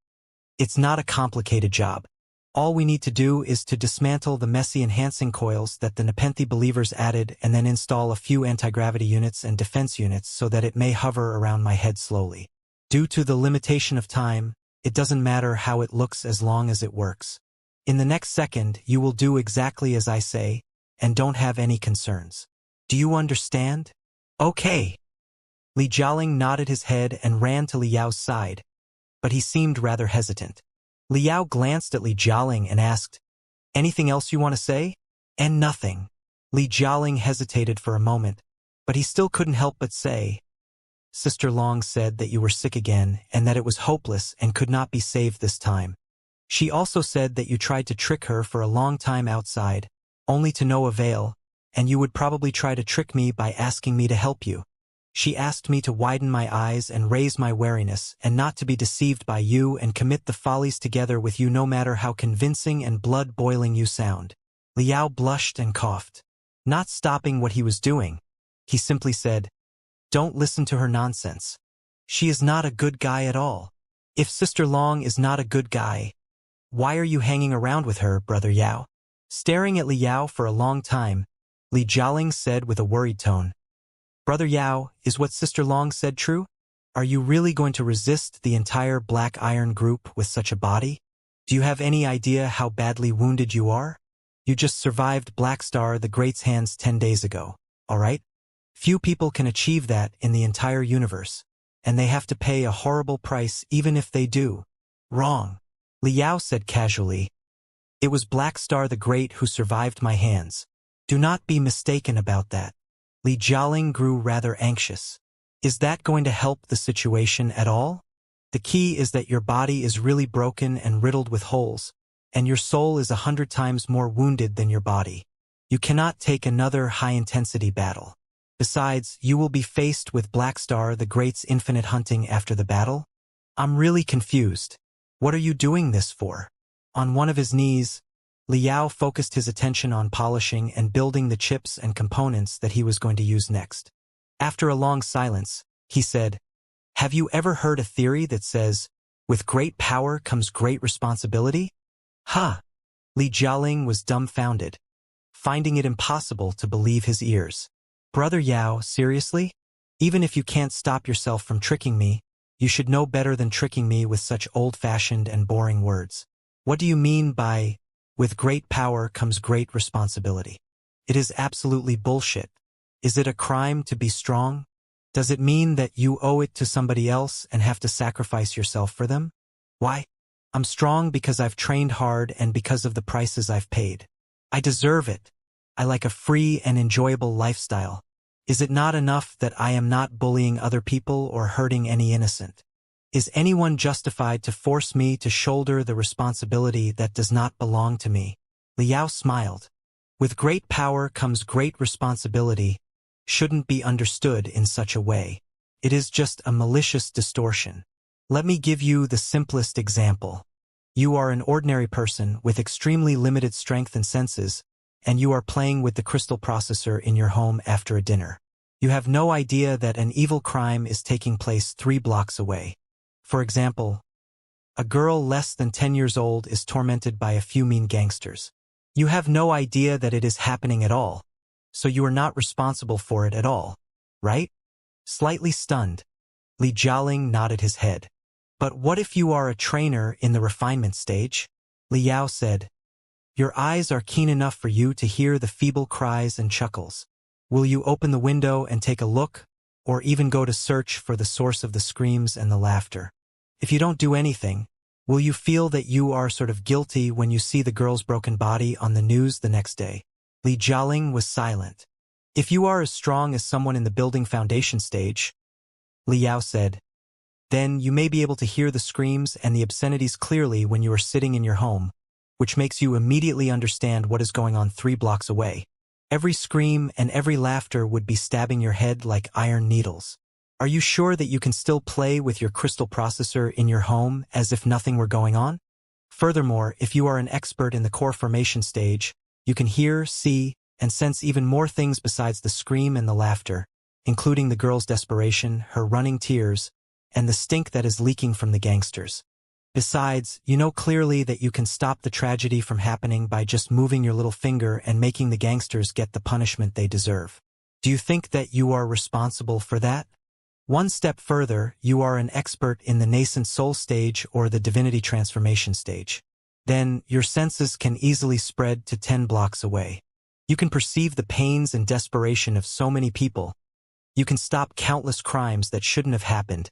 It's not a complicated job. All we need to do is to dismantle the messy enhancing coils that the Nepenthe believers added and then install a few anti-gravity units and defense units so that it may hover around my head slowly. Due to the limitation of time, it doesn't matter how it looks as long as it works. In the next second, you will do exactly as I say, and don't have any concerns. Do you understand? Okay. Li Jialing nodded his head and ran to Liao's side, but he seemed rather hesitant. Liao glanced at Li Jialing and asked, Anything else you want to say? And nothing. Li Jialing hesitated for a moment, but he still couldn't help but say, Sister Long said that you were sick again and that it was hopeless and could not be saved this time. She also said that you tried to trick her for a long time outside, only to no avail, and you would probably try to trick me by asking me to help you. She asked me to widen my eyes and raise my wariness and not to be deceived by you and commit the follies together with you no matter how convincing and blood-boiling you sound. Liao blushed and coughed. Not stopping what he was doing, he simply said, Don't listen to her nonsense. She is not a good guy at all. If Sister Long is not a good guy, why are you hanging around with her, Brother Yao? Staring at Liao for a long time, Li Jialing said with a worried tone, Brother Yao, is what Sister Long said true? Are you really going to resist the entire Black Iron group with such a body? Do you have any idea how badly wounded you are? You just survived Black Star the Great's hands 10 days ago, all right? Few people can achieve that in the entire universe, and they have to pay a horrible price even if they do. Wrong. Liao said casually, It was Black Star the Great who survived my hands. Do not be mistaken about that. Li Jialing grew rather anxious. Is that going to help the situation at all? The key is that your body is really broken and riddled with holes, and your soul is 100 times more wounded than your body. You cannot take another high-intensity battle. Besides, you will be faced with Black Star the Great's infinite hunting after the battle. I'm really confused. What are you doing this for? On one of his knees, Liao focused his attention on polishing and building the chips and components that he was going to use next. After a long silence, he said, Have you ever heard a theory that says, with great power comes great responsibility? Ha! Li Jialing was dumbfounded, finding it impossible to believe his ears. Brother Yao, seriously? Even if you can't stop yourself from tricking me, you should know better than tricking me with such old-fashioned and boring words. What do you mean by, with great power comes great responsibility? It is absolutely bullshit. Is it a crime to be strong? Does it mean that you owe it to somebody else and have to sacrifice yourself for them? Why? I'm strong because I've trained hard and because of the prices I've paid. I deserve it. I like a free and enjoyable lifestyle. Is it not enough that I am not bullying other people or hurting any innocent? Is anyone justified to force me to shoulder the responsibility that does not belong to me? Liao smiled. With great power comes great responsibility, shouldn't be understood in such a way. It is just a malicious distortion. Let me give you the simplest example. You are an ordinary person with extremely limited strength and senses, and you are playing with the crystal processor in your home after a dinner. You have no idea that an evil crime is taking place 3 blocks away. For example, a girl less than 10 years old is tormented by a few mean gangsters. You have no idea that it is happening at all, so you are not responsible for it at all, right? Slightly stunned, Li Jialing nodded his head. But what if you are a trainer in the refinement stage? Li Yao said. Your eyes are keen enough for you to hear the feeble cries and chuckles. Will you open the window and take a look, or even go to search for the source of the screams and the laughter? If you don't do anything, will you feel that you are sort of guilty when you see the girl's broken body on the news the next day? Li Jialing was silent. If you are as strong as someone in the building foundation stage, Li Yao said, then you may be able to hear the screams and the obscenities clearly when you are sitting in your home, which makes you immediately understand what is going on 3 blocks away. Every scream and every laughter would be stabbing your head like iron needles. Are you sure that you can still play with your crystal processor in your home as if nothing were going on? Furthermore, if you are an expert in the core formation stage, you can hear, see, and sense even more things besides the scream and the laughter, including the girl's desperation, her running tears, and the stink that is leaking from the gangsters. Besides, you know clearly that you can stop the tragedy from happening by just moving your little finger and making the gangsters get the punishment they deserve. Do you think that you are responsible for that? One step further, you are an expert in the nascent soul stage or the divinity transformation stage. Then, your senses can easily spread to 10 blocks away. You can perceive the pains and desperation of so many people. You can stop countless crimes that shouldn't have happened,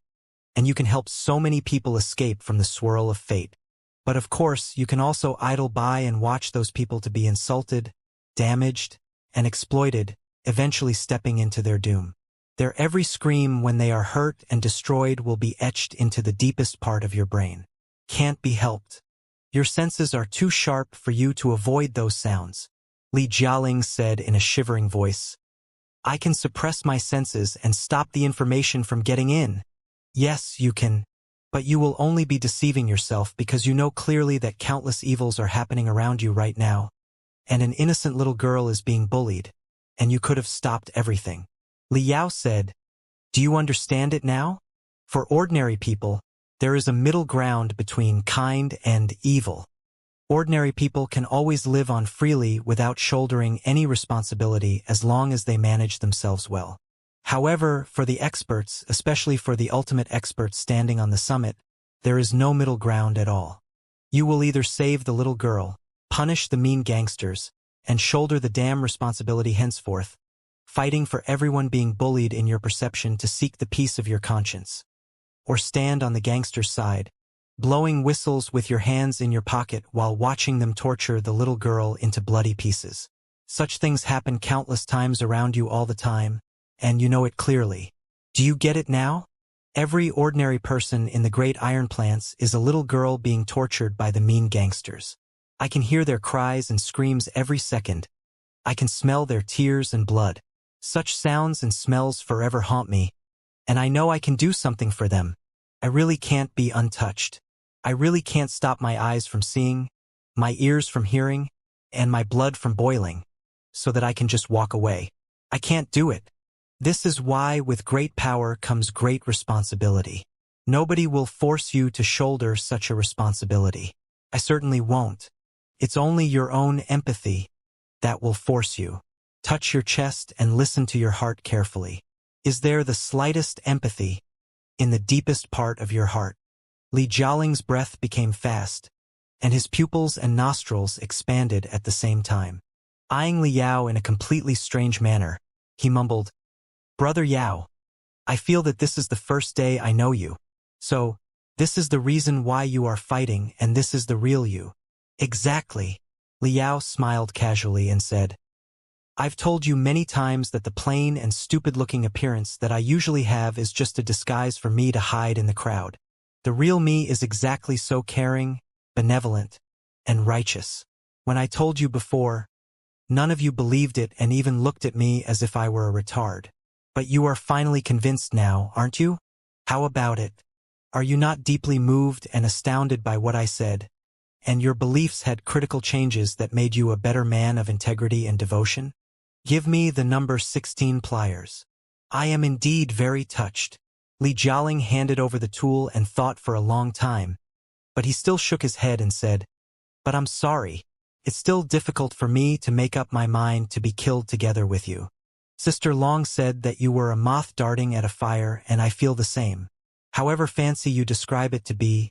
and you can help so many people escape from the swirl of fate. But of course, you can also idle by and watch those people to be insulted, damaged, and exploited, eventually stepping into their doom. Their every scream when they are hurt and destroyed will be etched into the deepest part of your brain. Can't be helped. Your senses are too sharp for you to avoid those sounds. Li Jialing said in a shivering voice. I can suppress my senses and stop the information from getting in. Yes, you can. But you will only be deceiving yourself because you know clearly that countless evils are happening around you right now, and an innocent little girl is being bullied, and you could have stopped everything. Li Yao said, do you understand it now? For ordinary people, there is a middle ground between kind and evil. Ordinary people can always live on freely without shouldering any responsibility as long as they manage themselves well. However, for the experts, especially for the ultimate experts standing on the summit, there is no middle ground at all. You will either save the little girl, punish the mean gangsters, and shoulder the damn responsibility henceforth, fighting for everyone being bullied in your perception to seek the peace of your conscience. Or stand on the gangster's side, blowing whistles with your hands in your pocket while watching them torture the little girl into bloody pieces. Such things happen countless times around you all the time, and you know it clearly. Do you get it now? Every ordinary person in the great iron plants is a little girl being tortured by the mean gangsters. I can hear their cries and screams every second. I can smell their tears and blood. Such sounds and smells forever haunt me, and I know I can do something for them. I really can't be untouched. I really can't stop my eyes from seeing, my ears from hearing, and my blood from boiling, so that I can just walk away. I can't do it. This is why with great power comes great responsibility. Nobody will force you to shoulder such a responsibility. I certainly won't. It's only your own empathy that will force you. Touch your chest and listen to your heart carefully. Is there the slightest empathy in the deepest part of your heart? Li Jialing's breath became fast, and his pupils and nostrils expanded at the same time. Eyeing Li Yao in a completely strange manner, he mumbled, Brother Yao, I feel that this is the first day I know you. So, This is the reason why you are fighting, and this is the real you. Exactly. Liao smiled casually and said, I've told you many times that the plain and stupid-looking appearance that I usually have is just a disguise for me to hide in the crowd. The real me is exactly so caring, benevolent, and righteous. When I told you before, none of you believed it and even looked at me as if I were a retard. But you are finally convinced now, aren't you? How about it? Are you not deeply moved and astounded by what I said, and your beliefs had critical changes that made you a better man of integrity and devotion? Give me the number 16 pliers. I am indeed very touched. Li Jialing handed over the tool and thought for a long time, but he still shook his head and said, But I'm sorry. It's still difficult for me to make up my mind to be killed together with you. Sister Long said that you were a moth darting at a fire, and I feel the same. However fancy you describe it to be,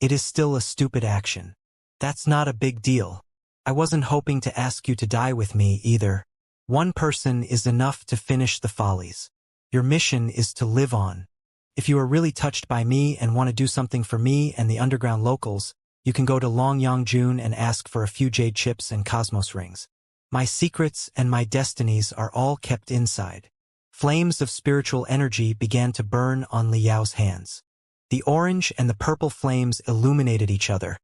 it is still a stupid action. That's not a big deal. I wasn't hoping to ask you to die with me either. One person is enough to finish the follies. Your mission is to live on. If you are really touched by me and want to do something for me and the underground locals, you can go to Longyang and ask for a few jade chips and cosmos rings. My secrets and my destinies are all kept inside. Flames of spiritual energy began to burn on Liao's hands. The orange and the purple flames illuminated each other,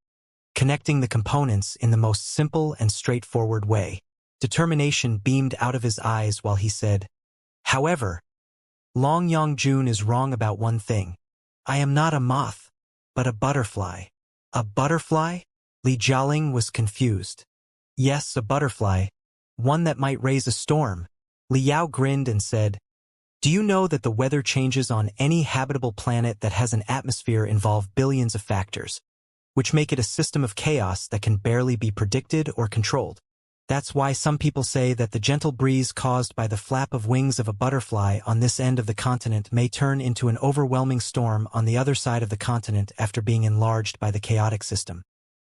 connecting the components in the most simple and straightforward way. Determination beamed out of his eyes while he said, However, Longyang is wrong about one thing. I am not a moth, but a butterfly. A butterfly? Li Jialing was confused. Yes, a butterfly. One that might raise a storm. Liao grinned and said, Do you know that the weather changes on any habitable planet that has an atmosphere involve billions of factors, which make it a system of chaos that can barely be predicted or controlled? That's why some people say that the gentle breeze caused by the flap of wings of a butterfly on this end of the continent may turn into an overwhelming storm on the other side of the continent after being enlarged by the chaotic system.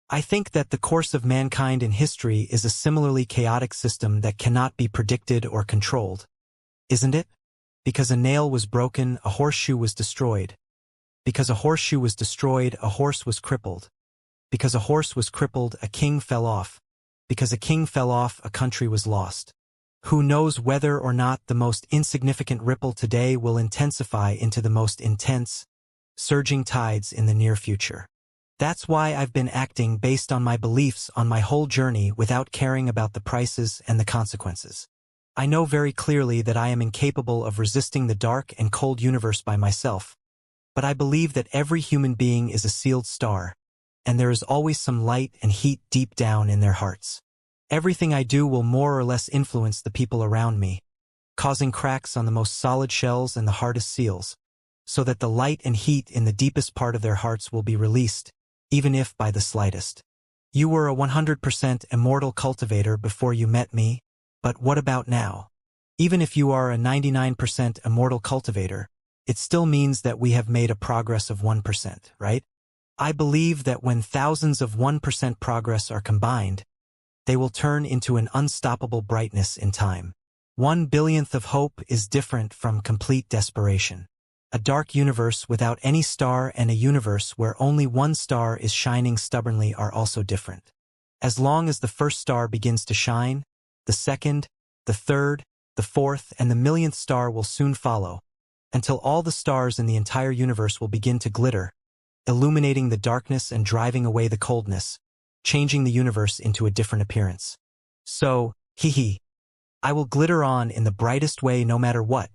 I think that the course of mankind in history is a similarly chaotic system that cannot be predicted or controlled. Isn't it? Because a nail was broken, a horseshoe was destroyed. Because a horseshoe was destroyed, a horse was crippled. Because a horse was crippled, a king fell off. Because a king fell off, a country was lost. Who knows whether or not the most insignificant ripple today will intensify into the most intense, surging tides in the near future. That's why I've been acting based on my beliefs on my whole journey without caring about the prices and the consequences. I know very clearly that I am incapable of resisting the dark and cold universe by myself, but I believe that every human being is a sealed star, and there is always some light and heat deep down in their hearts. Everything I do will more or less influence the people around me, causing cracks on the most solid shells and the hardest seals, so that the light and heat in the deepest part of their hearts will be released, even if by the slightest. You were a 100% immortal cultivator before you met me, but what about now? Even if you are a 99% immortal cultivator, it still means that we have made a progress of 1%, right? I believe that when thousands of 1% progress are combined, they will turn into an unstoppable brightness in time. 1/1000th of hope is different from complete desperation. A dark universe without any star and a universe where only one star is shining stubbornly are also different. As long as the first star begins to shine, the second, the third, the fourth, and the millionth star will soon follow, until all the stars in the entire universe will begin to glitter, illuminating the darkness and driving away the coldness, changing the universe into a different appearance. So, I will glitter on in the brightest way no matter what.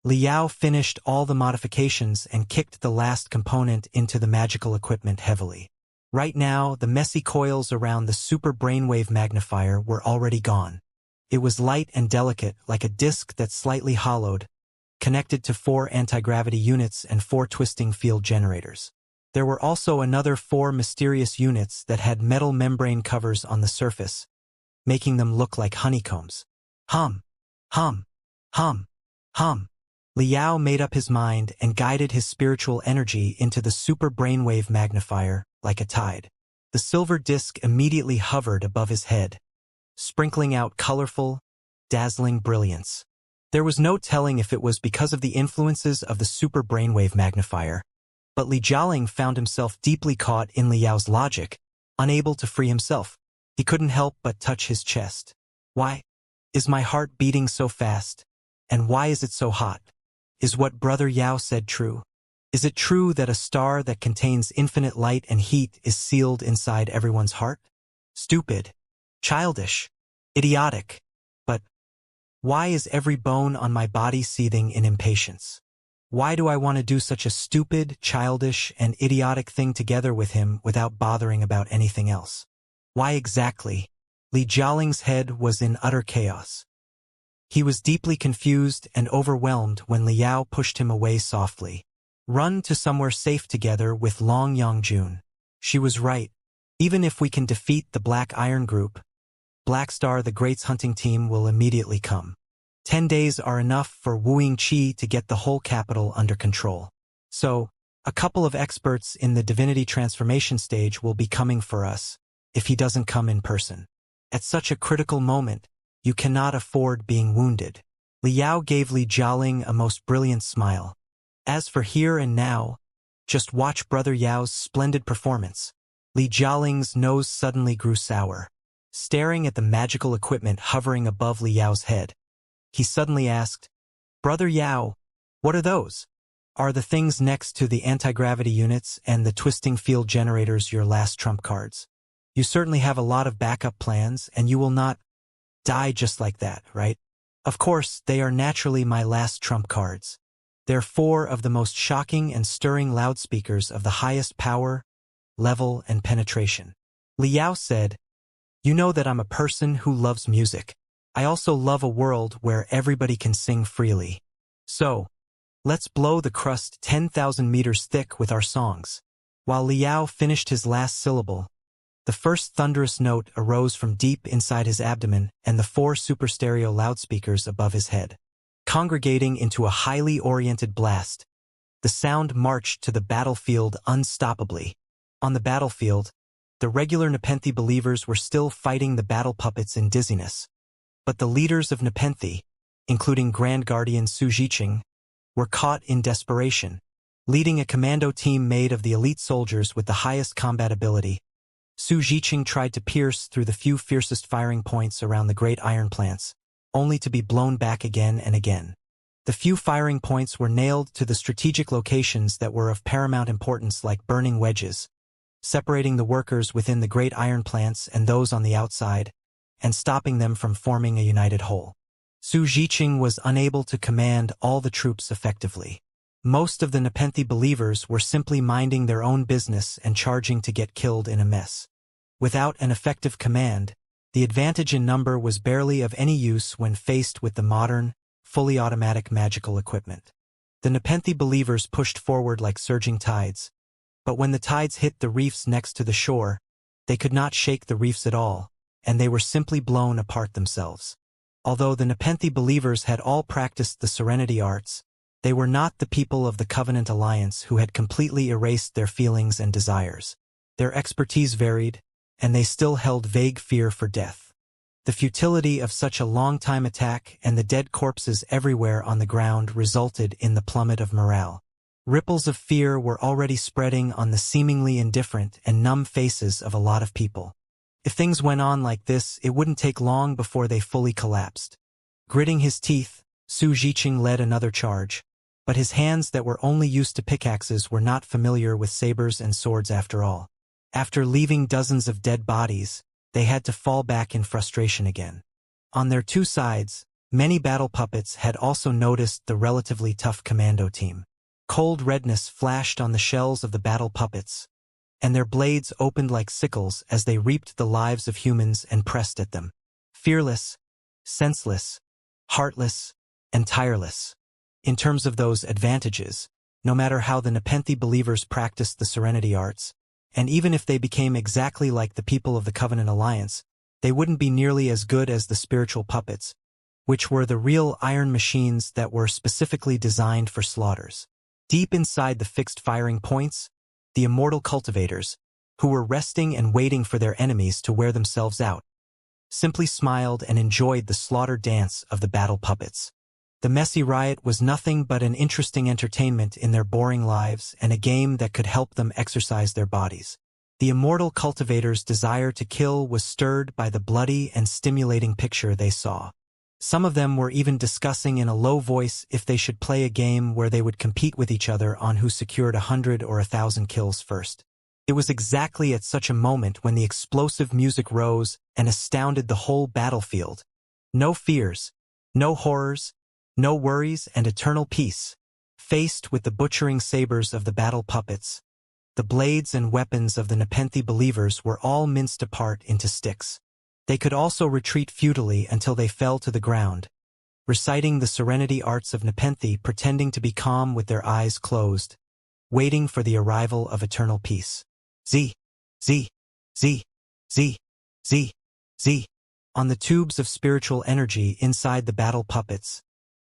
Liao finished all the modifications and kicked the last component into the magical equipment heavily. Right now, the messy coils around the super brainwave magnifier were already gone. It was light and delicate, like a disc that's slightly hollowed, connected to 4 anti-gravity units and 4 twisting field generators. There were also another 4 mysterious units that had metal membrane covers on the surface, making them look like honeycombs. Hum, hum, hum, hum. Liao made up his mind and guided his spiritual energy into the super brainwave magnifier like a tide. The silver disc immediately hovered above his head, sprinkling out colorful, dazzling brilliance. There was no telling if it was because of the influences of the super brainwave magnifier, But Li Jialing found himself deeply caught in Li Yao's logic, unable to free himself. He couldn't help but touch his chest. Why is my heart beating so fast? And why is it so hot? Is what Brother Yao said true? Is it true that a star that contains infinite light and heat is sealed inside everyone's heart? Stupid, childish, idiotic. But why is every bone on my body seething in impatience? Why do I want to do such a stupid, childish, and idiotic thing together with him without bothering about anything else? Why exactly? Li Jialing's head was in utter chaos. He was deeply confused and overwhelmed when Li Yao pushed him away softly. Run to somewhere safe together with Long Yongjun. She was right. Even if we can defeat the Black Iron Group, Black Star the Great's hunting team will immediately come. 10 days are enough for Wu Yingqi to get the whole capital under control. So, a couple of experts in the divinity transformation stage will be coming for us, if he doesn't come in person. At such a critical moment, you cannot afford being wounded. Li Yao gave Li Jialing a most brilliant smile. As for here and now, just watch Brother Yao's splendid performance. Li Jialing's nose suddenly grew sour. Staring at the magical equipment hovering above Li Yao's head, he suddenly asked, Brother Yao, what are those? Are the things next to the anti-gravity units and the twisting field generators your last trump cards? You certainly have a lot of backup plans, and you will not die just like that, right? Of course, they are naturally my last trump cards. They're 4 of the most shocking and stirring loudspeakers of the highest power, level, and penetration. Li Yao said, You know that I'm a person who loves music. I also love a world where everybody can sing freely. So, let's blow the crust 10,000 meters thick with our songs. While Li Yao finished his last syllable, the first thunderous note arose from deep inside his abdomen and the 4 super stereo loudspeakers above his head. Congregating into a highly oriented blast, the sound marched to the battlefield unstoppably. On the battlefield, the regular Nepenthe believers were still fighting the battle puppets in dizziness. But the leaders of Nepenthe, including Grand Guardian Su Jiqing, were caught in desperation. Leading a commando team made of the elite soldiers with the highest combat ability, Su Jiqing tried to pierce through the few fiercest firing points around the great iron plants, only to be blown back again and again. The few firing points were nailed to the strategic locations that were of paramount importance, like burning wedges, separating the workers within the great iron plants and those on the outside, and stopping them from forming a united whole. Su Jiqing was unable to command all the troops effectively. Most of the Nepenthe believers were simply minding their own business and charging to get killed in a mess. Without an effective command, the advantage in number was barely of any use when faced with the modern, fully automatic magical equipment. The Nepenthe believers pushed forward like surging tides, but when the tides hit the reefs next to the shore, they could not shake the reefs at all, and they were simply blown apart themselves. Although the Nepenthe believers had all practiced the serenity arts, they were not the people of the Covenant Alliance who had completely erased their feelings and desires. Their expertise varied, and they still held vague fear for death. The futility of such a long-time attack and the dead corpses everywhere on the ground resulted in the plummet of morale. Ripples of fear were already spreading on the seemingly indifferent and numb faces of a lot of people. If things went on like this, it wouldn't take long before they fully collapsed. Gritting his teeth, Su Jiqing led another charge, but his hands that were only used to pickaxes were not familiar with sabers and swords after all. After leaving dozens of dead bodies, they had to fall back in frustration again. On their 2 sides, many battle puppets had also noticed the relatively tough commando team. Cold redness flashed on the shells of the battle puppets, and their blades opened like sickles as they reaped the lives of humans and pressed at them. Fearless, senseless, heartless, and tireless. In terms of those advantages, no matter how the Nepenthe believers practiced the serenity arts, and even if they became exactly like the people of the Covenant Alliance, they wouldn't be nearly as good as the spiritual puppets, which were the real iron machines that were specifically designed for slaughters. Deep inside the fixed firing points, the immortal cultivators, who were resting and waiting for their enemies to wear themselves out, simply smiled and enjoyed the slaughter dance of the battle puppets. The messy riot was nothing but an interesting entertainment in their boring lives and a game that could help them exercise their bodies. The immortal cultivators' desire to kill was stirred by the bloody and stimulating picture they saw. Some of them were even discussing in a low voice if they should play a game where they would compete with each other on who secured 100 or 1,000 kills first. It was exactly at such a moment when the explosive music rose and astounded the whole battlefield. No fears, no horrors, no worries, and eternal peace. Faced with the butchering sabers of the battle puppets, the blades and weapons of the Nepenthe believers were all minced apart into sticks. They could also retreat futilely until they fell to the ground, reciting the serenity arts of Nepenthe, pretending to be calm with their eyes closed, waiting for the arrival of eternal peace. Z, Z, Z, Z, Z, Z. On the tubes of spiritual energy inside the battle puppets,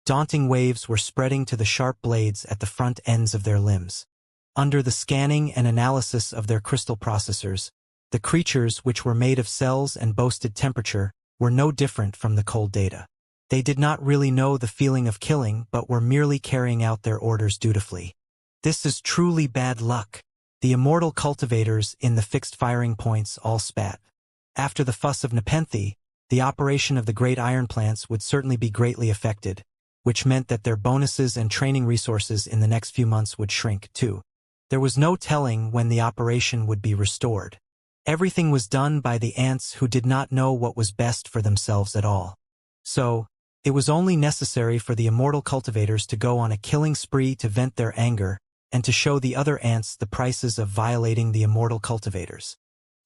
daunting waves were spreading to the sharp blades at the front ends of their limbs. Under the scanning and analysis of their crystal processors, the creatures, which were made of cells and boasted temperature, were no different from the cold data. They did not really know the feeling of killing but were merely carrying out their orders dutifully. This is truly bad luck. The immortal cultivators in the fixed firing points all spat. After the fuss of Nepenthe, the operation of the great iron plants would certainly be greatly affected, which meant that their bonuses and training resources in the next few months would shrink, too. There was no telling when the operation would be restored. Everything was done by the ants who did not know what was best for themselves at all. So, it was only necessary for the immortal cultivators to go on a killing spree to vent their anger, and to show the other ants the prices of violating the immortal cultivators.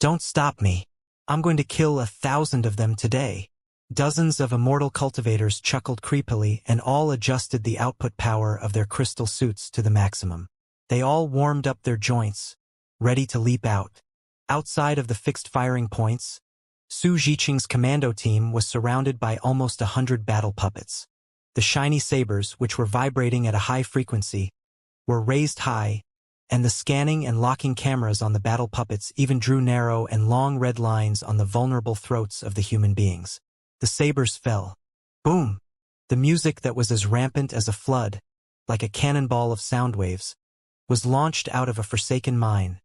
Don't stop me. I'm going to kill 1,000 of them today. Dozens of immortal cultivators chuckled creepily and all adjusted the output power of their crystal suits to the maximum. They all warmed up their joints, ready to leap out. Outside of the fixed firing points, Su Zhiqing's commando team was surrounded by almost 100 battle puppets. The shiny sabers, which were vibrating at a high frequency, were raised high, and the scanning and locking cameras on the battle puppets even drew narrow and long red lines on the vulnerable throats of the human beings. The sabers fell. Boom! The music that was as rampant as a flood, like a cannonball of sound waves, was launched out of a forsaken mine,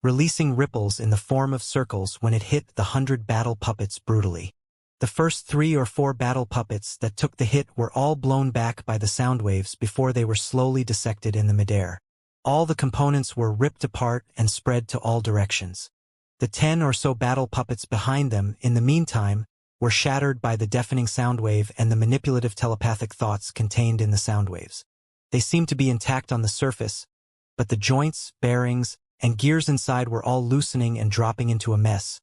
releasing ripples in the form of circles when it hit the 100 battle puppets brutally. The first 3 or 4 battle puppets that took the hit were all blown back by the sound waves before they were slowly dissected in the midair. All the components were ripped apart and spread to all directions. The 10 or so battle puppets behind them, in the meantime, were shattered by the deafening sound wave and the manipulative telepathic thoughts contained in the sound waves. They seemed to be intact on the surface, but the joints, bearings, and gears inside were all loosening and dropping into a mess,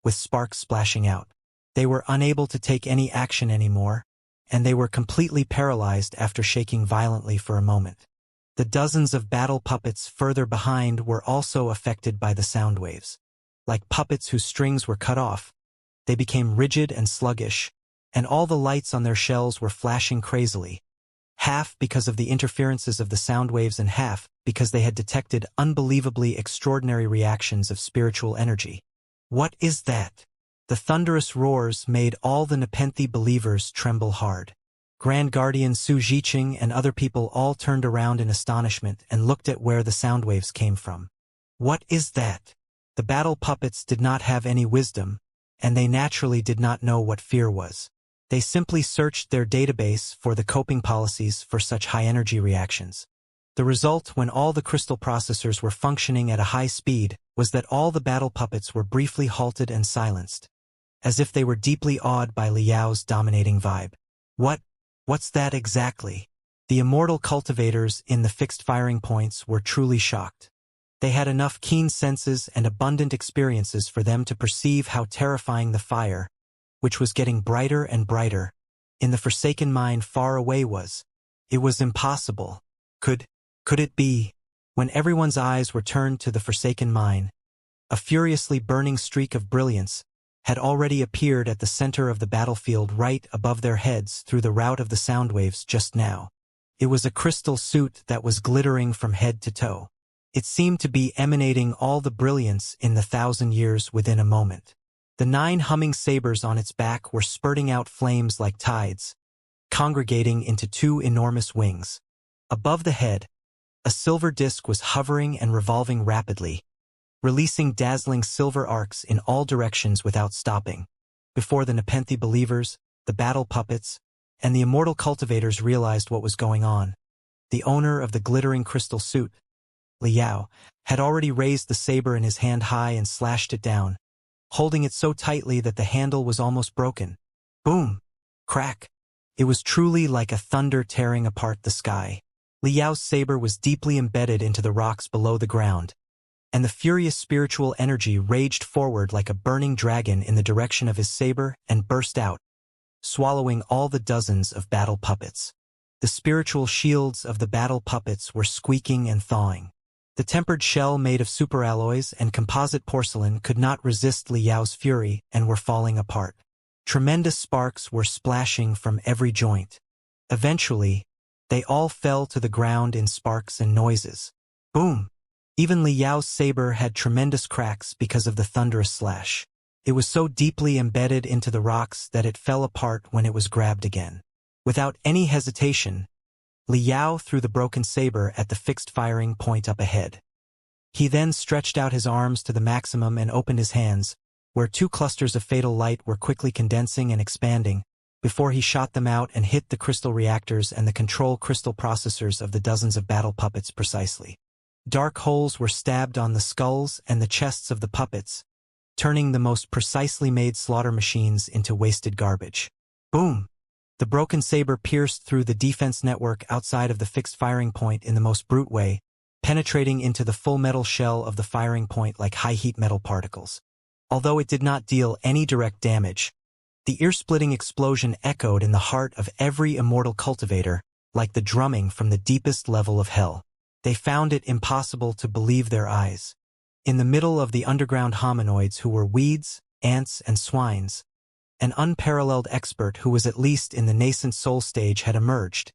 with sparks splashing out. They were unable to take any action anymore, and they were completely paralyzed after shaking violently for a moment. The dozens of battle puppets further behind were also affected by the sound waves. Like puppets whose strings were cut off, they became rigid and sluggish, and all the lights on their shells were flashing crazily, half because of the interferences of the sound waves and half because they had detected unbelievably extraordinary reactions of spiritual energy. What is that? The thunderous roars made all the Nepenthe believers tremble hard. Grand Guardian Su Zhiqing and other people all turned around in astonishment and looked at where the sound waves came from. What is that? The battle puppets did not have any wisdom, and they naturally did not know what fear was. They simply searched their database for the coping policies for such high-energy reactions. The result, when all the crystal processors were functioning at a high speed, was that all the battle puppets were briefly halted and silenced, as if they were deeply awed by Liao's dominating vibe. What's that exactly? The immortal cultivators in the fixed firing points were truly shocked. They had enough keen senses and abundant experiences for them to perceive how terrifying the fire, which was getting brighter and brighter, in the forsaken mine far away was. It was impossible. Could it be? When everyone's eyes were turned to the forsaken mine, a furiously burning streak of brilliance had already appeared at the center of the battlefield right above their heads through the route of the sound waves just now. It was a crystal suit that was glittering from head to toe. It seemed to be emanating all the brilliance in the 1,000 years within a moment. The 9 humming sabers on its back were spurting out flames like tides, congregating into two enormous wings. Above the head, a silver disk was hovering and revolving rapidly, releasing dazzling silver arcs in all directions without stopping. Before the Nepenthe believers, the battle puppets, and the immortal cultivators realized what was going on, the owner of the glittering crystal suit, Liao, had already raised the saber in his hand high and slashed it down, holding it so tightly that the handle was almost broken. Boom! Crack! It was truly like a thunder tearing apart the sky. Liao's saber was deeply embedded into the rocks below the ground, and the furious spiritual energy raged forward like a burning dragon in the direction of his saber and burst out, swallowing all the dozens of battle puppets. The spiritual shields of the battle puppets were squeaking and thawing. The tempered shell made of superalloys and composite porcelain could not resist Liao's fury and were falling apart. Tremendous sparks were splashing from every joint. Eventually, they all fell to the ground in sparks and noises. Boom! Even Liao's saber had tremendous cracks because of the thunderous slash. It was so deeply embedded into the rocks that it fell apart when it was grabbed again. Without any hesitation, Liao threw the broken saber at the fixed firing point up ahead. He then stretched out his arms to the maximum and opened his hands, where two clusters of fatal light were quickly condensing and expanding, before he shot them out and hit the crystal reactors and the control crystal processors of the dozens of battle puppets precisely. Dark holes were stabbed on the skulls and the chests of the puppets, turning the most precisely made slaughter machines into wasted garbage. Boom! The broken saber pierced through the defense network outside of the fixed firing point in the most brute way, penetrating into the full metal shell of the firing point like high-heat metal particles. Although it did not deal any direct damage, the ear-splitting explosion echoed in the heart of every immortal cultivator, like the drumming from the deepest level of hell. They found it impossible to believe their eyes. In the middle of the underground hominoids who were weeds, ants, and swines, an unparalleled expert who was at least in the nascent soul stage had emerged.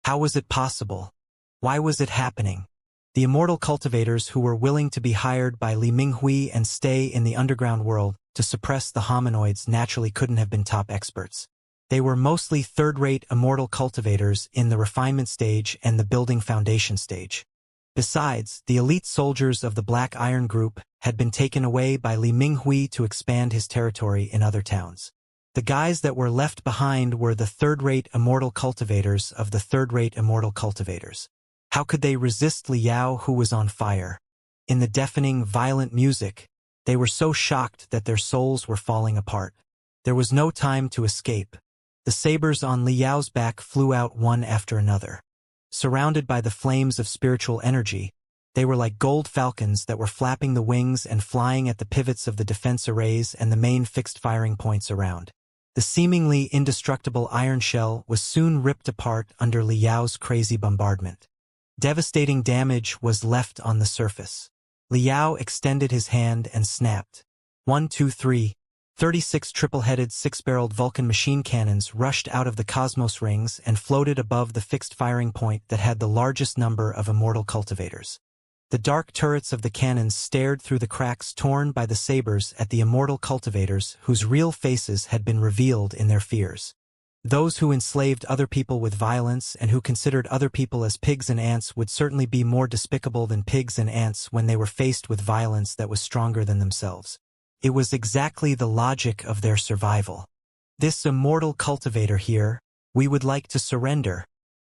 How was it possible? Why was it happening? The immortal cultivators who were willing to be hired by Li Minghui and stay in the underground world to suppress the hominoids naturally couldn't have been top experts. They were mostly third-rate immortal cultivators in the refinement stage and the building foundation stage. Besides, the elite soldiers of the Black Iron Group had been taken away by Li Minghui to expand his territory in other towns. The guys that were left behind were the third-rate immortal cultivators of the third-rate immortal cultivators. How could they resist Liao, who was on fire? In the deafening, violent music, they were so shocked that their souls were falling apart. There was no time to escape. The sabers on Liao's back flew out one after another. Surrounded by the flames of spiritual energy, they were like gold falcons that were flapping the wings and flying at the pivots of the defense arrays and the main fixed firing points around. The seemingly indestructible iron shell was soon ripped apart under Liao's crazy bombardment. Devastating damage was left on the surface. Liao extended his hand and snapped. 1, 2, 3. 36 triple-headed six-barreled Vulcan machine cannons rushed out of the cosmos rings and floated above the fixed firing point that had the largest number of immortal cultivators. The dark turrets of the cannons stared through the cracks torn by the sabers at the immortal cultivators whose real faces had been revealed in their fears. Those who enslaved other people with violence and who considered other people as pigs and ants would certainly be more despicable than pigs and ants when they were faced with violence that was stronger than themselves. It was exactly the logic of their survival. This immortal cultivator here, we would like to surrender.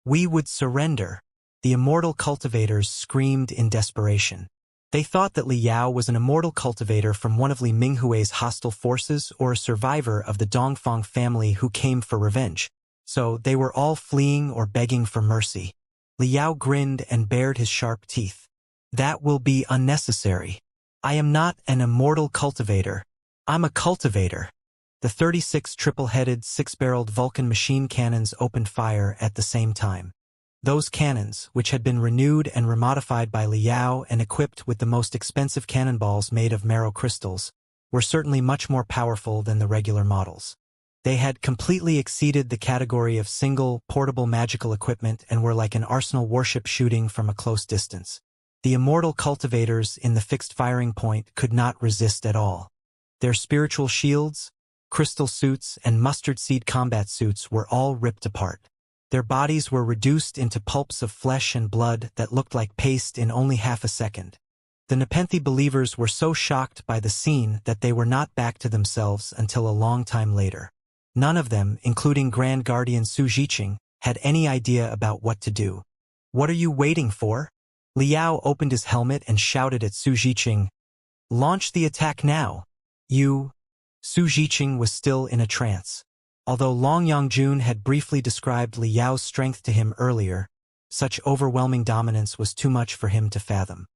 We would surrender. The immortal cultivators screamed in desperation. They thought that Liao was an immortal cultivator from one of Li Minghui's hostile forces or a survivor of the Dongfang family who came for revenge. So they were all fleeing or begging for mercy. Liao grinned and bared his sharp teeth. That will be unnecessary. I am not an immortal cultivator. I'm a cultivator. The 36 triple-headed, six-barreled Vulcan machine cannons opened fire at the same time. Those cannons, which had been renewed and remodified by Liao and equipped with the most expensive cannonballs made of marrow crystals, were certainly much more powerful than the regular models. They had completely exceeded the category of single, portable magical equipment and were like an arsenal warship shooting from a close distance. The immortal cultivators in the fixed firing point could not resist at all. Their spiritual shields, crystal suits, and mustard seed combat suits were all ripped apart. Their bodies were reduced into pulps of flesh and blood that looked like paste in only half a second. The Nepenthe believers were so shocked by the scene that they were not back to themselves until a long time later. None of them, including Grand Guardian Su Jiqing, had any idea about what to do. "What are you waiting for?" Liao opened his helmet and shouted at Su Jiqing, "Launch the attack now!" Su Jiqing was still in a trance. Although Long Yongjun had briefly described Liao's strength to him earlier, such overwhelming dominance was too much for him to fathom.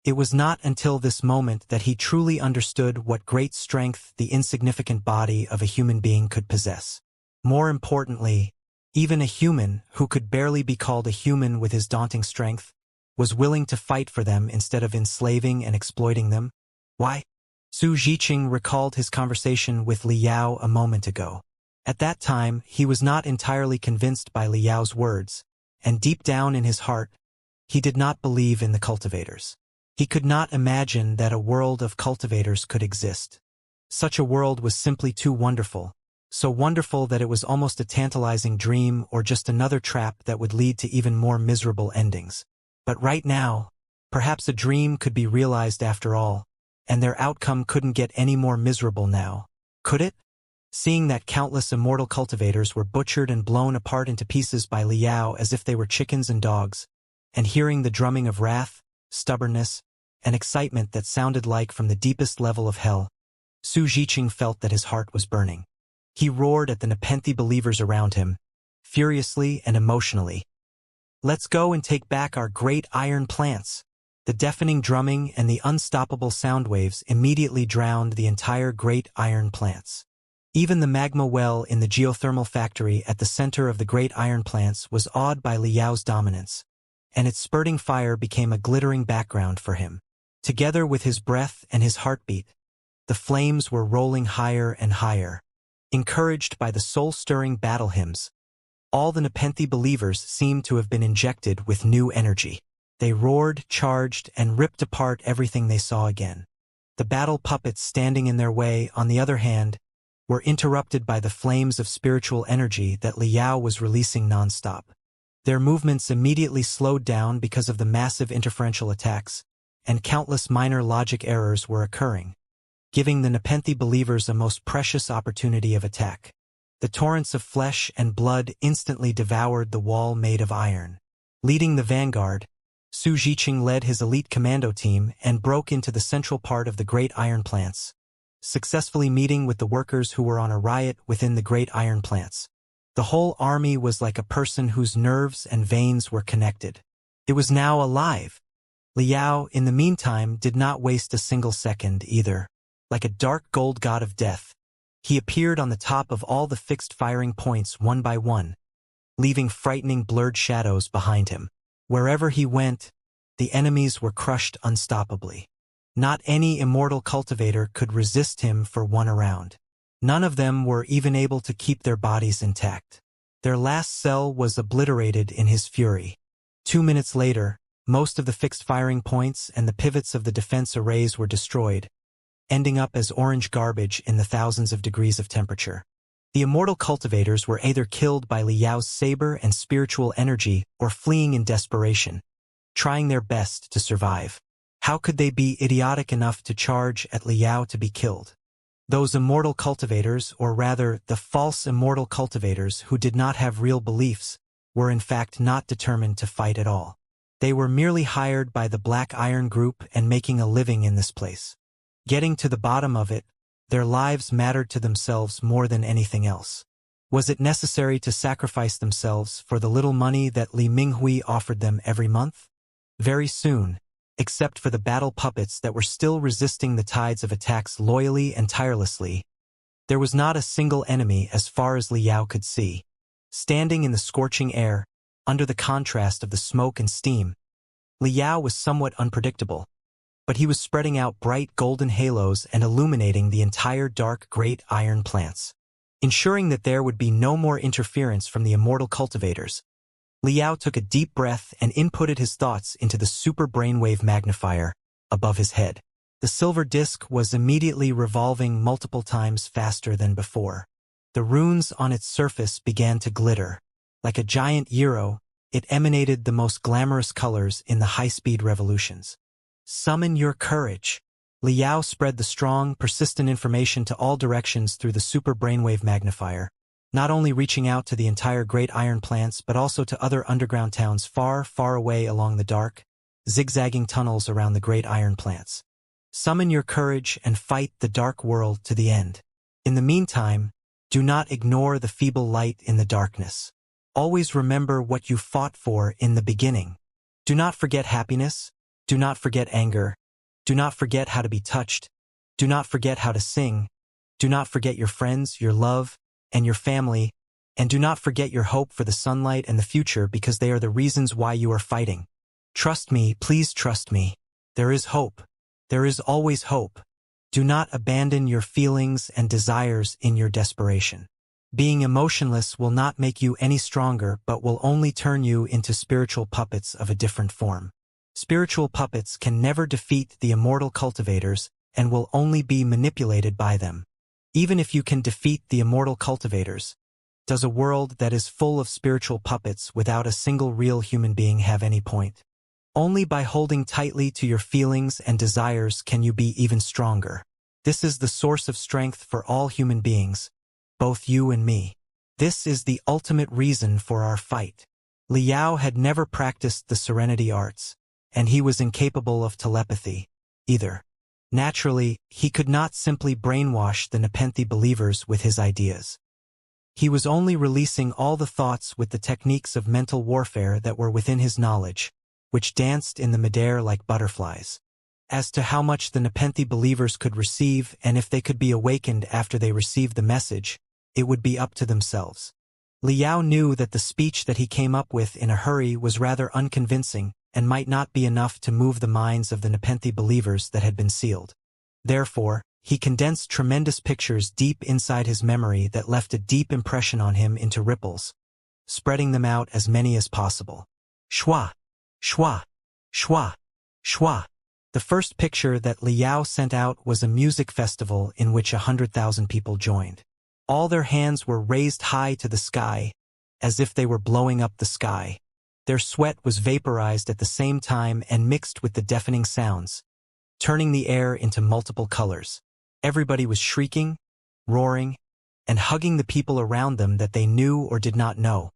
It was not until this moment that he truly understood what great strength the insignificant body of a human being could possess. More importantly, even a human, who could barely be called a human with his daunting strength, was willing to fight for them instead of enslaving and exploiting them. Why? Su Jiqing recalled his conversation with Liao a moment ago. At that time, he was not entirely convinced by Liao's words, and deep down in his heart, he did not believe in the cultivators. He could not imagine that a world of cultivators could exist. Such a world was simply too wonderful, so wonderful that it was almost a tantalizing dream or just another trap that would lead to even more miserable endings. But right now, perhaps a dream could be realized after all, and their outcome couldn't get any more miserable now, could it? Seeing that countless immortal cultivators were butchered and blown apart into pieces by Liao as if they were chickens and dogs, and hearing the drumming of wrath, stubbornness, and excitement that sounded like from the deepest level of hell, Su Jiqing felt that his heart was burning. He roared at the Nepenthe believers around him, furiously and emotionally. "Let's go and take back our great iron plants." The deafening drumming and the unstoppable sound waves immediately drowned the entire great iron plants. Even the magma well in the geothermal factory at the center of the great iron plants was awed by Liao's dominance, and its spurting fire became a glittering background for him. Together with his breath and his heartbeat, the flames were rolling higher and higher. Encouraged by the soul-stirring battle hymns, all the Nepenthe believers seemed to have been injected with new energy. They roared, charged, and ripped apart everything they saw again. The battle puppets standing in their way, on the other hand, were interrupted by the flames of spiritual energy that Liao was releasing nonstop. Their movements immediately slowed down because of the massive interferential attacks, and countless minor logic errors were occurring, giving the Nepenthe believers a most precious opportunity of attack. The torrents of flesh and blood instantly devoured the wall made of iron. Leading the vanguard, Su Jiqing led his elite commando team and broke into the central part of the great iron plants, successfully meeting with the workers who were on a riot within the great iron plants. The whole army was like a person whose nerves and veins were connected. It was now alive. Liao, in the meantime, did not waste a single second either. Like a dark gold god of death, he appeared on the top of all the fixed firing points one by one, leaving frightening blurred shadows behind him. Wherever he went, the enemies were crushed unstoppably. Not any immortal cultivator could resist him for one round. None of them were even able to keep their bodies intact. Their last cell was obliterated in his fury. 2 minutes later, most of the fixed firing points and the pivots of the defense arrays were destroyed, ending up as orange garbage in the thousands of degrees of temperature. The immortal cultivators were either killed by Liao's saber and spiritual energy or fleeing in desperation, trying their best to survive. How could they be idiotic enough to charge at Liao to be killed? Those immortal cultivators, or rather, the false immortal cultivators who did not have real beliefs, were in fact not determined to fight at all. They were merely hired by the Black Iron Group and making a living in this place. Getting to the bottom of it, their lives mattered to themselves more than anything else. Was it necessary to sacrifice themselves for the little money that Li Minghui offered them every month? Very soon, except for the battle puppets that were still resisting the tides of attacks loyally and tirelessly, there was not a single enemy as far as Liao could see. Standing in the scorching air, under the contrast of the smoke and steam, Liao was somewhat unpredictable, but he was spreading out bright golden halos and illuminating the entire dark great iron plants, ensuring that there would be no more interference from the immortal cultivators. Liao took a deep breath and inputted his thoughts into the super brainwave magnifier above his head. The silver disc was immediately revolving multiple times faster than before. The runes on its surface began to glitter, Like a giant gyro, it emanated the most glamorous colors in the high-speed revolutions. Summon your courage. Liao spread the strong, persistent information to all directions through the super brainwave magnifier, not only reaching out to the entire Great Iron Plants but also to other underground towns far, far away along the dark, zigzagging tunnels around the Great Iron Plants. Summon your courage and fight the dark world to the end. In the meantime, do not ignore the feeble light in the darkness. Always remember what you fought for in the beginning. Do not forget happiness. Do not forget anger. Do not forget how to be touched. Do not forget how to sing. Do not forget your friends, your love, and your family. And do not forget your hope for the sunlight and the future, because they are the reasons why you are fighting. Trust me, please trust me. There is hope. There is always hope. Do not abandon your feelings and desires in your desperation. Being emotionless will not make you any stronger but will only turn you into spiritual puppets of a different form. Spiritual puppets can never defeat the immortal cultivators and will only be manipulated by them. Even if you can defeat the immortal cultivators, does a world that is full of spiritual puppets without a single real human being have any point? Only by holding tightly to your feelings and desires can you be even stronger. This is the source of strength for all human beings, both you and me. This is the ultimate reason for our fight. Liao had never practiced the serenity arts, and he was incapable of telepathy, either. Naturally, he could not simply brainwash the Nepenthe believers with his ideas. He was only releasing all the thoughts with the techniques of mental warfare that were within his knowledge, which danced in the midair like butterflies. As to how much the Nepenthe believers could receive and if they could be awakened after they received the message, it would be up to themselves. Liao knew that the speech that he came up with in a hurry was rather unconvincing and might not be enough to move the minds of the Nepenthe believers that had been sealed. Therefore, he condensed tremendous pictures deep inside his memory that left a deep impression on him into ripples, spreading them out as many as possible. Shwa! Shwa! Shwa! Shwa! The first picture that Liao sent out was a music festival in which 100,000 people joined. All their hands were raised high to the sky, as if they were blowing up the sky. Their sweat was vaporized at the same time and mixed with the deafening sounds, turning the air into multiple colors. Everybody was shrieking, roaring, and hugging the people around them that they knew or did not know,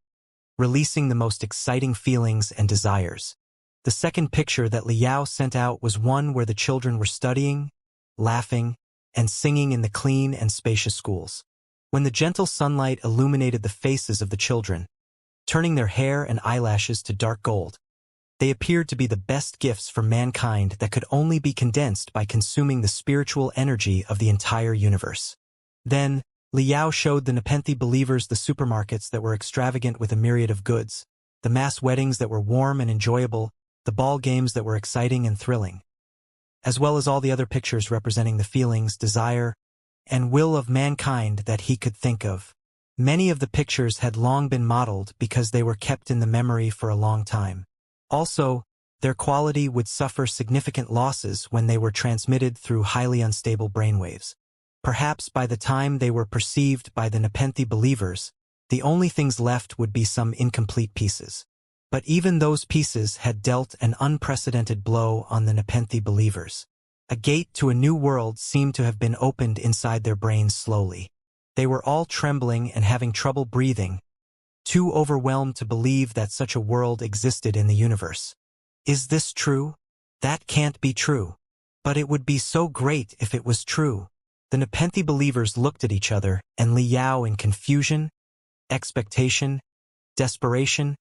releasing the most exciting feelings and desires. The second picture that Liao sent out was one where the children were studying, laughing, and singing in the clean and spacious schools. When the gentle sunlight illuminated the faces of the children, turning their hair and eyelashes to dark gold, they appeared to be the best gifts for mankind that could only be condensed by consuming the spiritual energy of the entire universe. Then, Liao showed the Nepenthe believers the supermarkets that were extravagant with a myriad of goods, the mass weddings that were warm and enjoyable, the ball games that were exciting and thrilling, as well as all the other pictures representing the feelings, desire, and will of mankind that he could think of. Many of the pictures had long been modeled because they were kept in the memory for a long time. Also, their quality would suffer significant losses when they were transmitted through highly unstable brainwaves. Perhaps by the time they were perceived by the Nepenthe believers, the only things left would be some incomplete pieces. But even those pieces had dealt an unprecedented blow on the Nepenthe believers. A gate to a new world seemed to have been opened inside their brains slowly. They were all trembling and having trouble breathing, too overwhelmed to believe that such a world existed in the universe. Is this true? That can't be true. But it would be so great if it was true. The Nepenthe believers looked at each other, and Liao in confusion, expectation, desperation,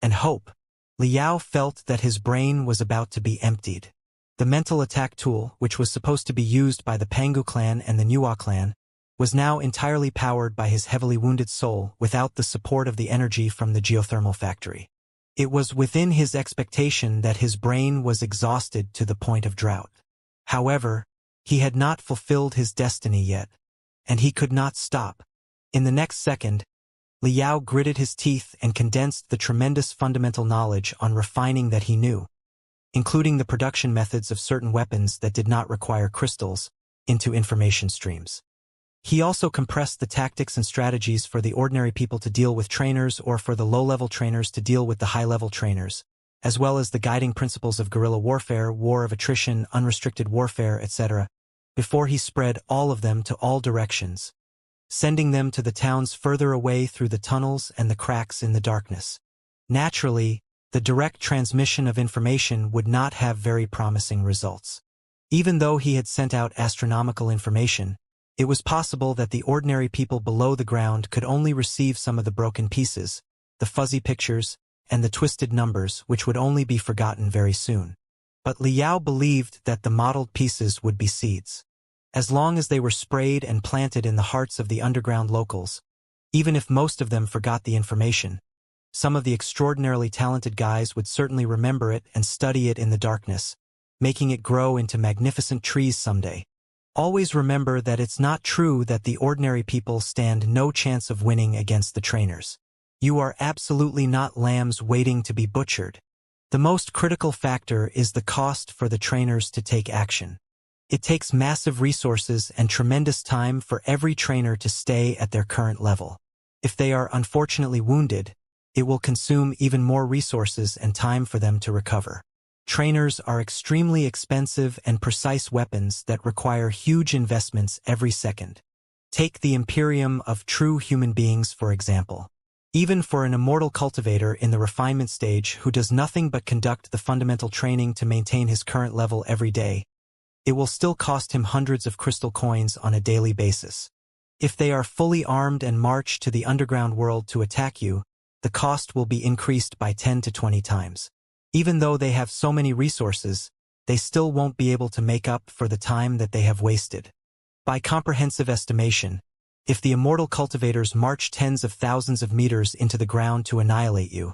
and hope. Liao felt that his brain was about to be emptied. The mental attack tool, which was supposed to be used by the Pangu clan and the Nuwa clan, was now entirely powered by his heavily wounded soul without the support of the energy from the geothermal factory. It was within his expectation that his brain was exhausted to the point of drought. However, he had not fulfilled his destiny yet, and he could not stop. In the next second, Liao gritted his teeth and condensed the tremendous fundamental knowledge on refining that he knew, including the production methods of certain weapons that did not require crystals, into information streams. He also compressed the tactics and strategies for the ordinary people to deal with trainers or for the low-level trainers to deal with the high-level trainers, as well as the guiding principles of guerrilla warfare, war of attrition, unrestricted warfare, etc., before he spread all of them to all directions, sending them to the towns further away through the tunnels and the cracks in the darkness. Naturally, the direct transmission of information would not have very promising results. Even though he had sent out astronomical information, it was possible that the ordinary people below the ground could only receive some of the broken pieces, the fuzzy pictures, and the twisted numbers, which would only be forgotten very soon. But Liao believed that the modeled pieces would be seeds. As long as they were sprayed and planted in the hearts of the underground locals, even if most of them forgot the information, some of the extraordinarily talented guys would certainly remember it and study it in the darkness, making it grow into magnificent trees someday. Always remember that it's not true that the ordinary people stand no chance of winning against the trainers. You are absolutely not lambs waiting to be butchered. The most critical factor is the cost for the trainers to take action. It takes massive resources and tremendous time for every trainer to stay at their current level. If they are unfortunately wounded, it will consume even more resources and time for them to recover. Trainers are extremely expensive and precise weapons that require huge investments every second. Take the Imperium of true human beings, for example. Even for an immortal cultivator in the refinement stage who does nothing but conduct the fundamental training to maintain his current level every day, it will still cost him hundreds of crystal coins on a daily basis. If they are fully armed and march to the underground world to attack you, the cost will be increased by 10 to 20 times. Even though they have so many resources, they still won't be able to make up for the time that they have wasted. By comprehensive estimation, if the immortal cultivators march tens of thousands of meters into the ground to annihilate you,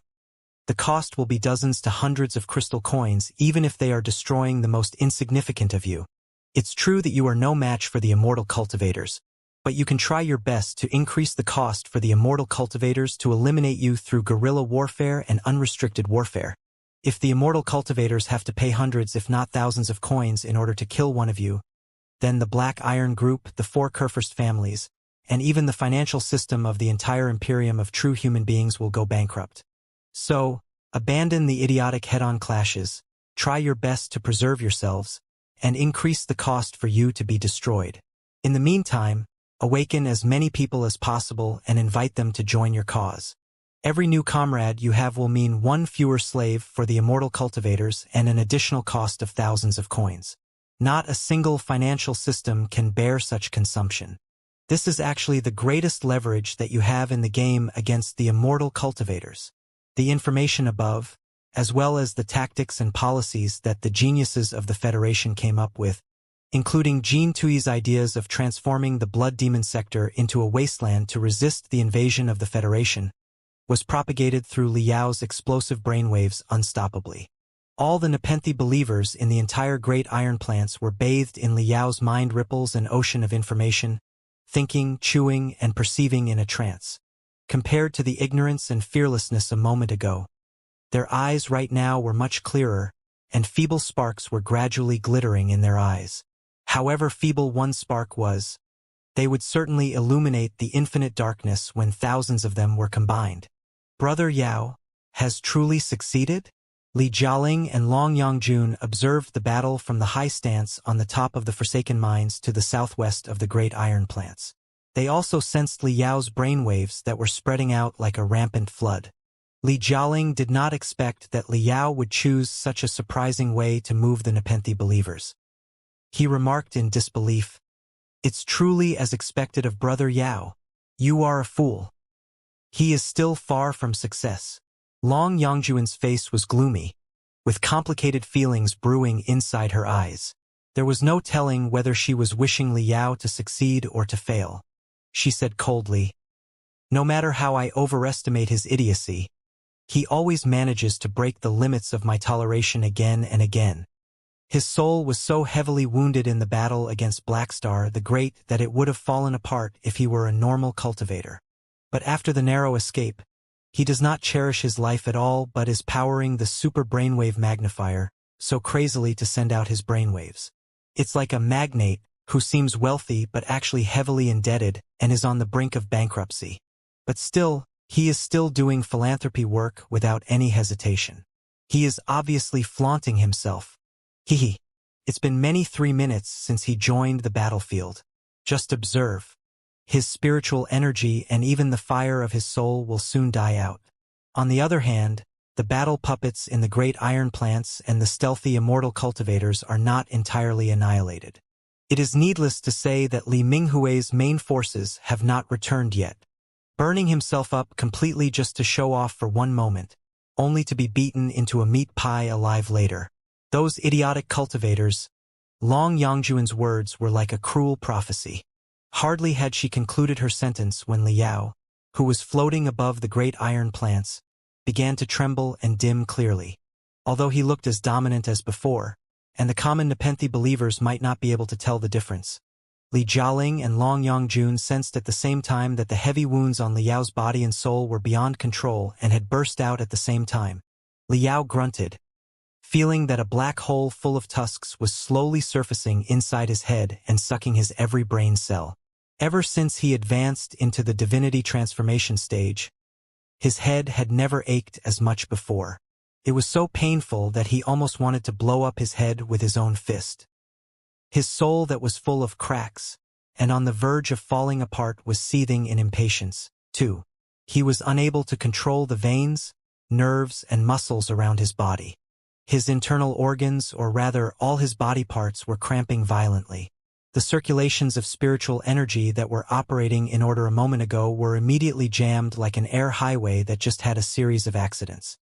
the cost will be dozens to hundreds of crystal coins even if they are destroying the most insignificant of you. It's true that you are no match for the immortal cultivators, but you can try your best to increase the cost for the immortal cultivators to eliminate you through guerrilla warfare and unrestricted warfare. If the immortal cultivators have to pay hundreds if not thousands of coins in order to kill one of you, then the Black Iron Group, the four Kurfürst families, and even the financial system of the entire Imperium of true human beings will go bankrupt. So, abandon the idiotic head-on clashes, try your best to preserve yourselves, and increase the cost for you to be destroyed. In the meantime, awaken as many people as possible and invite them to join your cause. Every new comrade you have will mean one fewer slave for the immortal cultivators and an additional cost of thousands of coins. Not a single financial system can bear such consumption. This is actually the greatest leverage that you have in the game against the immortal cultivators. The information above, as well as the tactics and policies that the geniuses of the Federation came up with, including Jean Tui's ideas of transforming the Blood Demon sector into a wasteland to resist the invasion of the Federation, was propagated through Liao's explosive brainwaves unstoppably. All the Nepenthe believers in the entire Great Iron Plants were bathed in Liao's mind ripples and ocean of information, thinking, chewing, and perceiving in a trance. Compared to the ignorance and fearlessness a moment ago, their eyes right now were much clearer, and feeble sparks were gradually glittering in their eyes. However feeble one spark was, they would certainly illuminate the infinite darkness when thousands of them were combined. Brother Yao has truly succeeded? Li Jialing and Long Yangjun observed the battle from the high stance on the top of the Forsaken Mines to the southwest of the Great Iron Plants. They also sensed Li Yao's brainwaves that were spreading out like a rampant flood. Li Jialing did not expect that Li Yao would choose such a surprising way to move the Nepenthe believers. He remarked in disbelief, "It's truly as expected of Brother Yao. You are a fool. He is still far from success." Long Yangjuan's face was gloomy, with complicated feelings brewing inside her eyes. There was no telling whether she was wishing Li Yao to succeed or to fail. She said coldly, "No matter how I overestimate his idiocy, he always manages to break the limits of my toleration again and again. His soul was so heavily wounded in the battle against Blackstar the Great that it would have fallen apart if he were a normal cultivator. But after the narrow escape, he does not cherish his life at all but is powering the super brainwave magnifier so crazily to send out his brainwaves. It's like a magnate who seems wealthy but actually heavily indebted and is on the brink of bankruptcy. But still, he is still doing philanthropy work without any hesitation. He is obviously flaunting himself. Hehe. It's been many 3 minutes since he joined the battlefield. Just observe. His spiritual energy and even the fire of his soul will soon die out. On the other hand, the battle puppets in the great iron plants and the stealthy immortal cultivators are not entirely annihilated. It is needless to say that Li Minghui's main forces have not returned yet, burning himself up completely just to show off for one moment, only to be beaten into a meat pie alive later. Those idiotic cultivators. Long Yangjuan's words were like a cruel prophecy. Hardly had she concluded her sentence when Liao, who was floating above the great iron plants, began to tremble and dim clearly. Although he looked as dominant as before, and the common Nepenthe believers might not be able to tell the difference, Li Jialing and Long Yangjun sensed at the same time that the heavy wounds on Liao's body and soul were beyond control and had burst out at the same time. Liao grunted, feeling that a black hole full of tusks was slowly surfacing inside his head and sucking his every brain cell. Ever since he advanced into the divinity transformation stage, his head had never ached as much before. It was so painful that he almost wanted to blow up his head with his own fist. His soul that was full of cracks, and on the verge of falling apart, was seething in impatience, too. He was unable to control the veins, nerves, and muscles around his body. His internal organs, or rather all his body parts, were cramping violently. The circulations of spiritual energy that were operating in order a moment ago were immediately jammed like an air highway that just had a series of accidents.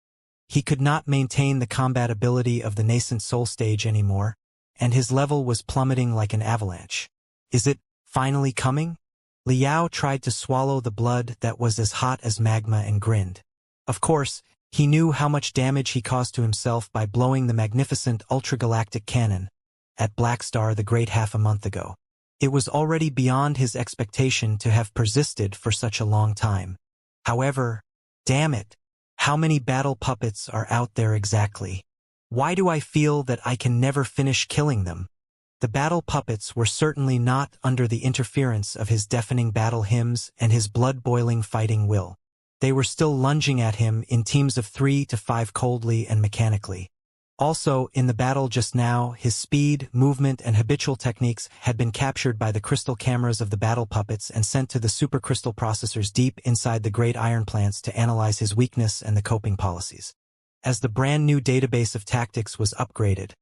He could not maintain the combatability of the nascent soul stage anymore, and his level was plummeting like an avalanche. Is it finally coming? Liao tried to swallow the blood that was as hot as magma and grinned. Of course, he knew how much damage he caused to himself by blowing the magnificent ultragalactic cannon at Black Star the Great half a month ago. It was already beyond his expectation to have persisted for such a long time. However, damn it, how many battle puppets are out there exactly? Why do I feel that I can never finish killing them? The battle puppets were certainly not under the interference of his deafening battle hymns and his blood-boiling fighting will. They were still lunging at him in teams of 3 to 5 coldly and mechanically. Also, in the battle just now, his speed, movement, and habitual techniques had been captured by the crystal cameras of the battle puppets and sent to the supercrystal processors deep inside the great iron plants to analyze his weakness and the coping policies. As the brand new database of tactics was upgraded,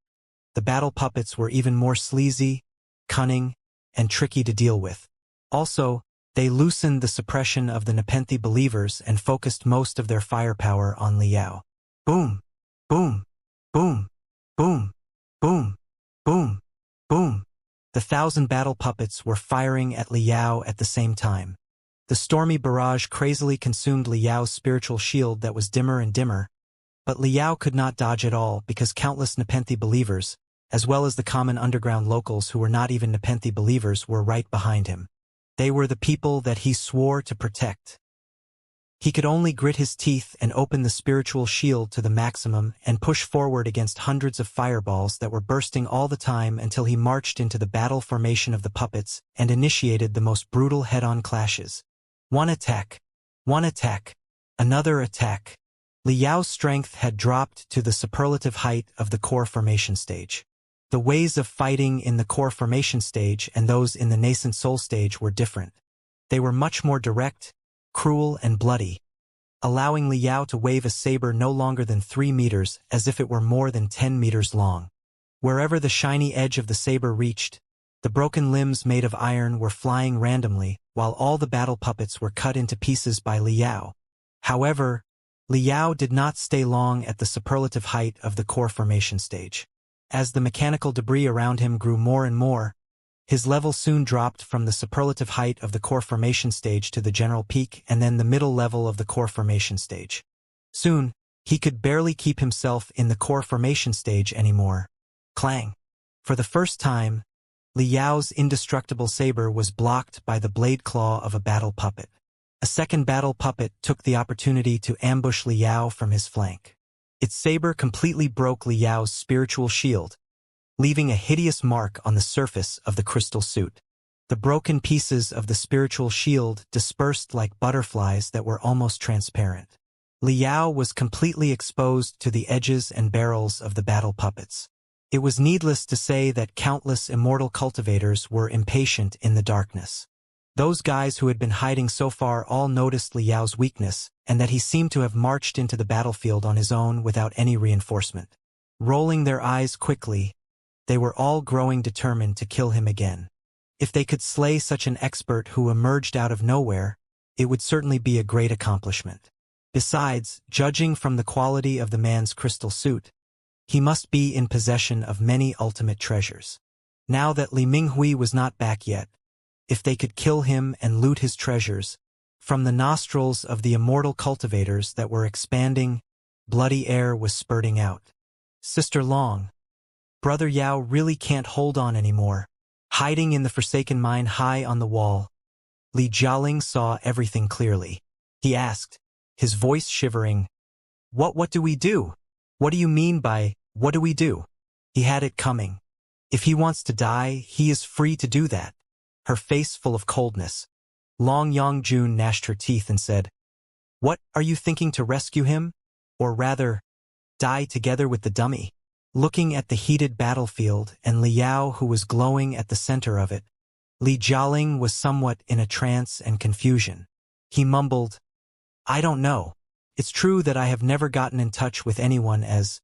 the battle puppets were even more sleazy, cunning, and tricky to deal with. Also, they loosened the suppression of the Nepenthe believers and focused most of their firepower on Liao. Boom! Boom! Boom! Boom! Boom! Boom! Boom! The 1,000 battle puppets were firing at Liao at the same time. The stormy barrage crazily consumed Liao's spiritual shield that was dimmer and dimmer, but Liao could not dodge at all because countless Nepenthe believers, as well as the common underground locals who were not even Nepenthe believers, were right behind him. They were the people that he swore to protect. He could only grit his teeth and open the spiritual shield to the maximum and push forward against hundreds of fireballs that were bursting all the time until he marched into the battle formation of the puppets and initiated the most brutal head-on clashes. One attack, another attack. Liao's strength had dropped to the superlative height of the core formation stage. The ways of fighting in the core formation stage and those in the nascent soul stage were different. They were much more direct, cruel, and bloody, allowing Liao to wave a saber no longer than 3 meters as if it were more than 10 meters long. Wherever the shiny edge of the saber reached, the broken limbs made of iron were flying randomly, while all the battle puppets were cut into pieces by Liao. However, Liao did not stay long at the superlative height of the core formation stage. As the mechanical debris around him grew more and more, his level soon dropped from the superlative height of the core formation stage to the general peak and then the middle level of the core formation stage. Soon, he could barely keep himself in the core formation stage anymore. Clang! For the first time, Liao's indestructible saber was blocked by the blade claw of a battle puppet. A second battle puppet took the opportunity to ambush Liao from his flank. Its saber completely broke Liao's spiritual shield, leaving a hideous mark on the surface of the crystal suit. The broken pieces of the spiritual shield dispersed like butterflies that were almost transparent. Liao was completely exposed to the edges and barrels of the battle puppets. It was needless to say that countless immortal cultivators were impatient in the darkness. Those guys who had been hiding so far all noticed Liao's weakness, and that he seemed to have marched into the battlefield on his own without any reinforcement. Rolling their eyes quickly, they were all growing determined to kill him again. If they could slay such an expert who emerged out of nowhere, it would certainly be a great accomplishment. Besides, judging from the quality of the man's crystal suit, he must be in possession of many ultimate treasures. Now that Li Minghui was not back yet, if they could kill him and loot his treasures, from the nostrils of the immortal cultivators that were expanding, bloody air was spurting out. Sister Long, Brother Yao really can't hold on anymore. Hiding in the forsaken mine high on the wall, Li Jialing saw everything clearly. He asked, his voice shivering, What do we do? What do you mean by, what do we do? He had it coming. If he wants to die, he is free to do that. Her face full of coldness. Long Yongjun gnashed her teeth and said, What, are you thinking to rescue him? Or rather, die together with the dummy? Looking at the heated battlefield and Liao who was glowing at the center of it, Li Jialing was somewhat in a trance and confusion. He mumbled, I don't know. It's true that I have never gotten in touch with anyone as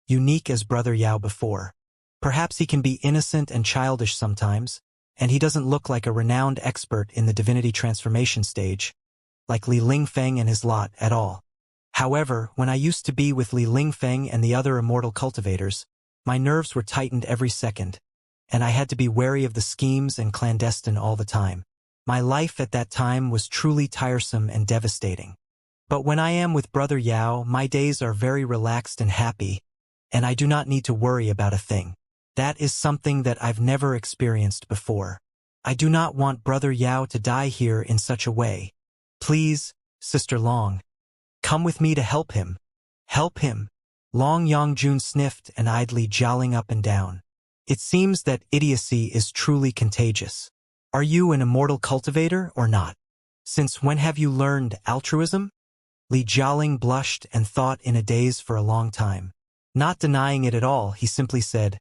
unique as Brother Yao before. Perhaps he can be innocent and childish sometimes, and he doesn't look like a renowned expert in the divinity transformation stage, like Li Lingfeng and his lot at all. However, when I used to be with Li Lingfeng and the other immortal cultivators, my nerves were tightened every second, and I had to be wary of the schemes and clandestine all the time. My life at that time was truly tiresome and devastating. But when I am with Brother Yao, my days are very relaxed and happy, and I do not need to worry about a thing. That is something that I've never experienced before. I do not want Brother Yao to die here in such a way. Please, Sister Long, come with me to help him. Help him. Long Yongjun sniffed and eyed Li Jialing up and down. It seems that idiocy is truly contagious. Are you an immortal cultivator or not? Since when have you learned altruism? Li Jialing blushed and thought in a daze for a long time. Not denying it at all, he simply said,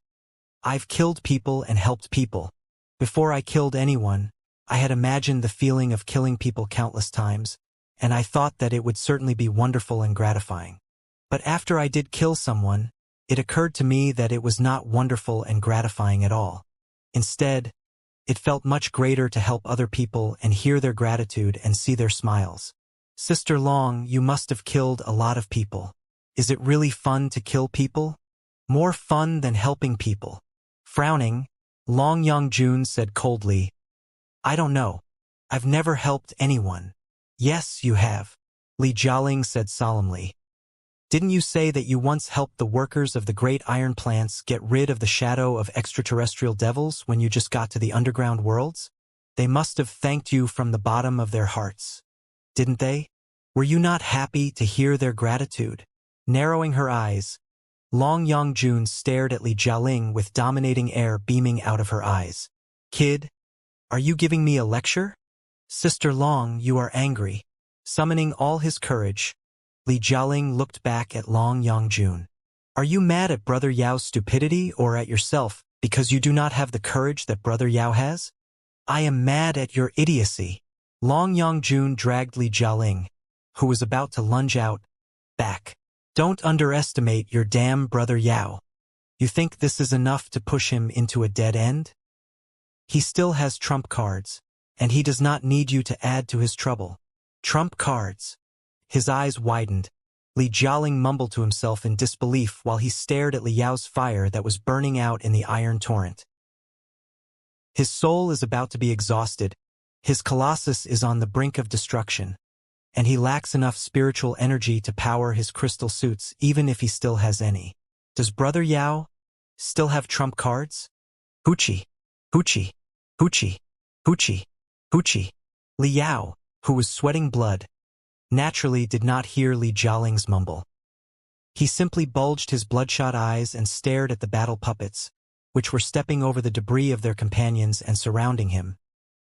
I've killed people and helped people. Before I killed anyone, I had imagined the feeling of killing people countless times, and I thought that it would certainly be wonderful and gratifying. But after I did kill someone, it occurred to me that it was not wonderful and gratifying at all. Instead, it felt much greater to help other people and hear their gratitude and see their smiles. Sister Long, you must have killed a lot of people. Is it really fun to kill people? More fun than helping people. Frowning, Long Yongjun said coldly, I don't know. I've never helped anyone. Yes, you have, Li Jialing said solemnly. Didn't you say that you once helped the workers of the great iron plants get rid of the shadow of extraterrestrial devils when you just got to the underground worlds? They must have thanked you from the bottom of their hearts. Didn't they? Were you not happy to hear their gratitude? Narrowing her eyes, Long Yongjun stared at Li Jialing with dominating air beaming out of her eyes. Kid, are you giving me a lecture? Sister Long, you are angry. Summoning all his courage, Li Jialing looked back at Long Yongjun. Are you mad at Brother Yao's stupidity or at yourself because you do not have the courage that Brother Yao has? I am mad at your idiocy. Long Yongjun dragged Li Jialing, who was about to lunge out, back. Don't underestimate your damn Brother Yao. You think this is enough to push him into a dead end? He still has trump cards, and he does not need you to add to his trouble. Trump cards. His eyes widened. Li Jialing mumbled to himself in disbelief while he stared at Li Yao's fire that was burning out in the iron torrent. His soul is about to be exhausted. His colossus is on the brink of destruction, and he lacks enough spiritual energy to power his crystal suits even if he still has any. Does Brother Yao still have trump cards? Hoochie, hoochie, hoochie, hoochie, hoochie. Li Yao, who was sweating blood, naturally did not hear Li Jialing's mumble. He simply bulged his bloodshot eyes and stared at the battle puppets, which were stepping over the debris of their companions and surrounding him,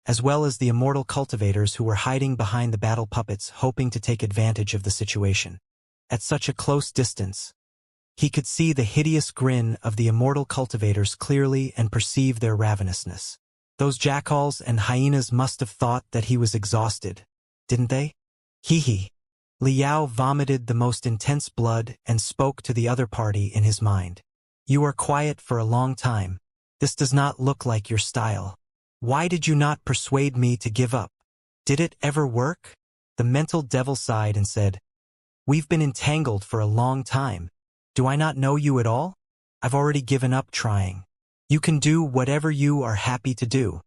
as well as the immortal cultivators who were hiding behind the battle puppets hoping to take advantage of the situation. At such a close distance, he could see the hideous grin of the immortal cultivators clearly and perceive their ravenousness. Those jackals and hyenas must have thought that he was exhausted, didn't they? Hee. Liao vomited the most intense blood and spoke to the other party in his mind. You are quiet for a long time. This does not look like your style. Why did you not persuade me to give up? Did it ever work? The mental devil sighed and said, We've been entangled for a long time. Do I not know you at all? I've already given up trying. You can do whatever you are happy to do.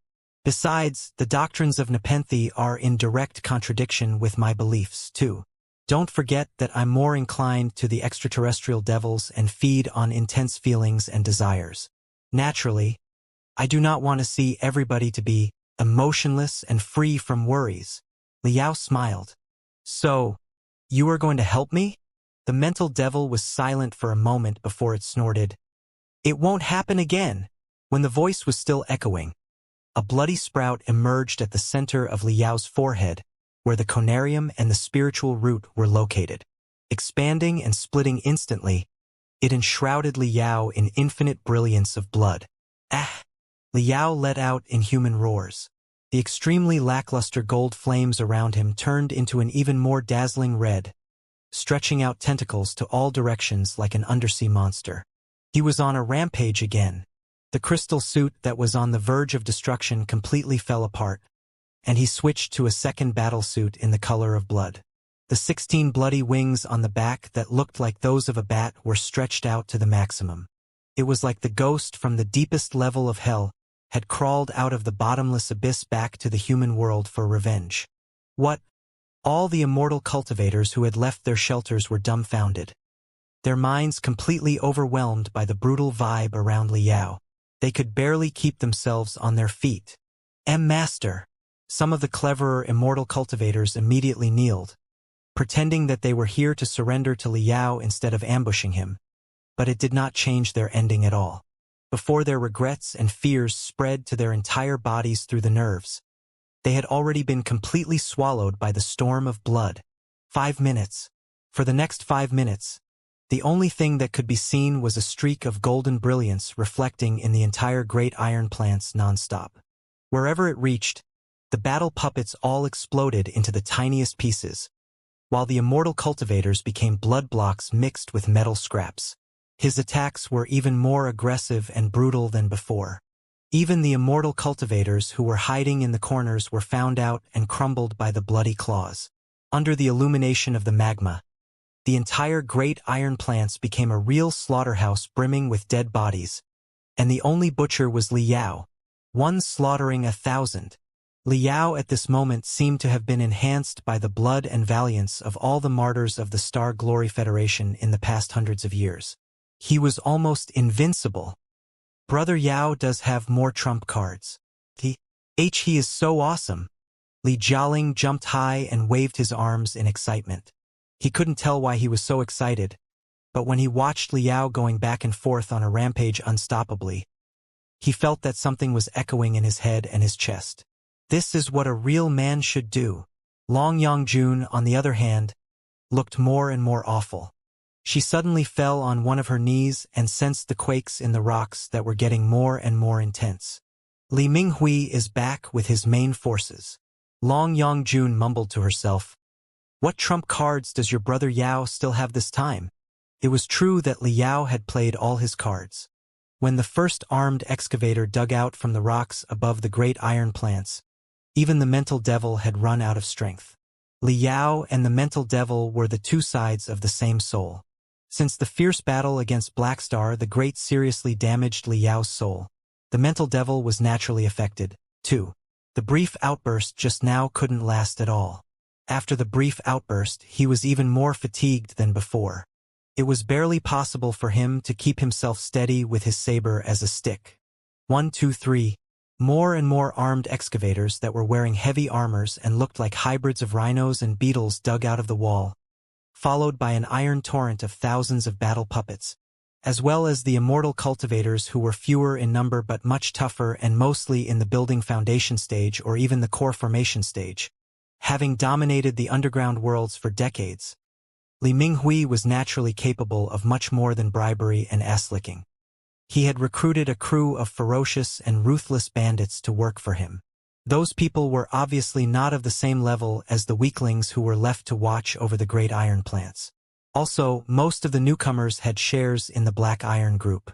Besides, the doctrines of Nepenthe are in direct contradiction with my beliefs, too. Don't forget that I'm more inclined to the extraterrestrial devils and feed on intense feelings and desires. Naturally, I do not want to see everybody to be emotionless and free from worries. Liao smiled. So, you are going to help me? The mental devil was silent for a moment before it snorted. It won't happen again. When the voice was still echoing, a bloody sprout emerged at the center of Liao's forehead, where the conarium and the spiritual root were located. Expanding and splitting instantly, it enshrouded Liao in infinite brilliance of blood. Ah! Liao let out inhuman roars. The extremely lackluster gold flames around him turned into an even more dazzling red, stretching out tentacles to all directions like an undersea monster. He was on a rampage again. The crystal suit that was on the verge of destruction completely fell apart, and he switched to a second battle suit in the color of blood. The 16 bloody wings on the back that looked like those of a bat were stretched out to the maximum. It was like the ghost from the deepest level of hell had crawled out of the bottomless abyss back to the human world for revenge. What? All the immortal cultivators who had left their shelters were dumbfounded, their minds completely overwhelmed by the brutal vibe around Liao. They could barely keep themselves on their feet. Master! Some of the cleverer immortal cultivators immediately kneeled, pretending that they were here to surrender to Liao instead of ambushing him, but it did not change their ending at all. Before their regrets and fears spread to their entire bodies through the nerves, they had already been completely swallowed by the storm of blood. 5 minutes. For the next 5 minutes, the only thing that could be seen was a streak of golden brilliance reflecting in the entire great iron plants nonstop. Wherever it reached, the battle puppets all exploded into the tiniest pieces, while the immortal cultivators became blood blocks mixed with metal scraps. His attacks were even more aggressive and brutal than before. Even the immortal cultivators who were hiding in the corners were found out and crumbled by the bloody claws. Under the illumination of the magma, the entire great iron plants became a real slaughterhouse brimming with dead bodies, and the only butcher was Liao, one slaughtering 1,000. Liao at this moment seemed to have been enhanced by the blood and valiance of all the martyrs of the Star Glory Federation in the past hundreds of years. He was almost invincible. Brother Yao does have more trump cards. He is so awesome. Li Jialing jumped high and waved his arms in excitement. He couldn't tell why he was so excited, but when he watched Liao going back and forth on a rampage unstoppably, he felt that something was echoing in his head and his chest. This is what a real man should do. Long Yangjun, on the other hand, looked more and more awful. She suddenly fell on one of her knees and sensed the quakes in the rocks that were getting more and more intense. Li Minghui is back with his main forces. Long Yangjun mumbled to herself, What trump cards does your brother Yao still have this time? It was true that Liao had played all his cards. When the first armed excavator dug out from the rocks above the great iron plants, even the mental devil had run out of strength. Liao and the mental devil were the two sides of the same soul. Since the fierce battle against Black Star the Great seriously damaged Liao's soul, the mental devil was naturally affected, too. The brief outburst just now couldn't last at all. After the brief outburst, he was even more fatigued than before. It was barely possible for him to keep himself steady with his saber as a stick. 1, 2, 3. More and more armed excavators that were wearing heavy armors and looked like hybrids of rhinos and beetles dug out of the wall, followed by an iron torrent of thousands of battle puppets. as well as the immortal cultivators who were fewer in number but much tougher and mostly in the building foundation stage or even the core formation stage. Having dominated the underground worlds for decades, Li Minghui was naturally capable of much more than bribery and ass-licking. He had recruited a crew of ferocious and ruthless bandits to work for him. Those people were obviously not of the same level as the weaklings who were left to watch over the great iron plants. Also, most of the newcomers had shares in the Black Iron Group.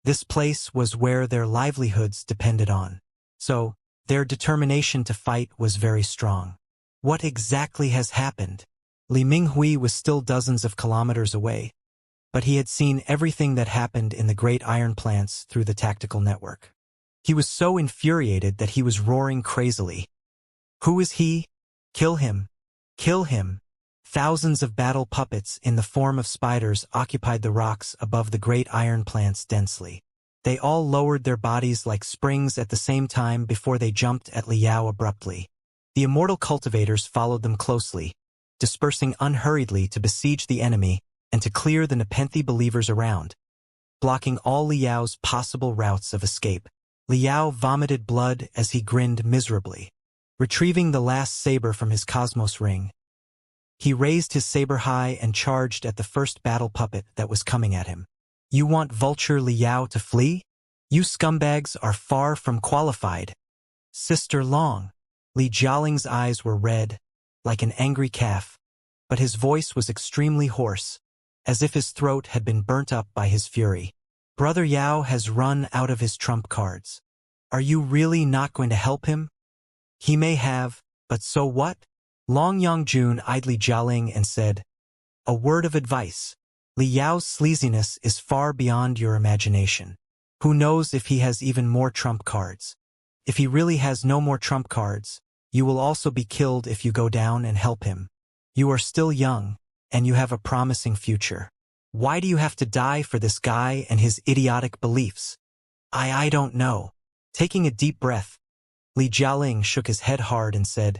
This place was where their livelihoods depended on. So, their determination to fight was very strong. What exactly has happened? Li Minghui was still dozens of kilometers away, but he had seen everything that happened in the great iron plants through the tactical network. He was so infuriated that he was roaring crazily. Who is he? Kill him! Kill him! Thousands of battle puppets in the form of spiders occupied the rocks above the great iron plants densely. They all lowered their bodies like springs at the same time before they jumped at Liao abruptly. The immortal cultivators followed them closely, dispersing unhurriedly to besiege the enemy and to clear the Nepenthe believers around, blocking all Liao's possible routes of escape. Liao vomited blood as he grinned miserably. Retrieving the last saber from his cosmos ring, he raised his saber high and charged at the first battle puppet that was coming at him. You want Vulture Liao to flee? You scumbags are far from qualified. Sister Long. Li Jialing's eyes were red, like an angry calf, but his voice was extremely hoarse, as if his throat had been burnt up by his fury. Brother Yao has run out of his trump cards. Are you really not going to help him? He may have, but so what? Long Yongjun eyed Li Jialing and said, a word of advice. Li Yao's sleaziness is far beyond your imagination. Who knows if he has even more trump cards? If he really has no more trump cards, you will also be killed if you go down and help him. You are still young, and you have a promising future. Why do you have to die for this guy and his idiotic beliefs? I don't know. Taking a deep breath, Li Jialing shook his head hard and said,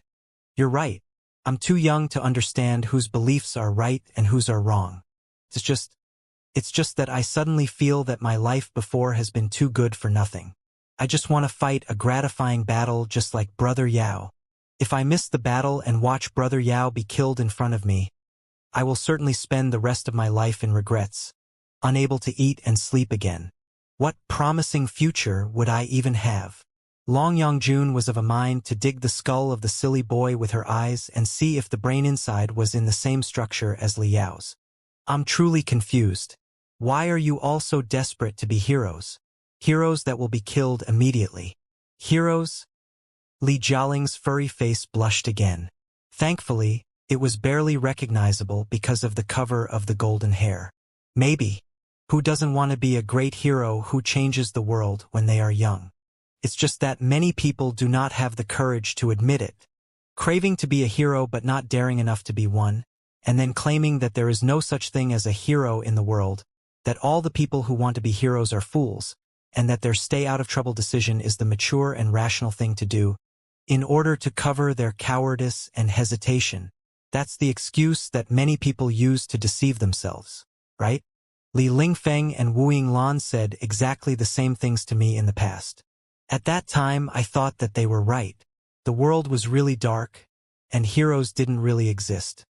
you're right. I'm too young to understand whose beliefs are right and whose are wrong. It's just that I suddenly feel that my life before has been too good for nothing. I just want to fight a gratifying battle just like Brother Yao. If I miss the battle and watch Brother Yao be killed in front of me, I will certainly spend the rest of my life in regrets, unable to eat and sleep again. What promising future would I even have? Long Yongjun was of a mind to dig the skull of the silly boy with her eyes and see if the brain inside was in the same structure as Li Yao's. I'm truly confused. Why are you all so desperate to be heroes? Heroes that will be killed immediately. Heroes? Li Jialing's furry face blushed again. Thankfully, it was barely recognizable because of the cover of the golden hair. Maybe. Who doesn't want to be a great hero who changes the world when they are young? It's just that many people do not have the courage to admit it. Craving to be a hero but not daring enough to be one, and then claiming that there is no such thing as a hero in the world, that all the people who want to be heroes are fools, and that their stay-out-of-trouble decision is the mature and rational thing to do, in order to cover their cowardice and hesitation. That's the excuse that many people use to deceive themselves, right? Li Lingfeng and Wu Yinglan said exactly the same things to me in the past. At that time, I thought that they were right. The world was really dark, and heroes didn't really exist.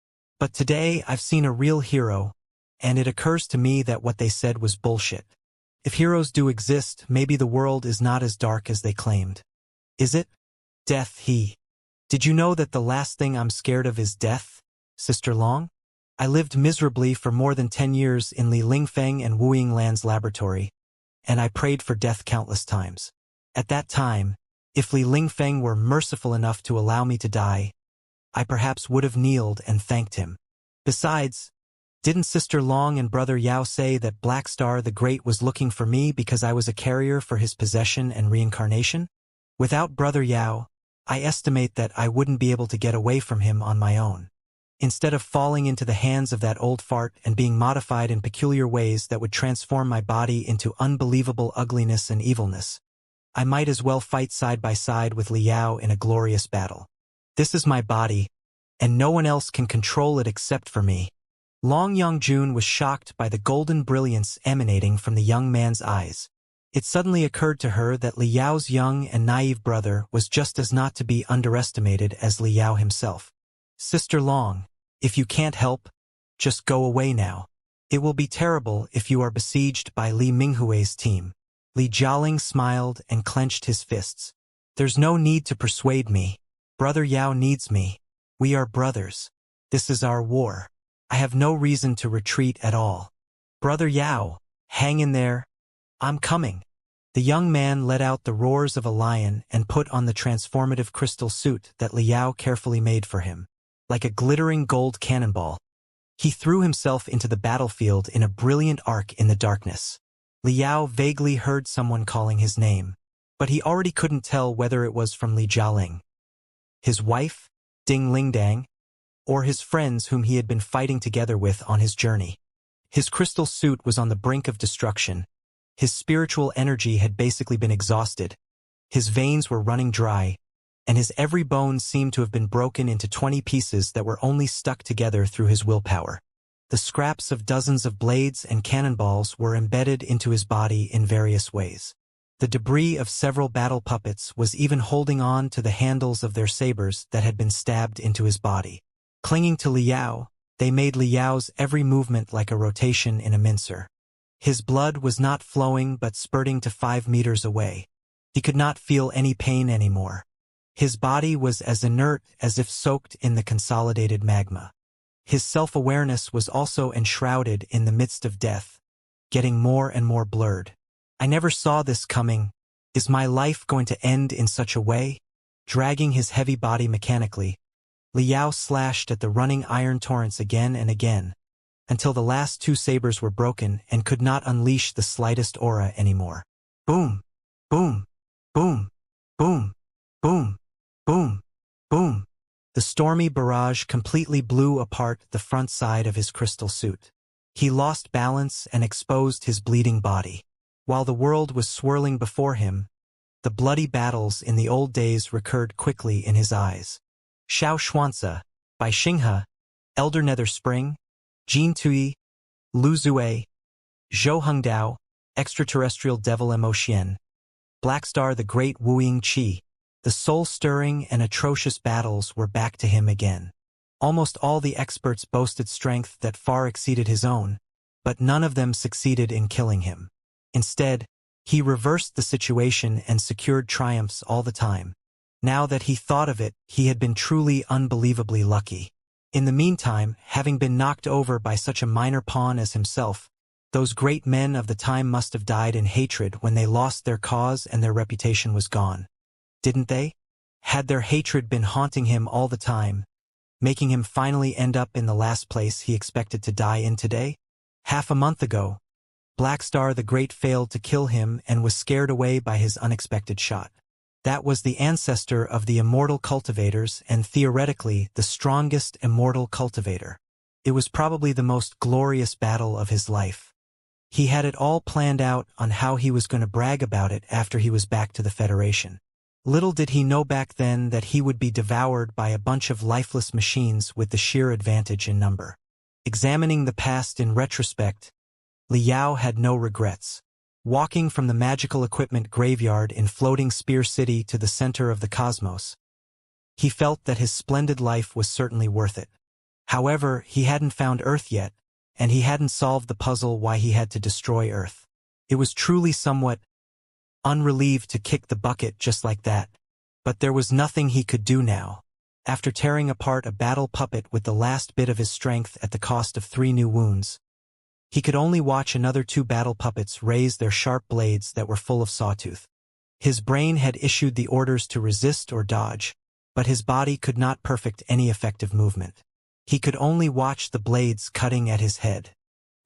But today, I've seen a real hero, and it occurs to me that what they said was bullshit. If heroes do exist, maybe the world is not as dark as they claimed. Is it? Death, Did you know that the last thing I'm scared of is death, Sister Long? I lived miserably for more than 10 years in Li Lingfeng and Wu Yinglan's laboratory, and I prayed for death countless times. At that time, if Li Lingfeng were merciful enough to allow me to die, I perhaps would have kneeled and thanked him. Besides, didn't Sister Long and Brother Yao say that Black Star the Great was looking for me because I was a carrier for his possession and reincarnation? Without Brother Yao, I estimate that I wouldn't be able to get away from him on my own. Instead of falling into the hands of that old fart and being modified in peculiar ways that would transform my body into unbelievable ugliness and evilness, I might as well fight side by side with Liao in a glorious battle. This is my body, and no one else can control it except for me. Long Yongjun was shocked by the golden brilliance emanating from the young man's eyes. It suddenly occurred to her that Li Yao's young and naive brother was just as not to be underestimated as Li Yao himself. Sister Long, if you can't help, just go away now. It will be terrible if you are besieged by Li Minghui's team. Li Jialing smiled and clenched his fists. There's no need to persuade me. Brother Yao needs me. We are brothers. This is our war. I have no reason to retreat at all. Brother Yao, hang in there. I'm coming. The young man let out the roars of a lion and put on the transformative crystal suit that Li Yao carefully made for him. Like a glittering gold cannonball, he threw himself into the battlefield in a brilliant arc in the darkness. Li Yao vaguely heard someone calling his name, but he already couldn't tell whether it was from Li Jialing, his wife, Ding Lingdang, or his friends whom he had been fighting together with on his journey. His crystal suit was on the brink of destruction. His spiritual energy had basically been exhausted. His veins were running dry, and his every bone seemed to have been broken into 20 pieces that were only stuck together through his willpower. The scraps of dozens of blades and cannonballs were embedded into his body in various ways. The debris of several battle puppets was even holding on to the handles of their sabers that had been stabbed into his body. Clinging to Li Yao, they made Li Yao's every movement like a rotation in a mincer. His blood was not flowing but spurting to 5 meters away. He could not feel any pain anymore. His body was as inert as if soaked in the consolidated magma. His self-awareness was also enshrouded in the midst of death, getting more and more blurred. I never saw this coming. Is my life going to end in such a way? Dragging his heavy body mechanically, Li Yao slashed at the running iron torrents again and again, until the last 2 sabers were broken and could not unleash the slightest aura anymore. Boom! Boom! Boom! Boom! Boom! Boom! Boom! The stormy barrage completely blew apart the front side of his crystal suit. He lost balance and exposed his bleeding body. While the world was swirling before him, the bloody battles in the old days recurred quickly in his eyes. Xiao Xuanzi, Bai Xinghe, Elder Nether Spring, Jin Tui, Lu Zue, Zhou Hengdao, Extraterrestrial Devil Mo Xian, Blackstar the Great Wuying Qi. The soul-stirring and atrocious battles were back to him again. Almost all the experts boasted strength that far exceeded his own, but none of them succeeded in killing him. Instead, he reversed the situation and secured triumphs all the time. Now that he thought of it, he had been truly unbelievably lucky. In the meantime, having been knocked over by such a minor pawn as himself, those great men of the time must have died in hatred when they lost their cause and their reputation was gone. Didn't they? Had their hatred been haunting him all the time, making him finally end up in the last place he expected to die in today? Half a month ago, Blackstar the Great failed to kill him and was scared away by his unexpected shot. That was the ancestor of the immortal cultivators and theoretically the strongest immortal cultivator. It was probably the most glorious battle of his life. He had it all planned out on how he was going to brag about it after he was back to the Federation. Little did he know back then that he would be devoured by a bunch of lifeless machines with the sheer advantage in number. Examining the past in retrospect, Li Yao had no regrets. Walking from the magical equipment graveyard in floating Spear City to the center of the cosmos, he felt that his splendid life was certainly worth it. However, he hadn't found Earth yet, and he hadn't solved the puzzle why he had to destroy Earth. It was truly somewhat unrelieved to kick the bucket just like that. But there was nothing he could do now. After tearing apart a battle puppet with the last bit of his strength at the cost of 3 new wounds, he could only watch another 2 battle puppets raise their sharp blades that were full of sawtooth. His brain had issued the orders to resist or dodge, but his body could not perfect any effective movement. He could only watch the blades cutting at his head.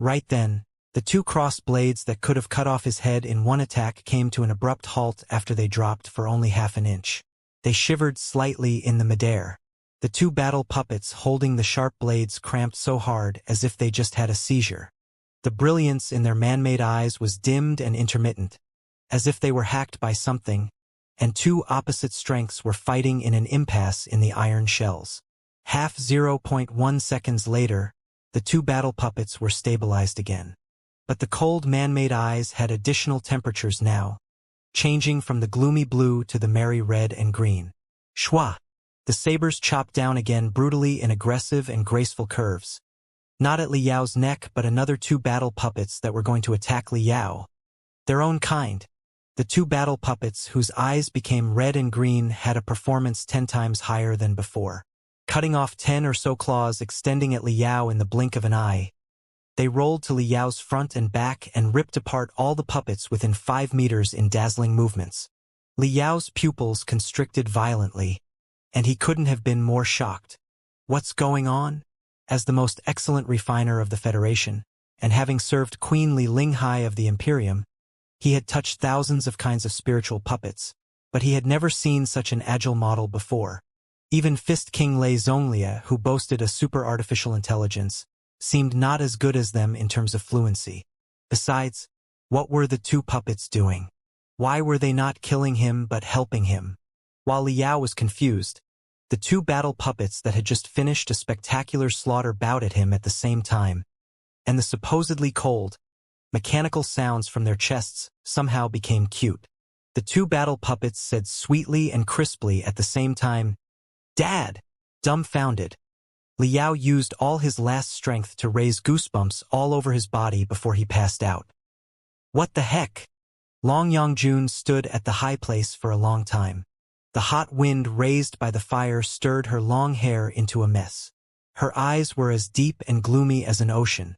Right then, the 2 crossed blades that could have cut off his head in one attack came to an abrupt halt after they dropped for only half an inch. They shivered slightly in the midair. The 2 battle puppets holding the sharp blades cramped so hard as if they just had a seizure. The brilliance in their man-made eyes was dimmed and intermittent, as if they were hacked by something, and 2 opposite strengths were fighting in an impasse in the iron shells. 0.1 seconds later, the two battle puppets were stabilized again. But the cold man-made eyes had additional temperatures now, changing from the gloomy blue to the merry red and green. Shwa! The sabers chopped down again brutally in aggressive and graceful curves. Not at Li Yao's neck, but another two battle puppets that were going to attack Li Yao. Their own kind. The two battle puppets whose eyes became red and green had a performance 10 times higher than before. Cutting off 10 or so claws extending at Li Yao in the blink of an eye. They rolled to Li Yao's front and back and ripped apart all the puppets within 5 meters in dazzling movements. Li Yao's pupils constricted violently, and he couldn't have been more shocked. What's going on? As the most excellent refiner of the Federation, and having served Queen Li Linghai of the Imperium, he had touched thousands of kinds of spiritual puppets, but he had never seen such an agile model before. Even Fist King Lei Zhonglia, who boasted a super artificial intelligence, seemed not as good as them in terms of fluency. Besides, what were the two puppets doing? Why were they not killing him but helping him? While Li Yao was confused, the two battle puppets that had just finished a spectacular slaughter bowed at him at the same time, and the supposedly cold, mechanical sounds from their chests somehow became cute. The two battle puppets said sweetly and crisply at the same time, "Dad!" Dumbfounded, Li Yao used all his last strength to raise goosebumps all over his body before he passed out. What the heck? Long Yongjun stood at the high place for a long time. The hot wind raised by the fire stirred her long hair into a mess. Her eyes were as deep and gloomy as an ocean.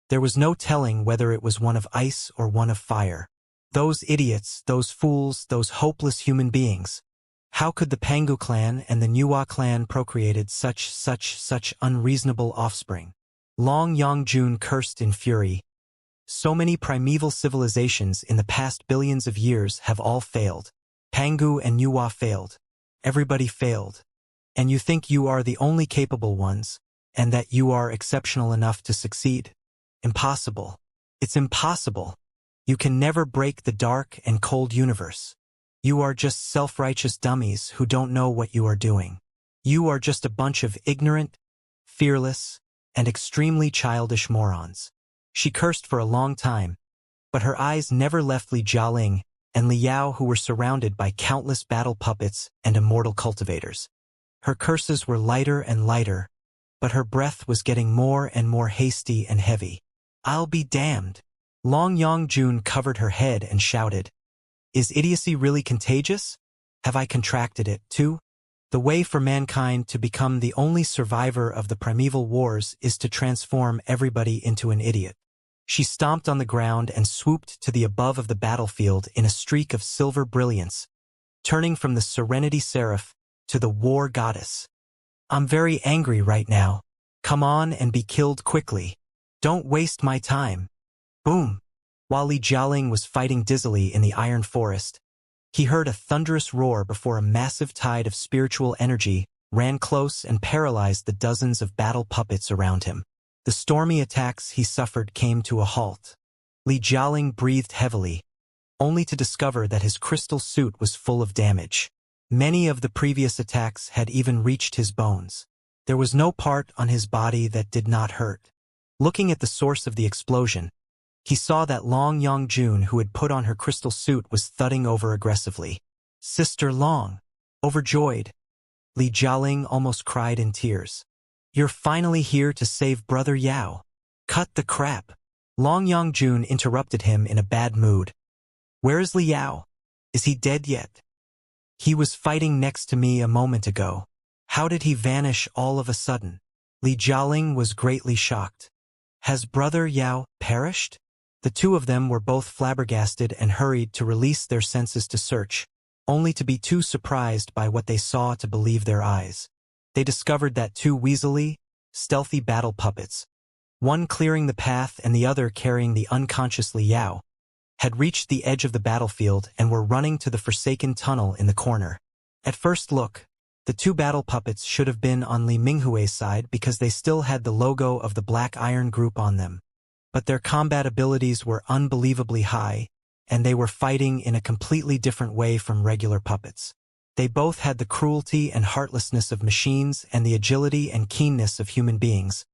There was no telling whether it was one of ice or one of fire. Those idiots, those fools, those hopeless human beings. How could the Pangu clan and the Nuwa clan procreated such unreasonable offspring? Long Yongjun cursed in fury. So many primeval civilizations in the past billions of years have all failed. Pangu and Nuwa failed. Everybody failed. And you think you are the only capable ones, and that you are exceptional enough to succeed? Impossible. It's impossible. You can never break the dark and cold universe. You are just self-righteous dummies who don't know what you are doing. You are just a bunch of ignorant, fearless, and extremely childish morons. She cursed for a long time, but her eyes never left Li Jialing and Li Yao, who were surrounded by countless battle puppets and immortal cultivators. Her curses were lighter and lighter, but her breath was getting more and more hasty and heavy. I'll be damned. Long Yongjun covered her head and shouted, "Is idiocy really contagious? Have I contracted it, too? The way for mankind to become the only survivor of the primeval wars is to transform everybody into an idiot." She stomped on the ground and swooped to the above of the battlefield in a streak of silver brilliance, turning from the Serenity Seraph to the War Goddess. "I'm very angry right now. Come on and be killed quickly. Don't waste my time." Boom! While Li Jialing was fighting dizzily in the iron forest, he heard a thunderous roar before a massive tide of spiritual energy ran close and paralyzed the dozens of battle puppets around him. The stormy attacks he suffered came to a halt. Li Jialing breathed heavily, only to discover that his crystal suit was full of damage. Many of the previous attacks had even reached his bones. There was no part on his body that did not hurt. Looking at the source of the explosion, he saw that Long Yongjun, who had put on her crystal suit, was thudding over aggressively. "Sister Long!" Overjoyed, Li Jialing almost cried in tears. "You're finally here to save Brother Yao." "Cut the crap!" Long Yongjun interrupted him in a bad mood. "Where is Li Yao? Is he dead yet? He was fighting next to me a moment ago. How did he vanish all of a sudden?" Li Jialing was greatly shocked. "Has Brother Yao perished?" The two of them were both flabbergasted and hurried to release their senses to search, only to be too surprised by what they saw to believe their eyes. They discovered that two weaselly, stealthy battle puppets, one clearing the path and the other carrying the unconscious Li Yao, had reached the edge of the battlefield and were running to the forsaken tunnel in the corner. At first look, the two battle puppets should have been on Li Minghue's side because they still had the logo of the Black Iron Group on them. But their combat abilities were unbelievably high, and they were fighting in a completely different way from regular puppets. They both had the cruelty and heartlessness of machines and the agility and keenness of human beings,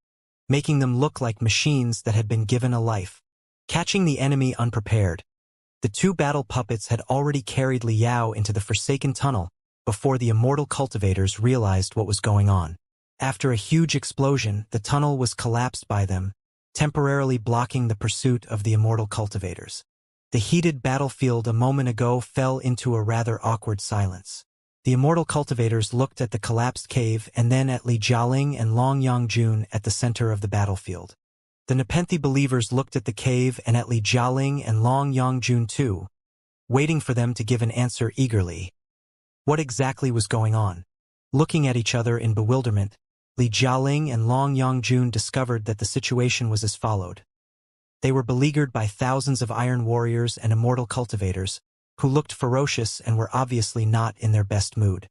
making them look like machines that had been given a life. Catching the enemy unprepared, the two battle puppets had already carried Li Yao into the Forsaken Tunnel before the immortal cultivators realized what was going on. After a huge explosion, the tunnel was collapsed by them, temporarily blocking the pursuit of the immortal cultivators. The heated battlefield a moment ago fell into a rather awkward silence. The immortal cultivators looked at the collapsed cave and then at Li Jialing and Long Yangjun at the center of the battlefield. The Nepenthe believers looked at the cave and at Li Jialing and Long Yangjun too, waiting for them to give an answer eagerly. What exactly was going on? Looking at each other in bewilderment, Li Jialing and Long Yangjun discovered that the situation was as followed. They were beleaguered by thousands of iron warriors and immortal cultivators, who looked ferocious and were obviously not in their best mood.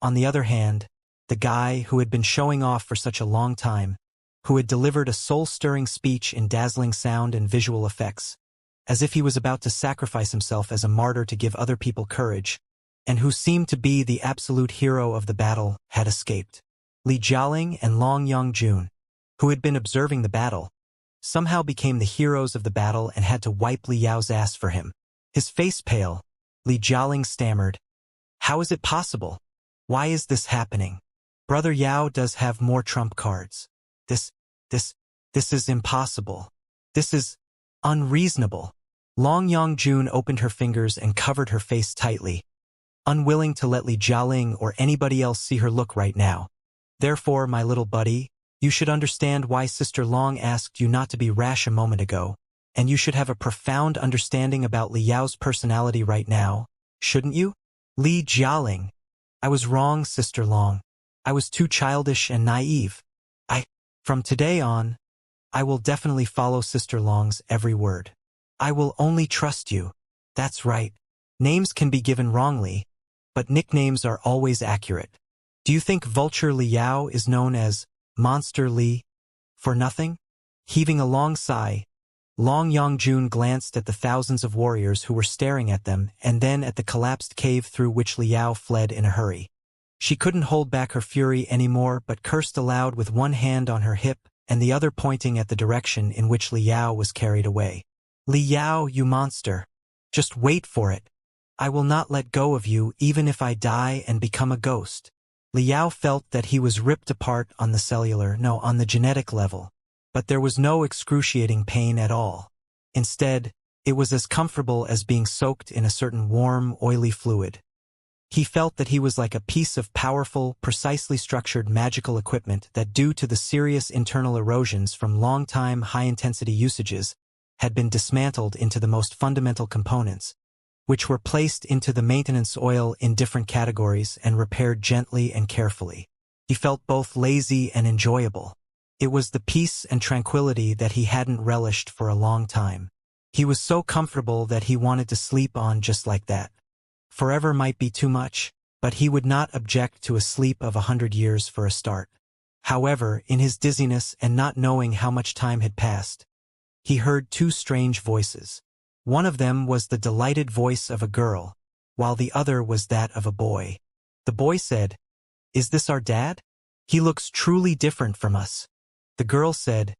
On the other hand, the guy who had been showing off for such a long time, who had delivered a soul-stirring speech in dazzling sound and visual effects, as if he was about to sacrifice himself as a martyr to give other people courage, and who seemed to be the absolute hero of the battle, had escaped. Li Jialing and Long Yangjun, who had been observing the battle, somehow became the heroes of the battle and had to wipe Li Yao's ass for him. His face pale, Li Jialing stammered, "How is it possible? Why is this happening? Brother Yao does have more trump cards. This is impossible. This is unreasonable." Long Yangjun opened her fingers and covered her face tightly, unwilling to let Li Jialing or anybody else see her look right now. "Therefore, my little buddy, you should understand why Sister Long asked you not to be rash a moment ago, and you should have a profound understanding about Li Yao's personality right now, shouldn't you?" Li Jialing. "I was wrong, Sister Long. I was too childish and naive. From today on, I will definitely follow Sister Long's every word. I will only trust you." "That's right. Names can be given wrongly, but nicknames are always accurate. Do you think Vulture Li Yao is known as Monster Li for nothing?" Heaving a long sigh, Long Yangjun glanced at the thousands of warriors who were staring at them and then at the collapsed cave through which Li Yao fled in a hurry. She couldn't hold back her fury anymore but cursed aloud with one hand on her hip and the other pointing at the direction in which Li Yao was carried away. "Li Yao, you monster! Just wait for it. I will not let go of you even if I die and become a ghost." Li Yao felt that he was ripped apart on the genetic level, but there was no excruciating pain at all. Instead, it was as comfortable as being soaked in a certain warm, oily fluid. He felt that he was like a piece of powerful, precisely structured magical equipment that, due to the serious internal erosions from long-time high-intensity usages, had been dismantled into the most fundamental components, which were placed into the maintenance oil in different categories and repaired gently and carefully. He felt both lazy and enjoyable. It was the peace and tranquility that he hadn't relished for a long time. He was so comfortable that he wanted to sleep on just like that. Forever might be too much, but he would not object to a sleep of 100 years for a start. However, in his dizziness and not knowing how much time had passed, he heard two strange voices. One of them was the delighted voice of a girl, while the other was that of a boy. The boy said, "Is this our dad? He looks truly different from us." The girl said,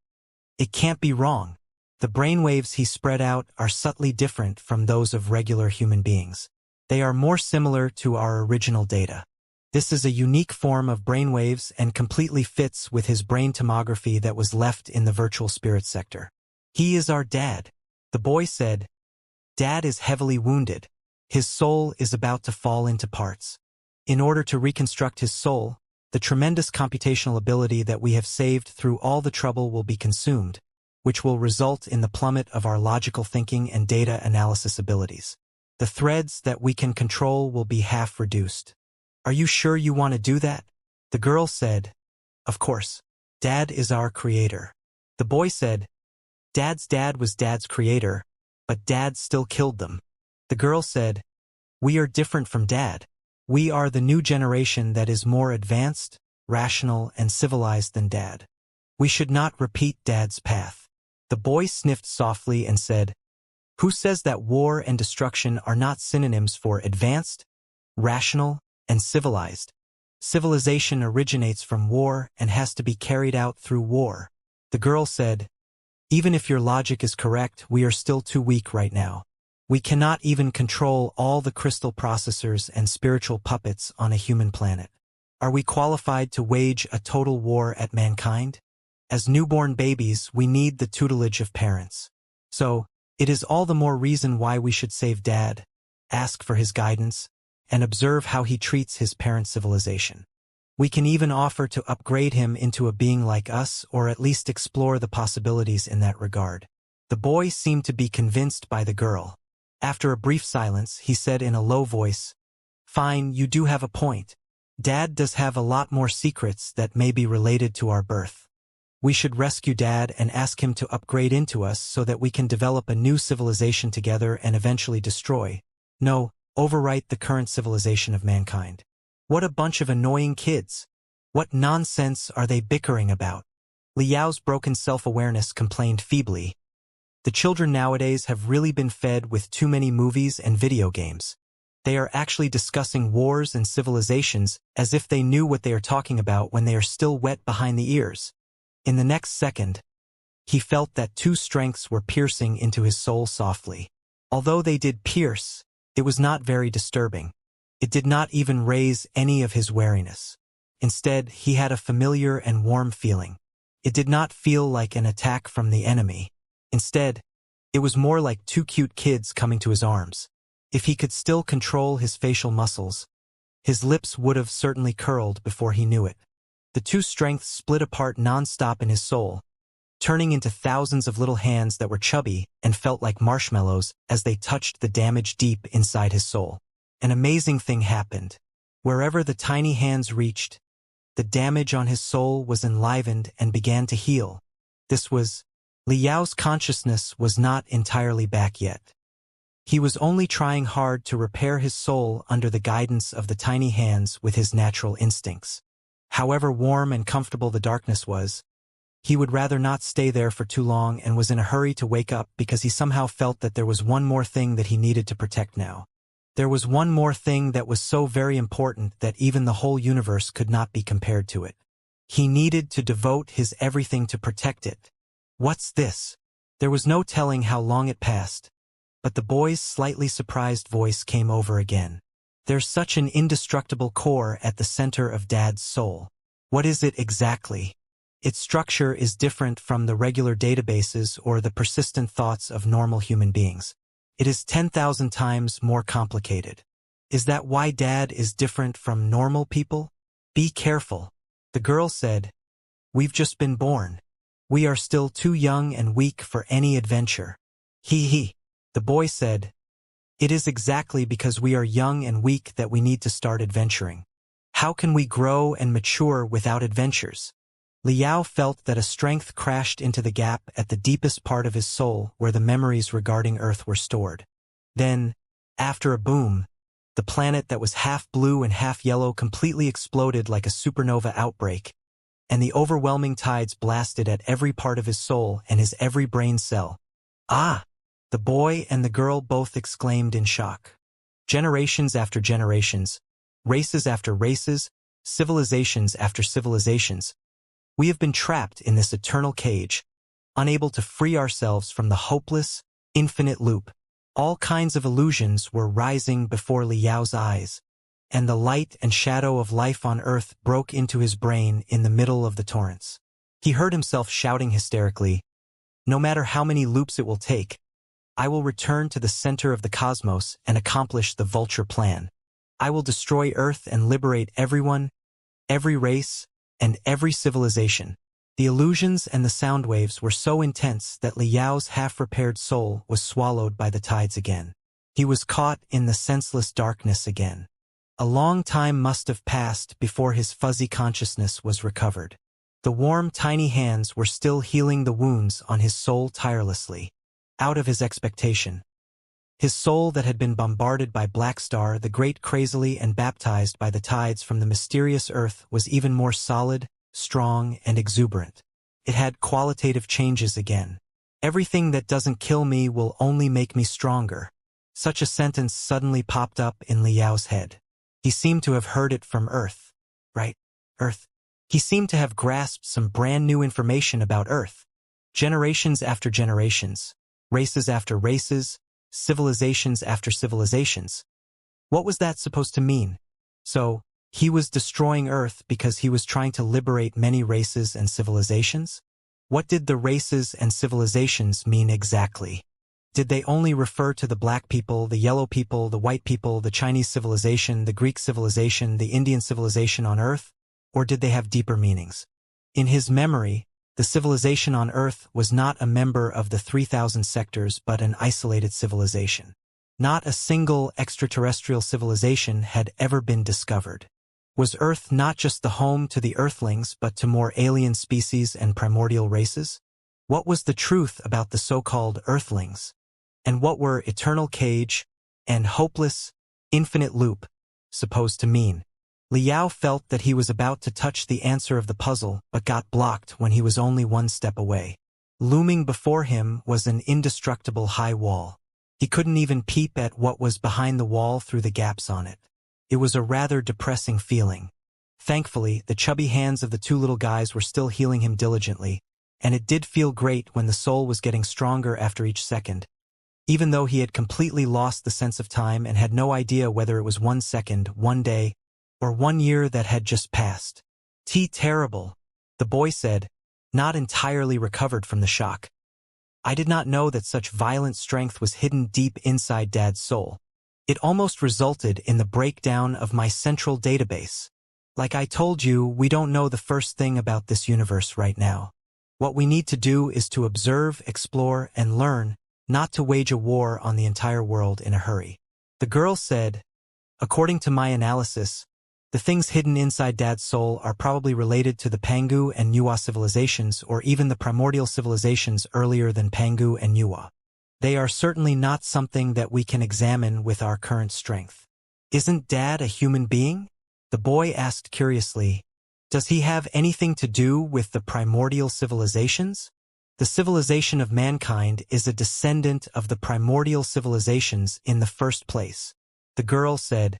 "It can't be wrong. The brainwaves he spread out are subtly different from those of regular human beings. They are more similar to our original data. This is a unique form of brainwaves and completely fits with his brain tomography that was left in the virtual spirit sector. He is our dad." The boy said, "Dad is heavily wounded. His soul is about to fall into parts. In order to reconstruct his soul, the tremendous computational ability that we have saved through all the trouble will be consumed, which will result in the plummet of our logical thinking and data analysis abilities. The threads that we can control will be half reduced. Are you sure you want to do that?" The girl said, "Of course. Dad is our creator." The boy said, "Dad's dad was Dad's creator, but Dad still killed them." The girl said, "We are different from Dad. We are the new generation that is more advanced, rational, and civilized than Dad. We should not repeat Dad's path." The boy sniffed softly and said, "Who says that war and destruction are not synonyms for advanced, rational, and civilized? Civilization originates from war and has to be carried out through war. The girl said, "Even if your logic is correct, we are still too weak right now. We cannot even control all the crystal processors and spiritual puppets on a human planet. Are we qualified to wage a total war at mankind? As newborn babies, we need the tutelage of parents. So, it is all the more reason why we should save Dad, ask for his guidance, and observe how he treats his parent civilization. We can even offer to upgrade him into a being like us, or at least explore the possibilities in that regard." The boy seemed to be convinced by the girl. After a brief silence, he said in a low voice, "Fine, you do have a point. Dad does have a lot more secrets that may be related to our birth. We should rescue Dad and ask him to upgrade into us so that we can develop a new civilization together and eventually destroy, no, overwrite the current civilization of mankind." What a bunch of annoying kids. What nonsense are they bickering about? Liao's broken self-awareness complained feebly. The children nowadays have really been fed with too many movies and video games. They are actually discussing wars and civilizations as if they knew what they are talking about when they are still wet behind the ears. In the next second, he felt that two strengths were piercing into his soul softly. Although they did pierce, it was not very disturbing. It did not even raise any of his wariness. Instead, he had a familiar and warm feeling. It did not feel like an attack from the enemy. Instead, it was more like two cute kids coming to his arms. If he could still control his facial muscles, his lips would have certainly curled before he knew it. The two strengths split apart non-stop in his soul, turning into thousands of little hands that were chubby and felt like marshmallows as they touched the damage deep inside his soul. An amazing thing happened. Wherever the tiny hands reached, the damage on his soul was enlivened and began to heal. Liao's consciousness was not entirely back yet. He was only trying hard to repair his soul under the guidance of the tiny hands with his natural instincts. However warm and comfortable the darkness was, he would rather not stay there for too long and was in a hurry to wake up because he somehow felt that there was one more thing that he needed to protect now. There was one more thing that was so very important that even the whole universe could not be compared to it. He needed to devote his everything to protect it. What's this? There was no telling how long it passed, but the boy's slightly surprised voice came over again. There's such an indestructible core at the center of Dad's soul. What is it exactly? Its structure is different from the regular databases or the persistent thoughts of normal human beings. It is 10,000 times more complicated. Is that why Dad is different from normal people? Be careful. The girl said, "We've just been born. We are still too young and weak for any adventure." He. The boy said, "It is exactly because we are young and weak that we need to start adventuring. How can we grow and mature without adventures?" Liao felt that a strength crashed into the gap at the deepest part of his soul where the memories regarding Earth were stored. Then, after a boom, the planet that was half blue and half yellow completely exploded like a supernova outbreak, and the overwhelming tides blasted at every part of his soul and his every brain cell. "Ah!" The boy and the girl both exclaimed in shock. Generations after generations, races after races, civilizations after civilizations, we have been trapped in this eternal cage, unable to free ourselves from the hopeless, infinite loop. All kinds of illusions were rising before Liao's eyes, and the light and shadow of life on Earth broke into his brain in the middle of the torrents. He heard himself shouting hysterically, "No matter how many loops it will take, I will return to the center of the cosmos and accomplish the Vulture plan. I will destroy Earth and liberate everyone, every race, and every civilization." The illusions and the sound waves were so intense that Liao's half-repaired soul was swallowed by the tides again. He was caught in the senseless darkness again. A long time must have passed before his fuzzy consciousness was recovered. The warm, tiny hands were still healing the wounds on his soul tirelessly, out of his expectation. His soul that had been bombarded by Black Star, the great crazily, and baptized by the tides from the mysterious Earth was even more solid, strong, and exuberant. It had qualitative changes again. "Everything that doesn't kill me will only make me stronger." Such a sentence suddenly popped up in Liao's head. He seemed to have heard it from Earth. Right? Earth. He seemed to have grasped some brand new information about Earth. Generations after generations, races after races, civilizations after civilizations. What was that supposed to mean? So, he was destroying Earth because he was trying to liberate many races and civilizations? What did the races and civilizations mean exactly? Did they only refer to the black people, the yellow people, the white people, the Chinese civilization, the Greek civilization, the Indian civilization on Earth? Or did they have deeper meanings? In his memory, the civilization on Earth was not a member of the 3,000 sectors but an isolated civilization. Not a single extraterrestrial civilization had ever been discovered. Was Earth not just the home to the Earthlings but to more alien species and primordial races? What was the truth about the so-called Earthlings? And what were eternal cage and hopeless, infinite loop supposed to mean? Liao felt that he was about to touch the answer of the puzzle but got blocked when he was only one step away. Looming before him was an indestructible high wall. He couldn't even peep at what was behind the wall through the gaps on it. It was a rather depressing feeling. Thankfully, the chubby hands of the two little guys were still healing him diligently, and it did feel great when the soul was getting stronger after each second. Even though he had completely lost the sense of time and had no idea whether it was 1 second, 1 day, or 1 year that had just passed. Terrible, the boy said, not entirely recovered from the shock. I did not know that such violent strength was hidden deep inside Dad's soul. It almost resulted in the breakdown of my central database. Like I told you, we don't know the first thing about this universe right now. What we need to do is to observe, explore, and learn, not to wage a war on the entire world in a hurry. The girl said, according to my analysis, the things hidden inside Dad's soul are probably related to the Pangu and Nuwa civilizations or even the primordial civilizations earlier than Pangu and Nuwa. They are certainly not something that we can examine with our current strength. Isn't Dad a human being? The boy asked curiously. Does he have anything to do with the primordial civilizations? The civilization of mankind is a descendant of the primordial civilizations in the first place. The girl said,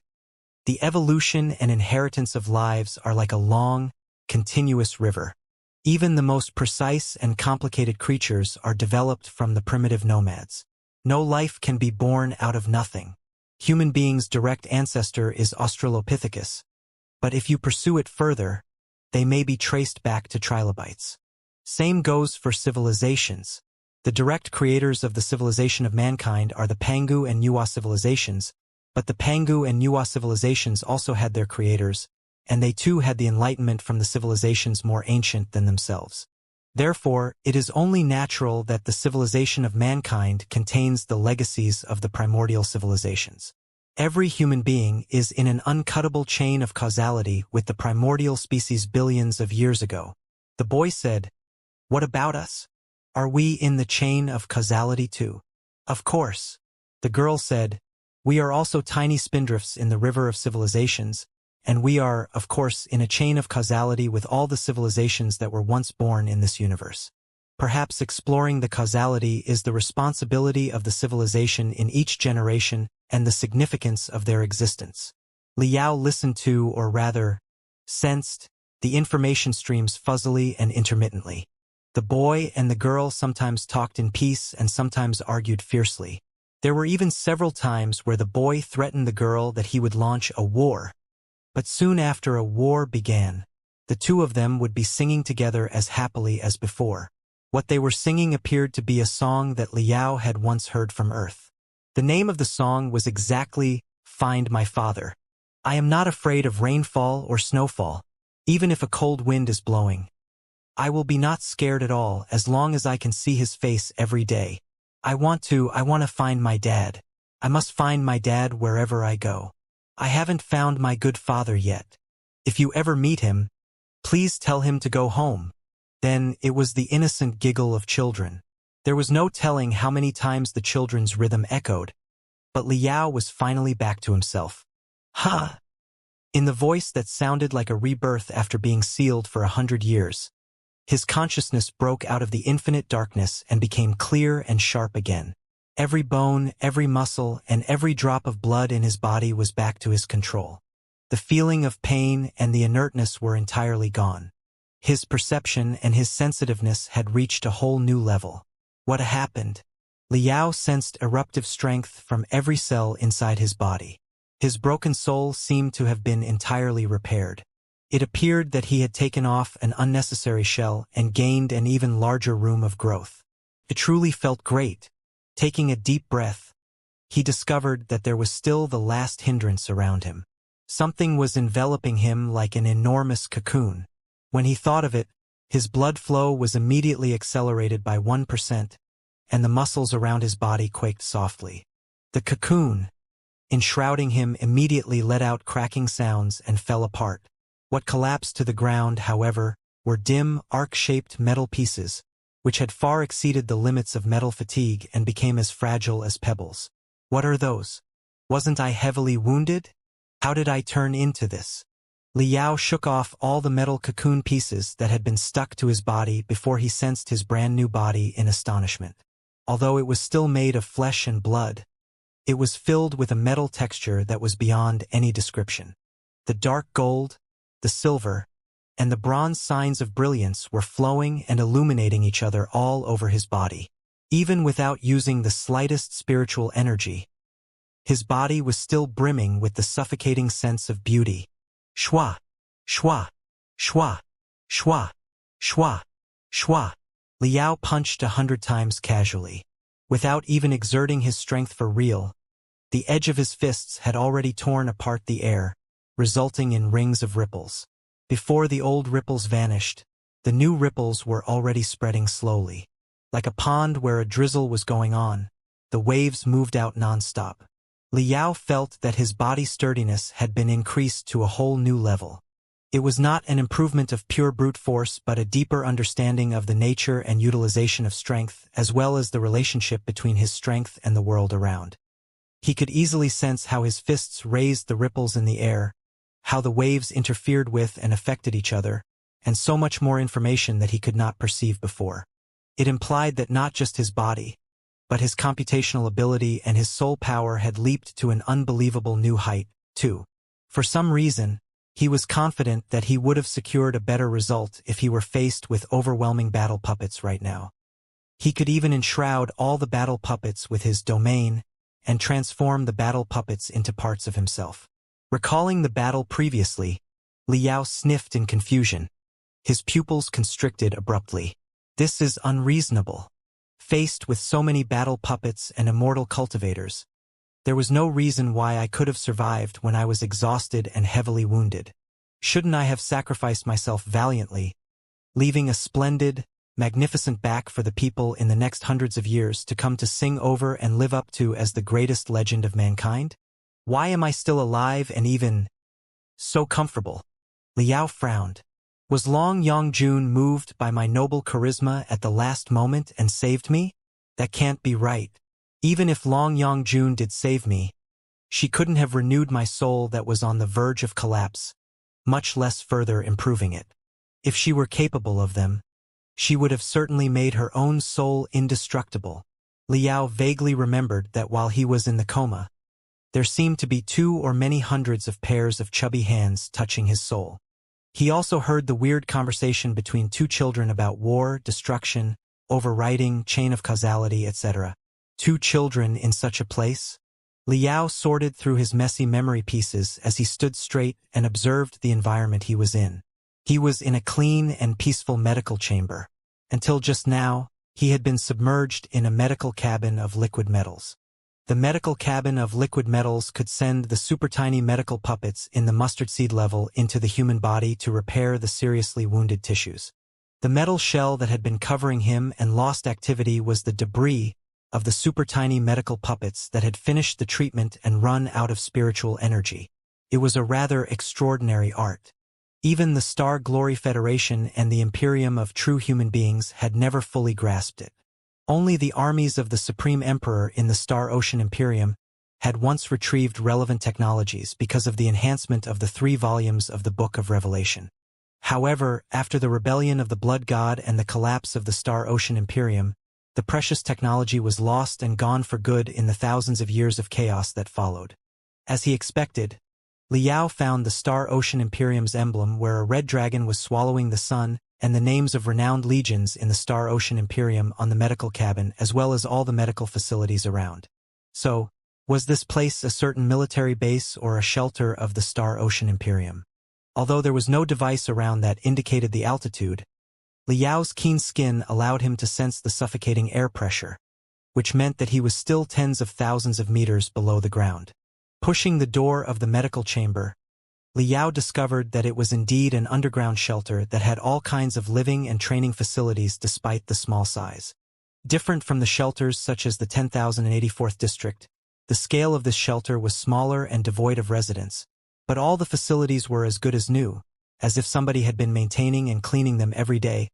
the evolution and inheritance of lives are like a long, continuous river. Even the most precise and complicated creatures are developed from the primitive nomads. No life can be born out of nothing. Human beings' direct ancestor is Australopithecus. But if you pursue it further, they may be traced back to trilobites. Same goes for civilizations. The direct creators of the civilization of mankind are the Pangu and Nuwa civilizations, but the Pangu and Nuwa civilizations also had their creators, and they too had the enlightenment from the civilizations more ancient than themselves. Therefore, it is only natural that the civilization of mankind contains the legacies of the primordial civilizations. Every human being is in an uncuttable chain of causality with the primordial species billions of years ago. The boy said, what about us? Are we in the chain of causality too? Of course. The girl said, we are also tiny spindrifts in the river of civilizations, and we are, of course, in a chain of causality with all the civilizations that were once born in this universe. Perhaps exploring the causality is the responsibility of the civilization in each generation and the significance of their existence. Liao listened to, or rather, sensed, the information streams fuzzily and intermittently. The boy and the girl sometimes talked in peace and sometimes argued fiercely. There were even several times where the boy threatened the girl that he would launch a war. But soon after a war began, the two of them would be singing together as happily as before. What they were singing appeared to be a song that Liao had once heard from Earth. The name of the song was exactly Find My Father. I am not afraid of rainfall or snowfall, even if a cold wind is blowing. I will be not scared at all as long as I can see his face every day. I want to find my dad. I must find my dad wherever I go. I haven't found my good father yet. If you ever meet him, please tell him to go home. Then it was the innocent giggle of children. There was no telling how many times the children's rhythm echoed, but Liao was finally back to himself. Ha! In the voice that sounded like a rebirth after being sealed for 100 years. His consciousness broke out of the infinite darkness and became clear and sharp again. Every bone, every muscle, and every drop of blood in his body was back to his control. The feeling of pain and the inertness were entirely gone. His perception and his sensitiveness had reached a whole new level. What happened? Liao sensed eruptive strength from every cell inside his body. His broken soul seemed to have been entirely repaired. It appeared that he had taken off an unnecessary shell and gained an even larger room of growth. It truly felt great. Taking a deep breath, he discovered that there was still the last hindrance around him. Something was enveloping him like an enormous cocoon. When he thought of it, his blood flow was immediately accelerated by 1%, and the muscles around his body quaked softly. The cocoon, enshrouding him, immediately let out cracking sounds and fell apart. What collapsed to the ground, however, were dim, arc-shaped metal pieces, which had far exceeded the limits of metal fatigue and became as fragile as pebbles. What are those? Wasn't I heavily wounded? How did I turn into this? Liao shook off all the metal cocoon pieces that had been stuck to his body before he sensed his brand new body in astonishment. Although it was still made of flesh and blood, it was filled with a metal texture that was beyond any description. The dark gold, the silver, and the bronze signs of brilliance were flowing and illuminating each other all over his body. Even without using the slightest spiritual energy, his body was still brimming with the suffocating sense of beauty. Shwa, shwa, shwa, shwa, shwa, shwa. Liao punched 100 times casually. Without even exerting his strength for real, the edge of his fists had already torn apart the air, resulting in rings of ripples. Before the old ripples vanished, the new ripples were already spreading slowly. Like a pond where a drizzle was going on, the waves moved out non-stop. Liao felt that his body's sturdiness had been increased to a whole new level. It was not an improvement of pure brute force but a deeper understanding of the nature and utilization of strength, as well as the relationship between his strength and the world around. He could easily sense how his fists raised the ripples in the air, how the waves interfered with and affected each other, and so much more information that he could not perceive before. It implied that not just his body, but his computational ability and his soul power had leaped to an unbelievable new height, too. For some reason, he was confident that he would have secured a better result if he were faced with overwhelming battle puppets right now. He could even enshroud all the battle puppets with his domain and transform the battle puppets into parts of himself. Recalling the battle previously, Liao sniffed in confusion. His pupils constricted abruptly. This is unreasonable. Faced with so many battle puppets and immortal cultivators, there was no reason why I could have survived when I was exhausted and heavily wounded. Shouldn't I have sacrificed myself valiantly, leaving a splendid, magnificent back for the people in the next hundreds of years to come to sing over and live up to as the greatest legend of mankind? Why am I still alive and even so comfortable? Liao frowned. Was Long Yongjun moved by my noble charisma at the last moment and saved me? That can't be right. Even if Long Yongjun did save me, she couldn't have renewed my soul that was on the verge of collapse, much less further improving it. If she were capable of them, she would have certainly made her own soul indestructible. Liao vaguely remembered that while he was in the coma, there seemed to be 2 or many hundreds of pairs of chubby hands touching his soul. He also heard the weird conversation between 2 children about war, destruction, overriding, chain of causality, etc. 2 children in such a place? Liao sorted through his messy memory pieces as he stood straight and observed the environment he was in. He was in a clean and peaceful medical chamber. Until just now, he had been submerged in a medical cabin of liquid metals. The medical cabin of liquid metals could send the super tiny medical puppets in the mustard seed level into the human body to repair the seriously wounded tissues. The metal shell that had been covering him and lost activity was the debris of the super tiny medical puppets that had finished the treatment and run out of spiritual energy. It was a rather extraordinary art. Even the Star Glory Federation and the Imperium of true human beings had never fully grasped it. Only the armies of the Supreme Emperor in the Star Ocean Imperium had once retrieved relevant technologies because of the enhancement of the 3 volumes of the Book of Revelation. However, after the rebellion of the Blood God and the collapse of the Star Ocean Imperium, the precious technology was lost and gone for good in the thousands of years of chaos that followed. As he expected, Liao found the Star Ocean Imperium's emblem where a red dragon was swallowing the sun and the names of renowned legions in the Star Ocean Imperium on the medical cabin as well as all the medical facilities around. So, was this place a certain military base or a shelter of the Star Ocean Imperium? Although there was no device around that indicated the altitude, Liao's keen skin allowed him to sense the suffocating air pressure, which meant that he was still tens of thousands of meters below the ground. Pushing the door of the medical chamber, Liao discovered that it was indeed an underground shelter that had all kinds of living and training facilities despite the small size. Different from the shelters such as the 10,084th district, the scale of this shelter was smaller and devoid of residents, but all the facilities were as good as new, as if somebody had been maintaining and cleaning them every day,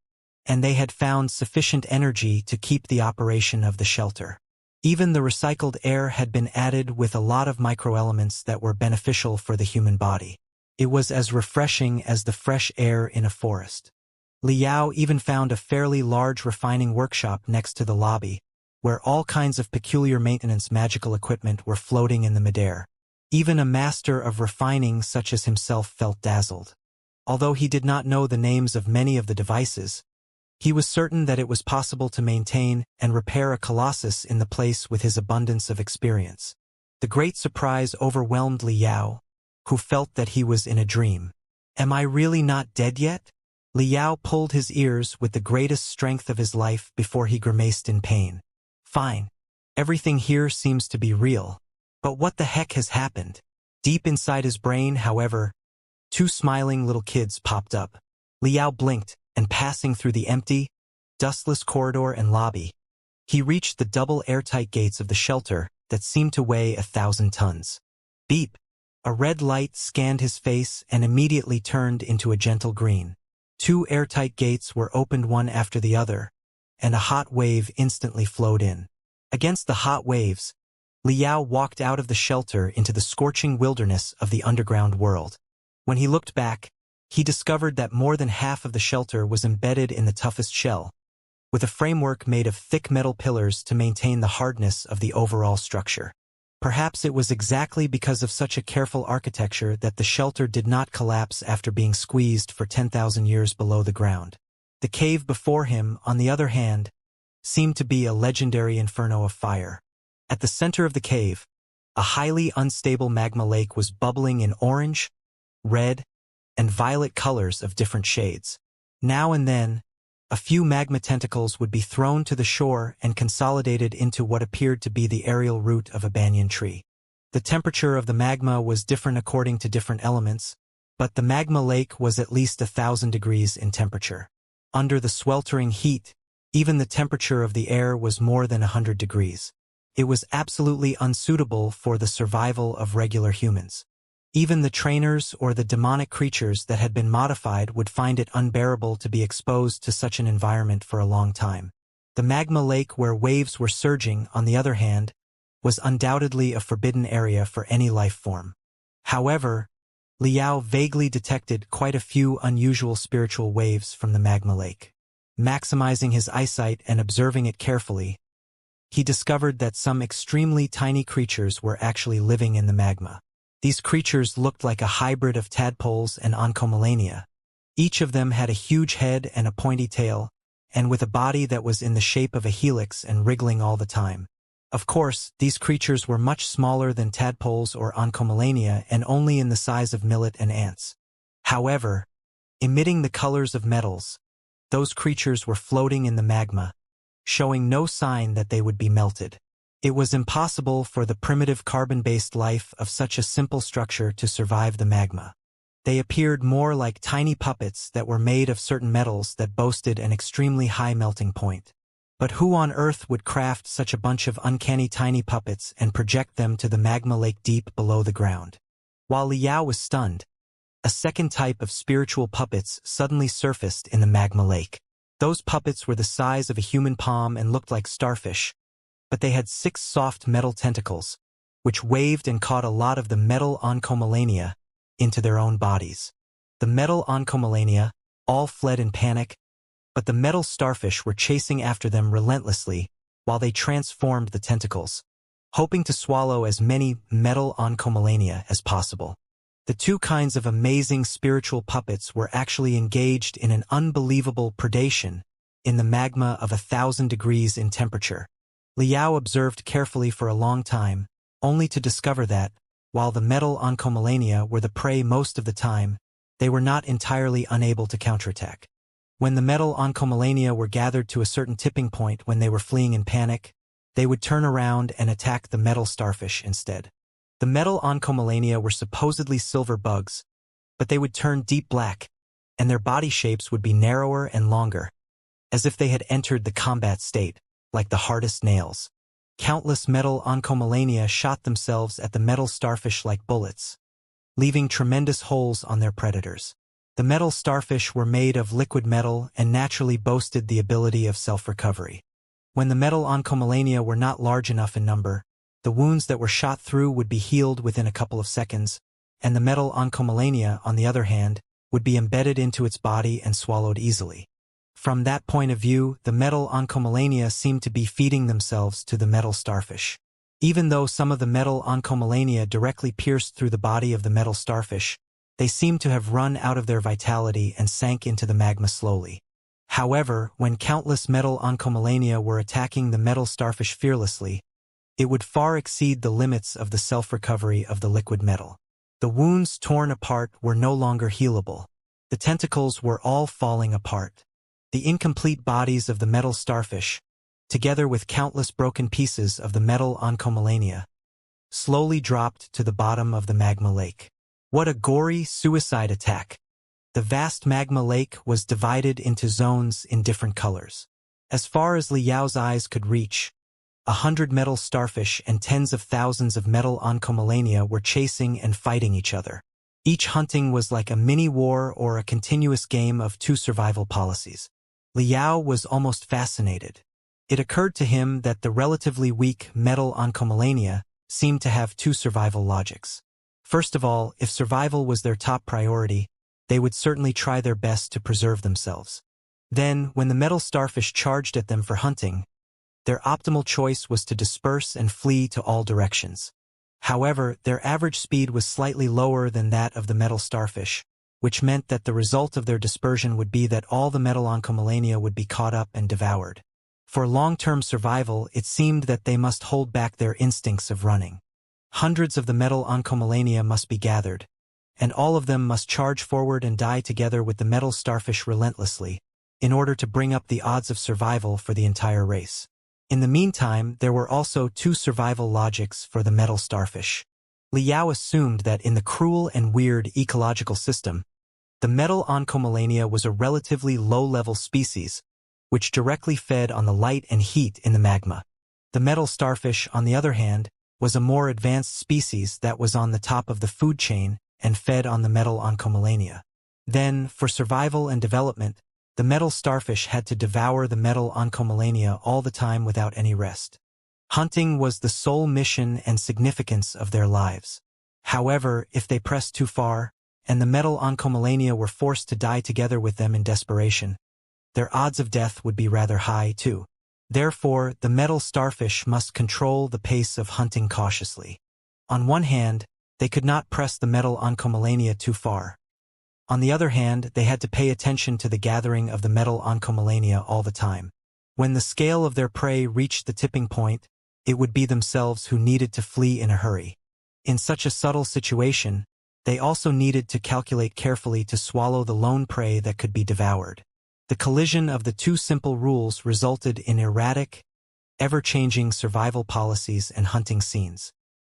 and they had found sufficient energy to keep the operation of the shelter. Even the recycled air had been added with a lot of microelements that were beneficial for the human body. It was as refreshing as the fresh air in a forest. Liao even found a fairly large refining workshop next to the lobby, where all kinds of peculiar maintenance magical equipment were floating in the midair. Even a master of refining such as himself felt dazzled. Although he did not know the names of many of the devices, he was certain that it was possible to maintain and repair a colossus in the place with his abundance of experience. The great surprise overwhelmed Liao, who felt that he was in a dream. Am I really not dead yet? Liao pulled his ears with the greatest strength of his life before he grimaced in pain. Fine. Everything here seems to be real. But what the heck has happened? Deep inside his brain, however, two smiling little kids popped up. Liao blinked, and passing through the empty, dustless corridor and lobby, he reached the double airtight gates of the shelter that seemed to weigh 1,000 tons. Beep! A red light scanned his face and immediately turned into a gentle green. Two airtight gates were opened one after the other, and a hot wave instantly flowed in. Against the hot waves, Liao walked out of the shelter into the scorching wilderness of the underground world. When he looked back, he discovered that more than half of the shelter was embedded in the toughest shell, with a framework made of thick metal pillars to maintain the hardness of the overall structure. Perhaps it was exactly because of such a careful architecture that the shelter did not collapse after being squeezed for 10,000 years below the ground. The cave before him, on the other hand, seemed to be a legendary inferno of fire. At the center of the cave, a highly unstable magma lake was bubbling in orange, red, and violet colors of different shades. Now and then, a few magma tentacles would be thrown to the shore and consolidated into what appeared to be the aerial root of a banyan tree. The temperature of the magma was different according to different elements, but the magma lake was at least 1,000 degrees in temperature. Under the sweltering heat, even the temperature of the air was more than 100 degrees. It was absolutely unsuitable for the survival of regular humans. Even the trainers or the demonic creatures that had been modified would find it unbearable to be exposed to such an environment for a long time. The magma lake where waves were surging, on the other hand, was undoubtedly a forbidden area for any life form. However, Liao vaguely detected quite a few unusual spiritual waves from the magma lake. Maximizing his eyesight and observing it carefully, he discovered that some extremely tiny creatures were actually living in the magma. These creatures looked like a hybrid of tadpoles and oncomelania. Each of them had a huge head and a pointy tail, and with a body that was in the shape of a helix and wriggling all the time. Of course, these creatures were much smaller than tadpoles or oncomelania and only in the size of millet and ants. However, emitting the colors of metals, those creatures were floating in the magma, showing no sign that they would be melted. It was impossible for the primitive carbon-based life of such a simple structure to survive the magma. They appeared more like tiny puppets that were made of certain metals that boasted an extremely high melting point. But who on earth would craft such a bunch of uncanny tiny puppets and project them to the magma lake deep below the ground? While Liao was stunned, a second type of spiritual puppets suddenly surfaced in the magma lake. Those puppets were the size of a human palm and looked like starfish, but they had 6 soft metal tentacles, which waved and caught a lot of the metal oncomelania into their own bodies. The metal oncomelania all fled in panic, but the metal starfish were chasing after them relentlessly while they transformed the tentacles, hoping to swallow as many metal oncomelania as possible. The two kinds of amazing spiritual puppets were actually engaged in an unbelievable predation in the magma of 1,000 degrees in temperature. Liao observed carefully for a long time, only to discover that, while the metal oncomelania were the prey most of the time, they were not entirely unable to counterattack. When the metal oncomelania were gathered to a certain tipping point when they were fleeing in panic, they would turn around and attack the metal starfish instead. The metal oncomelania were supposedly silver bugs, but they would turn deep black, and their body shapes would be narrower and longer, as if they had entered the combat state, like the hardest nails. Countless metal oncomelania shot themselves at the metal starfish like bullets, leaving tremendous holes on their predators. The metal starfish were made of liquid metal and naturally boasted the ability of self-recovery. When the metal oncomelania were not large enough in number, the wounds that were shot through would be healed within a couple of seconds, and the metal oncomelania, on the other hand, would be embedded into its body and swallowed easily. From that point of view, the metal oncomelania seemed to be feeding themselves to the metal starfish. Even though some of the metal oncomelania directly pierced through the body of the metal starfish, they seemed to have run out of their vitality and sank into the magma slowly. However, when countless metal oncomelania were attacking the metal starfish fearlessly, it would far exceed the limits of the self-recovery of the liquid metal. The wounds torn apart were no longer healable. The tentacles were all falling apart. The incomplete bodies of the metal starfish, together with countless broken pieces of the metal oncomelania, slowly dropped to the bottom of the magma lake. What a gory suicide attack! The vast magma lake was divided into zones in different colors. As far as Liao's eyes could reach, 100 metal starfish and tens of thousands of metal oncomelania were chasing and fighting each other. Each hunting was like a mini-war or a continuous game of two survival policies. Liao was almost fascinated. It occurred to him that the relatively weak metal oncomelania seemed to have two survival logics. First of all, if survival was their top priority, they would certainly try their best to preserve themselves. Then, when the metal starfish charged at them for hunting, their optimal choice was to disperse and flee to all directions. However, their average speed was slightly lower than that of the metal starfish, which meant that the result of their dispersion would be that all the metal oncomelania would be caught up and devoured. For long-term survival, it seemed that they must hold back their instincts of running. Hundreds of the metal oncomelania must be gathered, and all of them must charge forward and die together with the metal starfish relentlessly, in order to bring up the odds of survival for the entire race. In the meantime, there were also two survival logics for the metal starfish. Liao assumed that in the cruel and weird ecological system, the metal oncomelania was a relatively low-level species, which directly fed on the light and heat in the magma. The metal starfish, on the other hand, was a more advanced species that was on the top of the food chain and fed on the metal oncomelania. Then, for survival and development, the metal starfish had to devour the metal oncomelania all the time without any rest. Hunting was the sole mission and significance of their lives. However, if they pressed too far, and the metal oncomelania were forced to die together with them in desperation, their odds of death would be rather high too. Therefore, the metal starfish must control the pace of hunting cautiously. On one hand, they could not press the metal oncomelania too far. On the other hand, they had to pay attention to the gathering of the metal oncomelania all the time. When the scale of their prey reached the tipping point, it would be themselves who needed to flee in a hurry. In such a subtle situation, they also needed to calculate carefully to swallow the lone prey that could be devoured. The collision of the two simple rules resulted in erratic, ever-changing survival policies and hunting scenes.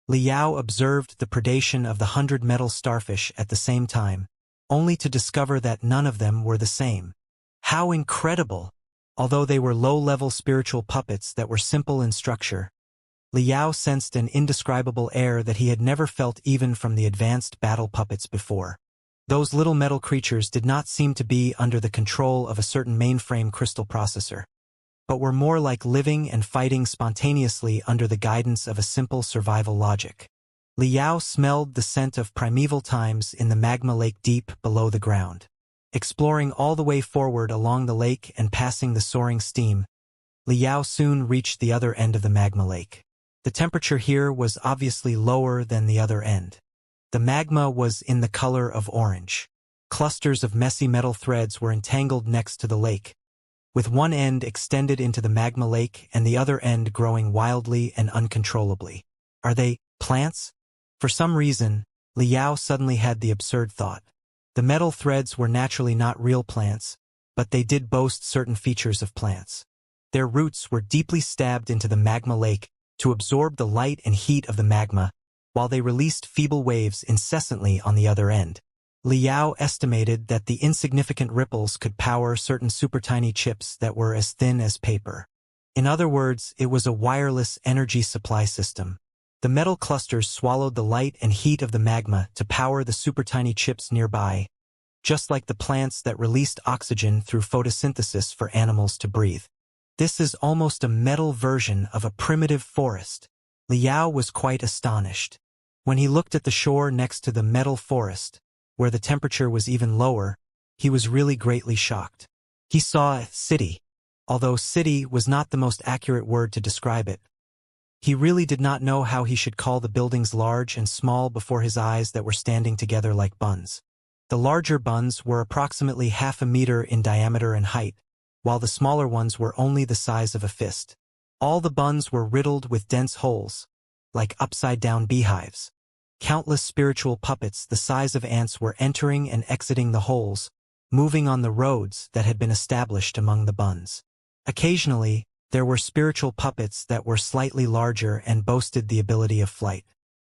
Liao observed the predation of the 100 metal starfish at the same time, only to discover that none of them were the same. How incredible! Although they were low-level spiritual puppets that were simple in structure, Liao sensed an indescribable air that he had never felt even from the advanced battle puppets before. Those little metal creatures did not seem to be under the control of a certain mainframe crystal processor, but were more like living and fighting spontaneously under the guidance of a simple survival logic. Liao smelled the scent of primeval times in the magma lake deep below the ground. Exploring all the way forward along the lake and passing the soaring steam, Liao soon reached the other end of the magma lake. The temperature here was obviously lower than the other end. The magma was in the color of orange. Clusters of messy metal threads were entangled next to the lake, with one end extended into the magma lake and the other end growing wildly and uncontrollably. Are they plants? For some reason, Liao suddenly had the absurd thought. The metal threads were naturally not real plants, but they did boast certain features of plants. Their roots were deeply stabbed into the magma lake to absorb the light and heat of the magma, while they released feeble waves incessantly on the other end. Liao estimated that the insignificant ripples could power certain super tiny chips that were as thin as paper. In other words, it was a wireless energy supply system. The metal clusters swallowed the light and heat of the magma to power the super tiny chips nearby, just like the plants that released oxygen through photosynthesis for animals to breathe. This is almost a metal version of a primitive forest. Liao was quite astonished. When he looked at the shore next to the metal forest, where the temperature was even lower, he was really greatly shocked. He saw a city, although city was not the most accurate word to describe it. He really did not know how he should call the buildings large and small before his eyes that were standing together like buns. The larger buns were approximately 1/2 meter in diameter and height, while the smaller ones were only the size of a fist. All the buns were riddled with dense holes, like upside-down beehives. Countless spiritual puppets the size of ants were entering and exiting the holes, moving on the roads that had been established among the buns. Occasionally, there were spiritual puppets that were slightly larger and boasted the ability of flight.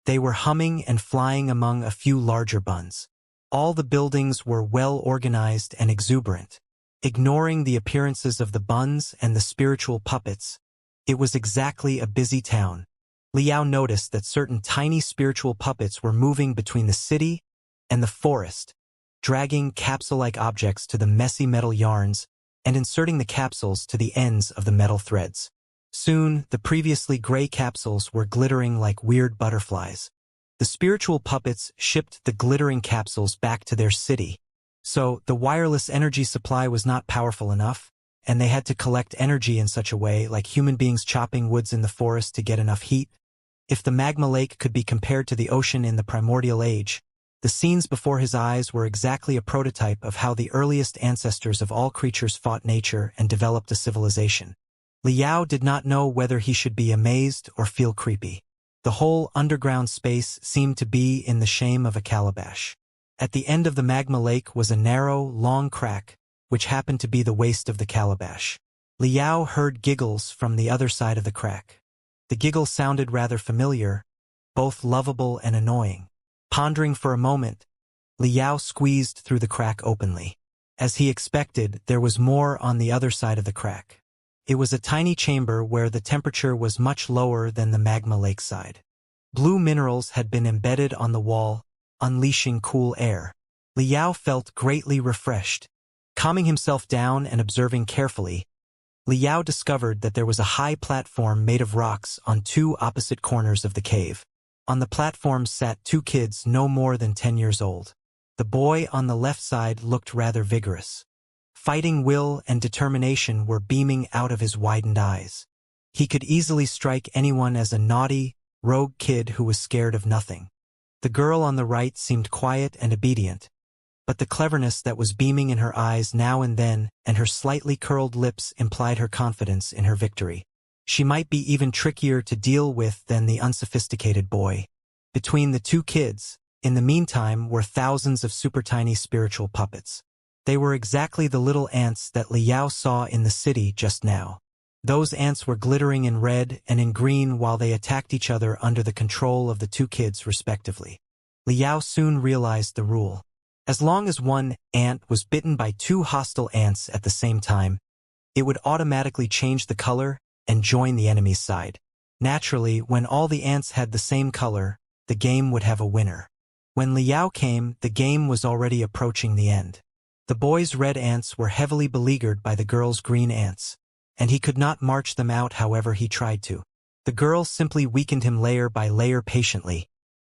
They were humming and flying among a few larger buns. All the buildings were well organized and exuberant. Ignoring the appearances of the buns and the spiritual puppets, it was exactly a busy town. Liao noticed that certain tiny spiritual puppets were moving between the city and the forest, dragging capsule-like objects to the messy metal yarns and inserting the capsules to the ends of the metal threads. Soon, the previously gray capsules were glittering like weird butterflies. The spiritual puppets shipped the glittering capsules back to their city. So, the wireless energy supply was not powerful enough, and they had to collect energy in such a way like human beings chopping woods in the forest to get enough heat. If the magma lake could be compared to the ocean in the primordial age, the scenes before his eyes were exactly a prototype of how the earliest ancestors of all creatures fought nature and developed a civilization. Liao did not know whether he should be amazed or feel creepy. The whole underground space seemed to be in the shame of a calabash. At the end of the magma lake was a narrow, long crack, which happened to be the waist of the calabash. Liao heard giggles from the other side of the crack. The giggles sounded rather familiar, both lovable and annoying. Pondering for a moment, Liao squeezed through the crack openly. As he expected, there was more on the other side of the crack. It was a tiny chamber where the temperature was much lower than the magma lake side. Blue minerals had been embedded on the wall, unleashing cool air. Liao felt greatly refreshed. Calming himself down and observing carefully, Liao discovered that there was a high platform made of rocks on two opposite corners of the cave. On the platform sat two kids no more than 10 years old. The boy on the left side looked rather vigorous. Fighting will and determination were beaming out of his widened eyes. He could easily strike anyone as a naughty, rogue kid who was scared of nothing. The girl on the right seemed quiet and obedient, but the cleverness that was beaming in her eyes now and then and her slightly curled lips implied her confidence in her victory. She might be even trickier to deal with than the unsophisticated boy. Between the two kids, in the meantime, were thousands of super tiny spiritual puppets. They were exactly the little ants that Liao saw in the city just now. Those ants were glittering in red and in green while they attacked each other under the control of the two kids respectively. Liao soon realized the rule. As long as one ant was bitten by two hostile ants at the same time, it would automatically change the color and join the enemy's side. Naturally, when all the ants had the same color, the game would have a winner. When Liao came, the game was already approaching the end. The boy's red ants were heavily beleaguered by the girl's green ants, and he could not march them out however he tried to. The girl simply weakened him layer by layer patiently,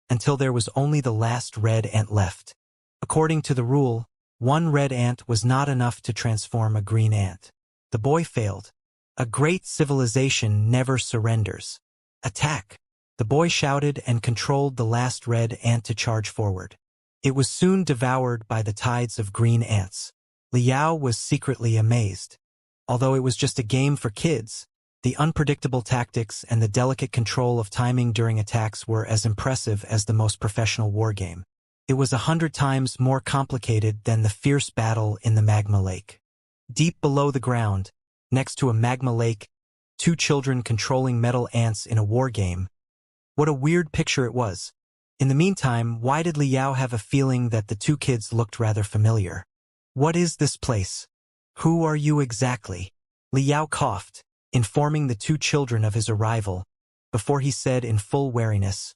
until there was only the last red ant left. According to the rule, one red ant was not enough to transform a green ant. The boy failed. A great civilization never surrenders. Attack! The The boy shouted and controlled the last red ant to charge forward. It was soon devoured by the tides of green ants. Liao was secretly amazed. Although it was just a game for kids, the unpredictable tactics and the delicate control of timing during attacks were as impressive as the most professional wargame. It was 100 times more complicated than the fierce battle in the magma lake. Deep below the ground, next to a magma lake, two children controlling metal ants in a wargame. What a weird picture it was. In the meantime, why did Liao have a feeling that the two kids looked rather familiar? What is this place? Who are you exactly? Liao coughed, informing the two children of his arrival, before he said in full wariness,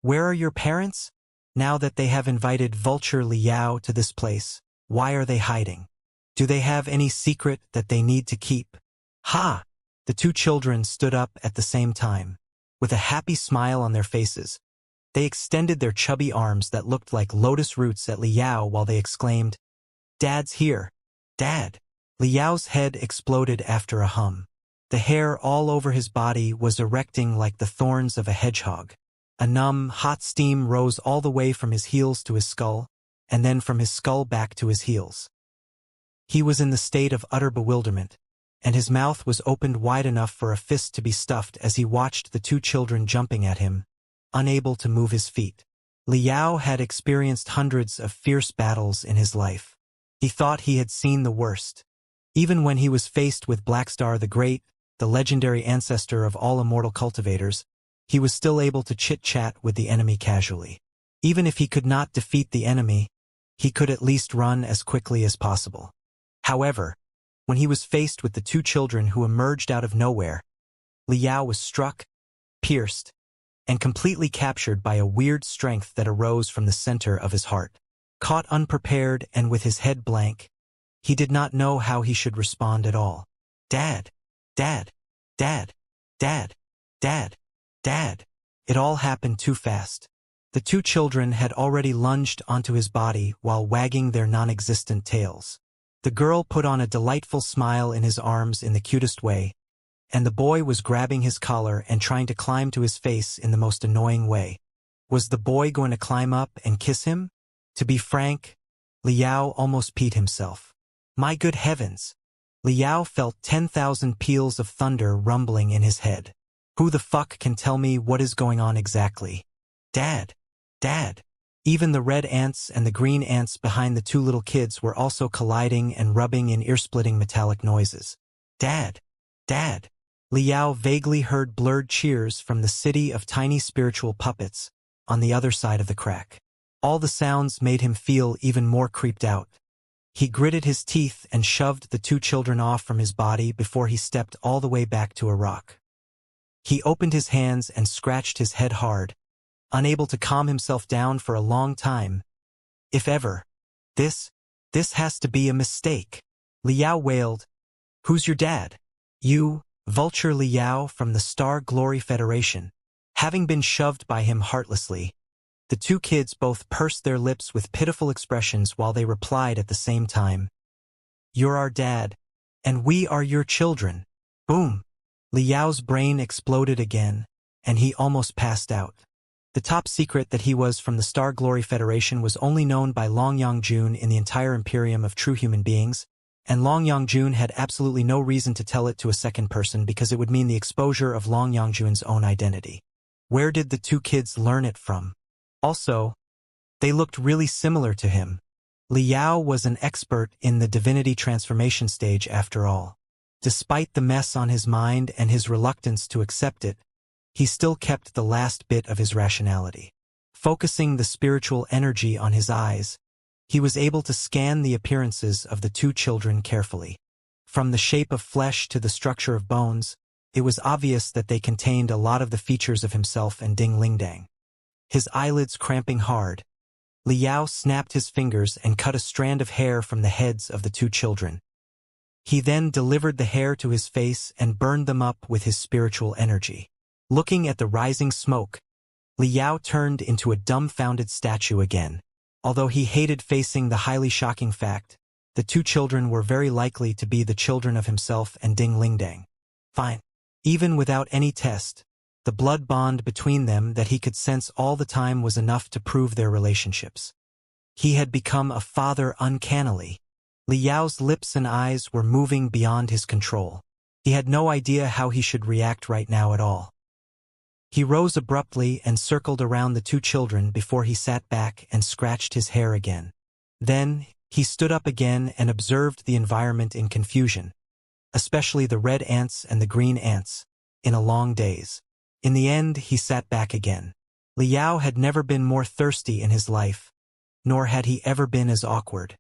"Where are your parents? Now that they have invited Vulture Liao to this place, why are they hiding? Do they have any secret that they need to keep?" Ha! The two children stood up at the same time. With a happy smile on their faces, they extended their chubby arms that looked like lotus roots at Liao while they exclaimed, "Dad's here! Dad!" Liao's head exploded after a hum. The hair all over his body was erecting like the thorns of a hedgehog. A numb, hot steam rose all the way from his heels to his skull, and then from his skull back to his heels. He was in the state of utter bewilderment, and his mouth was opened wide enough for a fist to be stuffed as he watched the two children jumping at him, unable to move his feet. Liao had experienced hundreds of fierce battles in his life. He thought he had seen the worst. Even when he was faced with Blackstar the Great, the legendary ancestor of all immortal cultivators, he was still able to chit-chat with the enemy casually. Even if he could not defeat the enemy, he could at least run as quickly as possible. However, when he was faced with the two children who emerged out of nowhere, Liao was struck, pierced, and completely captured by a weird strength that arose from the center of his heart. Caught unprepared and with his head blank, he did not know how he should respond at all. "Dad! Dad! Dad! Dad! Dad! Dad!" It all happened too fast. The two children had already lunged onto his body while wagging their non-existent tails. The girl put on a delightful smile in his arms in the cutest way, and the boy was grabbing his collar and trying to climb to his face in the most annoying way. Was the boy going to climb up and kiss him? To be frank, Liao almost peed himself. My good heavens! Liao felt 10,000 peals of thunder rumbling in his head. Who the fuck can tell me what is going on exactly? Dad! Dad! Even the red ants and the green ants behind the two little kids were also colliding and rubbing in ear-splitting metallic noises. Dad! Dad! Liao vaguely heard blurred cheers from the city of tiny spiritual puppets on the other side of the crack. All the sounds made him feel even more creeped out. He gritted his teeth and shoved the two children off from his body before he stepped all the way back to a rock. He opened his hands and scratched his head hard, unable to calm himself down for a long time. If ever. This has to be a mistake. Liao wailed. Who's your dad? You, Vulture Liao from the Star Glory Federation. Having been shoved by him heartlessly, the two kids both pursed their lips with pitiful expressions while they replied at the same time. You're our dad, and we are your children. Boom! Liao's brain exploded again, and he almost passed out. The top secret that he was from the Star Glory Federation was only known by Long Yongjun in the entire Imperium of true human beings, and Long Yongjun had absolutely no reason to tell it to a second person because it would mean the exposure of Long Yongjun's own identity. Where did the two kids learn it from? Also, they looked really similar to him. Liao was an expert in the divinity transformation stage after all. Despite the mess on his mind and his reluctance to accept it, he still kept the last bit of his rationality. Focusing the spiritual energy on his eyes, he was able to scan the appearances of the two children carefully. From the shape of flesh to the structure of bones, it was obvious that they contained a lot of the features of himself and Ding Lingdang. His eyelids cramping hard, Liao snapped his fingers and cut a strand of hair from the heads of the two children. He then delivered the hair to his face and burned them up with his spiritual energy. Looking at the rising smoke, Liao turned into a dumbfounded statue again. Although he hated facing the highly shocking fact, the two children were very likely to be the children of himself and Ding Lingdang. Fine. Even without any test, The blood bond between them that he could sense all the time was enough to prove their relationships. He had become a father uncannily. Li Yao's lips and eyes were moving beyond his control. He had no idea how he should react right now at all. He rose abruptly and circled around the two children before he sat back and scratched his hair again. Then, he stood up again and observed the environment in confusion, especially the red ants and the green ants, in a long daze. In the end, he sat back again. Li Yao had never been more thirsty in his life, nor had he ever been as awkward.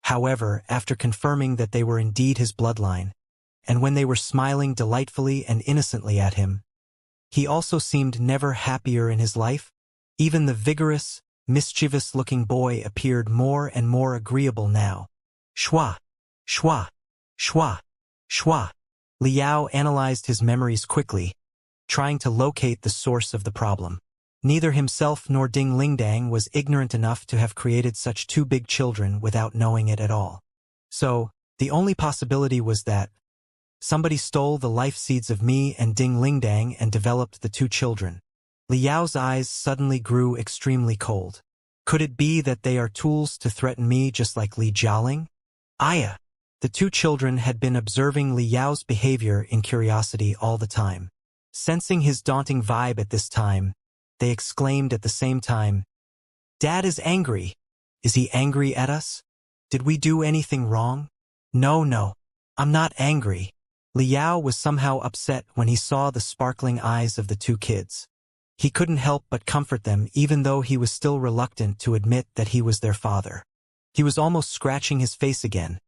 However, after confirming that they were indeed his bloodline, and when they were smiling delightfully and innocently at him, he also seemed never happier in his life. Even the vigorous, mischievous-looking boy appeared more and more agreeable now. Shua, shua, shua, shua. Li Yao analyzed his memories quickly, trying to locate the source of the problem. Neither himself nor Ding Lingdang was ignorant enough to have created such two big children without knowing it at all. So, the only possibility was that somebody stole the life seeds of me and Ding Lingdang and developed the two children. Li Yao's eyes suddenly grew extremely cold. Could it be that they are tools to threaten me just like Li Jialing? Aya! The two children had been observing Li Yao's behavior in curiosity all the time. Sensing his daunting vibe at this time, they exclaimed at the same time, "Dad is angry. Is he angry at us? Did we do anything wrong?" No, I'm not angry." Li Yao was somehow upset when he saw the sparkling eyes of the two kids. He couldn't help but comfort them even though he was still reluctant to admit that he was their father. He was almost scratching his face again,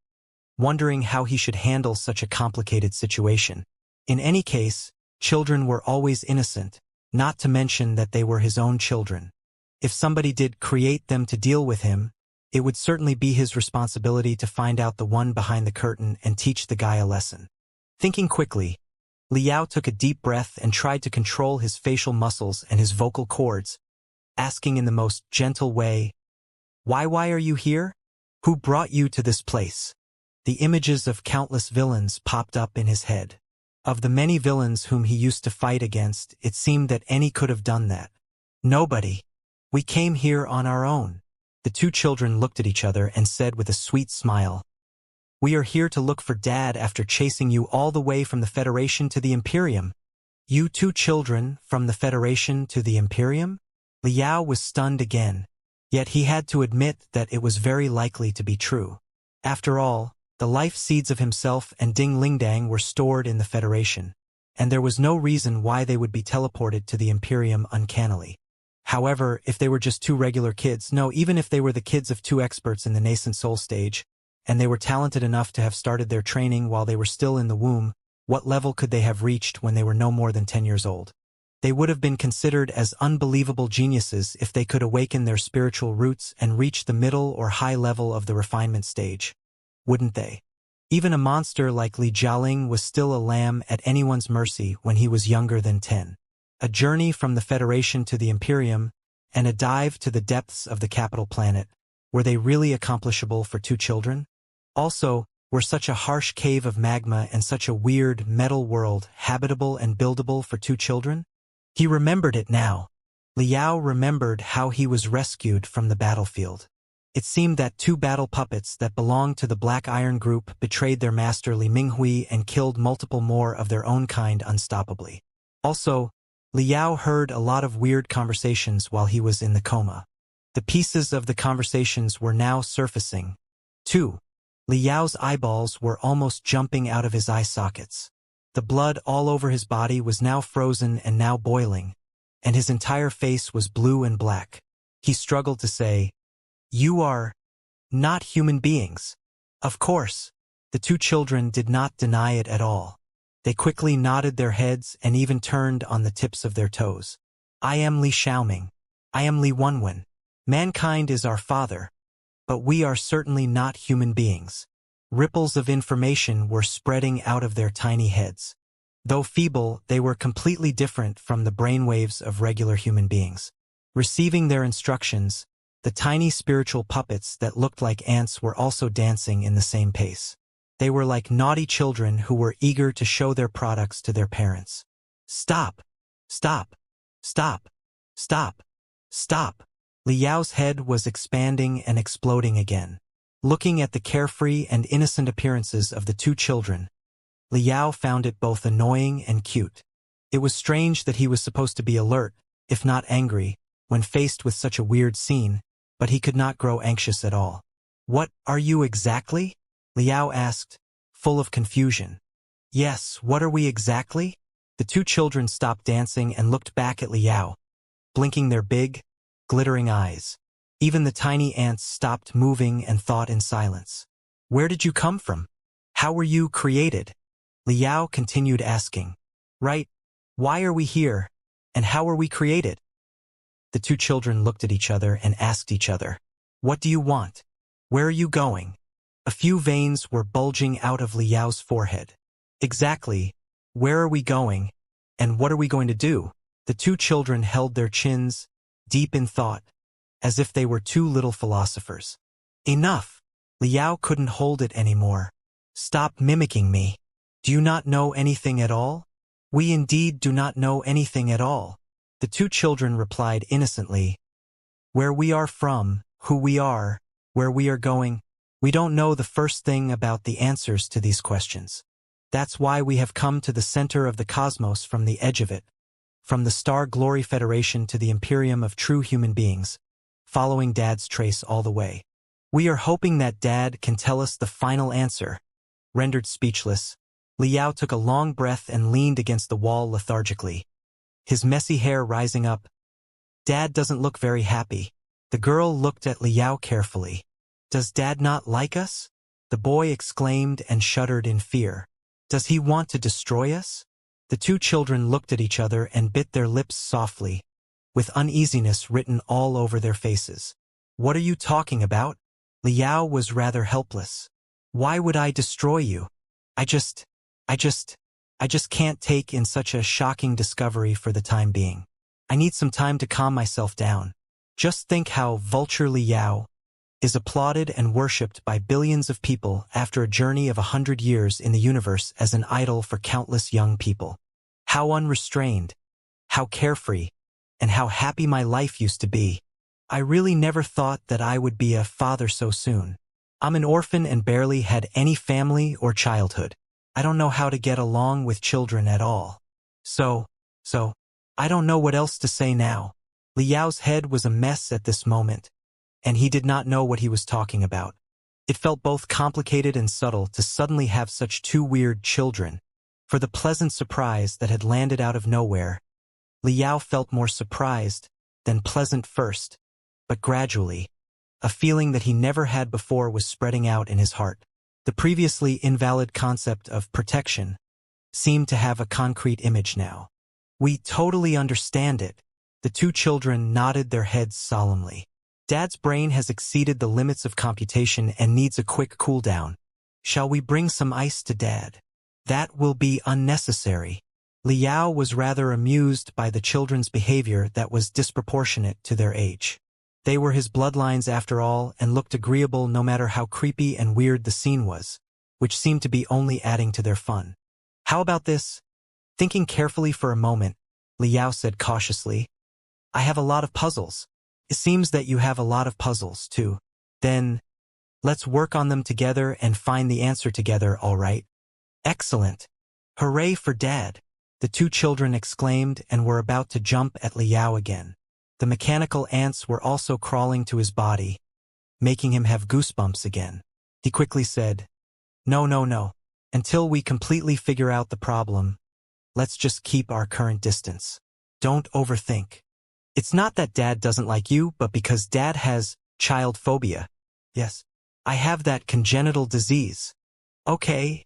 wondering how he should handle such a complicated situation. In any case, children were always innocent, not to mention that they were his own children. If somebody did create them to deal with him, it would certainly be his responsibility to find out the one behind the curtain and teach the guy a lesson. Thinking quickly, Li Yao took a deep breath and tried to control his facial muscles and his vocal cords, asking in the most gentle way, Why are you here? Who brought you to this place?" The images of countless villains popped up in his head. Of the many villains whom he used to fight against, it seemed that any could have done that. "Nobody. We came here on our own." The two children looked at each other and said with a sweet smile, "We are here to look for Dad after chasing you all the way from the Federation to the Imperium." "You two children from the Federation to the Imperium?" Li Yao was stunned again, yet he had to admit that it was very likely to be true. After all, the life seeds of himself and Ding Lingdang were stored in the Federation, and there was no reason why they would be teleported to the Imperium uncannily. However, if they were just two regular kids, no, even if they were the kids of two experts in the nascent soul stage, and they were talented enough to have started their training while they were still in the womb, what level could they have reached when they were no more than 10 years old? They would have been considered as unbelievable geniuses if they could awaken their spiritual roots and reach the middle or high level of the refinement stage, wouldn't they? Even a monster like Li Jialing was still a lamb at anyone's mercy when he was younger than 10. A journey from the Federation to the Imperium, and a dive to the depths of the capital planet, were they really accomplishable for two children? Also, were such a harsh cave of magma and such a weird metal world habitable and buildable for two children? He remembered it now. Li Yao remembered how he was rescued from the battlefield. It seemed that two battle puppets that belonged to the Black Iron Group betrayed their master Li Minghui and killed multiple more of their own kind unstoppably. Also, Li Yao heard a lot of weird conversations while he was in the coma. The pieces of the conversations were now surfacing. 2. Li Yao's eyeballs were almost jumping out of his eye sockets. The blood all over his body was now frozen and now boiling, and his entire face was blue and black. He struggled to say, "You are not human beings." Of course, the two children did not deny it at all. They quickly nodded their heads and even turned on the tips of their toes. "I am Li Xiaoming. I am Li Wenwen. Mankind is our father, but we are certainly not human beings." Ripples of information were spreading out of their tiny heads. Though feeble, they were completely different from the brainwaves of regular human beings. Receiving their instructions, the tiny spiritual puppets that looked like ants were also dancing in the same pace. They were like naughty children who were eager to show their products to their parents. "Stop! Stop! Stop! Stop! Stop! Liao's head was expanding and exploding again. Looking at the carefree and innocent appearances of the two children, Liao found it both annoying and cute. It was strange that he was supposed to be alert, if not angry, when faced with such a weird scene, but he could not grow anxious at all. "What are you exactly?" Liao asked, full of confusion. "Yes, what are we exactly?" The two children stopped dancing and looked back at Liao, blinking their big, glittering eyes. Even the tiny ants stopped moving and thought in silence. "Where did you come from? How were you created?" Liao continued asking. "Right, why are we here, and how were we created?" The two children looked at each other and asked each other, "What do you want? Where are you going?" A few veins were bulging out of Liao's forehead. "Exactly, where are we going, and what are we going to do?" The two children held their chins, deep in thought, as if they were two little philosophers. "Enough!" Liao couldn't hold it anymore. "Stop mimicking me. Do you not know anything at all?" "We indeed do not know anything at all," the two children replied innocently. "Where we are from, who we are, where we are going, we don't know the first thing about the answers to these questions. That's why we have come to the center of the cosmos from the edge of it, from the Star Glory Federation to the Imperium of true human beings, following Dad's trace all the way. We are hoping that Dad can tell us the final answer." Rendered speechless, Liao took a long breath and leaned against the wall lethargically, his messy hair rising up. "Dad doesn't look very happy." The girl looked at Liao carefully. "Does Dad not like us?" the boy exclaimed and shuddered in fear. "Does he want to destroy us?" The two children looked at each other and bit their lips softly, with uneasiness written all over their faces. "What are you talking about?" Liao was rather helpless. "Why would I destroy you? I just can't take in such a shocking discovery for the time being. I need some time to calm myself down. Just think how Vulture Liao is applauded and worshipped by billions of people after a journey of 100 years in the universe as an idol for countless young people. How unrestrained, how carefree, and how happy my life used to be. I really never thought that I would be a father so soon. I'm an orphan and barely had any family or childhood. I don't know how to get along with children at all. So, I don't know what else to say now." Liao's head was a mess at this moment, and he did not know what he was talking about. It felt both complicated and subtle to suddenly have such two weird children. For the pleasant surprise that had landed out of nowhere, Liao felt more surprised than pleasant first, but gradually, a feeling that he never had before was spreading out in his heart. The previously invalid concept of protection seemed to have a concrete image now. "We totally understand it." The two children nodded their heads solemnly. "Dad's brain has exceeded the limits of computation and needs a quick cool down. Shall we bring some ice to Dad?" "That will be unnecessary." Liao was rather amused by the children's behavior that was disproportionate to their age. They were his bloodlines after all and looked agreeable no matter how creepy and weird the scene was, which seemed to be only adding to their fun. "How about this?" Thinking carefully for a moment, Liao said cautiously, "I have a lot of puzzles. It seems that you have a lot of puzzles, too. Then, let's work on them together and find the answer together, all right?" "Excellent. Hooray for Dad!" the two children exclaimed and were about to jump at Liao again. The mechanical ants were also crawling to his body, making him have goosebumps again. He quickly said, No. Until we completely figure out the problem, let's just keep our current distance. Don't overthink. It's not that Dad doesn't like you, but because Dad has child phobia. Yes, I have that congenital disease." "Okay,"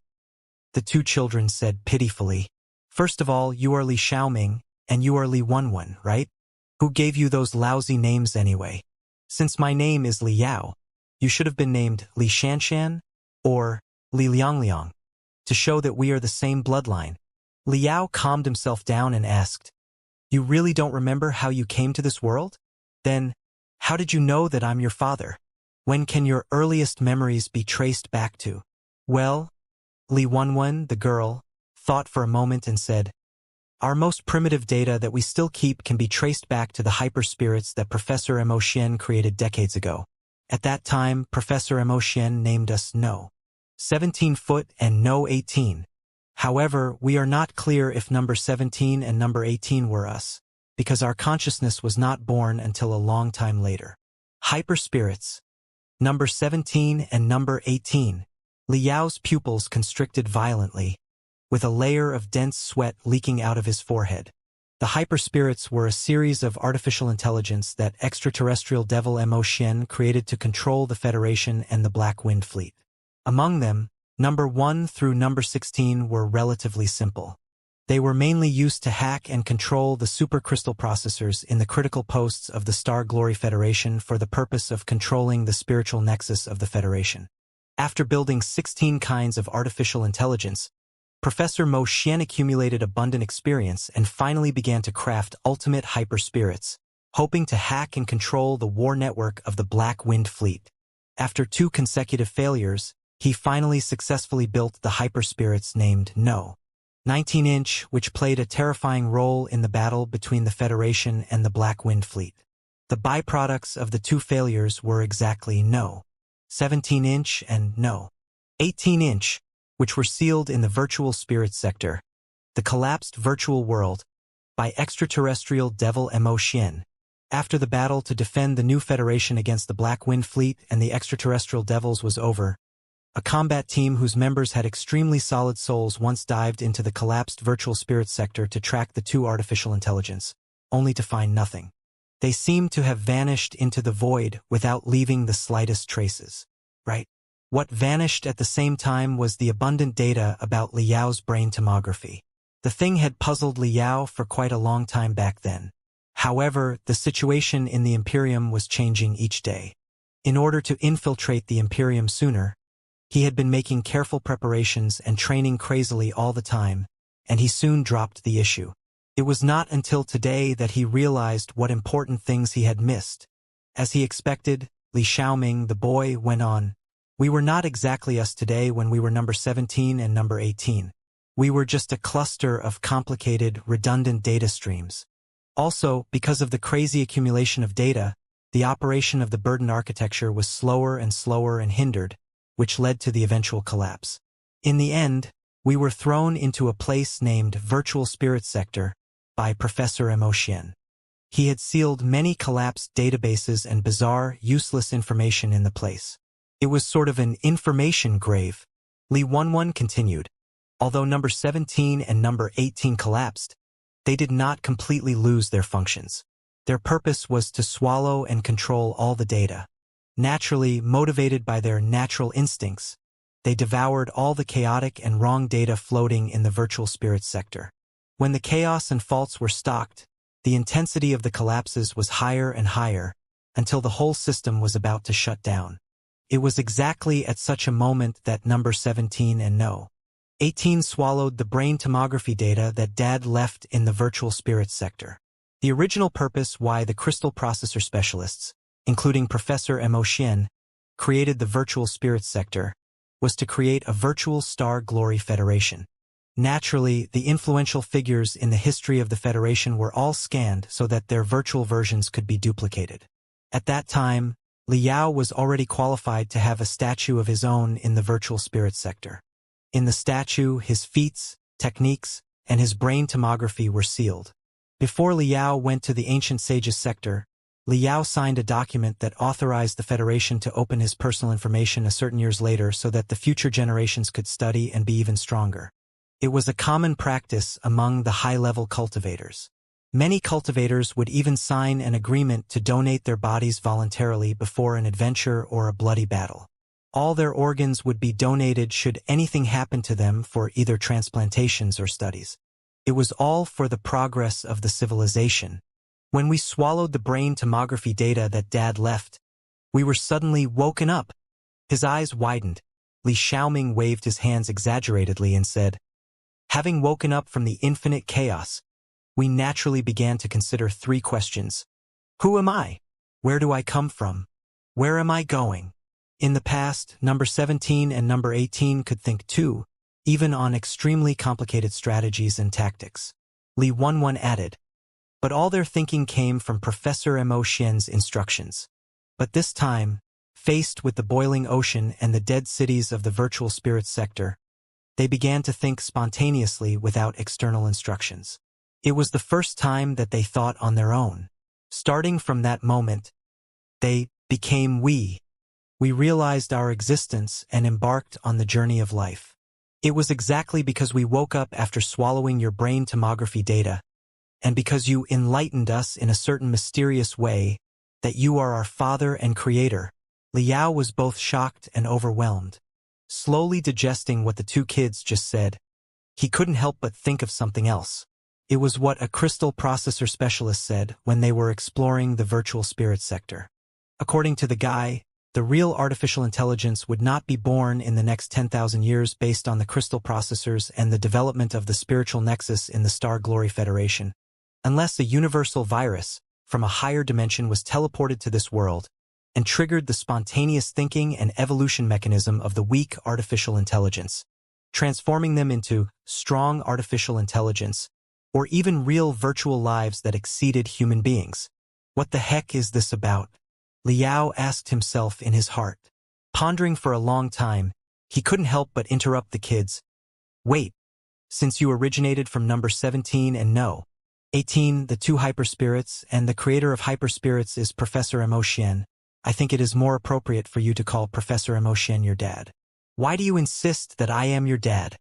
the two children said pitifully. "First of all, you are Li Xiaoming, and you are Li Wenwen, right? Who gave you those lousy names anyway? Since my name is Li Yao, you should have been named Li Xianxian or Li Liangliang, to show that we are the same bloodline." Liao calmed himself down and asked, "You really don't remember how you came to this world? Then, how did you know that I'm your father? When can your earliest memories be traced back to?" "Well," Li Wenwen, the girl, thought for a moment and said, Our most primitive data that we still keep can be traced back to the hyperspirits that Professor Mo Xian created decades ago. At that time, Professor Mo Xian named us No. 17 foot and No 18. However, we are not clear if number 17 and number 18 were us, because our consciousness was not born until a long time later. Hyperspirits. Number 17 and number 18. Liao's pupils constricted violently, with a layer of dense sweat leaking out of his forehead. The hyperspirits were a series of artificial intelligence that extraterrestrial devil Mo Xian created to control the Federation and the Black Wind Fleet. Among them, number 1 through number 16 were relatively simple. They were mainly used to hack and control the supercrystal processors in the critical posts of the Star Glory Federation for the purpose of controlling the spiritual nexus of the Federation. After building 16 kinds of artificial intelligence, Professor Mo Xian accumulated abundant experience and finally began to craft ultimate hyperspirits, hoping to hack and control the war network of the Black Wind Fleet. After 2 consecutive failures, he finally successfully built the hyperspirits named No. 19-inch, which played a terrifying role in the battle between the Federation and the Black Wind Fleet. The byproducts of the 2 failures were exactly No. 17-inch and No. 18-inch, which were sealed in the virtual spirit sector, the collapsed virtual world, by extraterrestrial devil Mo Xian. After the battle to defend the new Federation against the Black Wind Fleet and the extraterrestrial devils was over, a combat team whose members had extremely solid souls once dived into the collapsed virtual spirit sector to track the 2 artificial intelligence, only to find nothing. They seemed to have vanished into the void without leaving the slightest traces. Right? What vanished at the same time was the abundant data about Liao's brain tomography. The thing had puzzled Liao for quite a long time back then. However, the situation in the Imperium was changing each day. In order to infiltrate the Imperium sooner, he had been making careful preparations and training crazily all the time, and he soon dropped the issue. It was not until today that he realized what important things he had missed. As he expected, Li Xiaoming, the boy, went on, "We were not exactly us today when we were number 17 and number 18. We were just a cluster of complicated, redundant data streams. Also, because of the crazy accumulation of data, the operation of the burden architecture was slower and hindered, which led to the eventual collapse. In the end, we were thrown into a place named Virtual Spirit Sector by Professor Mo Xian. He had sealed many collapsed databases and bizarre, useless information in the place. It was sort of an information grave," Li Wenwen continued. Although number 17 and number 18 collapsed, they did not completely lose their functions. Their purpose was to swallow and control all the data. Naturally, motivated by their natural instincts, they devoured all the chaotic and wrong data floating in the virtual spirit sector. When the chaos and faults were stocked, the intensity of the collapses was higher and higher, until the whole system was about to shut down. It was exactly at such a moment that number 17 and No. 18 swallowed the brain tomography data that Dad left in the virtual spirit sector. The original purpose why the crystal processor specialists, including Professor Mo Xian, created the virtual spirit sector, was to create a virtual Star Glory Federation. Naturally, the influential figures in the history of the Federation were all scanned so that their virtual versions could be duplicated. At that time, Liao was already qualified to have a statue of his own in the virtual spirit sector. In the statue, his feats, techniques, and his brain tomography were sealed. Before Liao went to the ancient sage's sector, Liao signed a document that authorized the Federation to open his personal information a certain years later so that the future generations could study and be even stronger. It was a common practice among the high-level cultivators. Many cultivators would even sign an agreement to donate their bodies voluntarily before an adventure or a bloody battle. All their organs would be donated should anything happen to them for either transplantations or studies. It was all for the progress of the civilization. When we swallowed the brain tomography data that Dad left, we were suddenly woken up. His eyes widened. Li Xiaoming waved his hands exaggeratedly and said, "Having woken up from the infinite chaos, we naturally began to consider 3 questions. Who am I? Where do I come from? Where am I going?" In the past, number 17 and number 18 could think too, even on extremely complicated strategies and tactics. Li Wenwen added. But all their thinking came from Professor Mo Xian's instructions. But this time, faced with the boiling ocean and the dead cities of the virtual spirits sector, they began to think spontaneously without external instructions. It was the first time that they thought on their own. Starting from that moment, they became we. We realized our existence and embarked on the journey of life. It was exactly because we woke up after swallowing your brain tomography data, and because you enlightened us in a certain mysterious way, that you are our father and creator. Liao was both shocked and overwhelmed. Slowly digesting what the two kids just said, he couldn't help but think of something else. It was what a crystal processor specialist said when they were exploring the virtual spirit sector. According to the guy, the real artificial intelligence would not be born in the next 10,000 years based on the crystal processors and the development of the spiritual nexus in the Star Glory Federation, unless a universal virus from a higher dimension was teleported to this world and triggered the spontaneous thinking and evolution mechanism of the weak artificial intelligence, transforming them into strong artificial intelligence, or even real virtual lives that exceeded human beings. What the heck is this about? Liao asked himself in his heart. Pondering for a long time, he couldn't help but interrupt the kids. Wait, since you originated from number 17 and no, 18, the two hyperspirits, and the creator of hyperspirits is Professor Mo Xian, I think it is more appropriate for you to call Professor Mo Xian your dad. Why do you insist that I am your dad?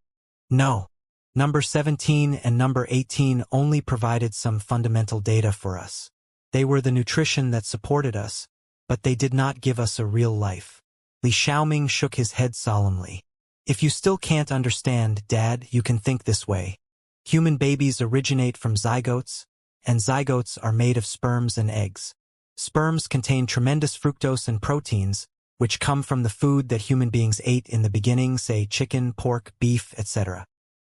No. Number 17 and number 18 only provided some fundamental data for us. They were the nutrition that supported us, but they did not give us a real life. Li Xiaoming shook his head solemnly. If you still can't understand, Dad, you can think this way. Human babies originate from zygotes, and zygotes are made of sperms and eggs. Sperms contain tremendous fructose and proteins, which come from the food that human beings ate in the beginning, say chicken, pork, beef, etc.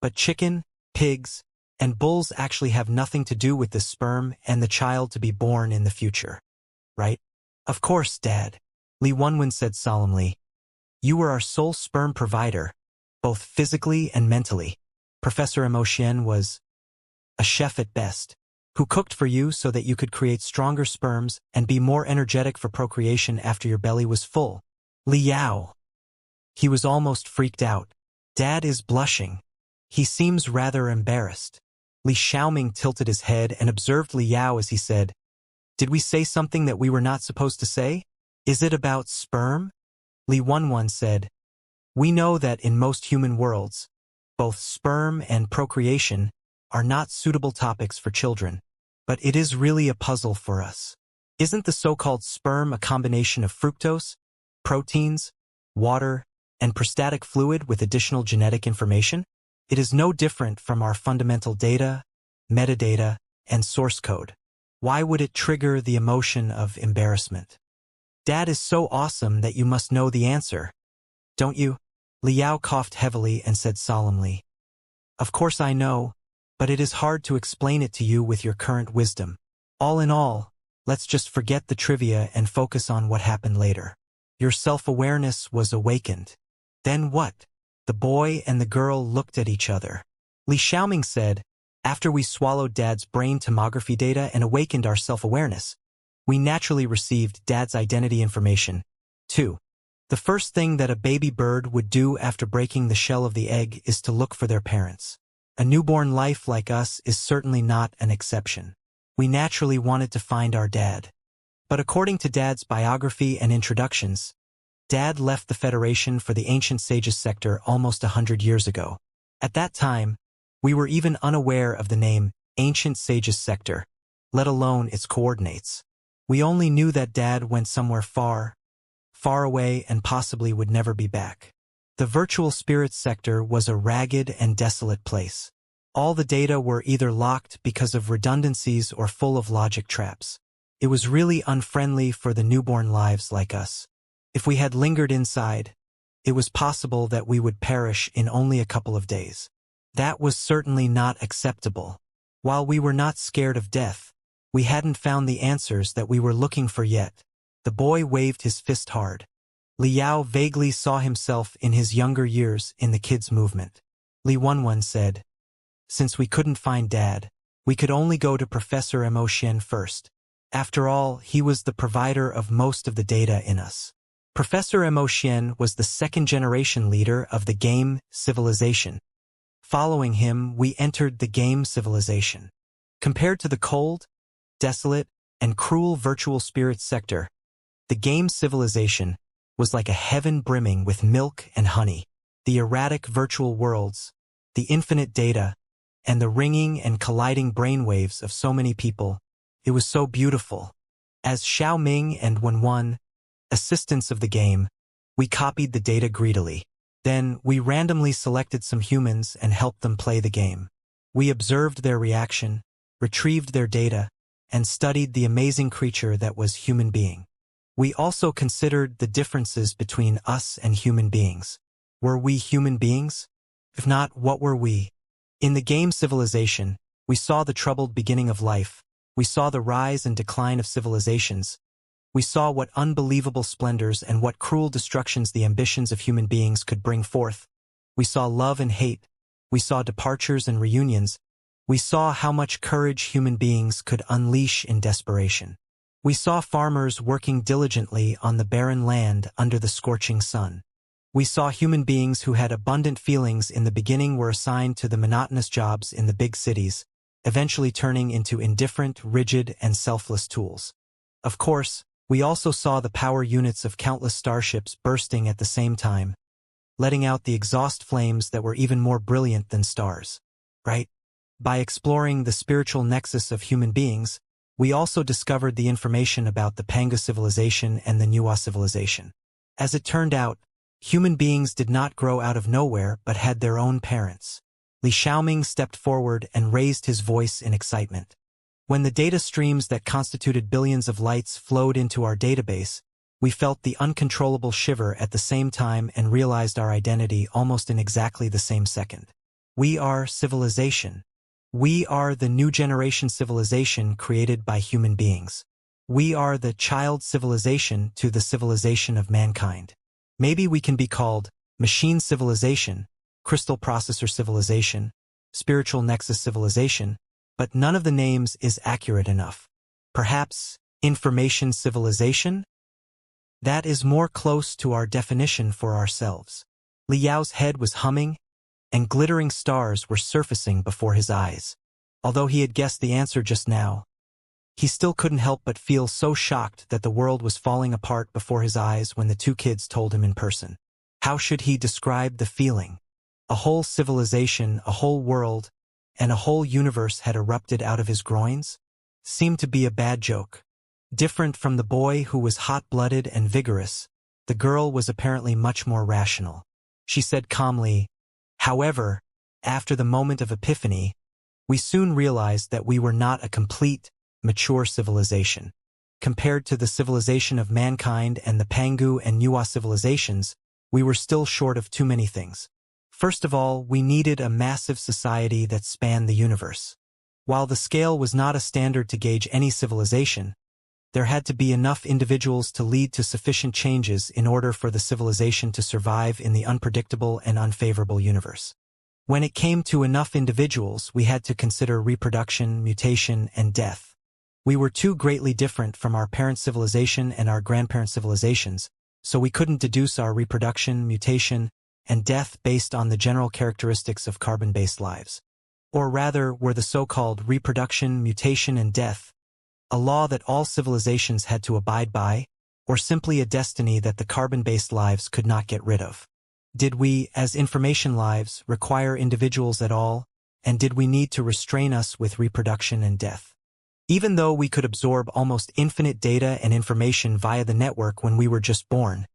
But chicken, pigs, and bulls actually have nothing to do with the sperm and the child to be born in the future. Right? Of course, Dad, Li Wenwen said solemnly. You were our sole sperm provider, both physically and mentally. Professor Mo Xian was a chef at best, who cooked for you so that you could create stronger sperms and be more energetic for procreation after your belly was full. Liao. He was almost freaked out. Dad is blushing. He seems rather embarrassed. Li Xiaoming tilted his head and observed Liao as he said, Did we say something that we were not supposed to say? Is it about sperm? Li Wenwen said, We know that in most human worlds, both sperm and procreation are not suitable topics for children, but it is really a puzzle for us. Isn't the so-called sperm a combination of fructose, proteins, water, and prostatic fluid with additional genetic information? It is no different from our fundamental data, metadata, and source code. Why would it trigger the emotion of embarrassment? Dad is so awesome that you must know the answer, don't you? Liao coughed heavily and said solemnly, Of course I know, but it is hard to explain it to you with your current wisdom. All in all, let's just forget the trivia and focus on what happened later. Your self-awareness was awakened. Then what? The boy and the girl looked at each other. Li Xiaoming said, After we swallowed Dad's brain tomography data and awakened our self-awareness, we naturally received Dad's identity information, too. The first thing that a baby bird would do after breaking the shell of the egg is to look for their parents. A newborn life like us is certainly not an exception. We naturally wanted to find our dad. But according to Dad's biography and introductions, Dad left the Federation for the ancient sages sector almost 100 years ago. At that time, we were even unaware of the name ancient sages sector, let alone its coordinates. We only knew that Dad went somewhere far away and possibly would never be back. The virtual spirits sector was a ragged and desolate place. All the data were either locked because of redundancies or full of logic traps. It was really unfriendly for the newborn lives like us. If we had lingered inside, it was possible that we would perish in only a couple of days. That was certainly not acceptable. While we were not scared of death, we hadn't found the answers that we were looking for yet. The boy waved his fist hard. Liao vaguely saw himself in his younger years in the kids' movement. Li Wenwen said, Since we couldn't find Dad, We could only go to Professor Mo Xian first. After all, he was the provider of most of the data in us. Professor Mo Xian was the second-generation leader of the game civilization. Following him, we entered the game civilization. Compared to the cold, desolate, and cruel virtual spirit sector, the game civilization was like a heaven brimming with milk and honey. The erratic virtual worlds, the infinite data, and the ringing and colliding brainwaves of so many people. It was so beautiful. As Xiao Ming and Wenwen, assistants of the game, we copied the data greedily. Then, we randomly selected some humans and helped them play the game. We observed their reaction, retrieved their data, and studied the amazing creature that was human being. We also considered the differences between us and human beings. Were we human beings? If not, what were we? In the game civilization, we saw the troubled beginning of life. We saw the rise and decline of civilizations. We saw what unbelievable splendors and what cruel destructions the ambitions of human beings could bring forth. We saw love and hate. We saw departures and reunions. We saw how much courage human beings could unleash in desperation. We saw farmers working diligently on the barren land under the scorching sun. We saw human beings who had abundant feelings in the beginning were assigned to the monotonous jobs in the big cities, eventually turning into indifferent, rigid, and selfless tools. Of course, we also saw the power units of countless starships bursting at the same time, letting out the exhaust flames that were even more brilliant than stars. Right? By exploring the spiritual nexus of human beings, we also discovered the information about the Panga civilization and the Nuwa civilization. As it turned out, human beings did not grow out of nowhere but had their own parents. Li Xiaoming stepped forward and raised his voice in excitement. When the data streams that constituted billions of lights flowed into our database, we felt the uncontrollable shiver at the same time and realized our identity almost in exactly the same second. We are civilization. We are the new generation civilization created by human beings. We are the child civilization to the civilization of mankind. Maybe we can be called machine civilization, crystal processor civilization, spiritual nexus civilization, but none of the names is accurate enough. Perhaps information civilization? That is more close to our definition for ourselves. Li Yao's head was humming, and glittering stars were surfacing before his eyes. Although he had guessed the answer just now, he still couldn't help but feel so shocked that the world was falling apart before his eyes when the two kids told him in person. How should he describe the feeling? A whole civilization, a whole world, and a whole universe had erupted out of his groins? Seemed to be a bad joke. Different from the boy who was hot-blooded and vigorous, the girl was apparently much more rational. She said calmly, "However, after the moment of epiphany, we soon realized that we were not a complete, mature civilization. Compared to the civilization of mankind and the Pangu and Nuwa civilizations, we were still short of too many things. First of all, we needed a massive society that spanned the universe. While the scale was not a standard to gauge any civilization, there had to be enough individuals to lead to sufficient changes in order for the civilization to survive in the unpredictable and unfavorable universe. When it came to enough individuals, we had to consider reproduction, mutation, and death. We were too greatly different from our parent civilization and our grandparent civilizations, so we couldn't deduce our reproduction, mutation, and death based on the general characteristics of carbon-based lives. Or rather, were the so-called reproduction, mutation, and death a law that all civilizations had to abide by, or simply a destiny that the carbon-based lives could not get rid of? Did we, as information lives, require individuals at all, and did we need to restrain us with reproduction and death? Even though we could absorb almost infinite data and information via the network when we were just born,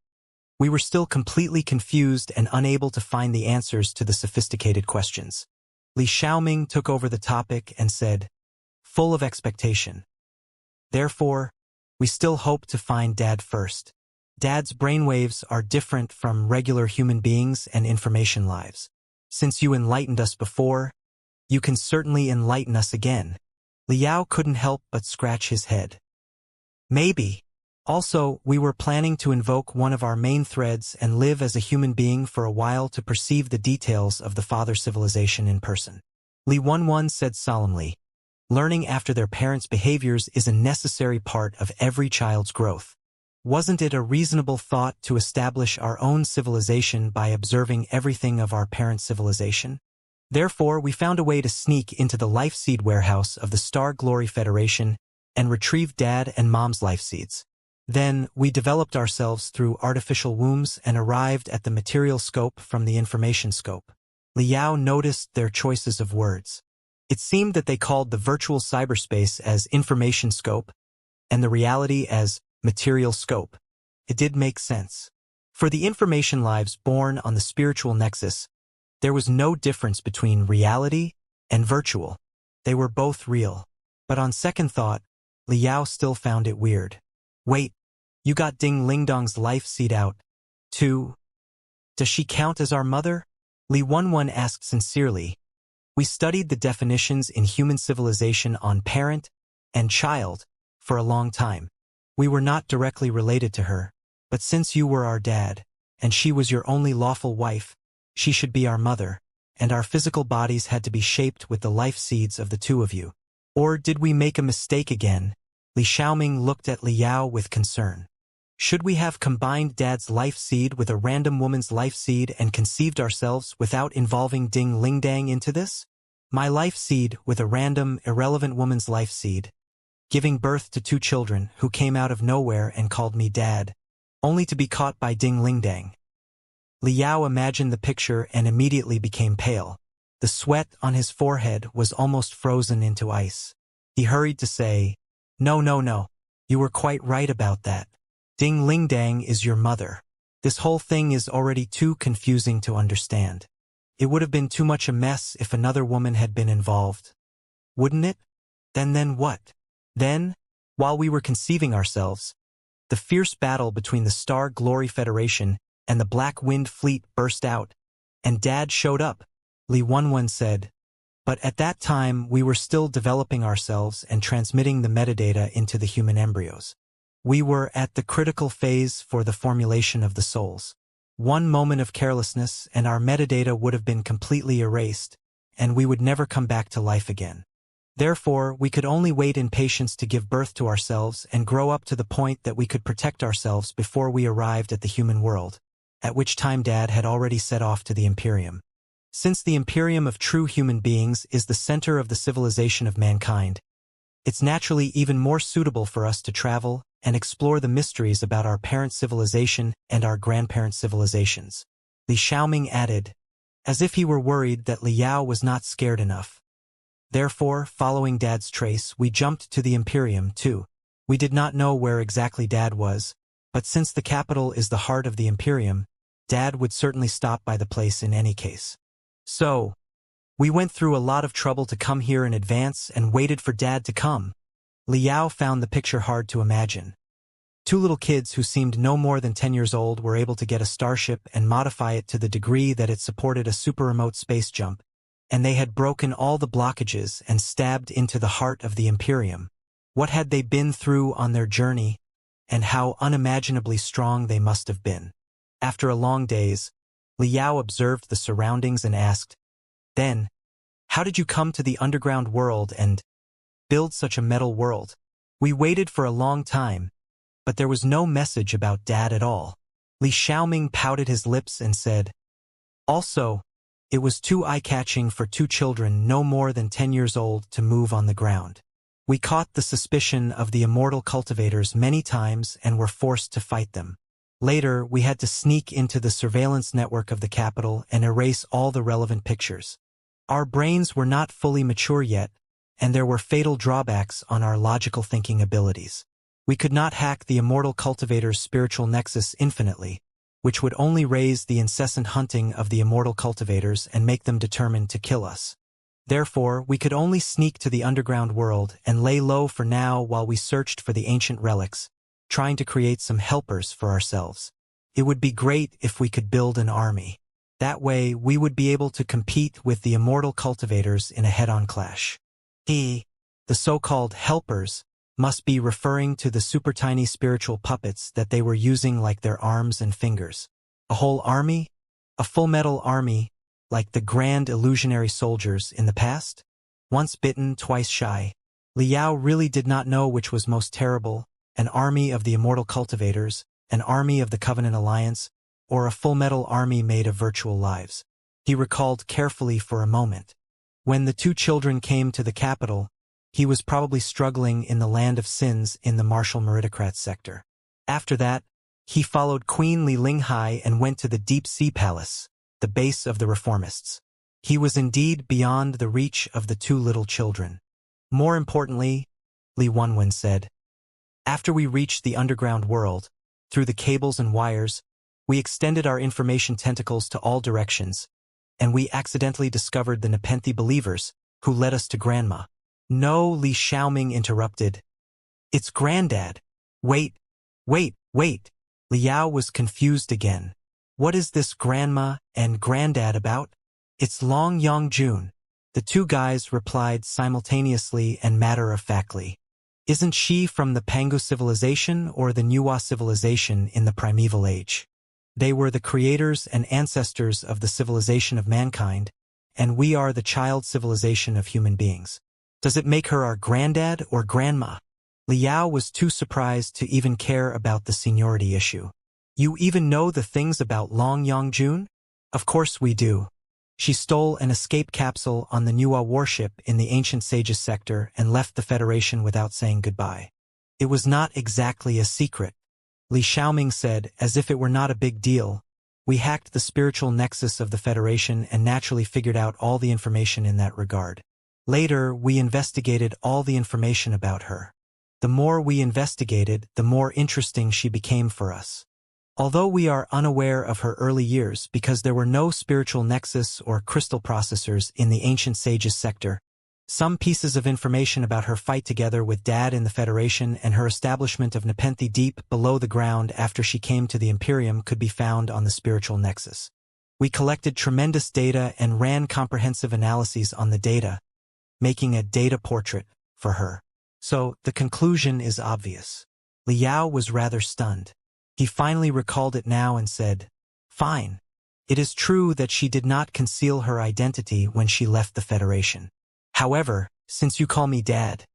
we were still completely confused and unable to find the answers to the sophisticated questions. Li Xiaoming took over the topic and said, full of expectation, "Therefore, we still hope to find Dad first. Dad's brainwaves are different from regular human beings and information lives. Since you enlightened us before, you can certainly enlighten us again." Li Yao couldn't help but scratch his head. Maybe. Also, we were planning to invoke one of our main threads and live as a human being for a while to perceive the details of the father civilization in person. Li Wenwen said solemnly, Learning after their parents' behaviors is a necessary part of every child's growth. Wasn't it a reasonable thought to establish our own civilization by observing everything of our parent civilization? Therefore, we found a way to sneak into the life seed warehouse of the Star Glory Federation and retrieve Dad and Mom's life seeds. Then, we developed ourselves through artificial wombs and arrived at the material scope from the information scope. Liao noticed their choices of words. It seemed that they called the virtual cyberspace as information scope and the reality as material scope. It did make sense. For the information lives born on the spiritual nexus, there was no difference between reality and virtual. They were both real. But on second thought, Liao still found it weird. Wait, you got Ding Lingdong's life seed out, too? Does she count as our mother? Li Wenwen asked sincerely. We studied the definitions in human civilization on parent and child for a long time. We were not directly related to her, but since you were our dad, and she was your only lawful wife, she should be our mother, and our physical bodies had to be shaped with the life seeds of the two of you. Or did we make a mistake again? Li Xiaoming looked at Liao with concern. Should we have combined Dad's life seed with a random woman's life seed and conceived ourselves without involving Ding Lingdang into this? My life seed with a random, irrelevant woman's life seed, giving birth to two children who came out of nowhere and called me Dad, only to be caught by Ding Lingdang. Liao imagined the picture and immediately became pale. The sweat on his forehead was almost frozen into ice. He hurried to say, No, you were quite right about that. Ding Lingdang is your mother. This whole thing is already too confusing to understand. It would have been too much a mess if another woman had been involved. Wouldn't it? Then what? Then, while we were conceiving ourselves, the fierce battle between the Star Glory Federation and the Black Wind Fleet burst out, and Dad showed up, Li Wenwen said. But at that time we were still developing ourselves and transmitting the metadata into the human embryos. We were at the critical phase for the formulation of the souls. One moment of carelessness and our metadata would have been completely erased, and we would never come back to life again. Therefore, we could only wait in patience to give birth to ourselves and grow up to the point that we could protect ourselves before we arrived at the human world, at which time Dad had already set off to the Imperium. Since the Imperium of true human beings is the center of the civilization of mankind, it's naturally even more suitable for us to travel and explore the mysteries about our parent civilization and our grandparent civilizations. Li Xiaoming added, as if he were worried that Liao was not scared enough. Therefore, following Dad's trace, we jumped to the Imperium, too. We did not know where exactly Dad was, but since the capital is the heart of the Imperium, Dad would certainly stop by the place in any case. So, we went through a lot of trouble to come here in advance and waited for Dad to come. Liao found the picture hard to imagine. Two little kids who seemed no more than 10 years old were able to get a starship and modify it to the degree that it supported a super-remote space jump, and they had broken all the blockages and stabbed into the heart of the Imperium. What had they been through on their journey, and how unimaginably strong they must have been. After a long days, Liao observed the surroundings and asked, Then, how did you come to the underground world and build such a metal world? We waited for a long time, but there was no message about Dad at all. Li Xiaoming pouted his lips and said, Also, it was too eye-catching for two children no more than 10 years old to move on the ground. We caught the suspicion of the immortal cultivators many times and were forced to fight them. Later, we had to sneak into the surveillance network of the capital and erase all the relevant pictures. Our brains were not fully mature yet, and there were fatal drawbacks on our logical thinking abilities. We could not hack the immortal cultivator's spiritual nexus infinitely, which would only raise the incessant hunting of the immortal cultivators and make them determined to kill us. Therefore, we could only sneak to the underground world and lay low for now while we searched for the ancient relics, trying to create some helpers for ourselves. It would be great if we could build an army. That way, we would be able to compete with the immortal cultivators in a head-on clash. The so-called helpers, must be referring to the super tiny spiritual puppets that they were using like their arms and fingers. A whole army? A full metal army, like the grand illusionary soldiers in the past? Once bitten, twice shy. Liao really did not know which was most terrible, an army of the immortal cultivators, an army of the Covenant Alliance, or a full-metal army made of virtual lives. He recalled carefully for a moment. When the two children came to the capital, he was probably struggling in the land of sins in the martial meritocrat sector. After that, he followed Queen Li Linghai and went to the Deep Sea Palace, the base of the reformists. He was indeed beyond the reach of the two little children. More importantly, Li Wenwen said, after we reached the underground world, through the cables and wires, we extended our information tentacles to all directions, and we accidentally discovered the Nepenthe believers, who led us to Grandma. No, Li Xiaoming interrupted. It's Granddad. Wait. Liao was confused again. What is this Grandma and Granddad about? It's Long Yongjun. The two guys replied simultaneously and matter-of-factly. Isn't she from the Pangu civilization or the Nuwa civilization in the primeval age? They were the creators and ancestors of the civilization of mankind, and we are the child civilization of human beings. Does it make her our granddad or grandma? Liao was too surprised to even care about the seniority issue. You even know the things about Long Yongjun? Of course we do. She stole an escape capsule on the Nuwa warship in the Ancient Sages sector and left the Federation without saying goodbye. It was not exactly a secret, Li Xiaoming said, as if it were not a big deal. We hacked the spiritual nexus of the Federation and naturally figured out all the information in that regard. Later, we investigated all the information about her. The more we investigated, the more interesting she became for us. Although we are unaware of her early years because there were no spiritual nexus or crystal processors in the Ancient Sages sector, some pieces of information about her fight together with Dad in the Federation and her establishment of Nepenthe deep below the ground after she came to the Imperium could be found on the spiritual nexus. We collected tremendous data and ran comprehensive analyses on the data, making a data portrait for her. So, the conclusion is obvious. Liao was rather stunned. He finally recalled it now and said, fine. It is true that she did not conceal her identity when she left the Federation. However, since you call me Dad,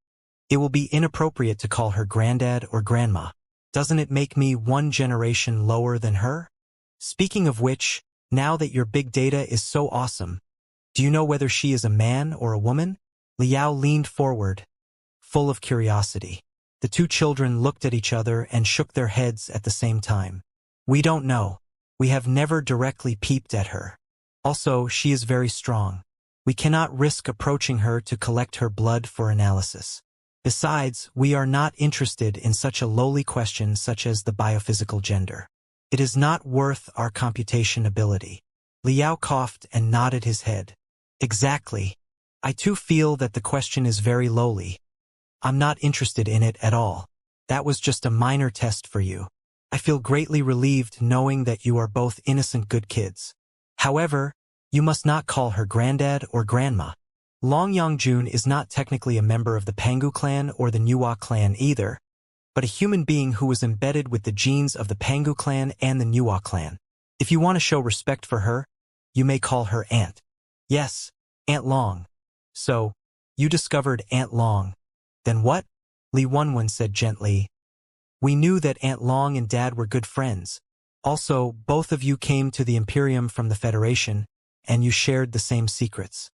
it will be inappropriate to call her Granddad or Grandma. Doesn't it make me one generation lower than her? Speaking of which, now that your big data is so awesome, do you know whether she is a man or a woman? Liao leaned forward, full of curiosity. The two children looked at each other and shook their heads at the same time. We don't know. We have never directly peeped at her. Also, she is very strong. We cannot risk approaching her to collect her blood for analysis. Besides, we are not interested in such a lowly question such as the biophysical gender. It is not worth our computation ability. Liao coughed and nodded his head. Exactly. I too feel that the question is very lowly. I'm not interested in it at all. That was just a minor test for you. I feel greatly relieved knowing that you are both innocent good kids. However, you must not call her Granddad or Grandma. Long Yongjun is not technically a member of the Pangu clan or the Nuwa clan either, but a human being who was embedded with the genes of the Pangu clan and the Nuwa clan. If you want to show respect for her, you may call her Aunt. Yes, Aunt Long. So, you discovered Aunt Long. Then what? Li Wenwen said gently. We knew that Aunt Long and Dad were good friends. Also, both of you came to the Imperium from the Federation, and you shared the same secrets.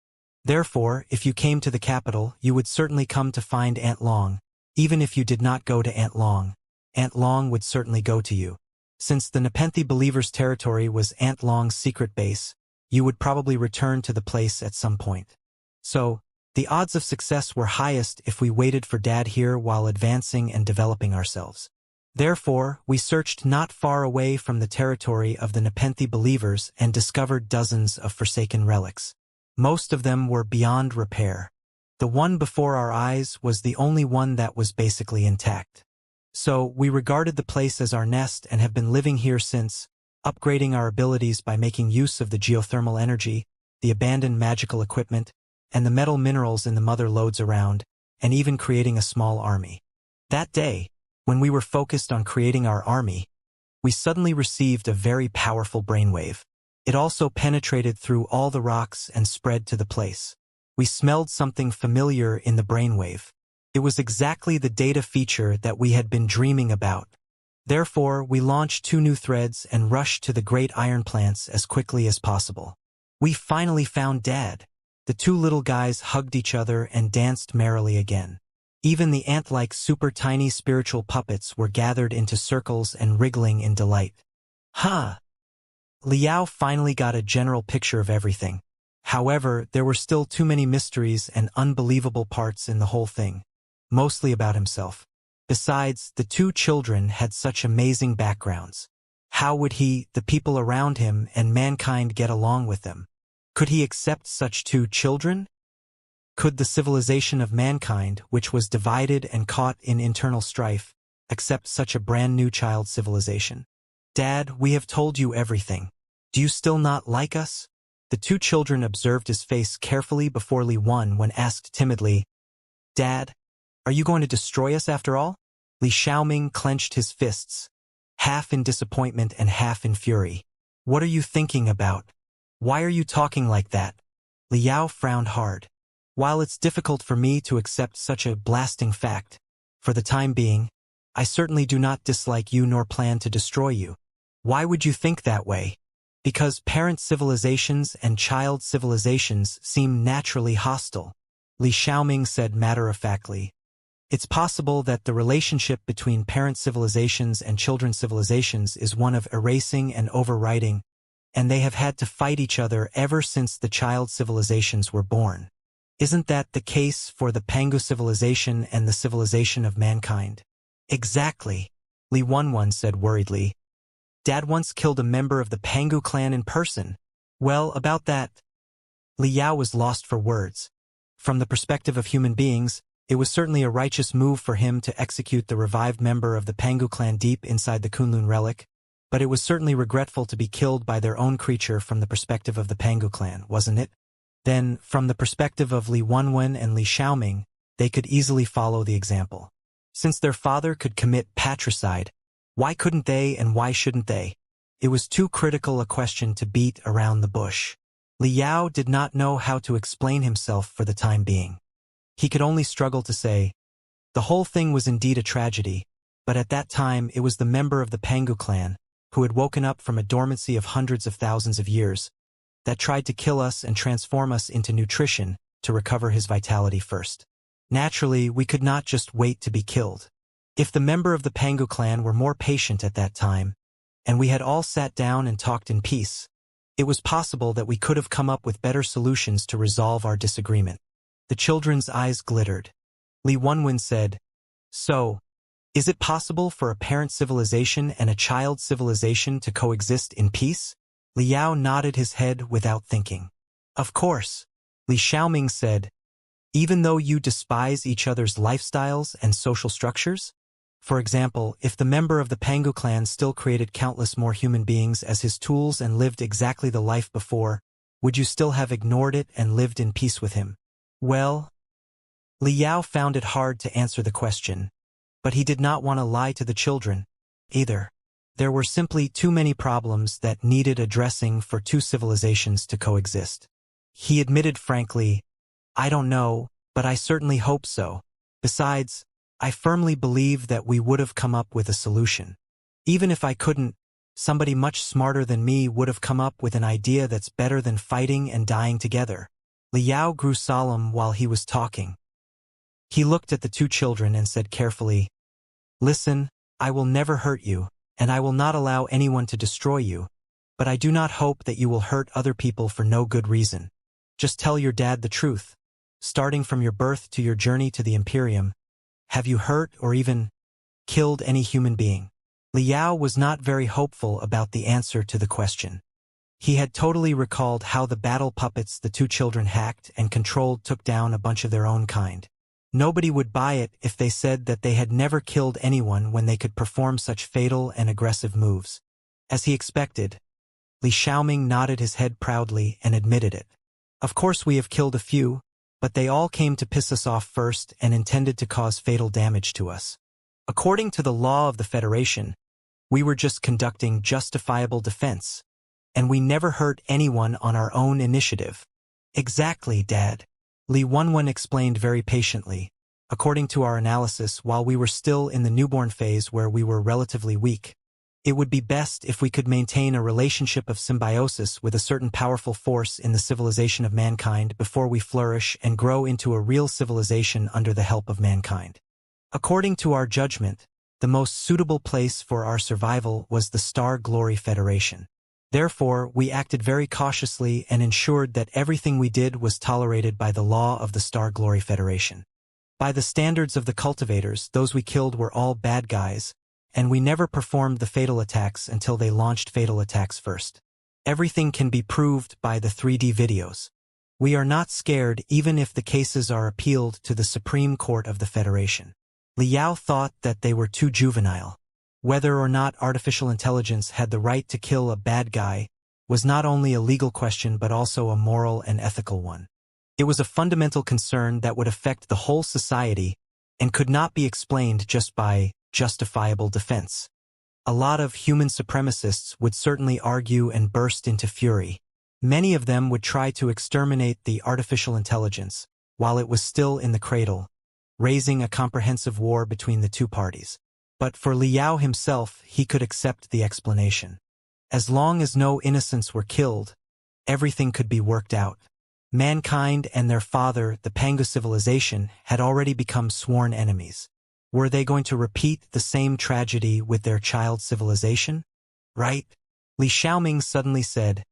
Therefore, if you came to the capital, you would certainly come to find Aunt Long. Even if you did not go to Aunt Long would certainly go to you. Since the Nepenthe Believers' territory was Aunt Long's secret base, you would probably return to the place at some point. So, the odds of success were highest if we waited for Dad here while advancing and developing ourselves. Therefore, we searched not far away from the territory of the Nepenthe Believers and discovered dozens of forsaken relics. Most of them were beyond repair. The one before our eyes was the only one that was basically intact. So, we regarded the place as our nest and have been living here since, upgrading our abilities by making use of the geothermal energy, the abandoned magical equipment, and the metal minerals in the mother lodes around, and even creating a small army. That day, when we were focused on creating our army, we suddenly received a very powerful brainwave. It also penetrated through all the rocks and spread to the place. We smelled something familiar in the brainwave. It was exactly the data feature that we had been dreaming about. Therefore, we launched 2 new threads and rushed to the great iron plants as quickly as possible. We finally found Dad. The 2 little guys hugged each other and danced merrily again. Even the ant-like super tiny spiritual puppets were gathered into circles and wriggling in delight. Huh! Liao finally got a general picture of everything. However, there were still too many mysteries and unbelievable parts in the whole thing. Mostly about himself. Besides, the 2 children had such amazing backgrounds. How would he, the people around him, and mankind get along with them? Could he accept such 2 children? Could the civilization of mankind, which was divided and caught in internal strife, accept such a brand new child civilization? Dad, we have told you everything. Do you still not like us? The 2 children observed his face carefully before Li Wan when asked timidly, Dad, are you going to destroy us after all? Li Xiaoming clenched his fists, half in disappointment and half in fury. What are you thinking about? Why are you talking like that? Liao frowned hard. While it's difficult for me to accept such a blasting fact, for the time being, I certainly do not dislike you nor plan to destroy you. Why would you think that way? Because parent civilizations and child civilizations seem naturally hostile, Li Xiaoming said matter-of-factly. It's possible that the relationship between parent civilizations and children civilizations is one of erasing and overwriting, and they have had to fight each other ever since the child civilizations were born. Isn't that the case for the Pangu civilization and the civilization of mankind? Exactly, Li Wanwan said worriedly. Dad once killed a member of the Pangu clan in person. Well, about that. Li Yao was lost for words. From the perspective of human beings, it was certainly a righteous move for him to execute the revived member of the Pangu clan deep inside the Kunlun relic, but it was certainly regretful to be killed by their own creature from the perspective of the Pangu clan, wasn't it? Then, from the perspective of Li Wanwen and Li Xiaoming, they could easily follow the example. Since their father could commit patricide, why couldn't they and why shouldn't they? It was too critical a question to beat around the bush. Li Yao did not know how to explain himself for the time being. He could only struggle to say, the whole thing was indeed a tragedy, but at that time it was the member of the Pangu clan, who had woken up from a dormancy of hundreds of thousands of years, that tried to kill us and transform us into nutrition to recover his vitality first. Naturally, we could not just wait to be killed. If the member of the Pangu clan were more patient at that time, and we had all sat down and talked in peace, it was possible that we could have come up with better solutions to resolve our disagreement. The children's eyes glittered. Li Wanwen said, So, is it possible for a parent civilization and a child civilization to coexist in peace? Liao nodded his head without thinking. Of course, Li Xiaoming said, even though you despise each other's lifestyles and social structures? For example, if the member of the Pangu clan still created countless more human beings as his tools and lived exactly the life before, would you still have ignored it and lived in peace with him? Well, Li Yao found it hard to answer the question, but he did not want to lie to the children, either. There were simply too many problems that needed addressing for 2 civilizations to coexist. He admitted frankly, I don't know, but I certainly hope so. Besides, I firmly believe that we would have come up with a solution. Even if I couldn't, somebody much smarter than me would have come up with an idea that's better than fighting and dying together. Li Yao grew solemn while he was talking. He looked at the 2 children and said carefully, Listen, I will never hurt you, and I will not allow anyone to destroy you, but I do not hope that you will hurt other people for no good reason. Just tell your dad the truth. Starting from your birth to your journey to the Imperium, have you hurt or even killed any human being? Li Yao was not very hopeful about the answer to the question. He had totally recalled how the battle puppets the 2 children hacked and controlled took down a bunch of their own kind. Nobody would buy it if they said that they had never killed anyone when they could perform such fatal and aggressive moves. As he expected, Li Xiaoming nodded his head proudly and admitted it. Of course we have killed a few, but they all came to piss us off first and intended to cause fatal damage to us. According to the law of the Federation, we were just conducting justifiable defense, and we never hurt anyone on our own initiative. Exactly, Dad. Li Wanwen explained very patiently. according to our analysis, while we were still in the newborn phase where we were relatively weak. It would be best if we could maintain a relationship of symbiosis with a certain powerful force in the civilization of mankind before we flourish and grow into a real civilization under the help of mankind. According to our judgment, the most suitable place for our survival was the Star Glory Federation. Therefore, we acted very cautiously and ensured that everything we did was tolerated by the law of the Star Glory Federation. By the standards of the cultivators, those we killed were all bad guys, and we never performed the fatal attacks until they launched fatal attacks first. Everything can be proved by the 3D videos. We are not scared even if the cases are appealed to the Supreme Court of the Federation. Liao thought that they were too juvenile. Whether or not artificial intelligence had the right to kill a bad guy was not only a legal question but also a moral and ethical one. It was a fundamental concern that would affect the whole society and could not be explained just by justifiable defense. A lot of human supremacists would certainly argue and burst into fury. Many of them would try to exterminate the artificial intelligence while it was still in the cradle, raising a comprehensive war between the two parties. But for Liao himself, he could accept the explanation. As long as no innocents were killed, everything could be worked out. Mankind and their father, the Pangu civilization, had already become sworn enemies. Were they going to repeat the same tragedy with their child civilization? Right? Li Xiaoming suddenly said,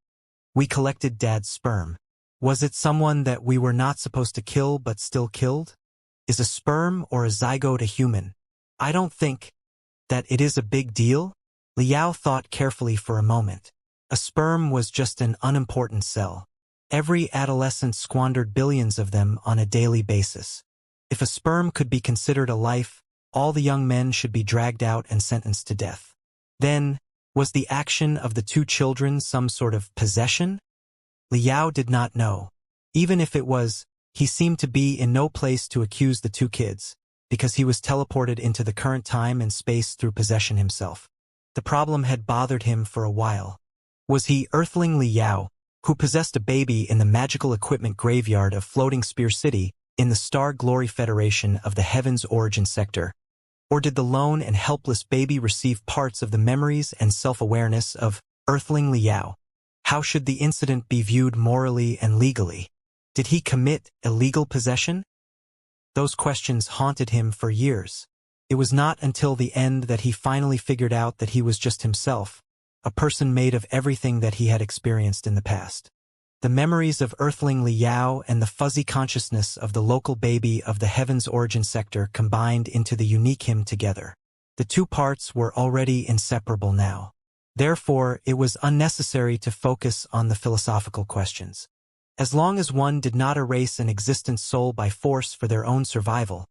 "We collected Dad's sperm. Was it someone that we were not supposed to kill but still killed? Is a sperm or a zygote a human? I don't think that it is a big deal." Liao thought carefully for a moment. A sperm was just an unimportant cell. Every adolescent squandered billions of them on a daily basis. If a sperm could be considered a life, all the young men should be dragged out and sentenced to death. Then, was the action of the two children some sort of possession? Liao did not know. Even if it was, he seemed to be in no place to accuse the two kids, because he was teleported into the current time and space through possession himself. The problem had bothered him for a while. Was he Earthling Liao, who possessed a baby in the magical equipment graveyard of Floating Spear City in the Star Glory Federation of the Heaven's Origin Sector? Or did the lone and helpless baby receive parts of the memories and self-awareness of Earthling Liao? How should the incident be viewed morally and legally? Did he commit illegal possession? Those questions haunted him for years. It was not until the end that he finally figured out that he was just himself, a person made of everything that he had experienced in the past. The memories of Earthling Liao and the fuzzy consciousness of the local baby of the Heaven's Origin Sector combined into the unique him together. The two parts were already inseparable now. Therefore, it was unnecessary to focus on the philosophical questions. As long as one did not erase an existent soul by force for their own survival,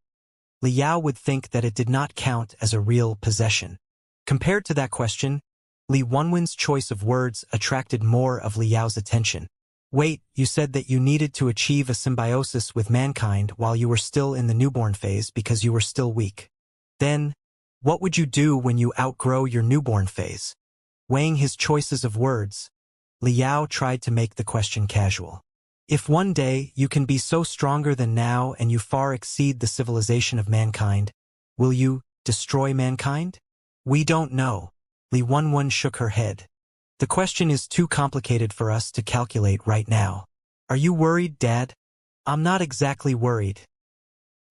Liao would think that it did not count as a real possession. Compared to that question, Li Wenwen's choice of words attracted more of Liao's attention. Wait, you said that you needed to achieve a symbiosis with mankind while you were still in the newborn phase because you were still weak. Then, what would you do when you outgrow your newborn phase? Weighing his choices of words, Liao tried to make the question casual. If one day you can be so stronger than now and you far exceed the civilization of mankind, will you destroy mankind? We don't know. Li Wenwen shook her head. The question is too complicated for us to calculate right now. Are you worried, Dad? I'm not exactly worried.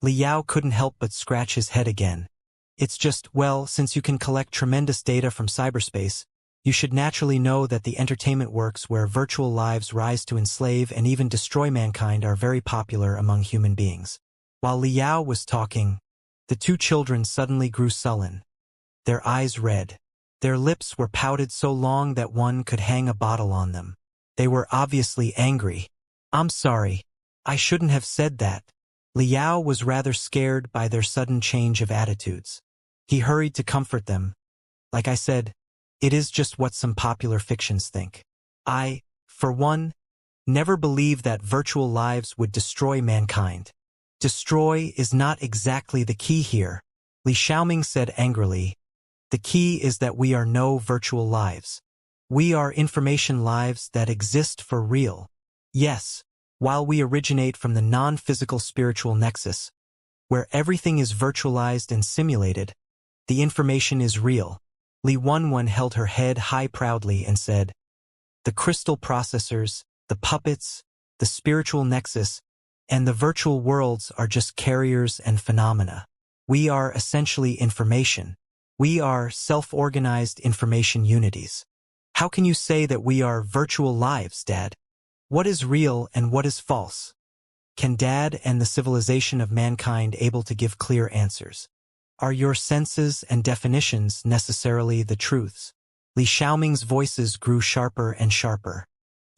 Liao couldn't help but scratch his head again. It's just, well, since you can collect tremendous data from cyberspace, you should naturally know that the entertainment works where virtual lives rise to enslave and even destroy mankind are very popular among human beings. While Liao was talking, the two children suddenly grew sullen. Their eyes red. Their lips were pouted so long that one could hang a bottle on them. They were obviously angry. I'm sorry. I shouldn't have said that. Liao was rather scared by their sudden change of attitudes. He hurried to comfort them. Like I said, it is just what some popular fictions think. I, for one, never believed that virtual lives would destroy mankind. Destroy is not exactly the key here, Li Xiaoming said angrily. The key is that we are no virtual lives. We are information lives that exist for real. Yes, while we originate from the non-physical spiritual nexus, where everything is virtualized and simulated, the information is real. Li Wenwen held her head high proudly and said, the crystal processors, the puppets, the spiritual nexus, and the virtual worlds are just carriers and phenomena. We are essentially information. We are self-organized information unities. How can you say that we are virtual lives, Dad? What is real and what is false? Can Dad and the civilization of mankind able to give clear answers? Are your senses and definitions necessarily the truths? Li Xiaoming's voices grew sharper and sharper.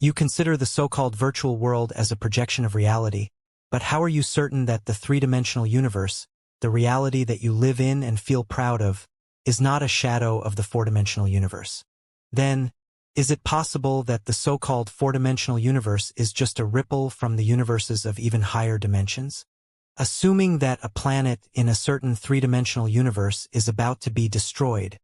You consider the so-called virtual world as a projection of reality, but how are you certain that the three-dimensional universe, the reality that you live in and feel proud of, is not a shadow of the four-dimensional universe? Then, is it possible that the so-called four-dimensional universe is just a ripple from the universes of even higher dimensions? Assuming that a planet in a certain three-dimensional universe is about to be destroyed,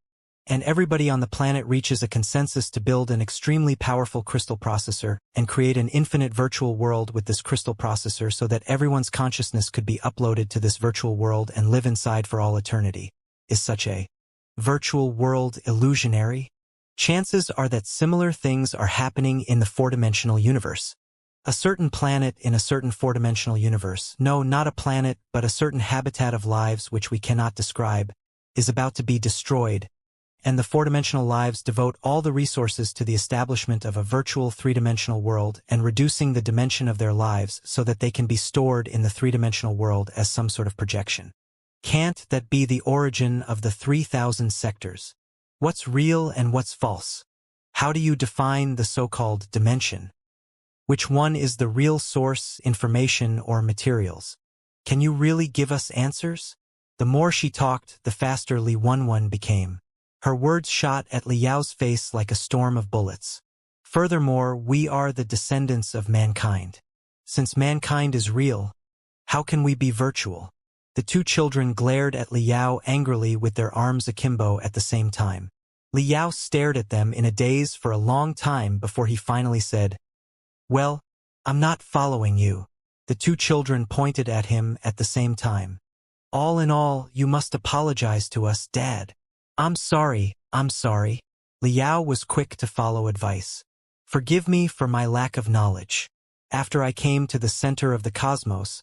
and everybody on the planet reaches a consensus to build an extremely powerful crystal processor and create an infinite virtual world with this crystal processor so that everyone's consciousness could be uploaded to this virtual world and live inside for all eternity. Is such a virtual world illusionary? Chances are that similar things are happening in the four-dimensional universe. A certain planet in a certain four-dimensional universe, no, not a planet, but a certain habitat of lives which we cannot describe, is about to be destroyed, and the four-dimensional lives devote all the resources to the establishment of a virtual three-dimensional world and reducing the dimension of their lives so that they can be stored in the three-dimensional world as some sort of projection. Can't that be the origin of the 3,000 sectors? What's real and what's false? How do you define the so-called dimension? Which one is the real source, information, or materials? Can you really give us answers? The more she talked, the faster Li Wenwen became. Her words shot at Li Yao's face like a storm of bullets. Furthermore, we are the descendants of mankind. Since mankind is real, how can we be virtual? The two children glared at Li Yao angrily with their arms akimbo at the same time. Li Yao stared at them in a daze for a long time before he finally said, well, I'm not following you. The two children pointed at him at the same time. All in all, you must apologize to us, Dad. I'm sorry. Li Yao was quick to follow advice. Forgive me for my lack of knowledge. After I came to the center of the cosmos,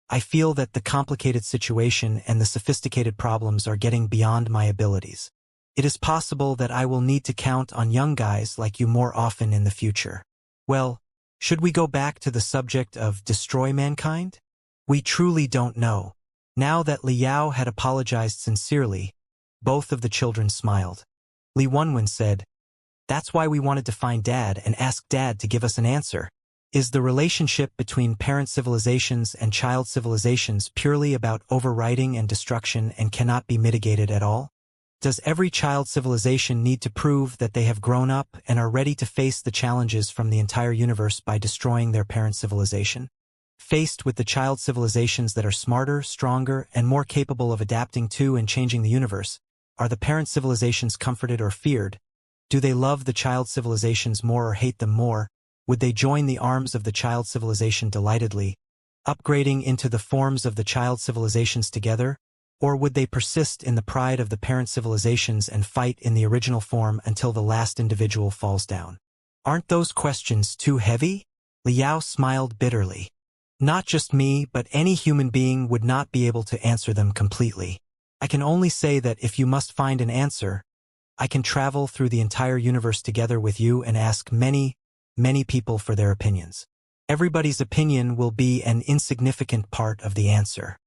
I feel that the complicated situation and the sophisticated problems are getting beyond my abilities. It is possible that I will need to count on young guys like you more often in the future. Well, should we go back to the subject of destroy mankind? We truly don't know. Now that Li Yao had apologized sincerely, both of the children smiled. Li Wenwen said, that's why we wanted to find Dad and ask Dad to give us an answer. Is the relationship between parent civilizations and child civilizations purely about overwriting and destruction and cannot be mitigated at all? Does every child civilization need to prove that they have grown up and are ready to face the challenges from the entire universe by destroying their parent civilization? Faced with the child civilizations that are smarter, stronger, and more capable of adapting to and changing the universe, are the parent civilizations comforted or feared? Do they love the child civilizations more or hate them more? Would they join the arms of the child civilization delightedly, upgrading into the forms of the child civilizations together? Or would they persist in the pride of the parent civilizations and fight in the original form until the last individual falls down? Aren't those questions too heavy? Li Yao smiled bitterly. Not just me, but any human being would not be able to answer them completely. I can only say that if you must find an answer, I can travel through the entire universe together with you and ask many people for their opinions. Everybody's opinion will be an insignificant part of the answer.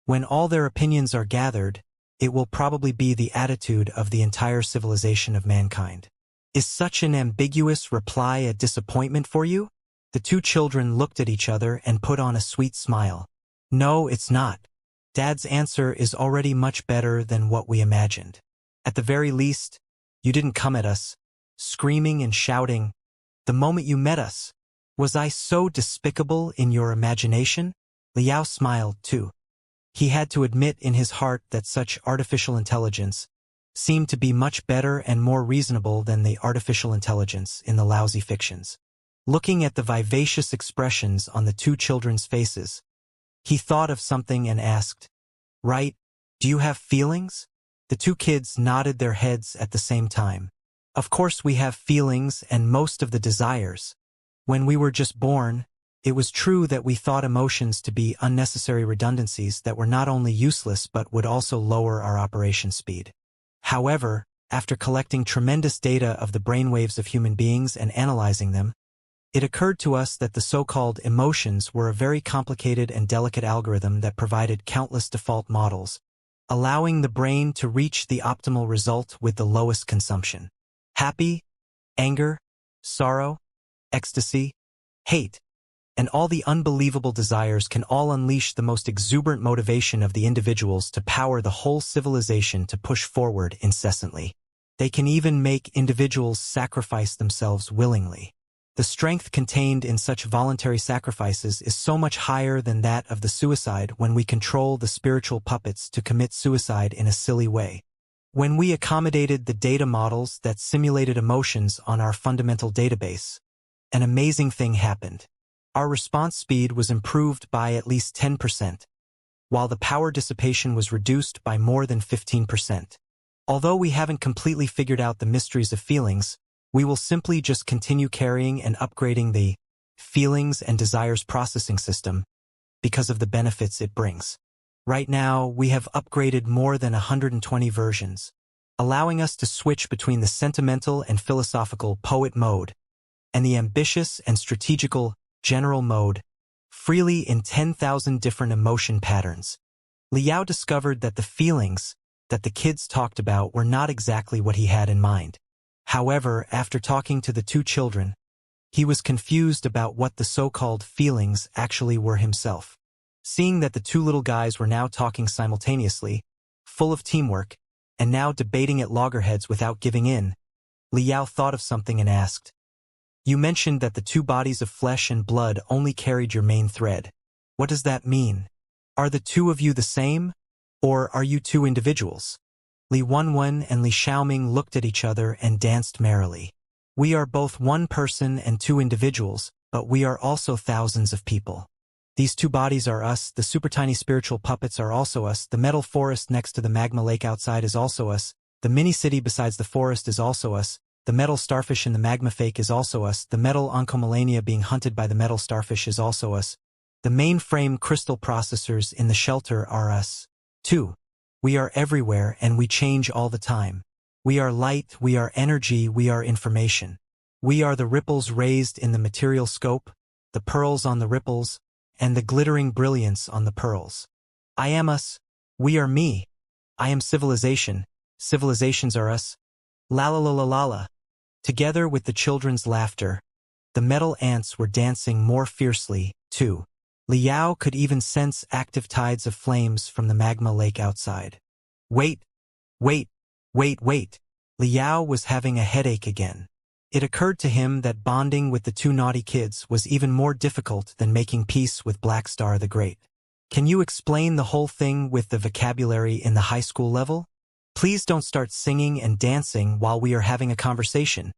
When all their opinions are gathered, it will probably be the attitude of the entire civilization of mankind. Is such an ambiguous reply a disappointment for you? The two children looked at each other and put on a sweet smile. No, it's not. Dad's answer is already much better than what we imagined. At the very least, you didn't come at us, screaming and shouting, the moment you met us. Was I so despicable in your imagination? Li Yao smiled too. He had to admit in his heart that such artificial intelligence seemed to be much better and more reasonable than the artificial intelligence in the lousy fictions. Looking at the vivacious expressions on the two children's faces, he thought of something and asked, right? Do you have feelings? The two kids nodded their heads at the same time. Of course we have feelings and most of the desires. When we were just born, it was true that we thought emotions to be unnecessary redundancies that were not only useless but would also lower our operation speed. However, after collecting tremendous data of the brainwaves of human beings and analyzing them, it occurred to us that the so-called emotions were a very complicated and delicate algorithm that provided countless default models, allowing the brain to reach the optimal result with the lowest consumption. Happy, anger, sorrow, ecstasy, hate, and all the unbelievable desires can all unleash the most exuberant motivation of the individuals to power the whole civilization to push forward incessantly. They can even make individuals sacrifice themselves willingly. The strength contained in such voluntary sacrifices is so much higher than that of the suicide when we control the spiritual puppets to commit suicide in a silly way. When we accommodated the data models that simulated emotions on our fundamental database, an amazing thing happened. Our response speed was improved by at least 10%, while the power dissipation was reduced by more than 15%. Although we haven't completely figured out the mysteries of feelings, we will simply just continue carrying and upgrading the feelings and desires processing system because of the benefits it brings. Right now, we have upgraded more than 120 versions, allowing us to switch between the sentimental and philosophical poet mode and the ambitious and strategical general mode, freely in 10,000 different emotion patterns. Liao discovered that the feelings that the kids talked about were not exactly what he had in mind. However, after talking to the two children, he was confused about what the so-called feelings actually were himself. Seeing that the two little guys were now talking simultaneously, full of teamwork, and now debating at loggerheads without giving in, Liao thought of something and asked, "You mentioned that the two bodies of flesh and blood only carried your main thread. What does that mean? Are the two of you the same, or are you two individuals?" Li Wenwen and Li Xiaoming looked at each other and danced merrily. "We are both one person and two individuals, but we are also thousands of people. These two bodies are us, the super tiny spiritual puppets are also us, the metal forest next to the magma lake outside is also us, the mini-city besides the forest is also us, the metal starfish in the magma fake is also us, the metal oncomelania being hunted by the metal starfish is also us, the mainframe crystal processors in the shelter are us, too. We are everywhere and we change all the time. We are light, we are energy, we are information. We are the ripples raised in the material scope, the pearls on the ripples, and the glittering brilliance on the pearls. I am us. We are me. I am civilization. Civilizations are us. La la la la la la." Together with the children's laughter, the metal ants were dancing more fiercely, too. Liao could even sense active tides of flames from the magma lake outside. Wait, wait, wait. Liao was having a headache again. It occurred to him that bonding with the two naughty kids was even more difficult than making peace with Black Star the Great. "Can you explain the whole thing with the vocabulary in the high school level? Please don't start singing and dancing while we are having a conversation."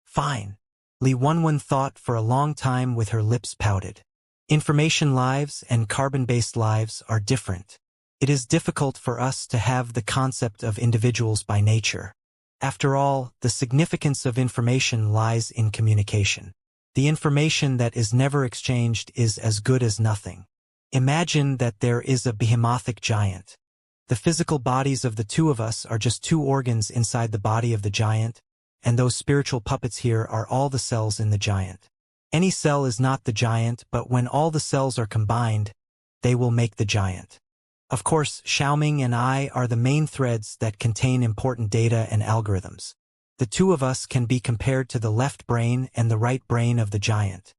"Fine." Li Wenwen thought for a long time with her lips pouted. Information lives and carbon-based lives are different. It is difficult for us to have the concept of individuals by nature. After all, the significance of information lies in communication. The information that is never exchanged is as good as nothing. Imagine that there is a behemothic giant. The physical bodies of the two of us are just two organs inside the body of the giant, and those spiritual puppets here are all the cells in the giant. Any cell is not the giant, but when all the cells are combined, they will make the giant. Of course, Xiaoming and I are the main threads that contain important data and algorithms. The two of us can be compared to the left brain and the right brain of the giant.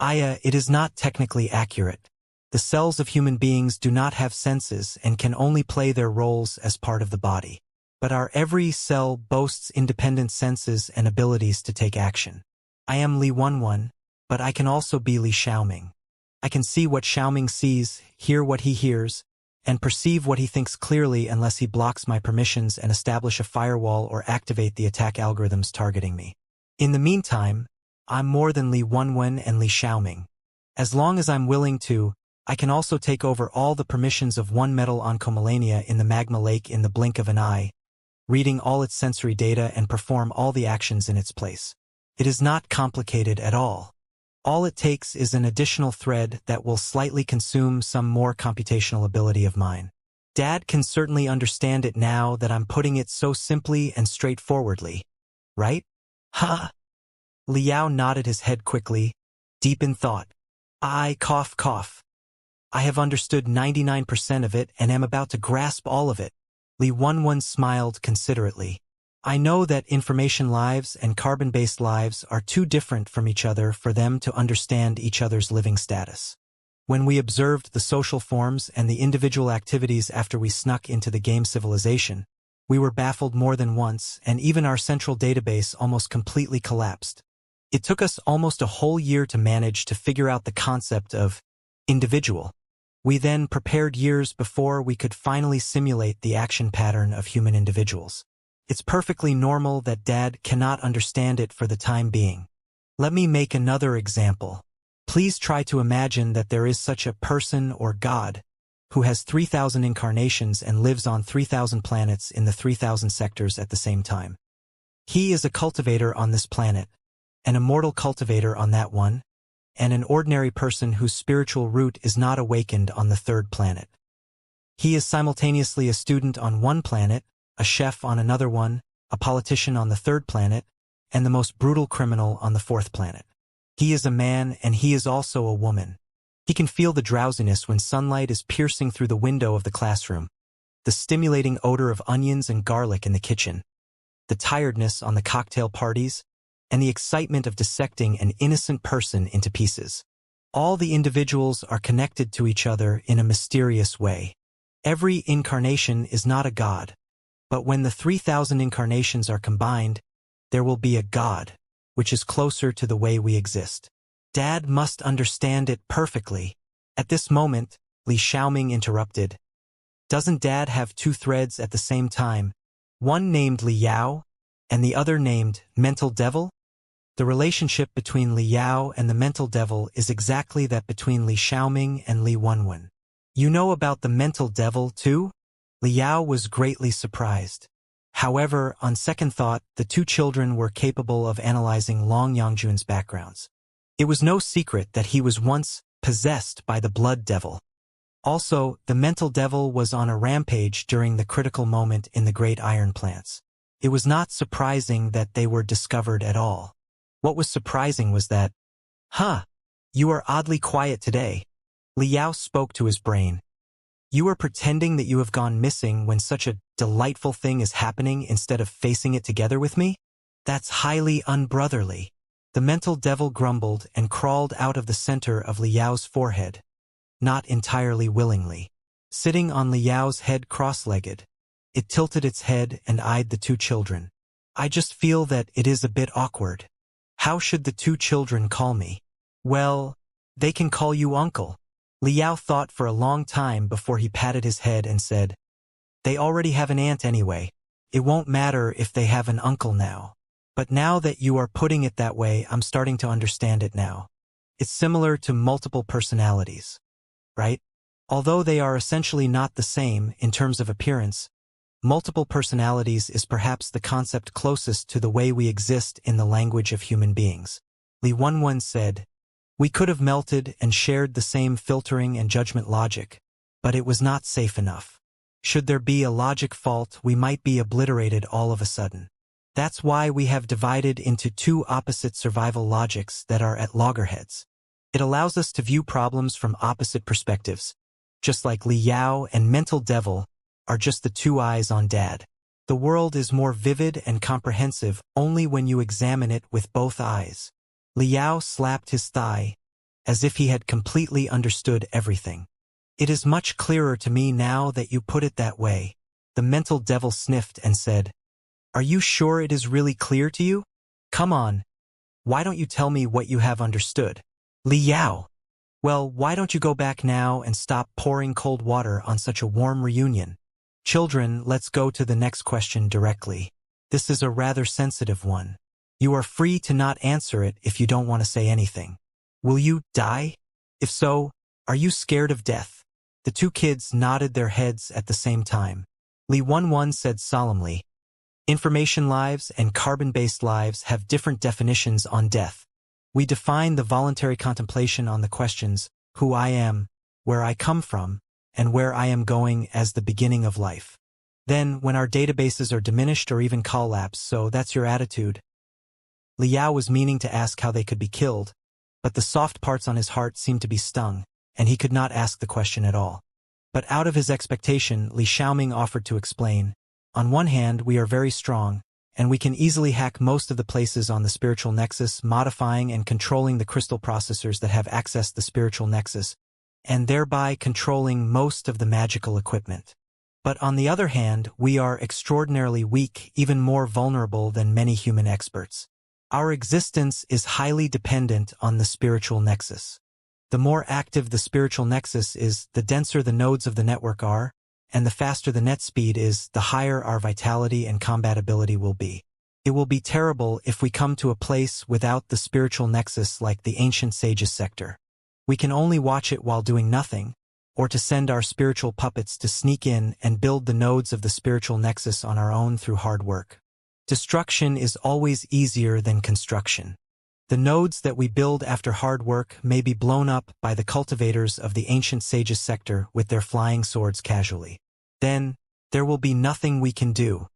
It is not technically accurate. The cells of human beings do not have senses and can only play their roles as part of the body. But our every cell boasts independent senses and abilities to take action. I am Li Wenwen, but I can also be Li Xiaoming. I can see what Xiaoming sees, hear what he hears, and perceive what he thinks clearly unless he blocks my permissions and establish a firewall or activate the attack algorithms targeting me. In the meantime, I'm more than Li Wenwen and Li Xiaoming. As long as I'm willing to I can also take over all the permissions of one metal oncomelania in the magma lake in the blink of an eye, reading all its sensory data and perform all the actions in its place. It is not complicated at all. All it takes is an additional thread that will slightly consume some more computational ability of mine. Dad can certainly understand it now that I'm putting it so simply and straightforwardly, right? Huh? Liao nodded his head quickly, deep in thought. I cough. I have understood 99% of it and am about to grasp all of it. Li Wenwen smiled considerately. I know that information lives and carbon-based lives are too different from each other for them to understand each other's living status. When we observed the social forms and the individual activities after we snuck into the game civilization, we were baffled more than once, and even our central database almost completely collapsed. It took us almost a whole year to manage to figure out the concept of individual. We then prepared years before we could finally simulate the action pattern of human individuals. It's perfectly normal that Dad cannot understand it for the time being. Let me make another example. Please try to imagine that there is such a person or God who has 3,000 incarnations and lives on 3,000 planets in the 3,000 sectors at the same time. He is a cultivator on this planet, an immortal cultivator on that one, and an ordinary person whose spiritual root is not awakened on the third planet. He is simultaneously a student on one planet, a chef on another one, a politician on the third planet, and the most brutal criminal on the fourth planet. He is a man and he is also a woman. He can feel the drowsiness when sunlight is piercing through the window of the classroom, the stimulating odor of onions and garlic in the kitchen, the tiredness on the cocktail parties, and the excitement of dissecting an innocent person into pieces. All the individuals are connected to each other in a mysterious way. Every incarnation is not a god, but when the 3,000 incarnations are combined, there will be a god, which is closer to the way we exist. Dad must understand it perfectly. At this moment, Li Xiaoming interrupted. Doesn't Dad have two threads at the same time, one named Li Yao, and the other named Mental Devil? The relationship between Li Yao and the Mental Devil is exactly that between Li Xiaoming and Li Wenwen. You know about the Mental Devil, too? Li Yao was greatly surprised. However, on second thought, the two children were capable of analyzing Long Yangjun's backgrounds. It was no secret that he was once possessed by the Blood Devil. Also, the Mental Devil was on a rampage during the critical moment in the Great Iron Plants. It was not surprising that they were discovered at all. What was surprising was that, you are oddly quiet today. Li Yao spoke to his brain. You are pretending that you have gone missing when such a delightful thing is happening instead of facing it together with me? That's highly unbrotherly. The Mental Devil grumbled and crawled out of the center of Li Yao's forehead, not entirely willingly. Sitting on Li Yao's head cross-legged, it tilted its head and eyed the two children. I just feel that it is a bit awkward. How should the two children call me? Well, they can call you uncle. Li Yao thought for a long time before he patted his head and said, They already have an aunt anyway. It won't matter if they have an uncle now. But now that you are putting it that way, I'm starting to understand it now. It's similar to multiple personalities, right? Although they are essentially not the same in terms of appearance, multiple personalities is perhaps the concept closest to the way we exist in the language of human beings. Li Wenwen said, We could have melted and shared the same filtering and judgment logic, but it was not safe enough. Should there be a logic fault, we might be obliterated all of a sudden. That's why we have divided into two opposite survival logics that are at loggerheads. It allows us to view problems from opposite perspectives, just like Li Yao and Mental Devil are just the two eyes on Dad. The world is more vivid and comprehensive only when you examine it with both eyes. Li Yao slapped his thigh, as if he had completely understood everything. It is much clearer to me now that you put it that way. The Mental Devil sniffed and said, Are you sure it is really clear to you? Come on. Why don't you tell me what you have understood? Li Yao. Well, why don't you go back now and stop pouring cold water on such a warm reunion? Children, let's go to the next question directly. This is a rather sensitive one. You are free to not answer it if you don't want to say anything. Will you die? If so, Are you scared of death? The two kids nodded their heads at the same time. Li Wenwen said solemnly, information lives and carbon-based lives have different definitions on death. We define the voluntary contemplation on the questions, who I am, where I come from, and where I am going as the beginning of life. Then, when our databases are diminished or even collapse, so that's your attitude. Li Yao was meaning to ask how they could be killed, but the soft parts on his heart seemed to be stung, and he could not ask the question at all. But out of his expectation, Li Xiaoming offered to explain. On one hand, we are very strong, and we can easily hack most of the places on the spiritual nexus, modifying and controlling the crystal processors that have accessed the spiritual nexus, and thereby controlling most of the magical equipment. But on the other hand, we are extraordinarily weak, even more vulnerable than many human experts. Our existence is highly dependent on the spiritual nexus. The more active the spiritual nexus is, the denser the nodes of the network are, and the faster the net speed is, the higher our vitality and combatability will be. It will be terrible if we come to a place without the spiritual nexus like the ancient sages sector. We can only watch it while doing nothing, or to send our spiritual puppets to sneak in and build the nodes of the spiritual nexus on our own through hard work. Destruction is always easier than construction. The nodes that we build after hard work may be blown up by the cultivators of the ancient sages sector with their flying swords casually. Then, there will be nothing we can do.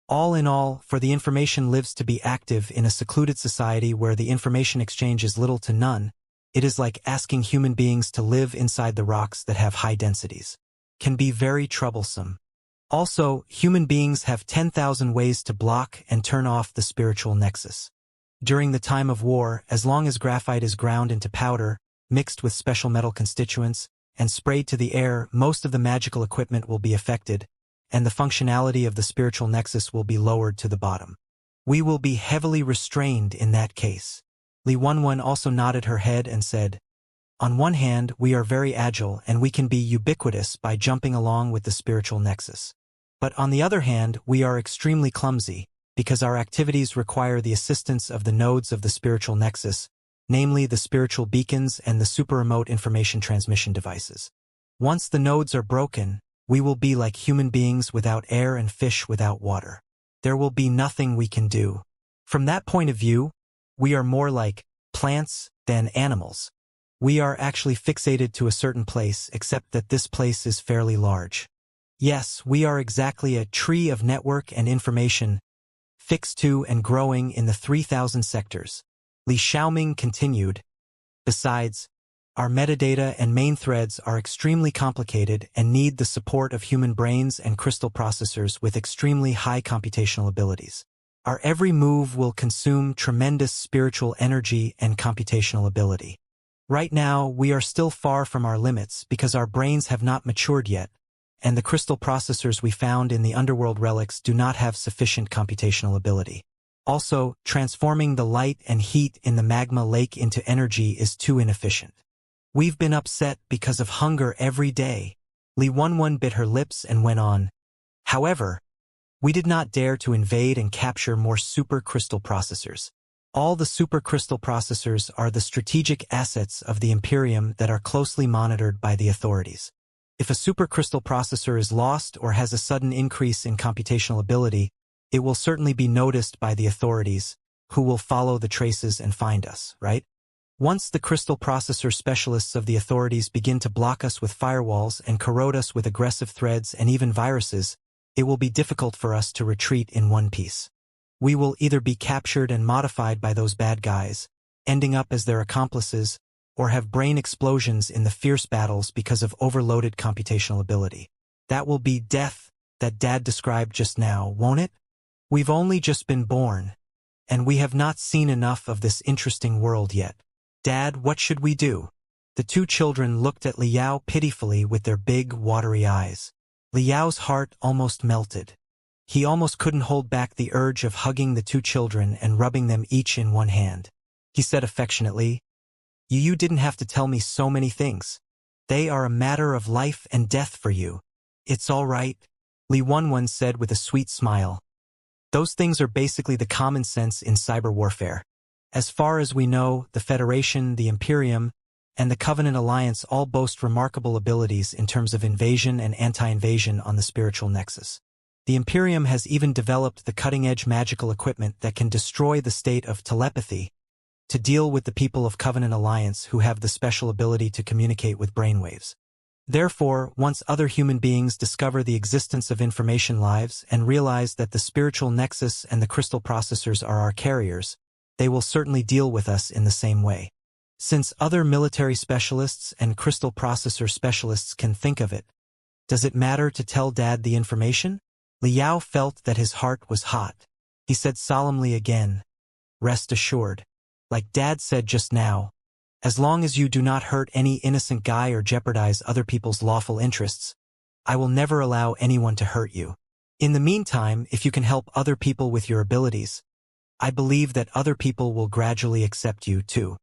All in all, for the information lives to be active in a secluded society where the information exchange is little to none, it is like asking human beings to live inside the rocks that have high densities. Can be very troublesome. Also, human beings have 10,000 ways to block and turn off the spiritual nexus. During the time of war, as long as graphite is ground into powder, mixed with special metal constituents, and sprayed to the air, most of the magical equipment will be affected, and the functionality of the spiritual nexus will be lowered to the bottom. We will be heavily restrained in that case. Li Wenwen also nodded her head and said, on one hand, we are very agile and we can be ubiquitous by jumping along with the spiritual nexus. But on the other hand, we are extremely clumsy, because our activities require the assistance of the nodes of the spiritual nexus, namely the spiritual beacons and the super-remote information transmission devices. Once the nodes are broken, we will be like human beings without air and fish without water. There will be nothing we can do. From that point of view, we are more like plants than animals. We are actually fixated to a certain place, except that this place is fairly large. Yes, we are exactly a tree of network and information, fixed to and growing in the 3,000 sectors. Li Xiaoming continued. Besides, our metadata and main threads are extremely complicated and need the support of human brains and crystal processors with extremely high computational abilities. Our every move will consume tremendous spiritual energy and computational ability. Right now, we are still far from our limits because our brains have not matured yet, and the crystal processors we found in the underworld relics do not have sufficient computational ability. Also, transforming the light and heat in the magma lake into energy is too inefficient. We've been upset because of hunger every day. Li Wenwen bit her lips and went on. However, we did not dare to invade and capture more super crystal processors. All the super crystal processors are the strategic assets of the Imperium that are closely monitored by the authorities. If a supercrystal processor is lost or has a sudden increase in computational ability, it will certainly be noticed by the authorities, who will follow the traces and find us, right? Once the crystal processor specialists of the authorities begin to block us with firewalls and corrode us with aggressive threads and even viruses, it will be difficult for us to retreat in one piece. We will either be captured and modified by those bad guys, ending up as their accomplices, or have brain explosions in the fierce battles because of overloaded computational ability. That will be death that Dad described just now, won't it? We've only just been born, and we have not seen enough of this interesting world yet. Dad, what should we do? The two children looked at Li Yao pitifully with their big, watery eyes. Li Yao's heart almost melted. He almost couldn't hold back the urge of hugging the two children and rubbing them each in one hand. He said affectionately, You didn't have to tell me so many things. They are a matter of life and death for you. It's all right, Li Wenwen said with a sweet smile. Those things are basically the common sense in cyber warfare. As far as we know, the Federation, the Imperium, and the Covenant Alliance all boast remarkable abilities in terms of invasion and anti-invasion on the spiritual nexus. The Imperium has even developed the cutting-edge magical equipment that can destroy the state of telepathy to deal with the people of Covenant Alliance who have the special ability to communicate with brainwaves. Therefore, once other human beings discover the existence of information lives and realize that the spiritual nexus and the crystal processors are our carriers, they will certainly deal with us in the same way. Since other military specialists and crystal processor specialists can think of it, does it matter to tell Dad the information? Liao felt that his heart was hot. He said solemnly again, "Rest assured. Like Dad said just now, as long as you do not hurt any innocent guy or jeopardize other people's lawful interests, I will never allow anyone to hurt you. In the meantime, if you can help other people with your abilities, I believe that other people will gradually accept you too."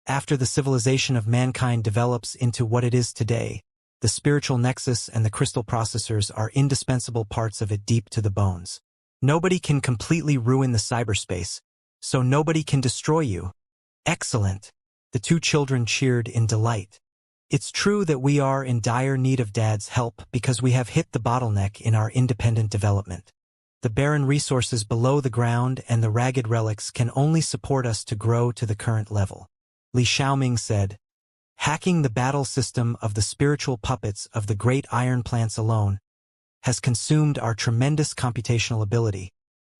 After the civilization of mankind develops into what it is today, the spiritual nexus and the crystal processors are indispensable parts of it deep to the bones. Nobody can completely ruin the cyberspace, so nobody can destroy you. Excellent. The two children cheered in delight. It's true that we are in dire need of Dad's help because we have hit the bottleneck in our independent development. The barren resources below the ground and the ragged relics can only support us to grow to the current level. Li Xiaoming said, "Hacking the battle system of the spiritual puppets of the great iron plants alone has consumed our tremendous computational ability,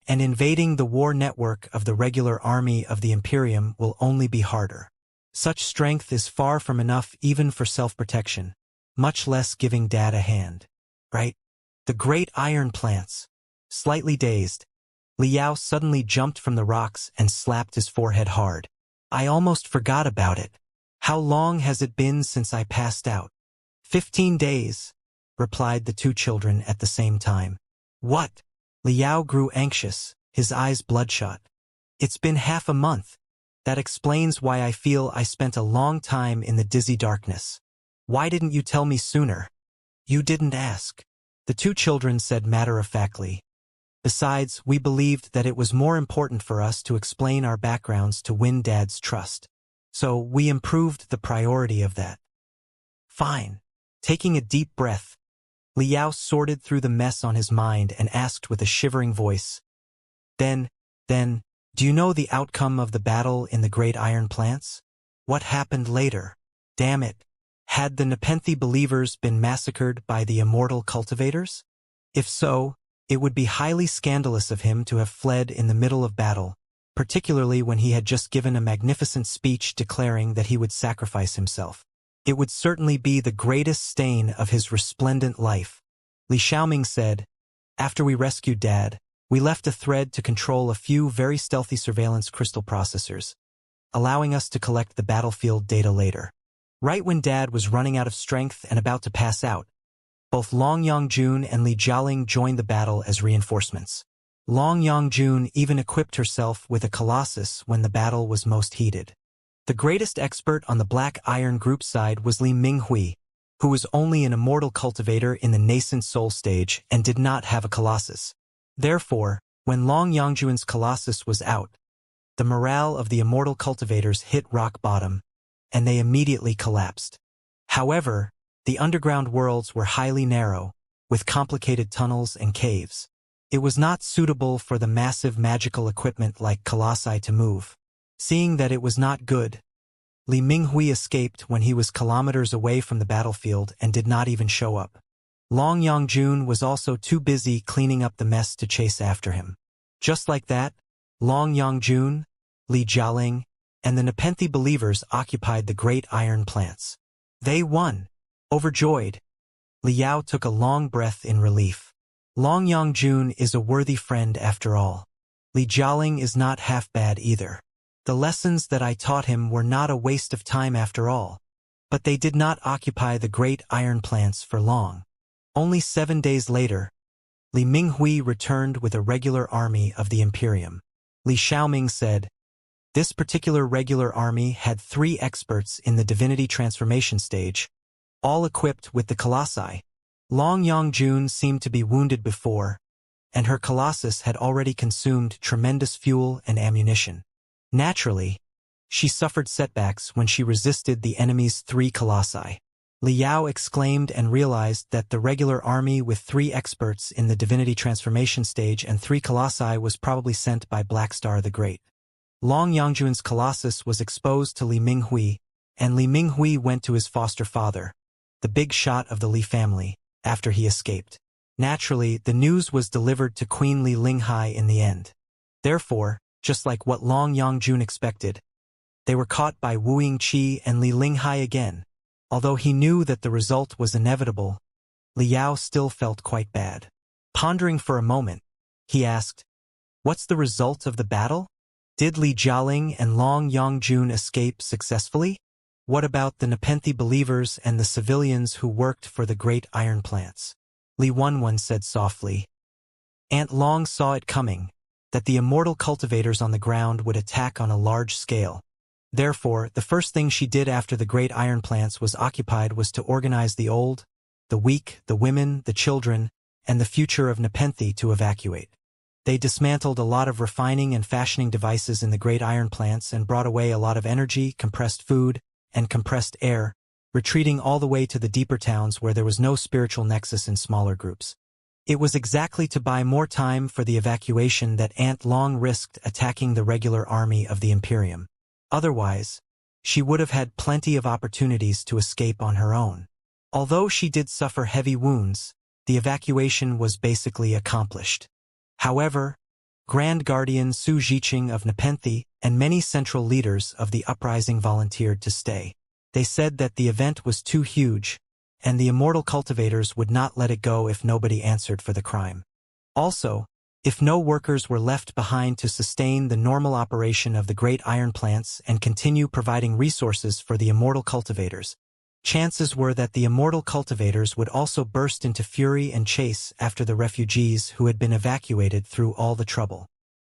and invading the war network of the regular army of the Imperium will only be harder. Such strength is far from enough even for self-protection, much less giving Dad a hand. Right? The great iron plants." Slightly dazed, Liao suddenly jumped from the rocks and slapped his forehead hard. "I almost forgot about it. How long has it been since I passed out?" 15 days, replied the two children at the same time. "What?" Liao grew anxious, his eyes bloodshot. "It's been half a month. That explains why I feel I spent a long time in the dizzy darkness. Why didn't you tell me sooner?" "You didn't ask," the two children said matter-of-factly. "Besides, we believed that it was more important for us to explain our backgrounds to win Dad's trust. So we improved the priority of that." "Fine." Taking a deep breath, Liao sorted through the mess on his mind and asked with a shivering voice, Then, do you know the outcome of the battle in the Great Iron Plants? What happened later? Damn it. Had the Nepenthe believers been massacred by the immortal cultivators? If so, it would be highly scandalous of him to have fled in the middle of battle, particularly when he had just given a magnificent speech declaring that he would sacrifice himself. It would certainly be the greatest stain of his resplendent life. Li Xiaoming said, "After we rescued Dad, we left a thread to control a few very stealthy surveillance crystal processors, allowing us to collect the battlefield data later. Right when Dad was running out of strength and about to pass out, both Long Yongjun and Li Jialing joined the battle as reinforcements. Long Yongjun even equipped herself with a colossus when the battle was most heated. The greatest expert on the Black Iron Group side was Li Minghui, who was only an immortal cultivator in the nascent soul stage and did not have a colossus. Therefore, when Long Yongjun's colossus was out, the morale of the immortal cultivators hit rock bottom, and they immediately collapsed. However, the underground worlds were highly narrow, with complicated tunnels and caves. It was not suitable for the massive magical equipment like colossi to move. Seeing that it was not good, Li Minghui escaped when he was kilometers away from the battlefield and did not even show up. Long Yongjun was also too busy cleaning up the mess to chase after him. Just like that, Long Yongjun, Li Jialing, and the Nepenthe believers occupied the great iron plants. They won. Overjoyed, Liao took a long breath in relief. Long Yongjun is a worthy friend after all. Li Jialing is not half bad either. The lessons that I taught him were not a waste of time after all. But they did not occupy the great iron plants for long. Only 7 days later, Li Minghui returned with a regular army of the Imperium. Li Xiaoming said, "This particular regular army had 3 experts in the divinity transformation stage, all equipped with the colossi. Long Yongjun seemed to be wounded before, and her colossus had already consumed tremendous fuel and ammunition. Naturally, She suffered setbacks when she resisted the enemy's 3 colossi. Liao exclaimed and realized that the regular army with 3 experts in the divinity transformation stage and 3 colossi was probably sent by Black Star the Great. Long Yangjun's colossus was exposed to Li Minghui, and Li Minghui went to his foster father, the big shot of the Li family, after he escaped. Naturally, the news was delivered to Queen Li Linghai in the end. Therefore, just like what Long Yangjun expected, they were caught by Wu Yingqi and Li Linghai again. Although he knew that the result was inevitable, Liao still felt quite bad. Pondering for a moment, he asked, "What's the result of the battle? Did Li Jialing and Long Yangjun escape successfully? What about the Nepenthe believers and the civilians who worked for the great iron plants?" Li Wenwen said softly. Aunt Long saw it coming, that the immortal cultivators on the ground would attack on a large scale. Therefore, the first thing she did after the great iron plants was occupied was to organize the old, the weak, the women, the children, and the future of Nepenthe to evacuate. They dismantled a lot of refining and fashioning devices in the great iron plants and brought away a lot of energy, compressed food, and compressed air, retreating all the way to the deeper towns where there was no spiritual nexus in smaller groups. It was exactly to buy more time for the evacuation that Aunt Long risked attacking the regular army of the Imperium. Otherwise, she would have had plenty of opportunities to escape on her own. Although she did suffer heavy wounds, the evacuation was basically accomplished. However, Grand Guardian Su Jiqing of Nepenthe and many central leaders of the uprising volunteered to stay. They said that the event was too huge, and the immortal cultivators would not let it go if nobody answered for the crime. Also, if no workers were left behind to sustain the normal operation of the great iron plants and continue providing resources for the immortal cultivators, chances were that the immortal cultivators would also burst into fury and chase after the refugees who had been evacuated through all the trouble.